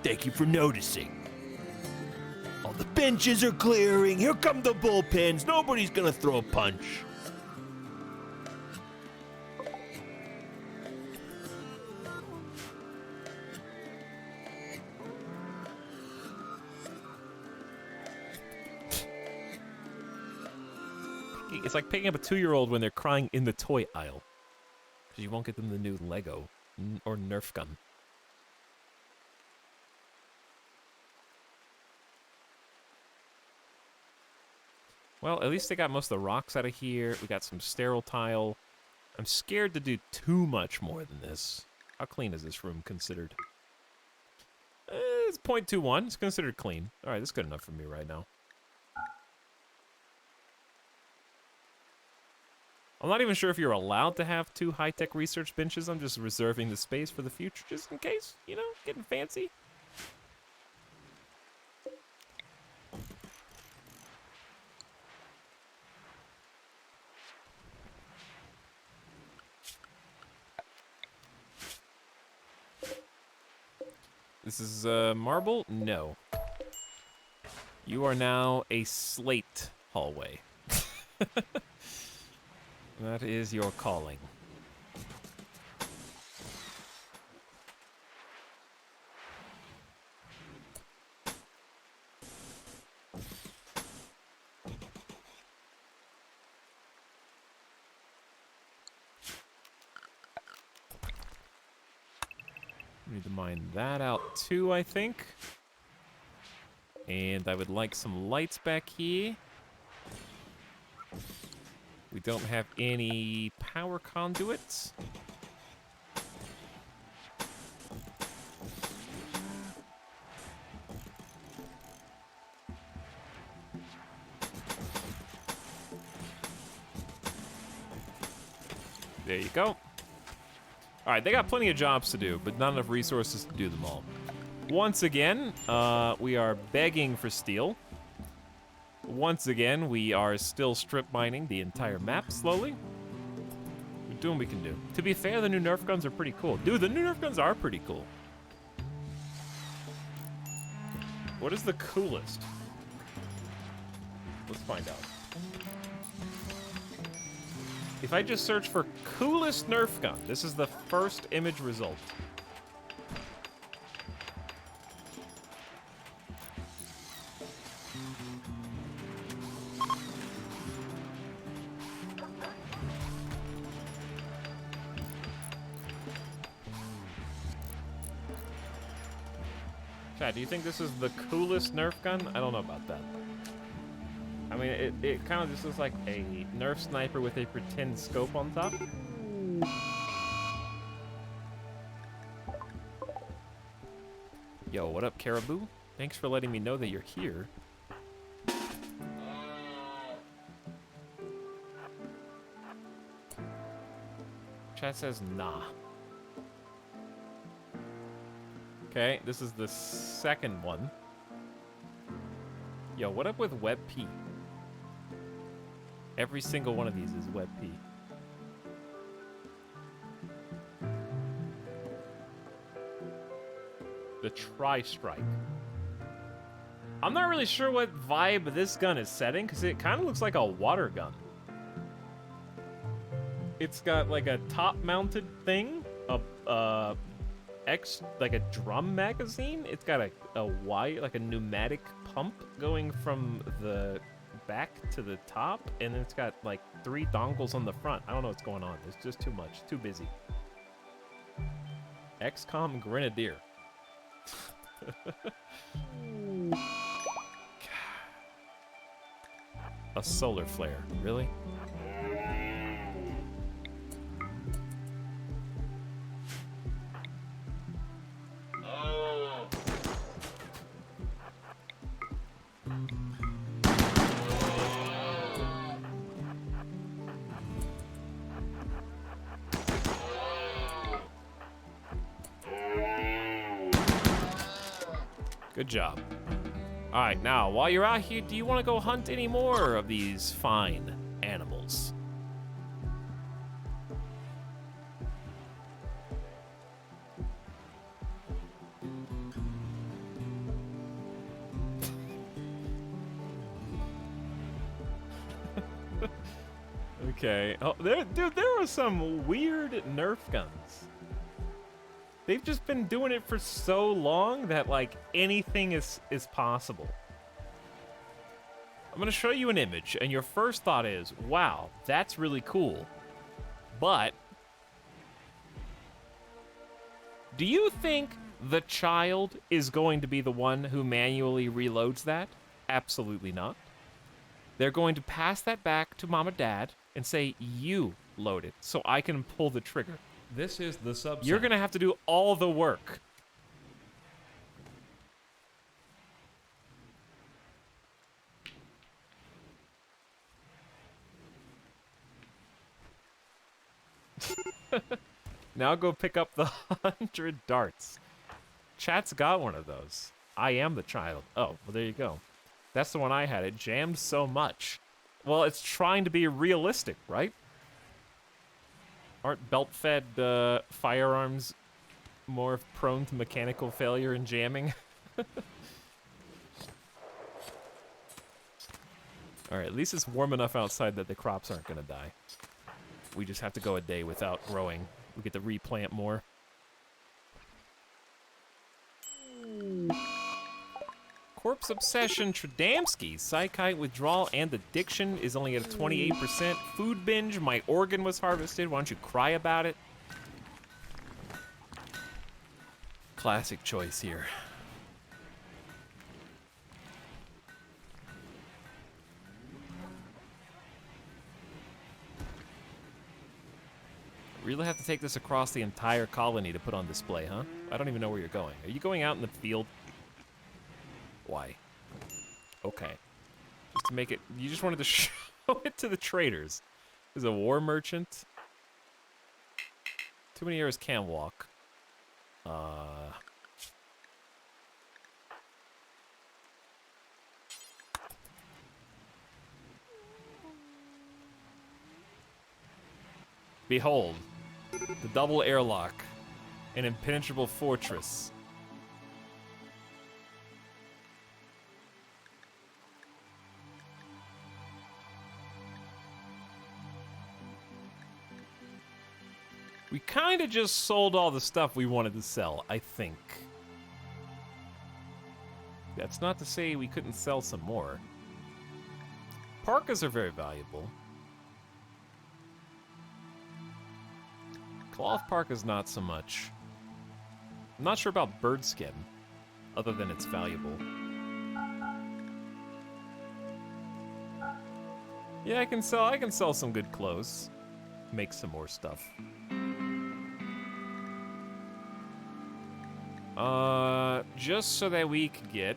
Thank you for noticing. All the benches are clearing, here come the bullpens, nobody's gonna throw a punch. It's like picking up a 2-year-old when they're crying in the toy aisle. Because you won't get them the new Lego or Nerf gun. Well, at least they got most of the rocks out of here. We got some sterile tile. I'm scared to do too much more than this. How clean is this room considered? It's 0.21. It's considered clean. All right, that's good enough for me right now. I'm not even sure if you're allowed to have 2 high-tech research benches. I'm just reserving the space for the future, just in case, you know, getting fancy. This is marble? No. You are now a slate hallway. That is your calling. Need to mine that out too, I think. And I would like some lights back here. We don't have any power conduits. There you go. All right, they got plenty of jobs to do, but not enough resources to do them all. Once again, we are begging for steel. Once again, we are still strip mining the entire map slowly. We're doing what we can do. To be fair, the new Nerf guns are pretty cool. Dude, the new Nerf guns are pretty cool. What is the coolest? Let's find out. If I just search for coolest Nerf gun, this is the first image result. Chad, do you think this is the coolest Nerf gun? I don't know about that. I mean, it kind of just looks like a Nerf sniper with a pretend scope on top. Yo, what up, Caribou? Thanks for letting me know that you're here. Chat says nah. Okay, this is the second one. Yo, what up with WebP? Every single one of these is WebP. The Tri-Strike. I'm not really sure what vibe this gun is setting, because it kind of looks like a water gun. It's got like a top-mounted thing, like a drum magazine. It's got a wide, like a pneumatic pump going from the back to the top, and then it's got like 3 dongles on the front. I don't know what's going on. It's just too much, too busy. XCOM Grenadier. A solar flare, really? Good job. All right, now, while you're out here, do you want to go hunt any more of these fine animals? Okay. Oh, dude, there are some weird Nerf guns. They've just been doing it for so long that, like, anything is possible. I'm gonna show you an image, and your first thought is, wow, that's really cool. But do you think the child is going to be the one who manually reloads that? Absolutely not. They're going to pass that back to mom and dad and say, you load it so I can pull the trigger. This is the sub. You're gonna have to do all the work. Now go pick up the 100 darts. Chat's got one of those. I am the child. Oh, well, there you go. That's the one I had. It jammed so much. Well, it's trying to be realistic, right? Aren't belt-fed firearms more prone to mechanical failure and jamming? Alright, at least it's warm enough outside that the crops aren't gonna die. We just have to go a day without growing. We get to replant more. Corpse Obsession Tradamski. Psychite withdrawal and addiction is only at a 28%. Food binge. My organ was harvested. Why don't you cry about it? Classic choice here. Really have to take this across the entire colony to put on display, huh? I don't even know where you're going. Are you going out in the field? Why? Okay. Just to make it... You just wanted to show it to the traders. There's a war merchant. Too many arrows can't walk. Behold, the double airlock, an impenetrable fortress. We kind of just sold all the stuff we wanted to sell, I think. That's not to say we couldn't sell some more. Parkas are very valuable. Cloth parkas not so much. I'm not sure about bird skin, other than it's valuable. Yeah, I can sell some good clothes. Make some more stuff. Just so that we could get...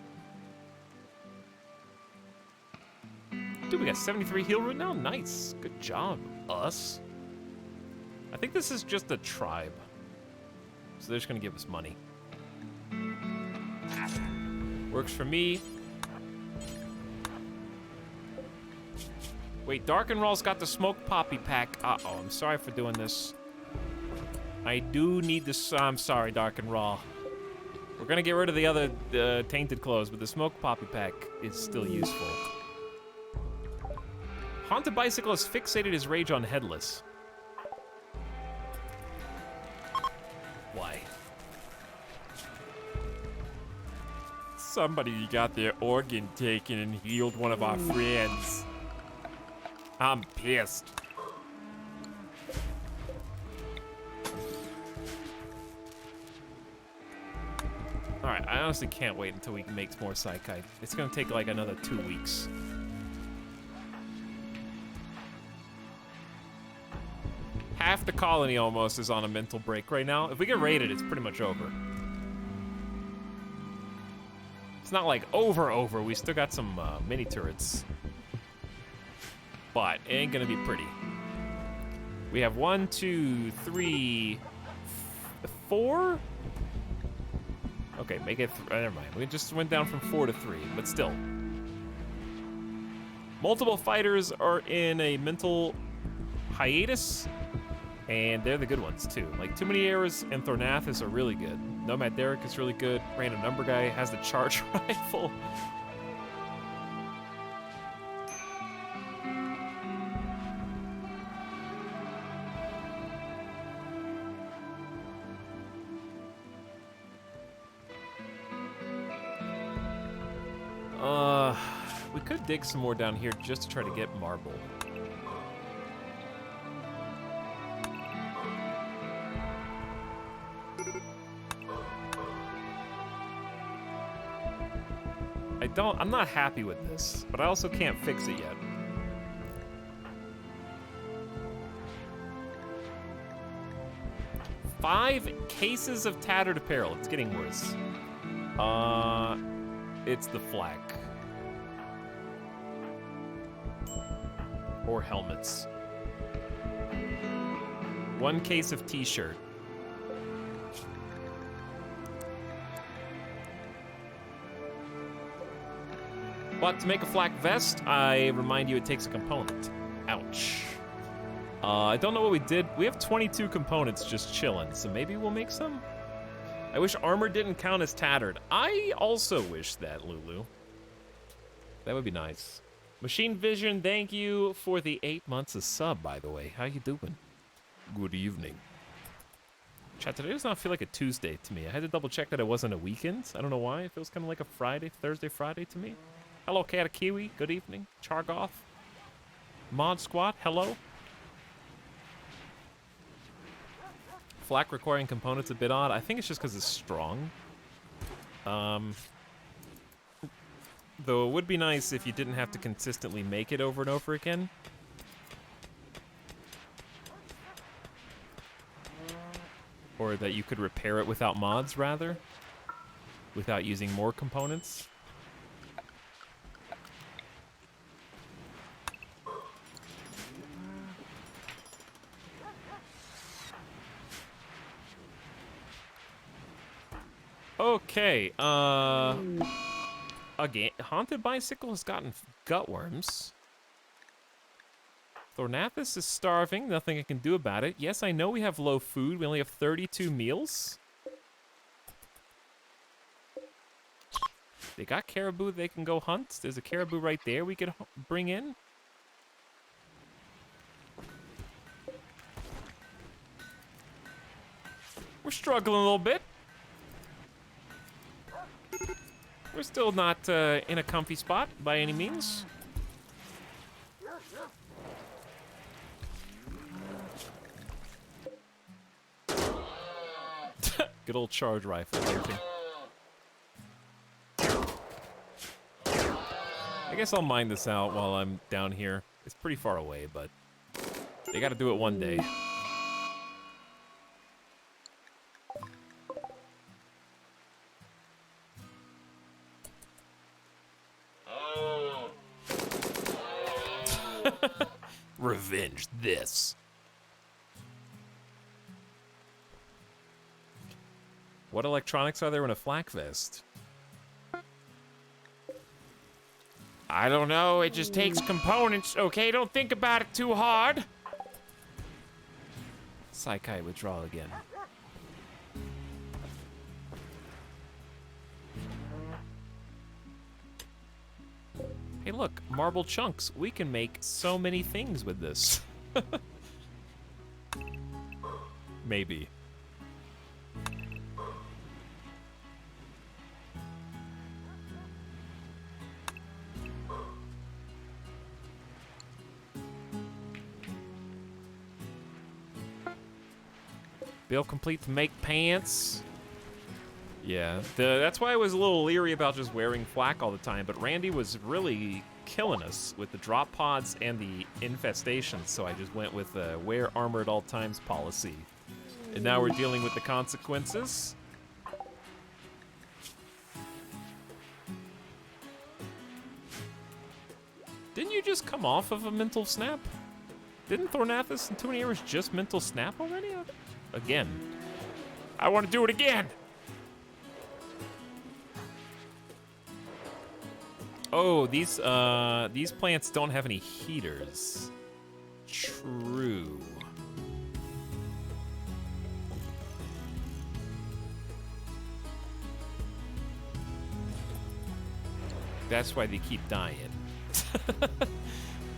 Dude, we got 73 heal root now? Nice. Good job, us. I think this is just a tribe. So they're just gonna give us money. Works for me. Wait, Darkenraw's got the smoke poppy pack. Uh-oh, I'm sorry for doing this. I do need this. I'm sorry, Darkenraw. We're gonna get rid of the other tainted clothes, but the smoke poppy pack is still useful. Haunted Bicycle has fixated his rage on Headless. Why? Somebody got their organ taken and healed one of our friends. I'm pissed. Alright, I honestly can't wait until we make more Psychite. It's gonna take like another 2 weeks. Half the colony almost is on a mental break right now. If we get raided, it's pretty much over. It's not like over. We still got some mini turrets. But it ain't gonna be pretty. We have 1, 2, 3, 4? Okay, make it, never mind. We just went down from 4 to 3, but still. Multiple fighters are in a mental hiatus, and they're the good ones too. Like, Too Many Errors and Thornathus are really good. Nomad Derek is really good. Random Number Guy has the charge rifle. We could dig some more down here just to try to get marble. I'm not happy with this, but I also can't fix it yet. Five cases of tattered apparel. It's getting worse. It's the flak. Or helmets. 1 case of t-shirt. But to make a flak vest, I remind you it takes a component. Ouch. I don't know what we did. We have 22 components just chilling, so maybe we'll make some? I wish armor didn't count as tattered. I also wish that, Lulu. That would be nice. Machine Vision, thank you for the 8 months of sub, by the way. How you doing? Good evening. Chat, today does not feel like a Tuesday to me. I had to double check that it wasn't a weekend. I don't know why. It feels kind of like a Friday, Thursday, Friday to me. Hello, Katakiwi. Good evening. Chargoth. Mod Squad, hello. Flak requiring components a bit odd. I think it's just because it's strong. Though it would be nice if you didn't have to consistently make it over and over again. Or that you could repair it without mods, rather. Without using more components. Okay, again, Haunted Bicycle has gotten gutworms. Thornathus is starving, nothing I can do about it. Yes, I know we have low food, we only have 32 meals. They got caribou they can go hunt. There's a caribou right there we could bring in. We're struggling a little bit. We're still not in a comfy spot by any means. Good old charge rifle and everything. I guess I'll mine this out while I'm down here. It's pretty far away, but they gotta do it one day. Revenge this. What electronics are there in a flak vest? I don't know, it just takes components, okay? Don't think about it too hard. Psychi withdrawal again. Hey look, marble chunks. We can make so many things with this. Maybe. Build complete to make pants. Yeah, that's why I was a little leery about just wearing flak all the time, but Randy was really killing us with the drop pods and the infestations, so I just went with the wear armor at all times policy. And now we're dealing with the consequences. Didn't you just come off of a mental snap? Didn't Thornathus and Tony Hours just mental snap already? Again. I want to do it again. Oh, these plants don't have any heaters. True. That's why they keep dying.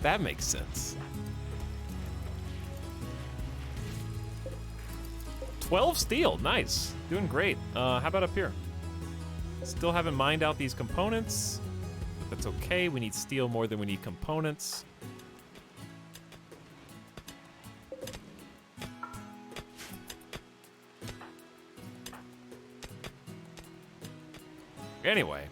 That makes sense. 12 steel, nice. Doing great. How about up here? Still haven't mined out these components. That's okay, we need steel more than we need components. Anyway.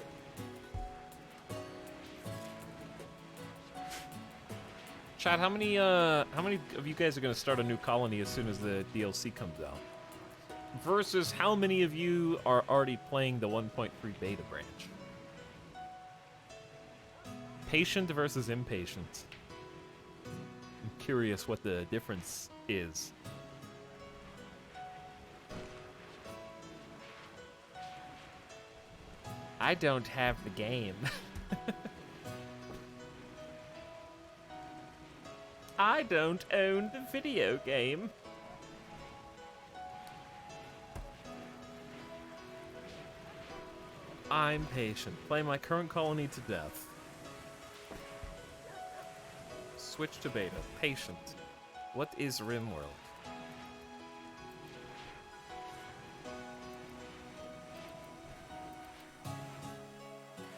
Chad, how many of you guys are gonna start a new colony as soon as the DLC comes out? Versus how many of you are already playing the 1.3 beta branch? Patient versus impatient. I'm curious what the difference is. I don't have the game. I don't own the video game. I'm patient. Play my current colony to death. Switch to beta. Patient. What is RimWorld?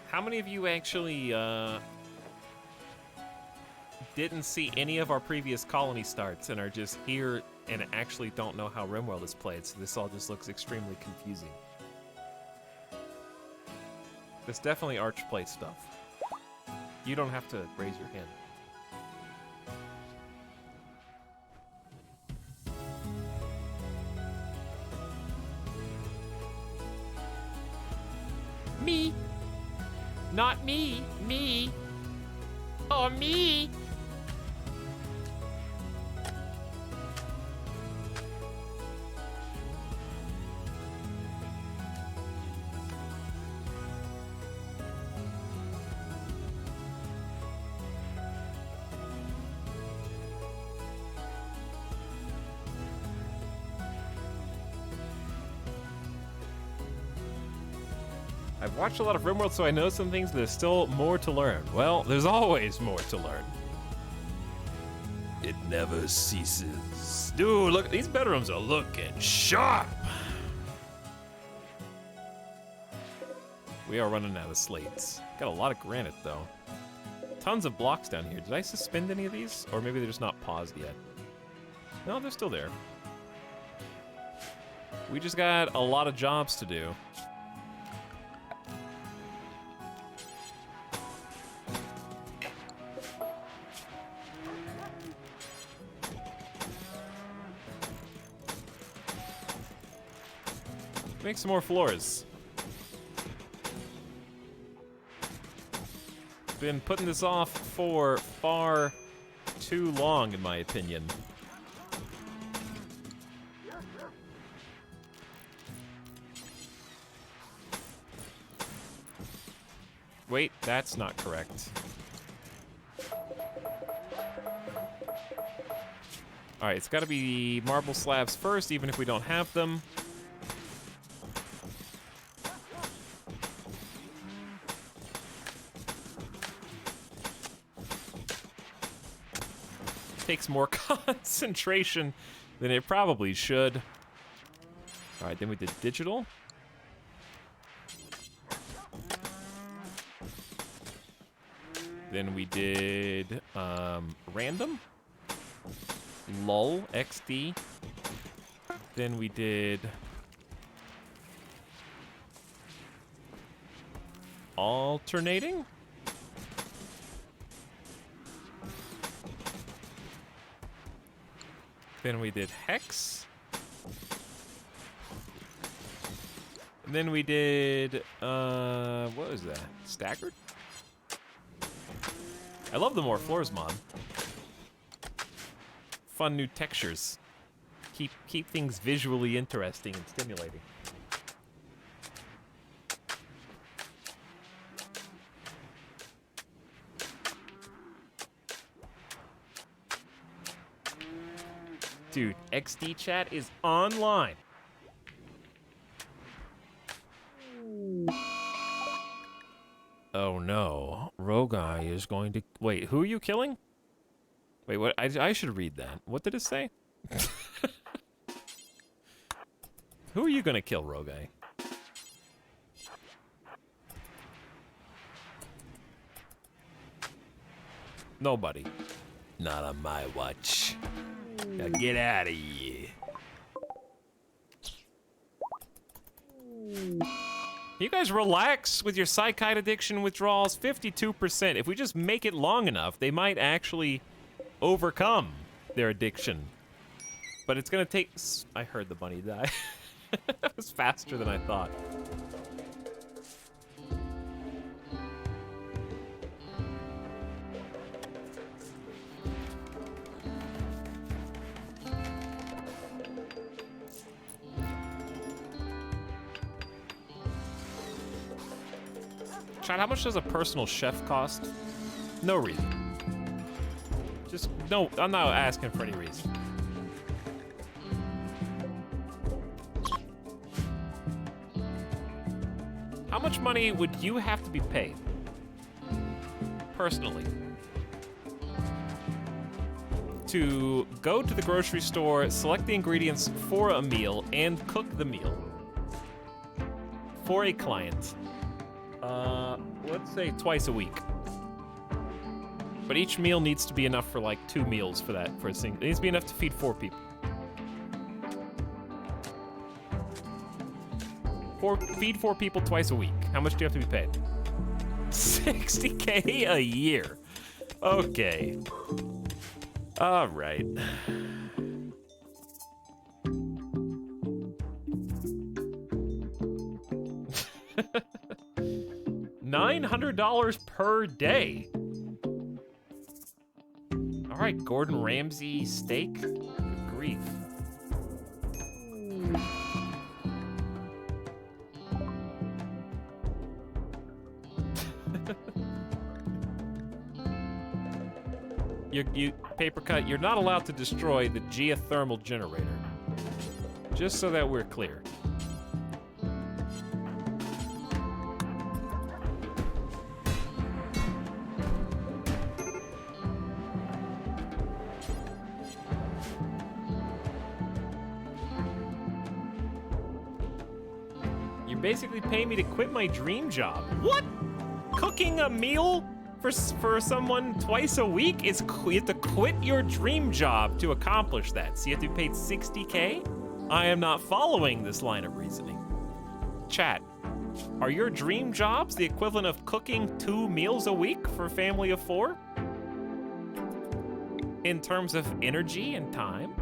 How many of you actually didn't see any of our previous colony starts and are just here and actually don't know how RimWorld is played, so this all just looks extremely confusing. This definitely archplay stuff. You don't have to raise your hand. Me. Not me. Me. Oh, me. I've watched a lot of RimWorld, so I know some things, but there's still more to learn. Well, there's always more to learn. It never ceases. Dude, look, these bedrooms are looking sharp. We are running out of slates. Got a lot of granite, though. Tons of blocks down here. Did I suspend any of these? Or maybe they're just not paused yet. No, they're still there. We just got a lot of jobs to do. Make some more floors. Been putting this off for far too long, in my opinion. Wait, that's not correct. Alright, it's gotta be marble slabs first, even if we don't have them. Takes more concentration than it probably should. All right, then we did digital. Then we did random. Lull, XD. Then we did alternating. Then we did hex. And then we did, what was that? Staggered? I love the more floors mod. Fun new textures. Keep things visually interesting and stimulating. Dude, XD chat is online. Oh no, Rogai is going to... Wait, who are you killing? Wait, what? I should read that. What did it say? Who are you gonna kill, Rogai? Nobody. Not on my watch. Now get out of here. You guys relax with your psychite addiction withdrawals. 52%. If we just make it long enough, they might actually overcome their addiction. But it's gonna take... I heard the bunny die. That was faster than I thought. Chad, how much does a personal chef cost? No reason. Just, no, I'm not asking for any reason. How much money would you have to be paid? Personally. To go to the grocery store, select the ingredients for a meal, and cook the meal. For a client. Let's say twice a week. But each meal needs to be enough for like 2 meals for that, for a single. It needs to be enough to feed 4 people. Feed 4 people twice a week. How much do you have to be paid? 60K a year. Okay. All right. $900 per day. All right, Gordon Ramsay steak. Good grief. You paper cut, you're not allowed to destroy the geothermal generator. Just so that we're clear. You're basically paying me to quit my dream job. What? Cooking a meal for someone twice a week is you have to quit your dream job to accomplish that. So you have to be paid 60K? I am not following this line of reasoning. Chat, are your dream jobs the equivalent of cooking 2 meals a week for a family of 4? In terms of energy and time?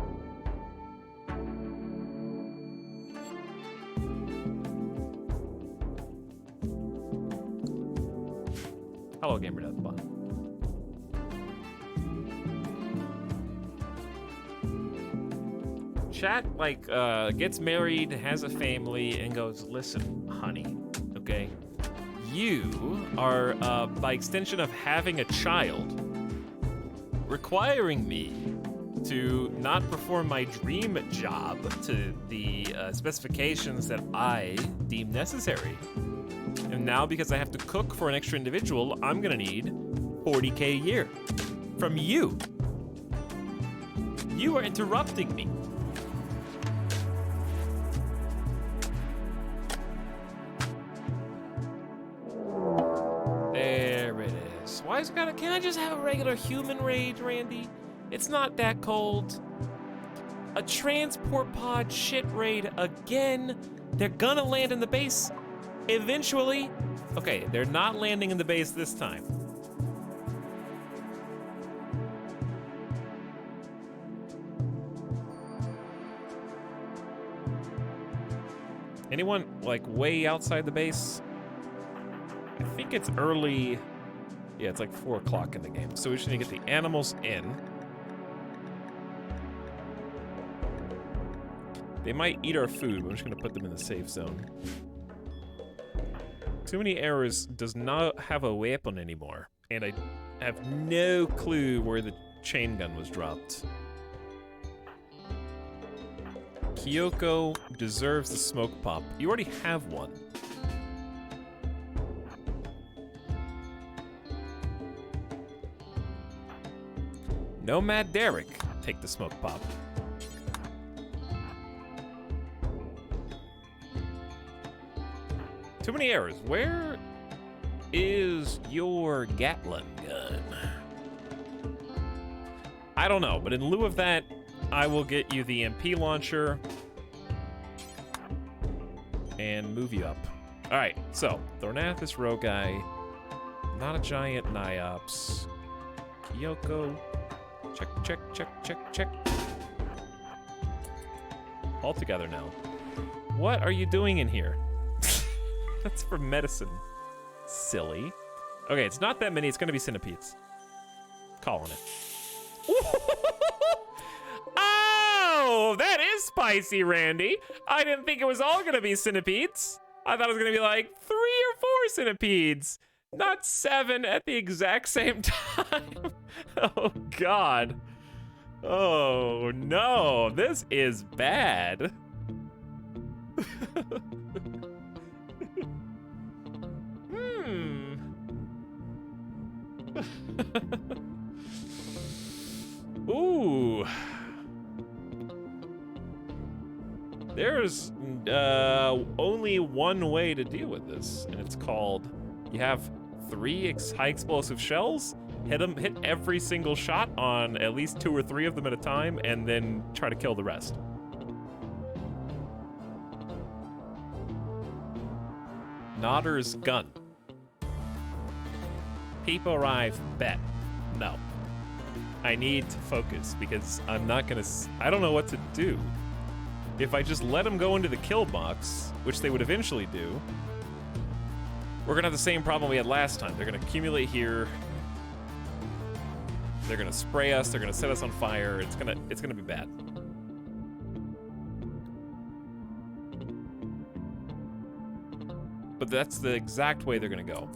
Hello, gamer down at the bottom. Chat, like, gets married, has a family, and goes, listen, honey, okay? You are, by extension of having a child, requiring me to not perform my dream job to the specifications that I deem necessary. And now, because I have to cook for an extra individual, I'm gonna need 40K a year from you. You are interrupting me. There it is. Why is it gotta? Can I just have a regular human rage, Randy? It's not that cold. A transport pod shit raid again. They're gonna land in the base. Eventually, okay, they're not landing in the base this time. Anyone, like, way outside the base? I think it's early. Yeah, it's like 4 o'clock in the game. So we just need to get the animals in. They might eat our food, but I'm just gonna put them in the safe zone. Too Many Errors does not have a weapon anymore, and I have no clue where the chain gun was dropped. Kyoko deserves the smoke pop. You already have one. Nomad Derek, take the smoke pop. Too Many Errors. Where is your Gatling gun? I don't know, but in lieu of that, I will get you the MP launcher and move you up. All right, so Thornathus Rogai, not a giant Niops. Kyoko, check, check, check, check, check. All together now. What are you doing in here? That's for medicine. Silly. Okay, it's not that many. It's gonna be centipedes. Calling it. Oh, that is spicy, Randy. I didn't think it was all gonna be centipedes. I thought it was gonna be like 3 or 4 centipedes, not 7 at the exact same time. Oh, God. Oh, no. This is bad. Ooh. There's only one way to deal with this, and it's called, you have 3 high explosive shells, hit every single shot on at least 2 or 3 of them at a time, and then try to kill the rest. Nodder's gun. People arrive, bet. No. I need to focus because I'm not gonna, I don't know what to do. If I just let them go into the kill box, which they would eventually do, we're gonna have the same problem we had last time. They're gonna accumulate here. They're gonna spray us, they're gonna set us on fire. It's gonna be bad. But that's the exact way they're gonna go.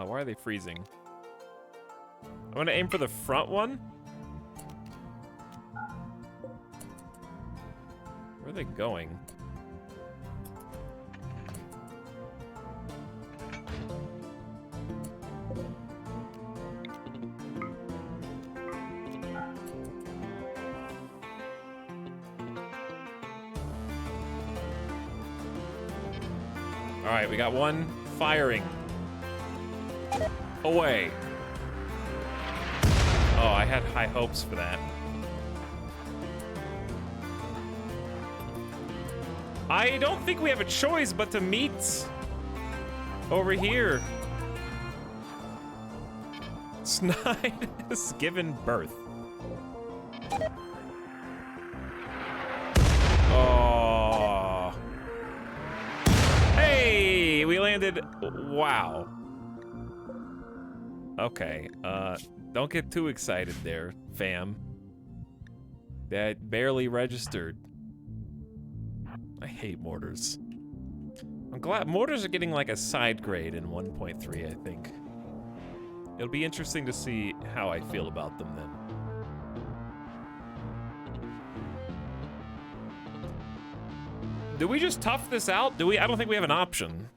Why are they freezing? I'm gonna aim for the front one. Where are they going? All right, we got one firing. Away. Oh, I had high hopes for that. I don't think we have a choice but to meet over here. Snide has given birth. Oh. Hey, we landed. Wow. Okay, don't get too excited there, fam. That barely registered. I hate mortars. I'm glad mortars are getting like a side grade in 1.3, I think. It'll be interesting to see how I feel about them then. Do we just tough this out? Do we? I don't think we have an option.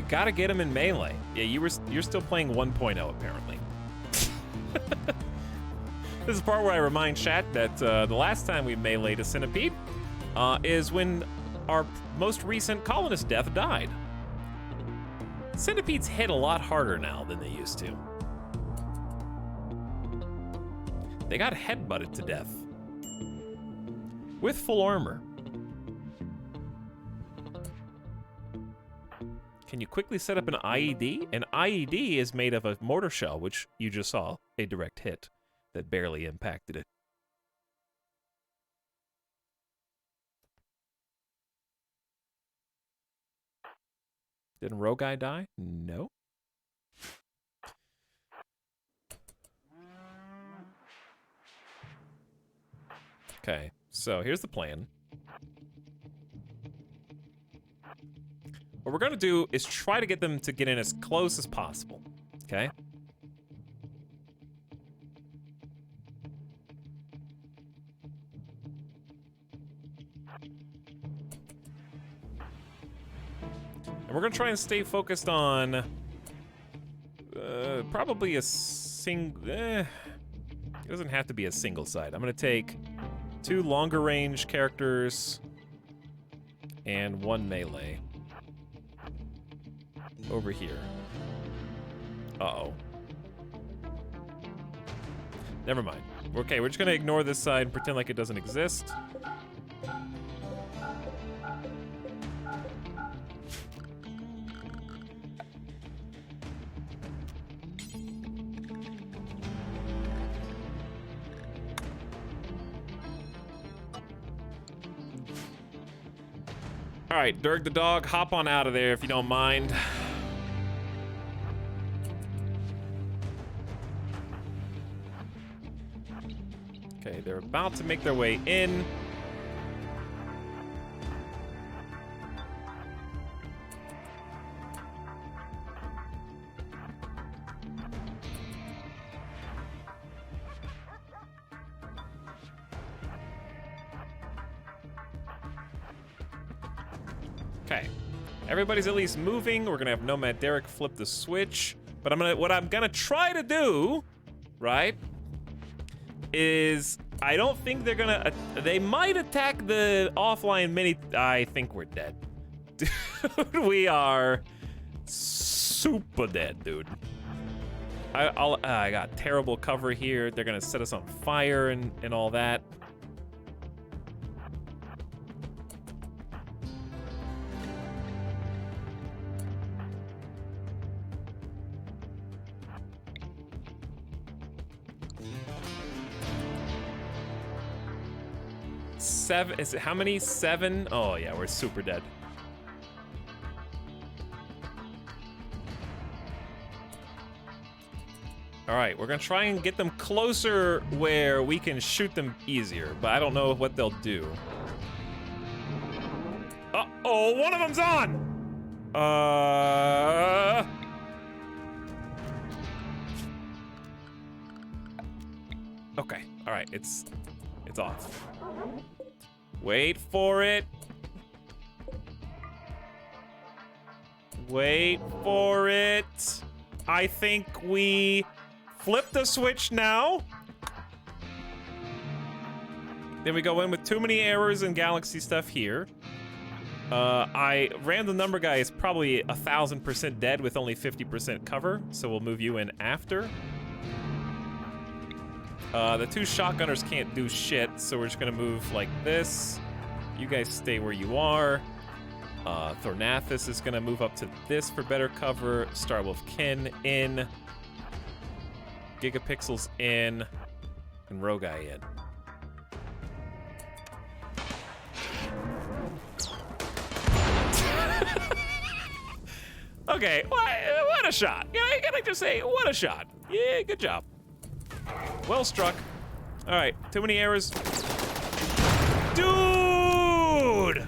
Gotta get him in melee. Yeah, you're still playing 1.0 apparently. This is the part where I remind chat that the last time we meleeed a centipede is when our most recent colonist death died. Centipedes hit a lot harder now than they used to. They got headbutted to death with full armor. Can you quickly set up an IED? An IED is made of a mortar shell, which you just saw, a direct hit that barely impacted it. Didn't Roguy die? No. Okay, so here's the plan. What we're gonna do is try to get them to get in as close as possible, okay? And we're gonna try and stay focused on probably a it doesn't have to be a single side. I'm gonna take 2 longer range characters and 1 melee. Over here. Uh-oh. Never mind. Okay, we're just gonna ignore this side and pretend like it doesn't exist. All right, Dirk the dog, hop on out of there if you don't mind. Okay, they're about to make their way in. Okay. Everybody's at least moving. We're gonna have Nomad Derek flip the switch. But what I'm gonna try to do, right, is I don't think they're gonna, they might attack the offline mini. I think we're dead. Dude, we are super dead, dude. I got terrible cover here. They're gonna set us on fire and all that. Seven, is it how many? 7? Oh yeah, we're super dead. All right, we're gonna try and get them closer where we can shoot them easier, but I don't know what they'll do. Uh-oh, one of them's on! Okay, all right, it's off. Wait for it. Wait for it. I think we flip the switch now. Then we go in with too many errors and galaxy stuff here. Random number guy is probably 1,000% dead with only 50% cover, so we'll move you in after. The 2 shotgunners can't do shit, so we're just gonna move like this. You guys stay where you are. Thornathus is gonna move up to this for better cover. Starwolf Kin in. Gigapixels in. And Rogai in. Okay, what a shot. Yeah, I gotta just say, what a shot. Yeah, good job. Well struck. All right, too many errors. Dude!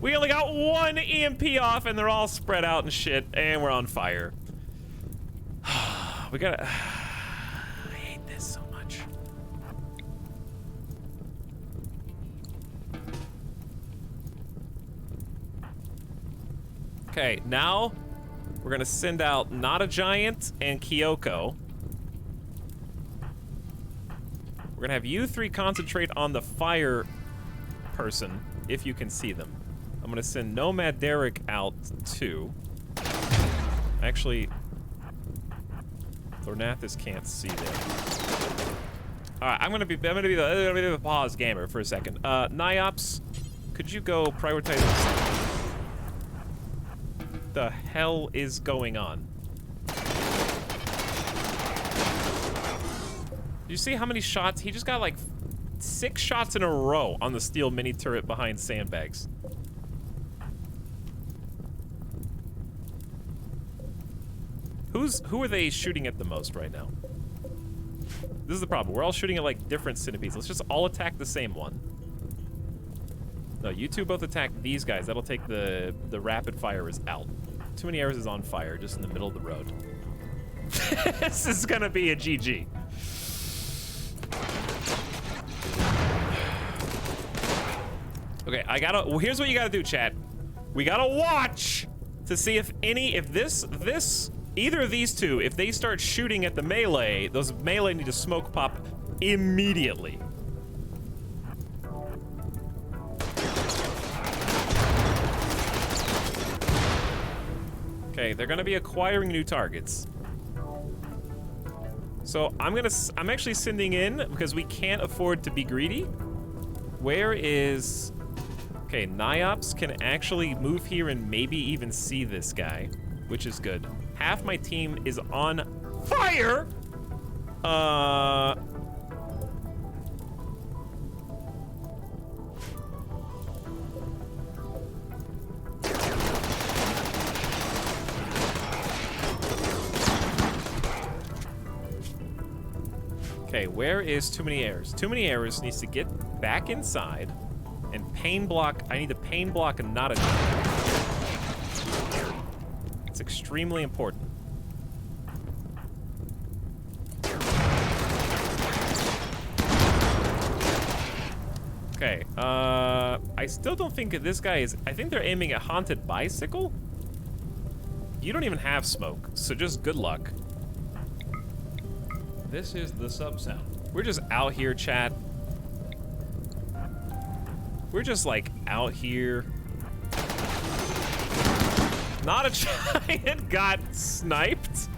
We only got 1 EMP off and they're all spread out and shit, and we're on fire. We gotta... I hate this so much. Okay, now we're gonna send out Not a Giant and Kyoko. We're gonna have you 3 concentrate on the fire person, if you can see them. I'm gonna send Nomad Derek out too. Actually, Thornathus can't see them. All right, I'm gonna be the pause gamer for a second. Niops, could you go prioritize? What the hell is going on? You see how many shots? He just got like 6 shots in a row on the steel mini turret behind sandbags. Who are they shooting at the most right now? This is the problem. We're all shooting at like different centipedes. Let's just all attack the same one. No, you 2 both attack these guys. That'll take the rapid fire is out. Too many arrows is on fire, just in the middle of the road. This is gonna be a GG. Okay, here's what you gotta do, chat. We gotta watch to see if either of these 2, if they start shooting at the melee, those melee need to smoke pop immediately. Okay, they're gonna be acquiring new targets. So I'm actually sending in, because we can't afford to be greedy. Where is... Okay, Niops can actually move here and maybe even see this guy, which is good. Half my team is on fire! Okay, where is Too Many Errors? Too Many Errors needs to get back inside and pain block. I need to pain block and not a... It's extremely important. Okay, I still don't think that this guy is... I think they're aiming at Haunted Bicycle? You don't even have smoke, so just good luck. This is the sub-sound. We're just out here, chat. We're just, like, out here. Not a giant got sniped.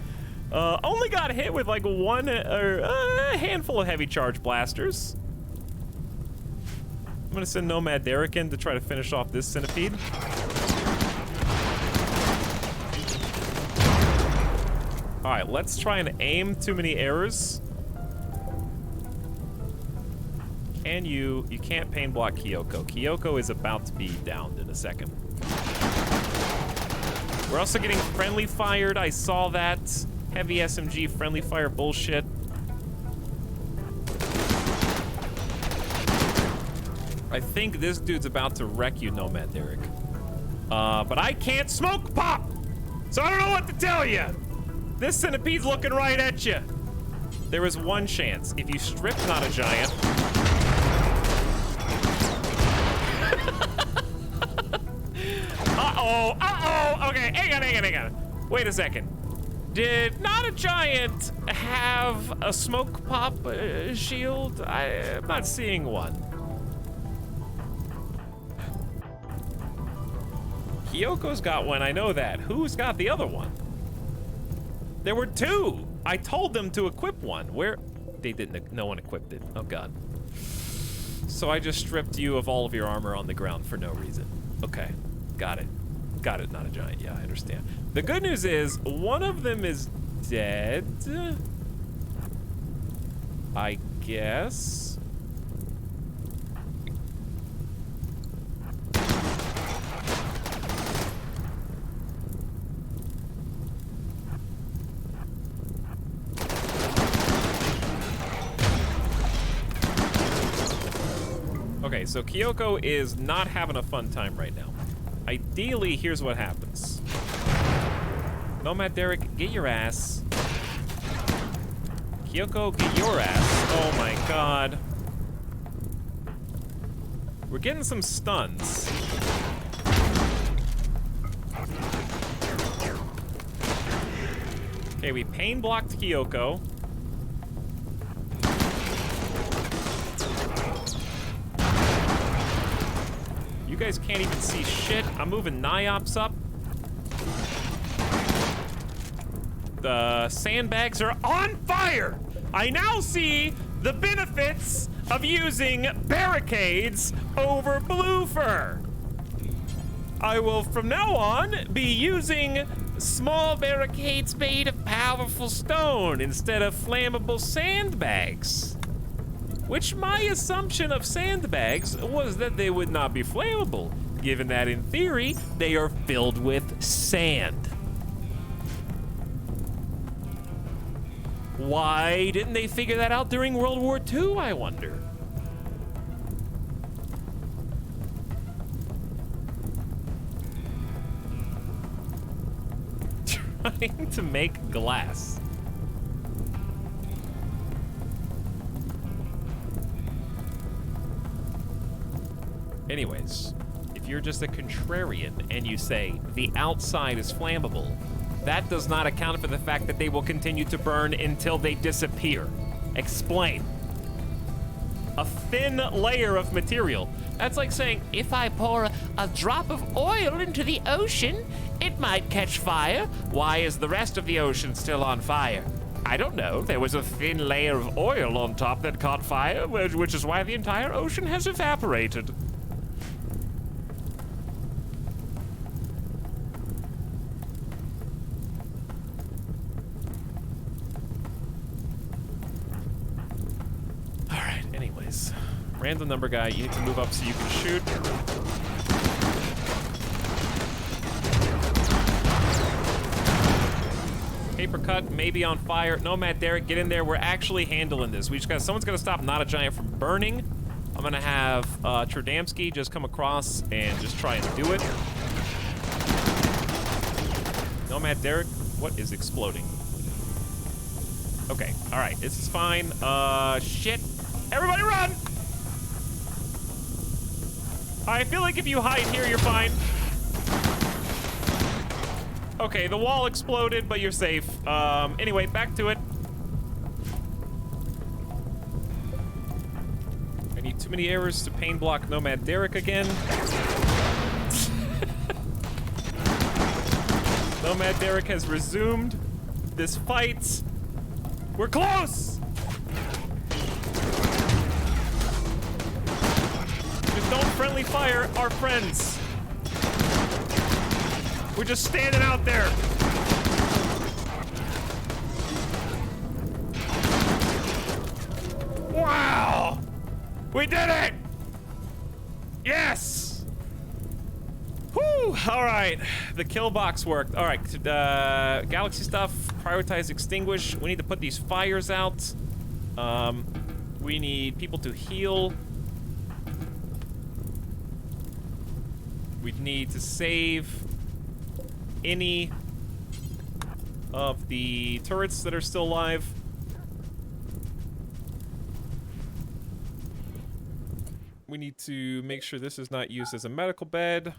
Only got hit with, like, one or a handful of heavy charge blasters. I'm gonna send Nomad Derek in to try to finish off this centipede. All right, let's try and aim. Too many errors. Can you can't pain block Kyoko. Kyoko is about to be downed in a second. We're also getting friendly fired. I saw that. Heavy SMG friendly fire bullshit. I think this dude's about to wreck you, Nomad Derek. But I can't smoke pop! So I don't know what to tell you! This centipede's looking right at you. There is one chance. If you strip Not a Giant... Uh-oh! Okay, hang on. Wait a second. Did Not a Giant have a smoke pop shield? I'm not seeing one. Kyoko's got one, I know that. Who's got the other one? There were two! I told them to equip one. Where? They didn't, no one equipped it. Oh god. So I just stripped you of all of your armor on the ground for no reason. Okay, got it. Got it, Not a Giant, yeah, I understand. The good news is, one of them is dead. I guess. Okay, so Kyoko is not having a fun time right now. Ideally, here's what happens. Nomad Derek, get your ass. Kyoko, get your ass. Oh my god. We're getting some stuns. Okay, we pain blocked Kyoko. You guys can't even see shit. I'm moving Niops up. The sandbags are on fire! I now see the benefits of using barricades over blue fur. I will, from now on, be using small barricades made of powerful stone instead of flammable sandbags. Which my assumption of sandbags was that they would not be flammable, given that in theory, they are filled with sand. Why didn't they figure that out during World War II, I wonder? Trying to make glass. Anyways, if you're just a contrarian and you say the outside is flammable, that does not account for the fact that they will continue to burn until they disappear. Explain. A thin layer of material. That's like saying, if I pour a drop of oil into the ocean, it might catch fire. Why is the rest of the ocean still on fire? I don't know. There was a thin layer of oil on top that caught fire, which is why the entire ocean has evaporated. Random number guy, you need to move up so you can shoot. Paper cut, maybe on fire. Nomad Derek, get in there. We're actually handling this. We just got, someone's gonna stop Not a Giant from burning. I'm gonna have Tradamski just come across and just try and do it. Nomad Derek, what is exploding? Okay, all right, this is fine. Shit. Everybody run! I feel like if you hide here, you're fine. Okay, the wall exploded, but you're safe. Anyway, back to it. I need too many errors to pain block Nomad Derek again. Nomad Derek has resumed this fight. We're close! Just don't friendly fire our friends. We're just standing out there. Wow! We did it! Yes! Whew! Alright, the kill box worked. Alright, galaxy stuff, prioritize, extinguish. We need to put these fires out. We need people to heal. We need to save any of the turrets that are still alive. We need to make sure this is not used as a medical bed.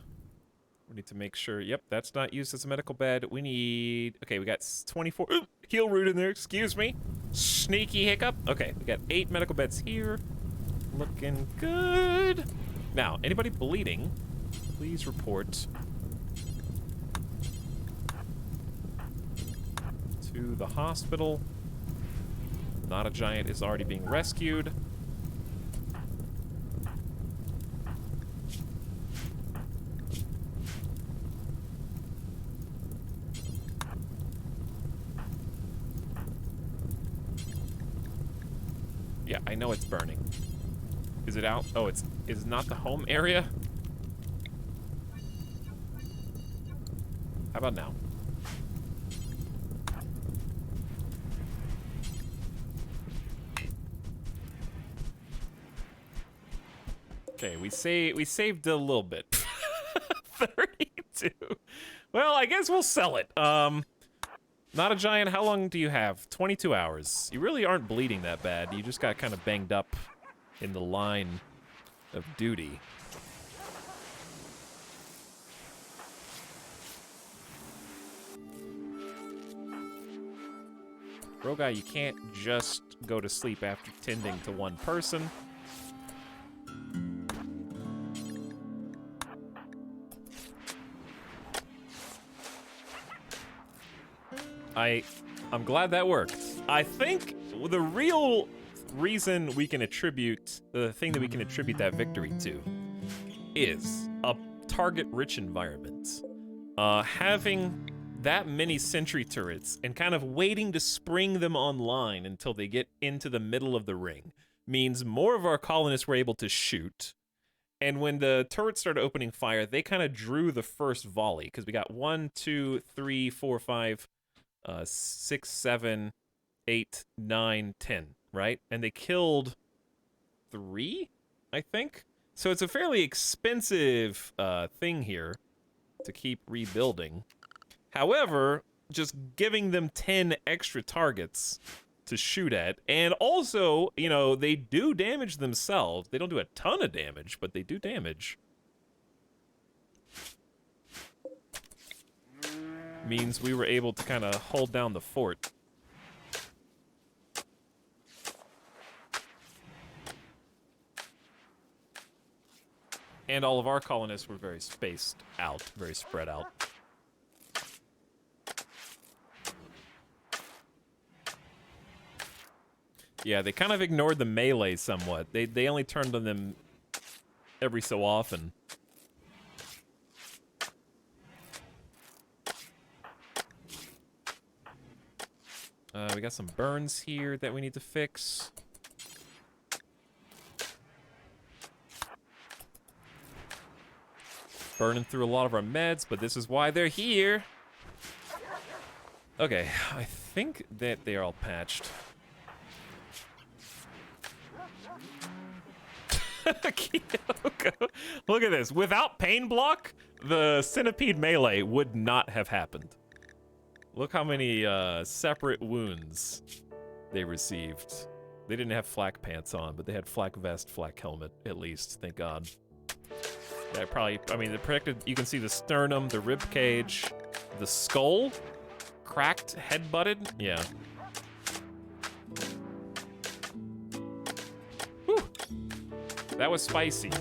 We need to make sure, yep, that's not used as a medical bed. We need, okay, we got 24, heal root in there, excuse me. Sneaky hiccup. Okay, we got 8 medical beds here. Looking good. Now, anybody bleeding, please report to the hospital. Not a Giant is already being rescued. Yeah, I know it's burning. Is it out? Oh, is not the home area? How about now? Okay, we saved a little bit. 32. Well, I guess we'll sell it. Not a Giant, how long do you have? 22 hours. You really aren't bleeding that bad. You just got kind of banged up in the line of duty. Rogai, you can't just go to sleep after tending to one person. I'm glad that worked. I think the real reason we can attribute, the thing that we can attribute that victory to, is a target-rich environment. Having that many sentry turrets and kind of waiting to spring them online until they get into the middle of the ring means more of our colonists were able to shoot. And when the turrets started opening fire, they kind of drew the first volley, because we got 1, 2, 3, 4, 5, 6, 7, 8, 9, 10, right? And they killed 3, I think? So it's a fairly expensive thing here to keep rebuilding. However, just giving them 10 extra targets to shoot at, and also, you know, they do damage themselves. They don't do a ton of damage, but they do damage. Means we were able to kind of hold down the fort. And all of our colonists were very spaced out, very spread out. Yeah, they kind of ignored the melee somewhat. They only turned on them every so often. We got some burns here that we need to fix. Burning through a lot of our meds, but this is why they're here. Okay, I think that they are all patched. Look at this. Without pain block, the centipede melee would not have happened. Look how many separate wounds they received. They didn't have flak pants on, but they had flak vest, flak helmet, at least. Thank God. Yeah, probably. I mean, the protected. You can see the sternum, the rib cage, the skull, cracked, head butted. Yeah. Whew. That was spicy.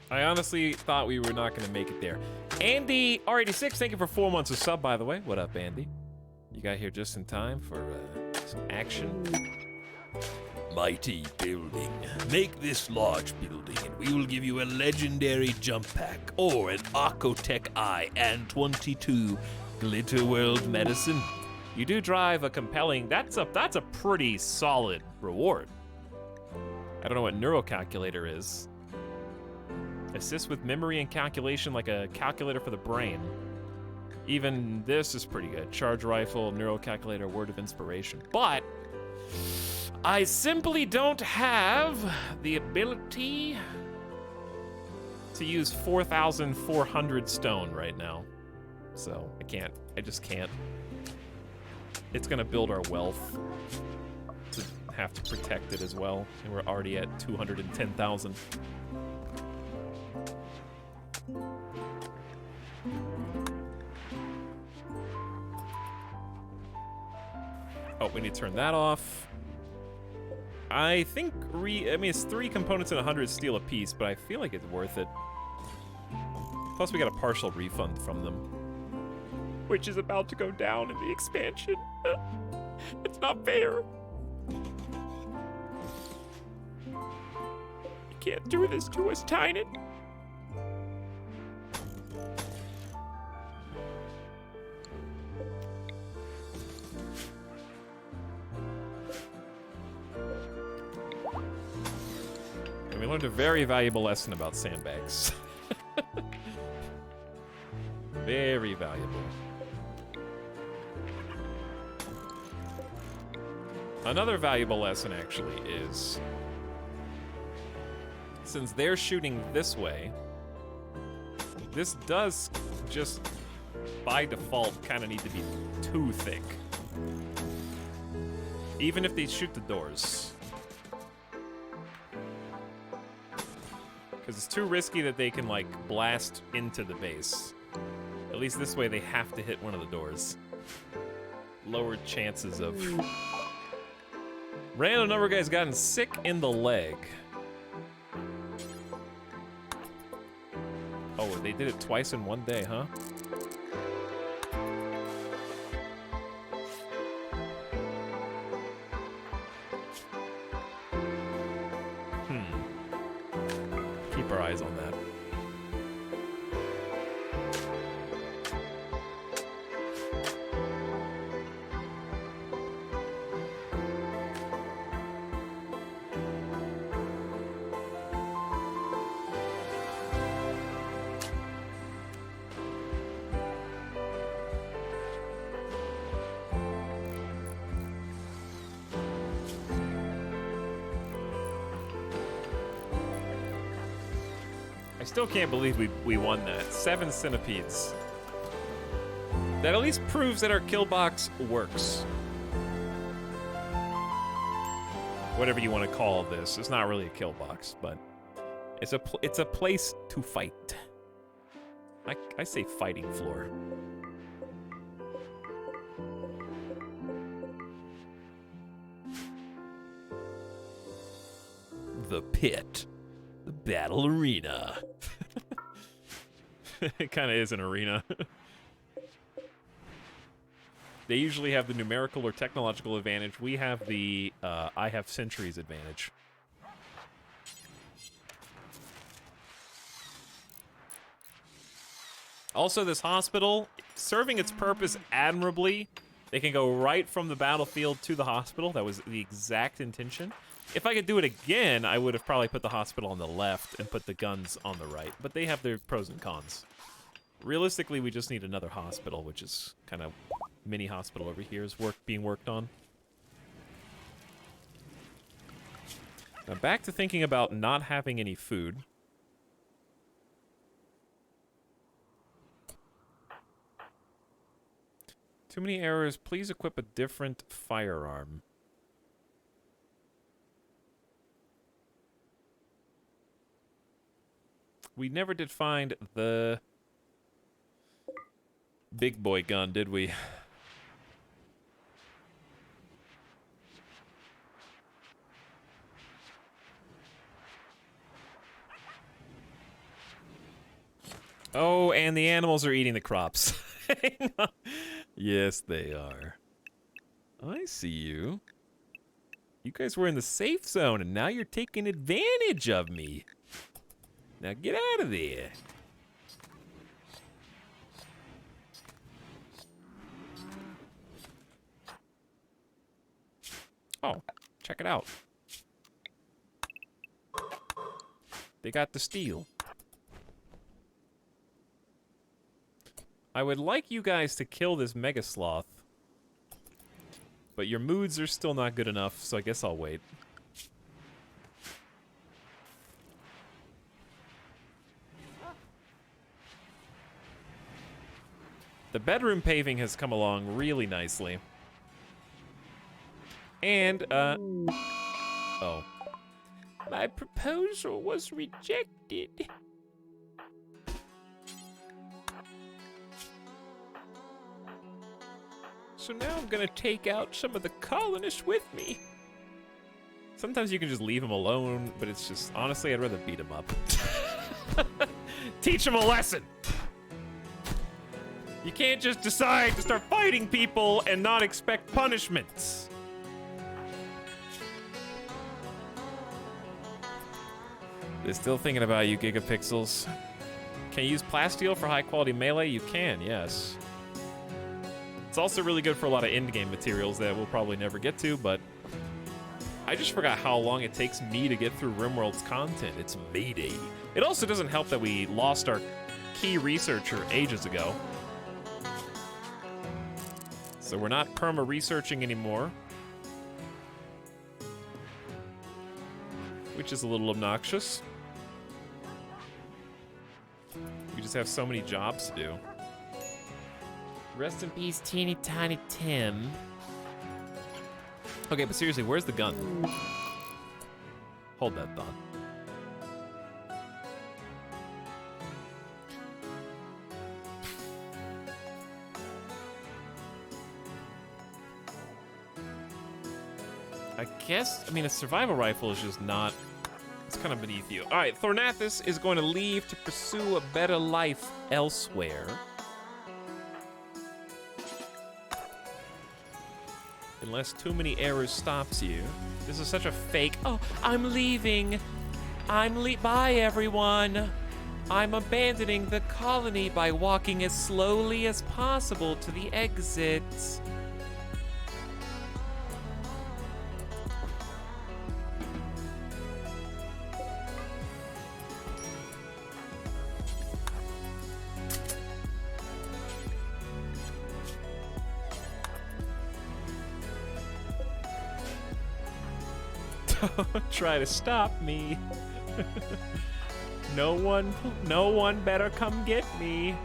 I honestly thought we were not going to make it there. Andy R86, thank you for 4 months of sub, by the way. What up, Andy? You got here just in time for some action. Mighty building. Make this large building, and we will give you a legendary jump pack or an Arcotech Eye and 22 Glitter World medicine. You do drive a compelling. That's a pretty solid reward. I don't know what neurocalculator is. Assist with memory and calculation like a calculator for the brain. Even this is pretty good. Charge rifle, neurocalculator, word of inspiration. But I simply don't have the ability to use 4,400 stone right now. So I can't. I just can't. It's gonna build our wealth to have to protect it as well. And we're already at 210,000. Oh, we need to turn that off. I think I mean, it's 3 components and 100 steel a piece, but I feel like it's worth it. Plus, we got a partial refund from them, which is about to go down in the expansion. It's not fair. You can't do this to us, Tynan. We learned a very valuable lesson about sandbags. Very valuable. Another valuable lesson, actually, is since they're shooting this way, this does just, by default, kind of need to be too thick. Even if they shoot the doors. Because it's too risky that they can, like, blast into the base. At least this way they have to hit one of the doors. Lower chances of... Random number guy's gotten sick in the leg. Oh, they did it twice in one day, huh? Keep our eyes on that. I still can't believe we won that. 7 centipedes. That at least proves that our kill box works. Whatever you want to call this. It's not really a kill box, but it's a place to fight. I say fighting floor. The pit. The battle arena. It kind of is an arena. They usually have the numerical or technological advantage. We have the I have centuries advantage. Also, this hospital, serving its purpose admirably. They can go right from the battlefield to the hospital. That was the exact intention. If I could do it again, I would have probably put the hospital on the left and put the guns on the right. But they have their pros and cons. Realistically, we just need another hospital, which is kind of mini hospital over here is being worked on. Now back to thinking about not having any food. Too many errors. Please equip a different firearm. We never did find the big boy gun, did we? Oh, and the animals are eating the crops. Yes, they are. I see you. You guys were in the safe zone, and now you're taking advantage of me. Now get out of there. Oh, check it out. They got the steel. I would like you guys to kill this mega sloth, but your moods are still not good enough, so I guess I'll wait. The bedroom paving has come along really nicely. And, oh. My proposal was rejected. So now I'm gonna take out some of the colonists with me. Sometimes you can just leave them alone, but it's just, honestly, I'd rather beat them up. Teach them a lesson! You can't just decide to start fighting people and not expect punishments. They're still thinking about you, Gigapixels. Can you use plasteel for high-quality melee? You can, yes. It's also really good for a lot of in-game materials that we'll probably never get to, but I just forgot how long it takes me to get through RimWorld's content. It's Mayday. It also doesn't help that we lost our key researcher ages ago. So we're not perma-researching anymore. Which is a little obnoxious. We just have so many jobs to do. Rest in peace, teeny tiny Tim. Okay, but seriously, where's the gun? Hold that thought. I guess, I mean, a survival rifle is just not, it's kind of beneath you. All right, Thornathus is going to leave to pursue a better life elsewhere. Unless too many errors stops you. This is such a fake, oh, I'm leaving. Bye, everyone. I'm abandoning the colony by walking as slowly as possible to the exit. Don't try to stop me. No one better come get me.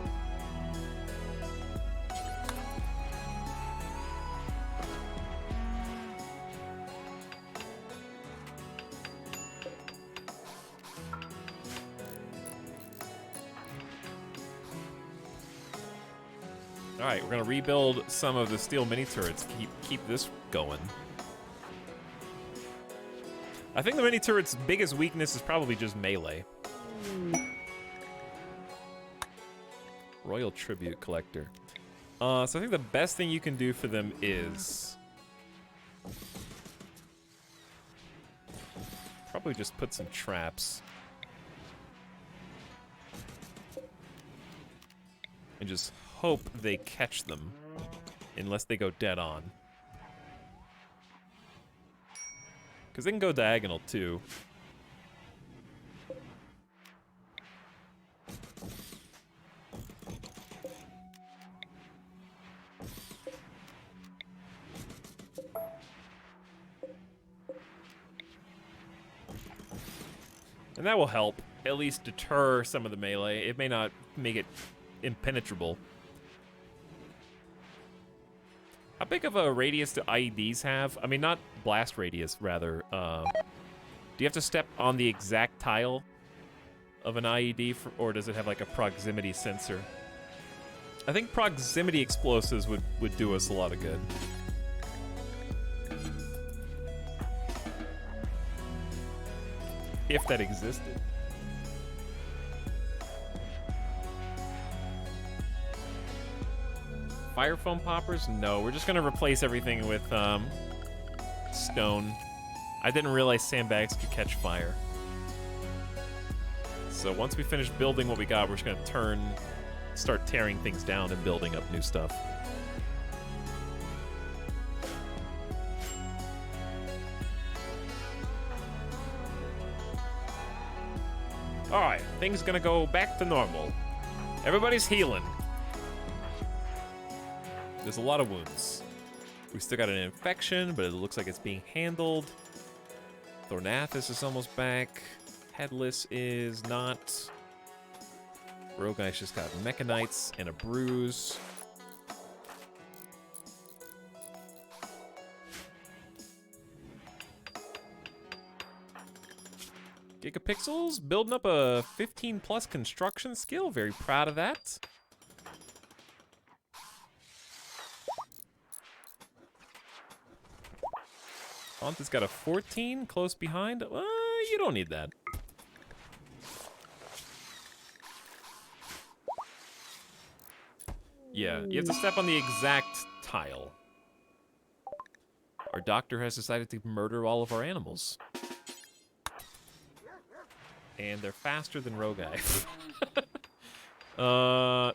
All right, we're gonna rebuild some of the steel mini turrets. Keep this going. I think the mini turret's biggest weakness is probably just melee. Royal Tribute Collector. So I think the best thing you can do for them is probably just put some traps. And just hope they catch them, unless they go dead on. Because they can go diagonal, too. And that will help, at least deter some of the melee. It may not make it impenetrable. How big of a radius do IEDs have? I mean, not blast radius, rather. Do you have to step on the exact tile of an IED, or does it have like a proximity sensor? I think proximity explosives would do us a lot of good. If that existed. Fire foam poppers? No, we're just gonna replace everything with stone. I didn't realize sandbags could catch fire. So once we finish building what we got, we're just gonna start tearing things down and building up new stuff. Alright, things gonna go back to normal. Everybody's healing. There's a lot of wounds. We still got an infection, but it looks like it's being handled. Thornathus is almost back. Headless is not. Rogai's just got mechanites and a bruise. Gigapixels building up a 15 plus construction skill. Very proud of that. Fonta's got a 14 close behind. You don't need that. Yeah, you have to step on the exact tile. Our doctor has decided to murder all of our animals. And they're faster than Rogai.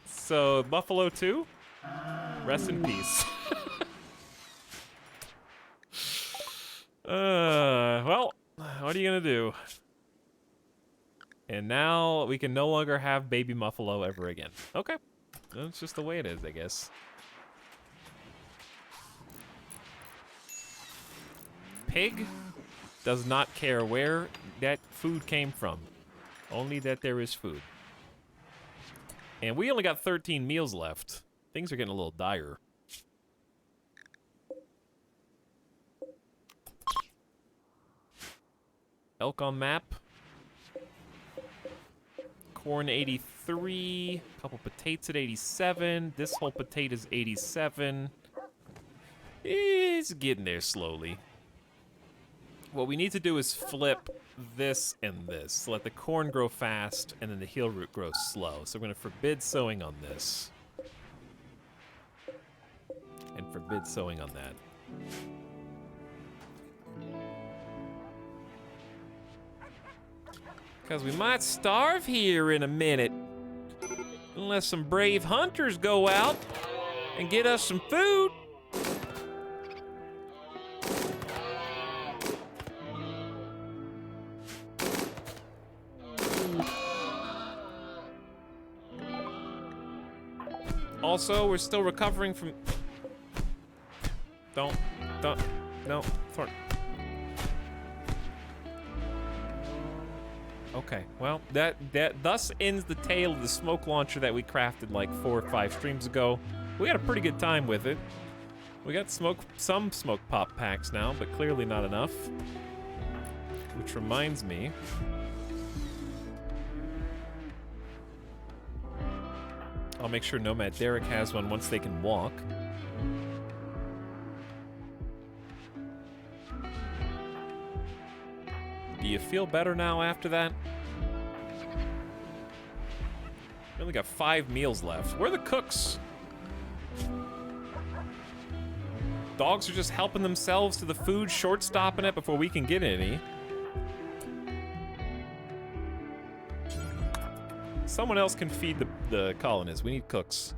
So Buffalo 2? Rest in peace. Well, what are you gonna do? And now we can no longer have baby Muffalo ever again. Okay. That's just the way it is, I guess. Pig does not care where that food came from. Only that there is food. And we only got 13 meals left. Things are getting a little dire. Elk on map. Corn 83. Couple potatoes at 87. This whole potato is 87. It's getting there slowly. What we need to do is flip this and this. Let the corn grow fast, and then the heel root grows slow. So we're going to forbid sowing on this. And forbid sowing on that. Because we might starve here in a minute. Unless some brave hunters go out and get us some food. Also, we're still recovering from... No, Thorn. Okay, well, that thus ends the tale of the smoke launcher that we crafted like 4 or 5 streams ago. We had a pretty good time with it. We got some smoke pop packs now, but clearly not enough. Which reminds me... I'll make sure Nomad Derek has one once they can walk. Do you feel better now after that? We only got 5 meals left. Where are the cooks? Dogs are just helping themselves to the food, short-stopping it before we can get any. Someone else can feed the colonists. We need cooks.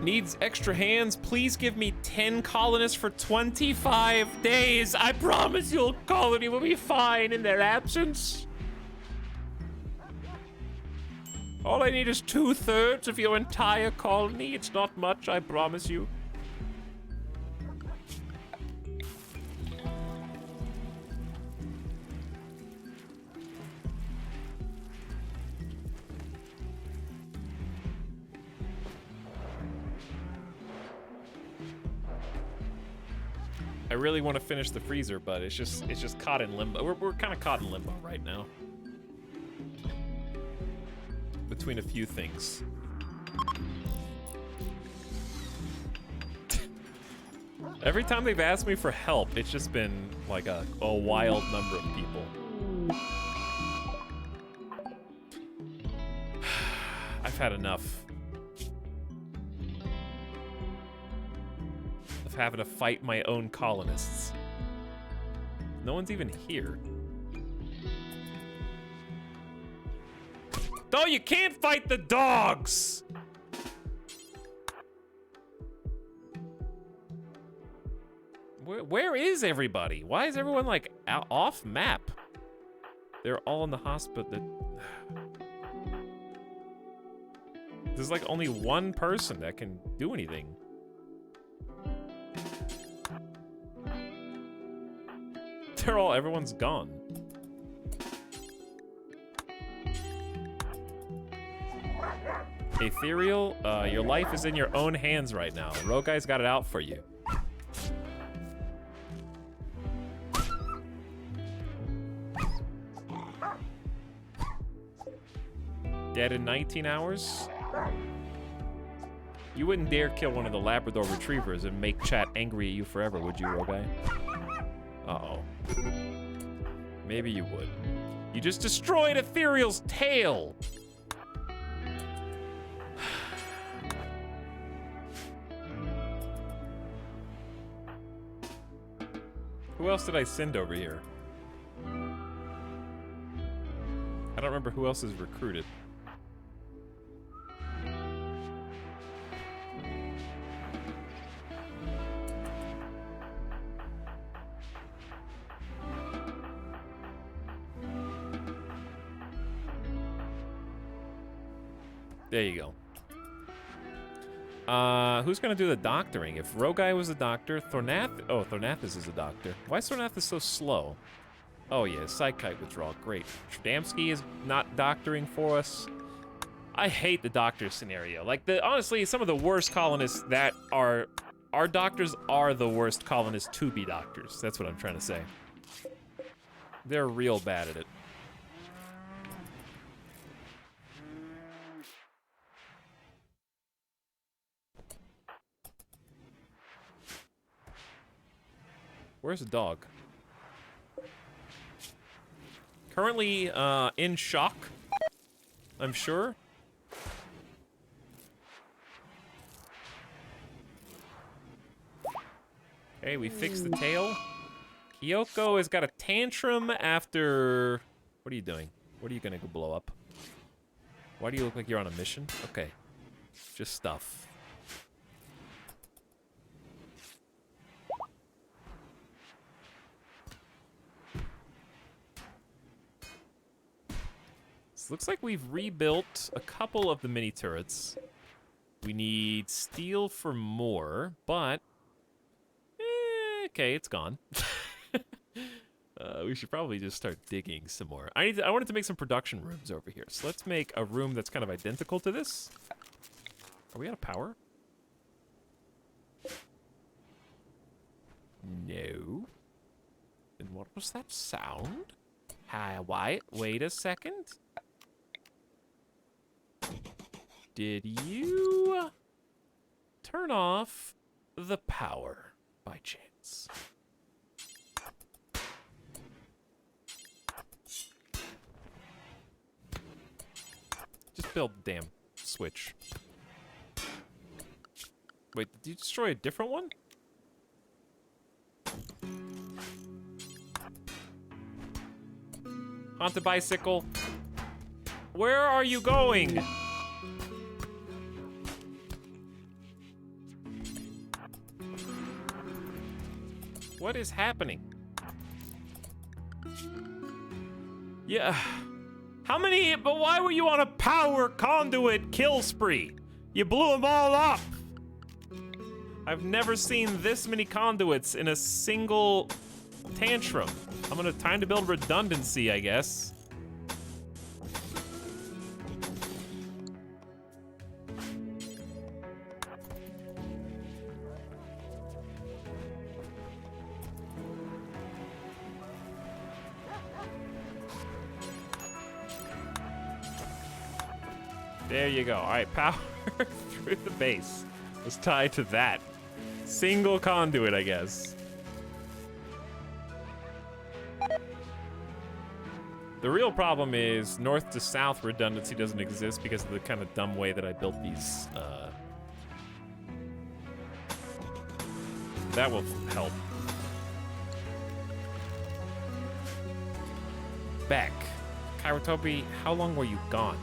Needs extra hands. Please give me 10 colonists for 25 days. I promise your colony will be fine in their absence. All I need is 2/3 of your entire colony. It's not much, I promise you. I I really want to finish the freezer, but it's just caught in limbo. We're kind of caught in limbo right now. Between a few things. Every time they've asked me for help, it's just been like a wild number of people. I've had enough of having to fight my own colonists. No one's even here. No, you can't fight the dogs! Where is everybody? Why is everyone, like, off map? They're all in the hospital. There's, like, only one person that can do anything. Everyone's gone. Ethereal, your life is in your own hands right now. Rogai's got it out for you. Dead in 19 hours? You wouldn't dare kill one of the Labrador Retrievers and make chat angry at you forever, would you, Rogai? Uh-oh. Maybe you would. You just destroyed Ethereal's tail! Who else did I send over here? I don't remember who else is recruited. There you go. Who's gonna do the doctoring? If Rogai was a doctor, Thornathus is a doctor. Why is Thornathus so slow? Oh yeah, Psychite withdrawal, great. Tradamski is not doctoring for us. I hate the doctor scenario. Like, honestly, some of the worst colonists that are... Our doctors are the worst colonists to be doctors. That's what I'm trying to say. They're real bad at it. Where's the dog? Currently, in shock, I'm sure. Okay, we fixed the tail. Kyoko has got a tantrum after... What are you doing? What are you gonna go blow up? Why do you look like you're on a mission? Okay. Just stuff. Looks like we've rebuilt a couple of the mini turrets. We need steel for more, but... okay, it's gone. We should probably just start digging some more. I wanted to make some production rooms over here. So let's make a room that's kind of identical to this. Are we out of power? No. And what was that sound? Hi, wait a second. Did you turn off the power by chance? Just build the damn switch. Wait, did you destroy a different one? Haunted bicycle. Where are you going? What is happening? Yeah. How many? But why were you on a power conduit kill spree? You blew them all up. I've never seen this many conduits in a single tantrum. Time to build redundancy, I guess. There you go. All right, power through the base. Let's tie to that. Single conduit, I guess. The real problem is north to south redundancy doesn't exist because of the kind of dumb way that I built these. That will help. Back. Kairotobi, how long were you gone?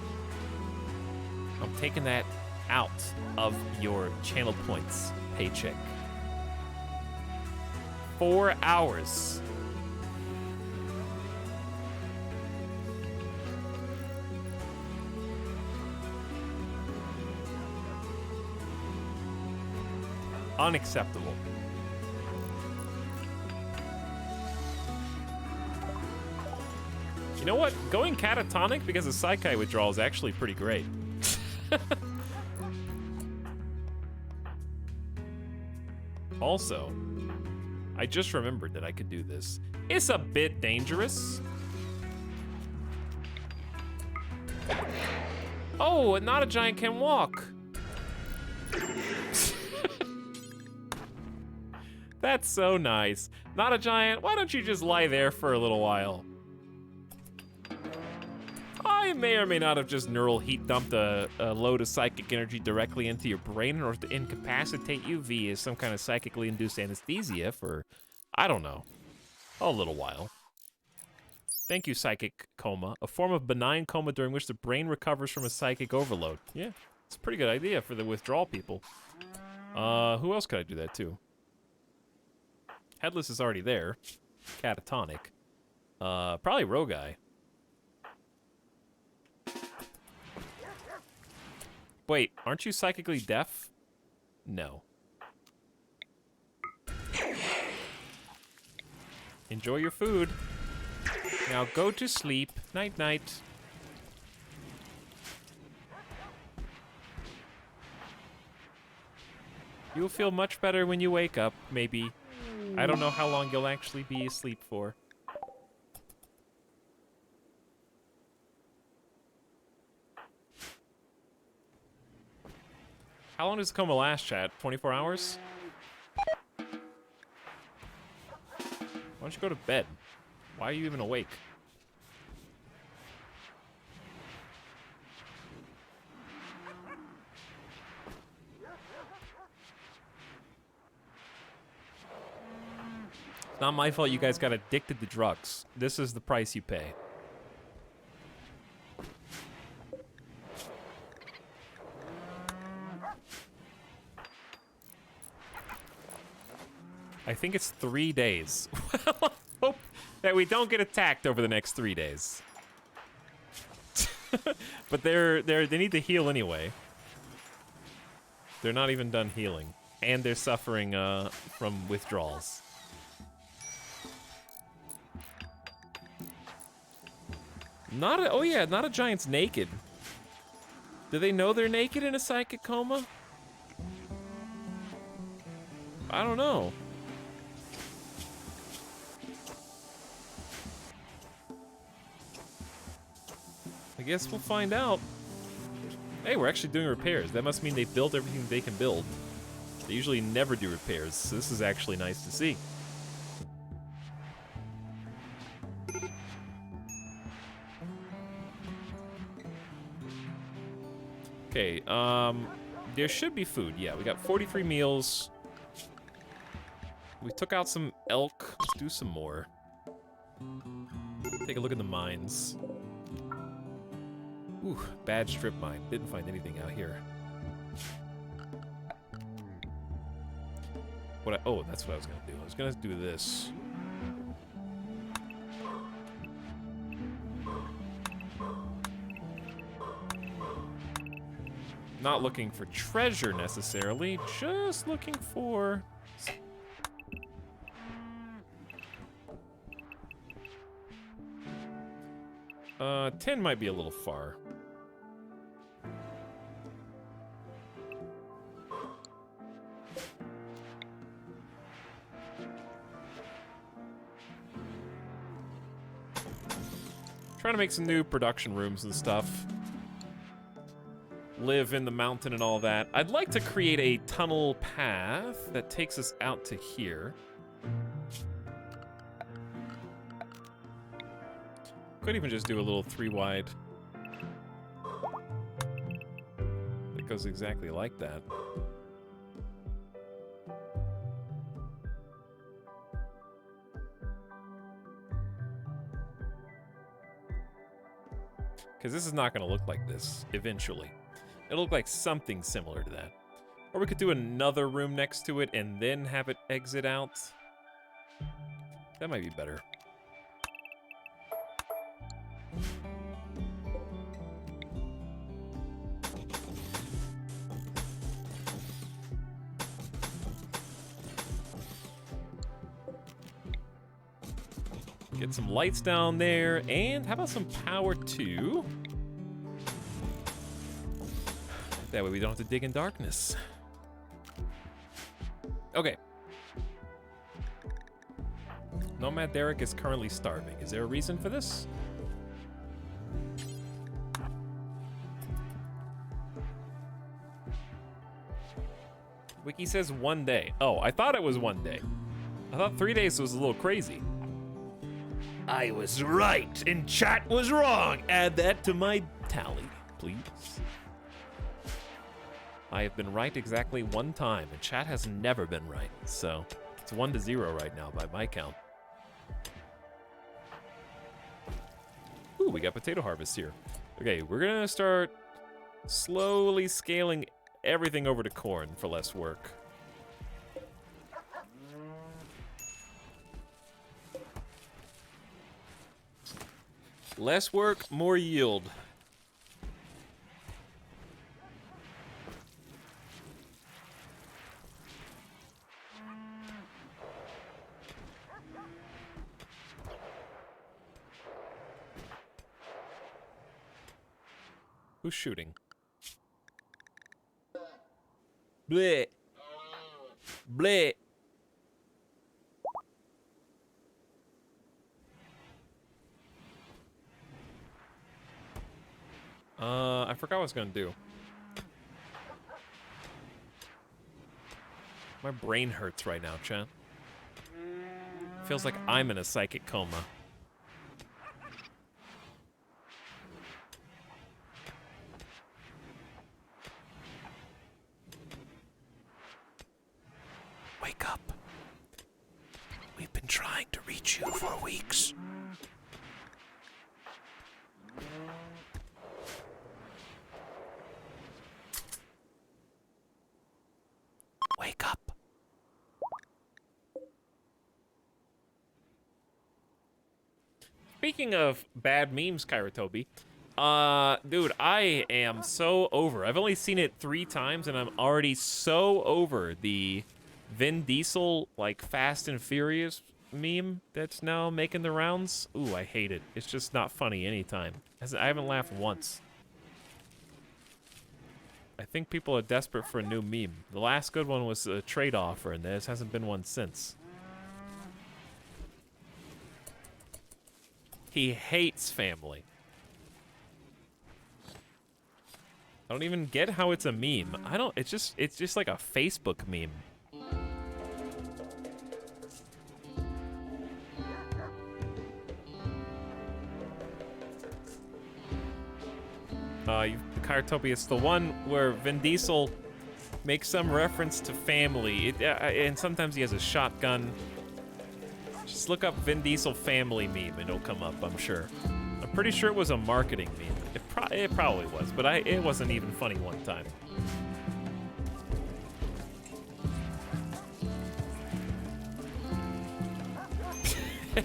I'm taking that out of your channel points paycheck. 4 hours. Unacceptable. You know what? Going catatonic because of Psyche withdrawal is actually pretty great. Also, I just remembered that I could do this. It's a bit dangerous. Oh, not a giant can walk. That's so nice. Not a giant, why don't you just lie there for a little while? I may or may not have just neural heat dumped a load of psychic energy directly into your brain in order to incapacitate you via some kind of psychically induced anesthesia for, I don't know, a little while. Thank you, psychic coma. A form of benign coma during which the brain recovers from a psychic overload. Yeah, it's a pretty good idea for the withdrawal people. Who else could I do that to? Headless is already there. Catatonic. Probably Rogai. Wait, aren't you psychically deaf? No. Enjoy your food. Now go to sleep. Night night. You'll feel much better when you wake up, maybe. I don't know how long you'll actually be asleep for. How long does coma last, chat? 24 hours? Why don't you go to bed? Why are you even awake? It's not my fault you guys got addicted to drugs. This is the price you pay. I think it's 3 days. Hope that we don't get attacked over the next 3 days. But they need to heal anyway. They're not even done healing, and they're suffering from withdrawals. Oh yeah, not a giant's naked. Do they know they're naked in a psychic coma? I don't know. I guess we'll find out. Hey, we're actually doing repairs. That must mean they built everything they can build. They usually never do repairs, so this is actually nice to see. Okay, there should be food. Yeah, we got 43 meals. We took out some elk. Let's do some more. Take a look at the mines. Ooh, bad strip mine. Didn't find anything out here. Oh, that's what I was gonna do. I was gonna do this. Not looking for treasure necessarily, just looking for... Uh, 10 might be a little far. Trying to make some new production rooms and stuff. live in the mountain and all that. I'd like to create a tunnel path that takes us out to here. Could even just do a little 3-wide. It goes exactly like that. Because this is not going to look like this eventually. It'll look like something similar to that. Or we could do another room next to it and then have it exit out. That might be better. Get some lights down there, and how about some power too? That way we don't have to dig in darkness. Okay. Nomad Derek is currently starving. Is there a reason for this? Wiki says 1 day. Oh, I thought it was 1 day. I thought 3 days was a little crazy. I was right, and chat was wrong. Add that to my tally, please. I have been right exactly 1 time, and chat has never been right. So it's 1-0 right now by my count. Ooh, we got potato harvest here. Okay, we're gonna start slowly scaling everything over to corn for less work. Less work, more yield. Who's shooting? Bleh. Bleh. I forgot what I was gonna do. My brain hurts right now, chat. Feels like I'm in a psychic coma. Wake up. We've been trying to reach you for weeks. Wake up. Speaking of bad memes, Kairatobi, dude, I am so over. I've only seen it 3 times, and I'm already so over the Vin Diesel, like, Fast and Furious meme that's now making the rounds. Ooh, I hate it. It's just not funny anytime. I haven't laughed once. I think people are desperate for a new meme. The last good one was a trade offer, and there hasn't been one since. He hates family. I don't even get how it's a meme. It's just like a Facebook meme. Cartopia, it's the one where Vin Diesel makes some reference to family, and sometimes he has a shotgun. Just look up Vin Diesel family meme, and it'll come up, I'm sure. I'm pretty sure it was a marketing meme. It probably was, but it wasn't even funny one time.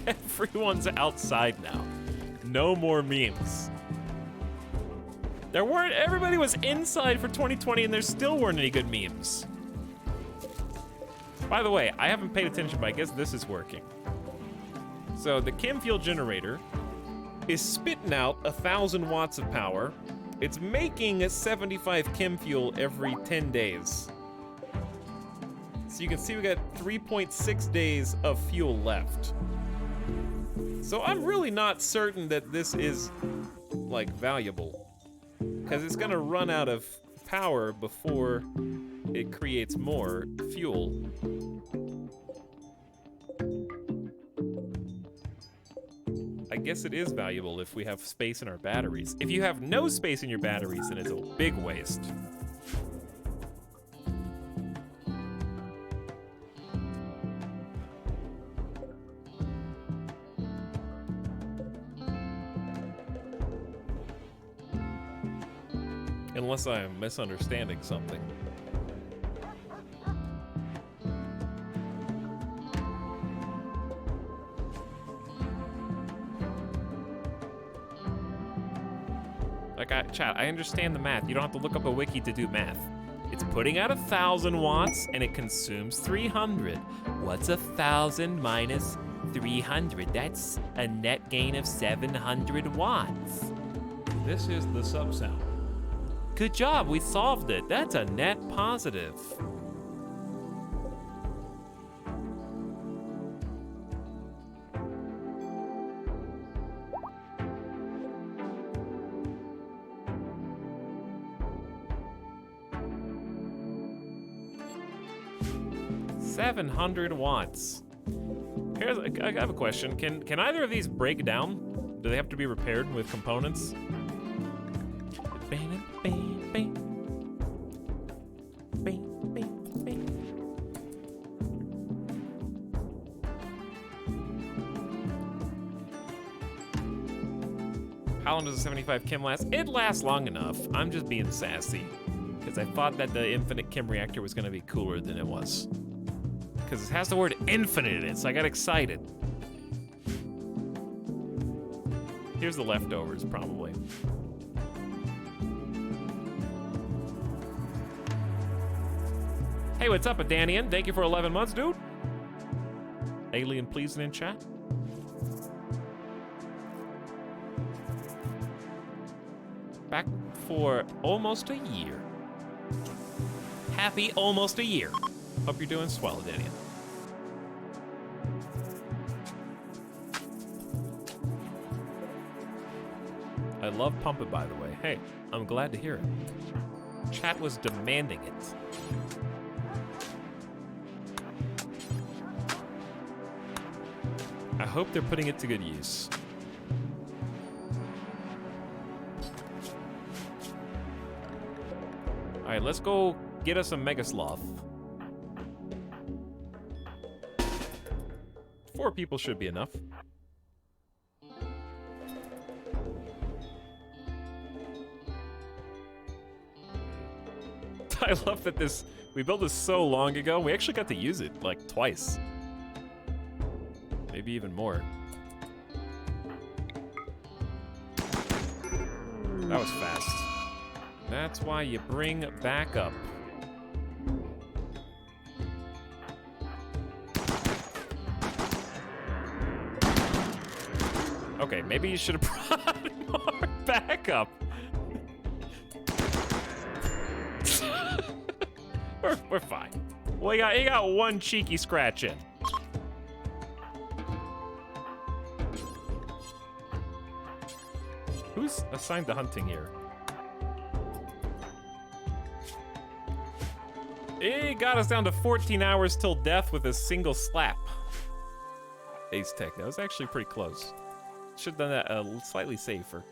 Everyone's outside now. No more memes. Everybody was inside for 2020 and there still weren't any good memes. By the way, I haven't paid attention, but I guess this is working. So the chem fuel generator is spitting out 1,000 watts of power. It's making 75 chem fuel every 10 days. So you can see we got 3.6 days of fuel left. So I'm really not certain that this is, like, valuable. Because it's gonna run out of power before it creates more fuel. I guess it is valuable if we have space in our batteries. If you have no space in your batteries, then it's a big waste. Unless I am misunderstanding something. Like, chat, I understand the math. You don't have to look up a wiki to do math. It's putting out 1,000 watts and it consumes 300. What's 1,000 minus 300? That's a net gain of 700 watts. This is the sub-sound. Good job, we solved it. That's a net positive. $700 watts. Here's, I have a question. Can either of these break down? Do they have to be repaired with components? How long does a 75 Kim last? It lasts long enough. I'm just being sassy. Because I thought that the infinite Kim reactor was going to be cooler than it was. Because it has the word infinite in it, so I got excited. Here's the leftovers, probably. Hey, what's up, Adanian? Thank you for 11 months, dude. Alien pleasing in chat. Back for almost a year. Happy almost a year. Hope you're doing swell, Adanian. I love Pump It, by the way. Hey, I'm glad to hear it. Chat was demanding it. I hope they're putting it to good use. All right, let's go get us a Mega Sloth. 4 people should be enough. I love that we built this so long ago, we actually got to use it, like, twice. Maybe even more. That was fast. That's why you bring backup. Okay, maybe you should have brought more backup. We're fine. Well, you got one cheeky scratch in. Who's assigned to hunting here? He got us down to 14 hours till death with a single slap. Ace Tech, that was actually pretty close. Should have done that slightly safer.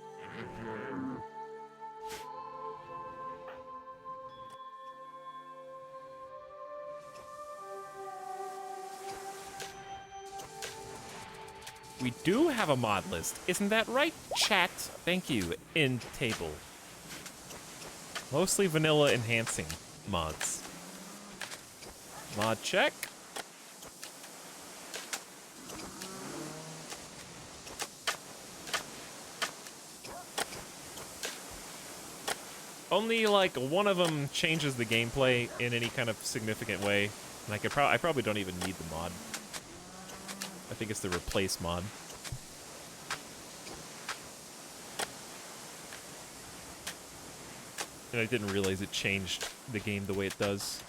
We do have a mod list, isn't that right, chat? Thank you, in table. Mostly vanilla enhancing mods. Mod check. Only like one of them changes the gameplay in any kind of significant way, and I probably don't even need the mod. I think it's the replace mod. And I didn't realize it changed the game the way it does.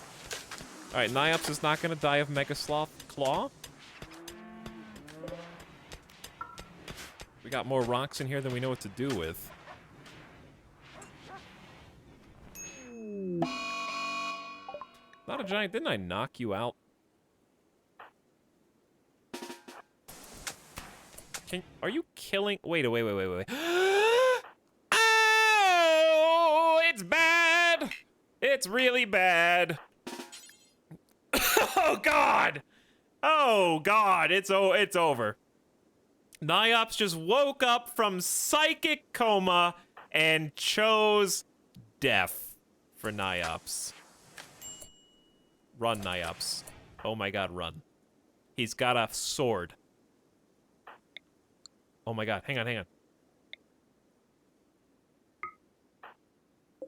Alright, Niops is not gonna die of Mega Sloth Claw. We got more rocks in here than we know what to do with. Not a giant. Didn't I knock you out? Are you killing? Wait. Oh, it's bad. It's really bad. Oh God. Oh God. It's over. Niops just woke up from psychic coma and chose death for Niops. Run, Niops. Oh my God, run. He's got a sword. Oh my God, hang on.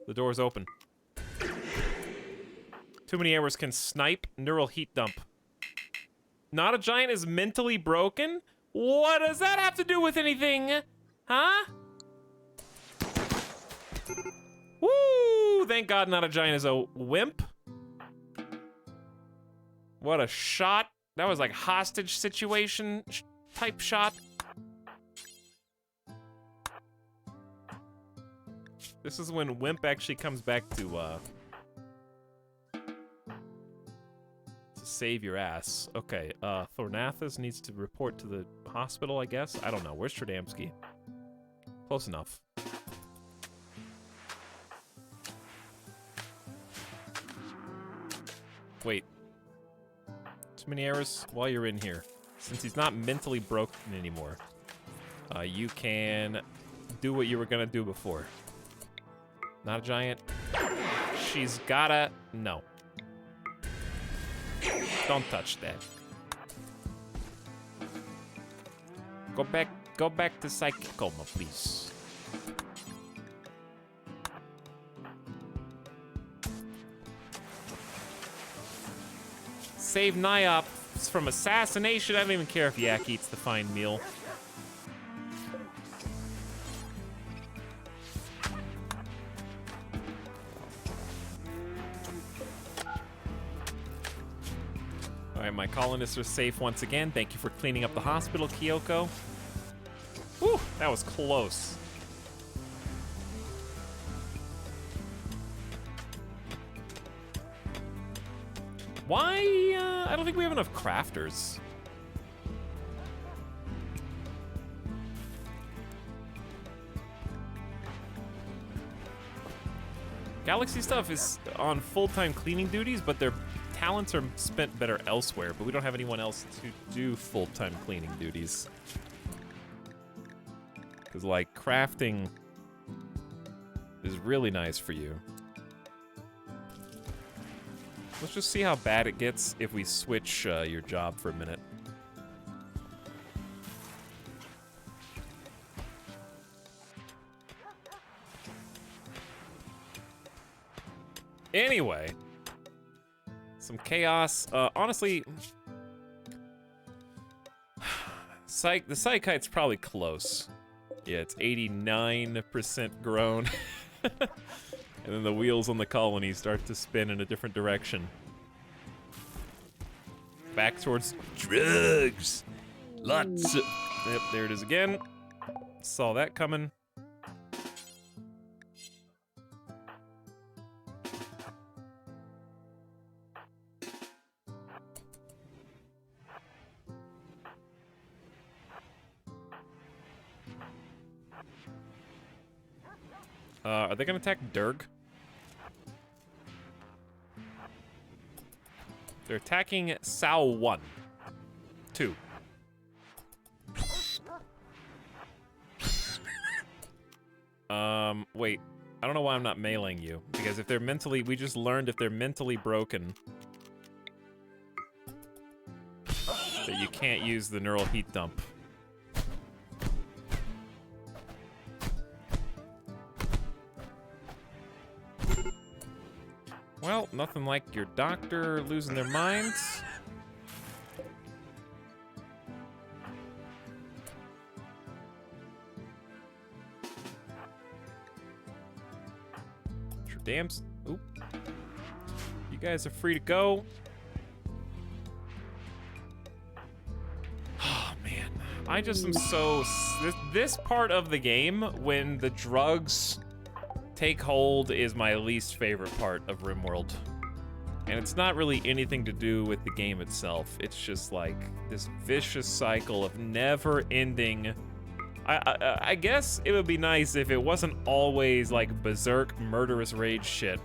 The door's open. Too many arrows can snipe. Neural heat dump. Not a giant is mentally broken? What does that have to do with anything? Huh? Woo! Thank God Not a Giant is a wimp. What a shot. That was like hostage situation type shot. This is when wimp actually comes back to save your ass. Okay, Thornathus needs to report to the hospital, I guess? I don't know. Where's Tradamski? Close enough. Wait. Too many errors while you're in here. Since he's not mentally broken anymore, you can do what you were gonna do before. Not a giant. She's gotta... No. Don't touch that. Go back to psychic coma, please. Save Niops from assassination. I don't even care if Yak eats the fine meal. Alright, my colonists are safe once again. Thank you for cleaning up the hospital, Kyoko. Whew, that was close. Why? I don't think we have enough crafters. Galaxy stuff is on full-time cleaning duties, but their talents are spent better elsewhere, but we don't have anyone else to do full-time cleaning duties. Because, like, crafting is really nice for you. Let's just see how bad it gets if we switch your job for a minute. Anyway, some chaos. Honestly, the Psychite's probably close. Yeah, it's 89% grown. And then the wheels on the colony start to spin in a different direction. Back towards drugs. Lots of... Yep, there it is again. Saw that coming. Are they gonna attack Durg? They're attacking Sao 1. 2. Wait. I don't know why I'm not mailing you. Because if they're mentally... We just learned if they're mentally broken... that you can't use the neural heat dump. Well, nothing like your doctor losing their minds. Damns. Oop. You guys are free to go. Oh, man. I just am so... This part of the game, when the drugs... take hold, is my least favorite part of RimWorld. And it's not really anything to do with the game itself. It's just like this vicious cycle of never-ending. I guess it would be nice if it wasn't always like berserk murderous rage shit.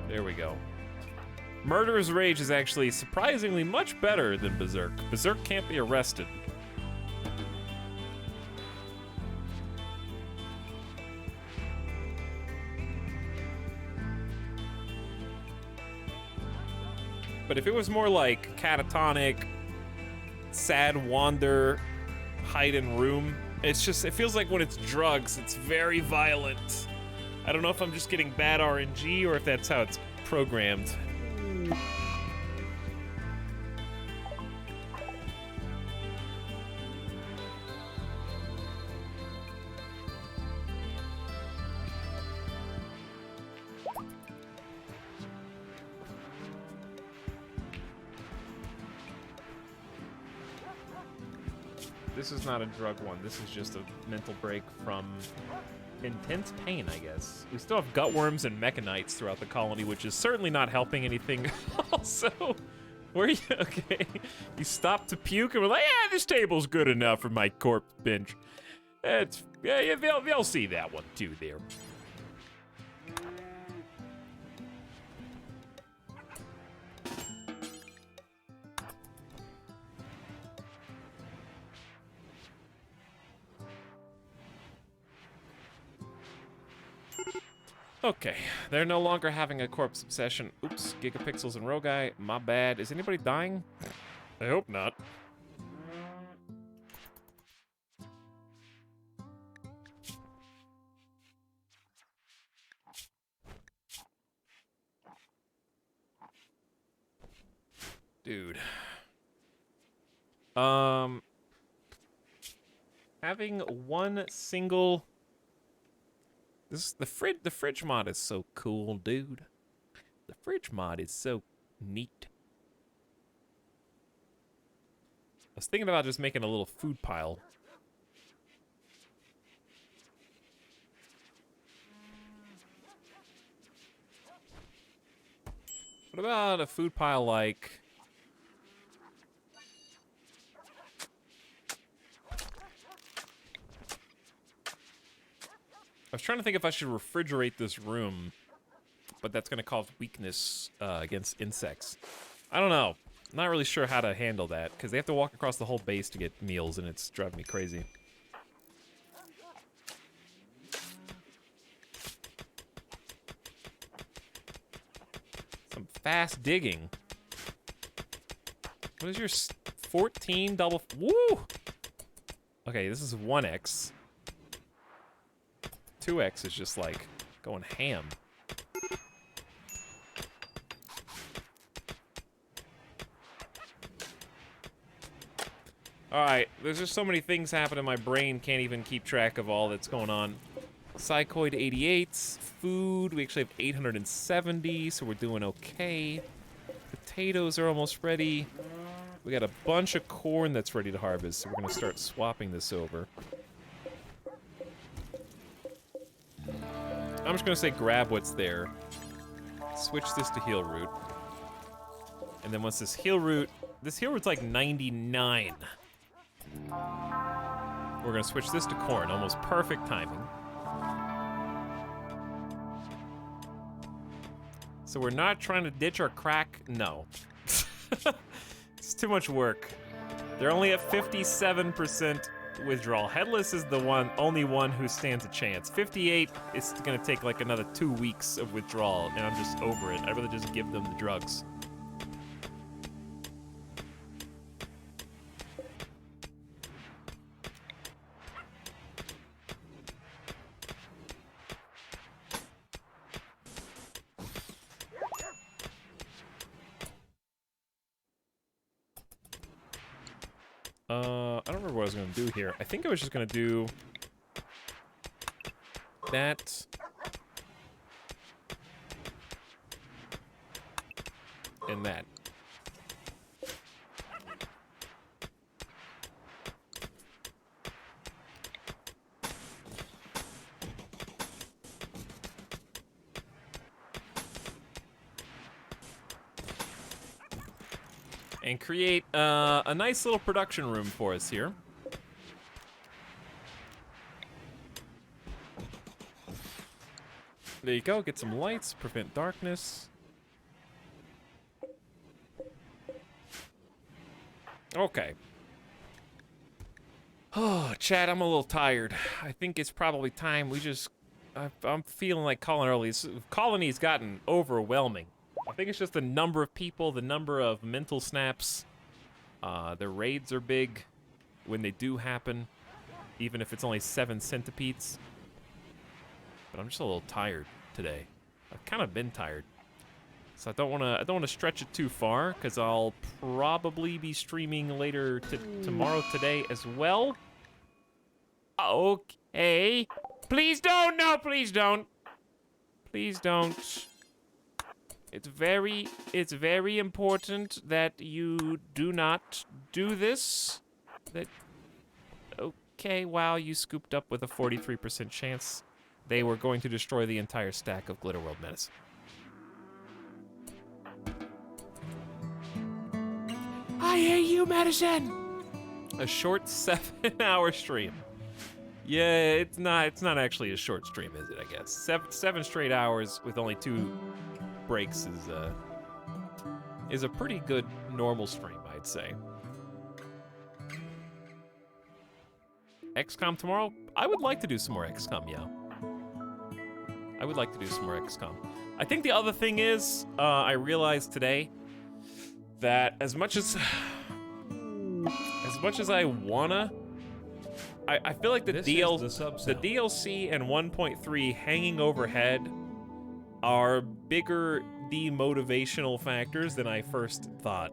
There we go. Murderous rage is actually surprisingly much better than berserk. Berserk can't be arrested. But if it was more like catatonic, sad wander, hide in room, it's just, it feels like when it's drugs, it's very violent. I don't know if I'm just getting bad RNG or if that's how it's programmed. This is not a drug one. This is just a mental break from intense pain, I guess. We still have gutworms and mechanites throughout the colony, which is certainly not helping anything. Also, where you okay? You stopped to puke and we're like, yeah, this table's good enough for my corpse bench. It's yeah, they'll see that one too there. Okay, they're no longer having a corpse obsession. Oops, gigapixels and Roguy, my bad. Is anybody dying? I hope not. Dude. Having one single... the fridge mod is so cool, dude. The fridge mod is so neat. I was thinking about just making a little food pile. What about a food pile like... I was trying to think if I should refrigerate this room, but that's going to cause weakness against insects. I don't know. I'm not really sure how to handle that, because they have to walk across the whole base to get meals, and it's driving me crazy. Some fast digging. What is your 14 double... Woo! Okay, this is 1x. 2x is just like going ham. Alright, there's just so many things happening, my brain can't even keep track of all that's going on. Psychoid 88s, food, we actually have 870, so we're doing okay. Potatoes are almost ready. We got a bunch of corn that's ready to harvest, so we're gonna start swapping this over. I'm just gonna say grab what's there. Switch this to heal root. And then once this heal root's like 99. We're gonna switch this to corn, almost perfect timing. So we're not trying to ditch our crack, no. It's too much work. They're only at 57% withdrawal. Headless is the only one who stands a chance. 58 is gonna take like another 2 weeks of withdrawal, and I'm just over it. I'd rather just give them the drugs. I don't remember what I was gonna do here. I think I was just gonna do that. And that. and create a nice little production room for us here. There you go, get some lights, prevent darkness. Okay. Oh, Chad, I'm a little tired. I think it's probably time we just... I'm feeling like calling early. This colony's gotten overwhelming. I think it's just the number of people, the number of mental snaps. Their raids are big when they do happen, even if it's only 7 centipedes. But I'm just a little tired today. I've kind of been tired. So I don't want to stretch it too far, because I'll probably be streaming later tomorrow today as well. Okay. Please don't. No, please don't. Please don't. It's very important that you do not do this. Okay, wow, you scooped up with a 43% chance they were going to destroy the entire stack of Glitter World medicine. I hate you, medicine! A short 7-hour stream. Yeah, it's not actually a short stream, is it, I guess? Seven straight hours with only 2 breaks is a pretty good normal stream, I'd say. XCOM tomorrow? I would like to do some more XCOM, yeah. I would like to do some more XCOM. I think the other thing is, I realized today that as much as I wanna, I feel like the DLC and 1.3 hanging overhead are bigger demotivational factors than I first thought.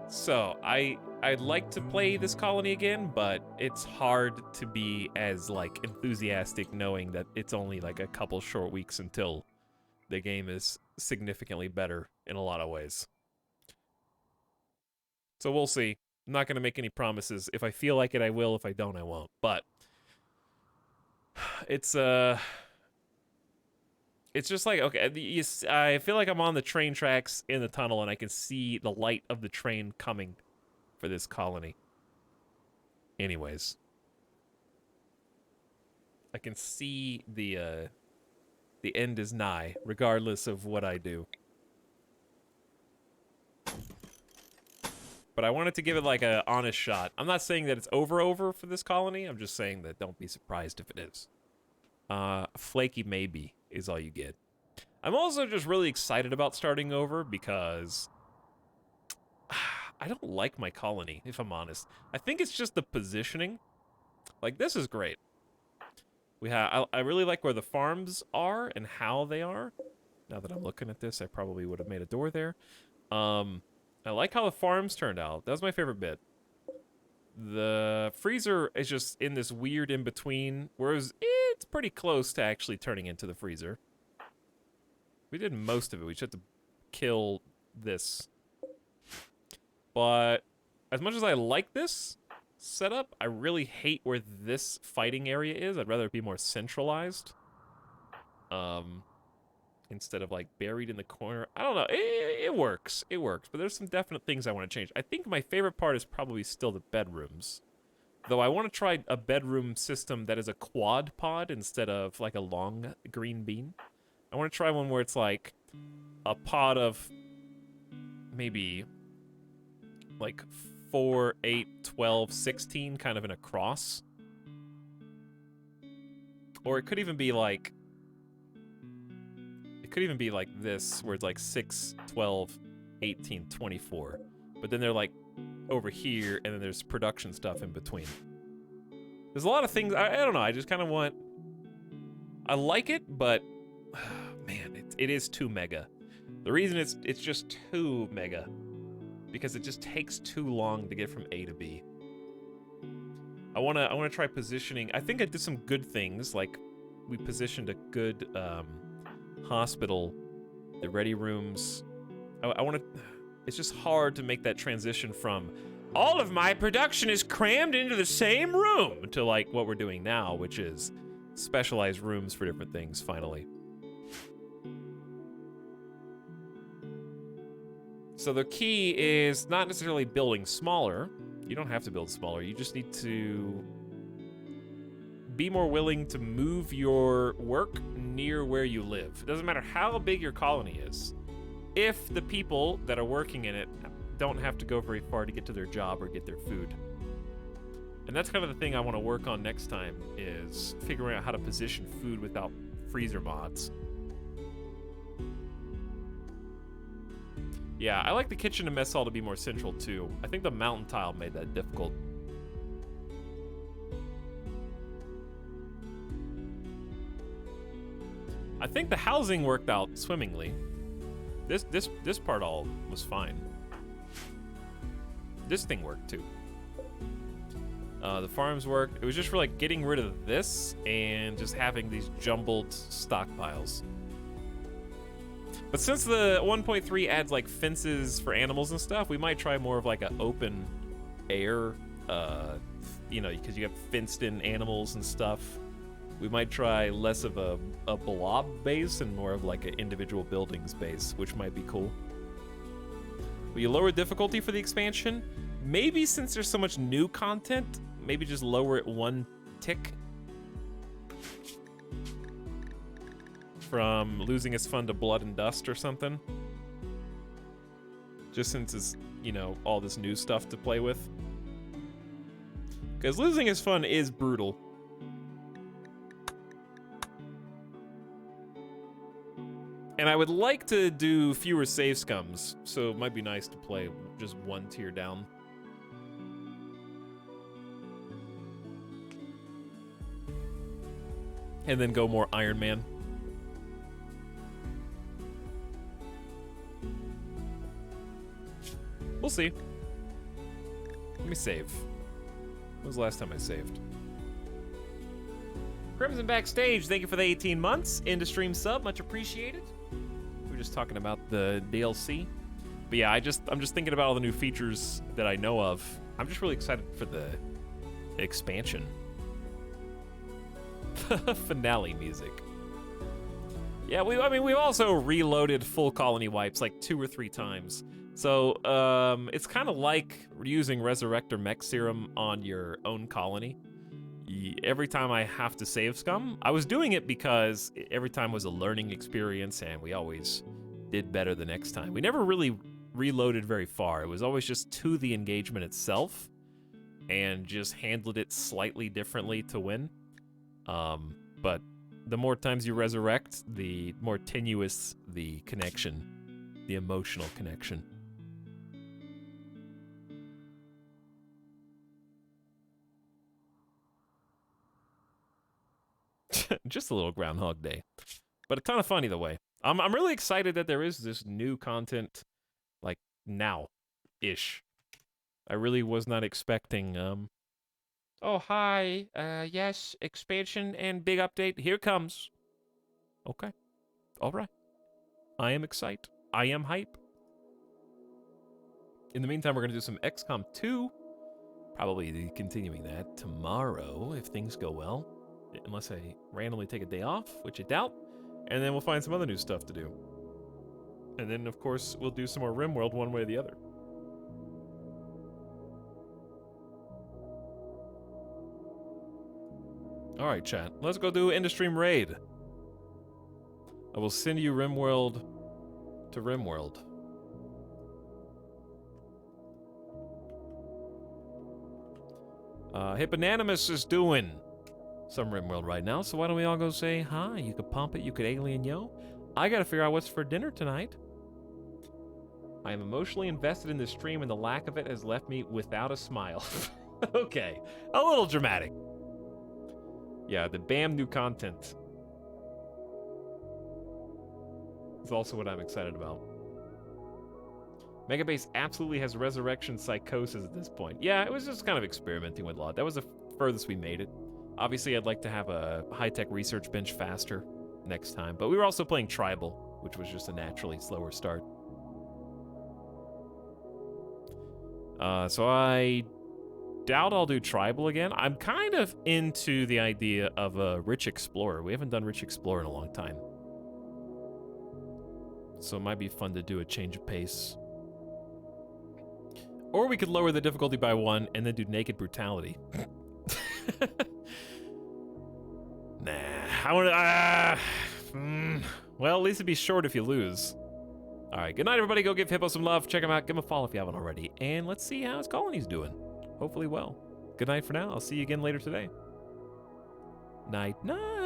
So I'd like to play this colony again, but it's hard to be as like enthusiastic knowing that it's only like a couple short weeks until the game is significantly better in a lot of ways. So we'll see. I'm not gonna make any promises. If I feel like it, I will. If I don't, I won't. But it's just like, okay, I feel like I'm on the train tracks in the tunnel and I can see the light of the train coming for this colony. Anyways. I can see the end is nigh, regardless of what I do. But I wanted to give it like an honest shot. I'm not saying that it's over for this colony. I'm just saying that don't be surprised if it is. Flaky maybe is all you get. I'm also just really excited about starting over because I don't like my colony, if I'm honest. I think it's just the positioning. Like, this is great. I really like where the farms are and how they are. Now that I'm looking at this, I probably would have made a door there. I like how the farms turned out. That was my favorite bit. The freezer is just in this weird in-between, whereas it's pretty close to actually turning into the freezer. We did most of it. We just had to kill this. But as much as I like this setup, I really hate where this fighting area is. I'd rather it be more centralized. Instead of like buried in the corner. I don't know. It works. It works. But there's some definite things I want to change. I think my favorite part is probably still the bedrooms. Though I want to try a bedroom system that is a quad pod instead of like a long green bean. I want to try one where it's like a pod of maybe like 4, 8, 12, 16 kind of in a cross. Or it could even be like this, where it's like 6, 12, 18, 24. But then they're like over here, and then there's production stuff in between. There's a lot of things, I don't know, I just kind of want... I like it, but... man, it is too mega. The reason it's just too mega, because it just takes too long to get from A to B. I wanna try positioning. I think I did some good things, like we positioned a good hospital, the ready rooms. I want to... It's just hard to make that transition from all of my production is crammed into the same room to like what we're doing now, which is specialized rooms for different things, finally. So the key is not necessarily building smaller. You don't have to build smaller. You just need to be more willing to move your work near where you live. It doesn't matter how big your colony is. If the people that are working in it don't have to go very far to get to their job or get their food. And that's kind of the thing I want to work on next time, is figuring out how to position food without freezer mods. Yeah, I like the kitchen and mess hall to be more central too. I think the mountain tile made that difficult. I think the housing worked out swimmingly. This part all was fine. This thing worked too. The farms worked. It was just for like getting rid of this and just having these jumbled stockpiles. But since the 1.3 adds like fences for animals and stuff, we might try more of like an open air, you know, because you have fenced in animals and stuff. We might try less of a blob base and more of like an individual buildings base, which might be cool. Will you lower difficulty for the expansion? Maybe since there's so much new content, maybe just lower it 1 tick. From losing his fun to blood and dust or something. Just since it's, you know, all this new stuff to play with. Because losing his fun is brutal. And I would like to do fewer save scums, so it might be nice to play just 1 tier down. And then go more Iron Man. We'll see. Let me save. When was the last time I saved? Crimson Backstage, thank you for the 18 months. Into stream sub, much appreciated. We were just talking about the DLC. But yeah, I'm just thinking about all the new features that I know of. I'm just really excited for the expansion. Finale music. Yeah, we've also reloaded full colony wipes like 2 or 3 times. So, it's kind of like using Resurrector Mech Serum on your own colony. Every time I have to save scum, I was doing it because every time was a learning experience and we always did better the next time. We never really reloaded very far. It was always just to the engagement itself and just handled it slightly differently to win. But the more times you resurrect, the more tenuous the connection, the emotional connection. Just a little Groundhog Day, but a ton of fun either way. I'm really excited that there is this new content, like now-ish. I really was not expecting. Oh hi, yes, expansion and big update. Here comes. Okay, all right. I am excited. I am hype. In the meantime, we're gonna do some XCOM 2. Probably continuing that tomorrow if things go well. Unless I randomly take a day off, which I doubt. And then we'll find some other new stuff to do. And then, of course, we'll do some more RimWorld one way or the other. Alright, chat. Let's go do End-of-Stream Raid. I will send you RimWorld to RimWorld. Hipponanimous is doing some RimWorld right now, so why don't we all go say hi? You could pump it, you could alien yo. I gotta figure out what's for dinner tonight. I am emotionally invested in this stream and the lack of it has left me without a smile. Okay, a little dramatic. Yeah, the BAM new content is also what I'm excited about. Megabase absolutely has resurrection psychosis at this point. Yeah, it was just kind of experimenting with a lot. That was the furthest we made it. Obviously, I'd like to have a high-tech research bench faster next time, but we were also playing Tribal, which was just a naturally slower start. So I doubt I'll do Tribal again. I'm kind of into the idea of a Rich Explorer. We haven't done Rich Explorer in a long time. So it might be fun to do a change of pace. Or we could lower the difficulty by 1 and then do naked brutality. Nah, I want to. Well, at least it'd be short if you lose. All right, good night, everybody. Go give Hippo some love. Check him out. Give him a follow if you haven't already. And let's see how his colony's doing. Hopefully well. Good night for now. I'll see you again later today. Night, night.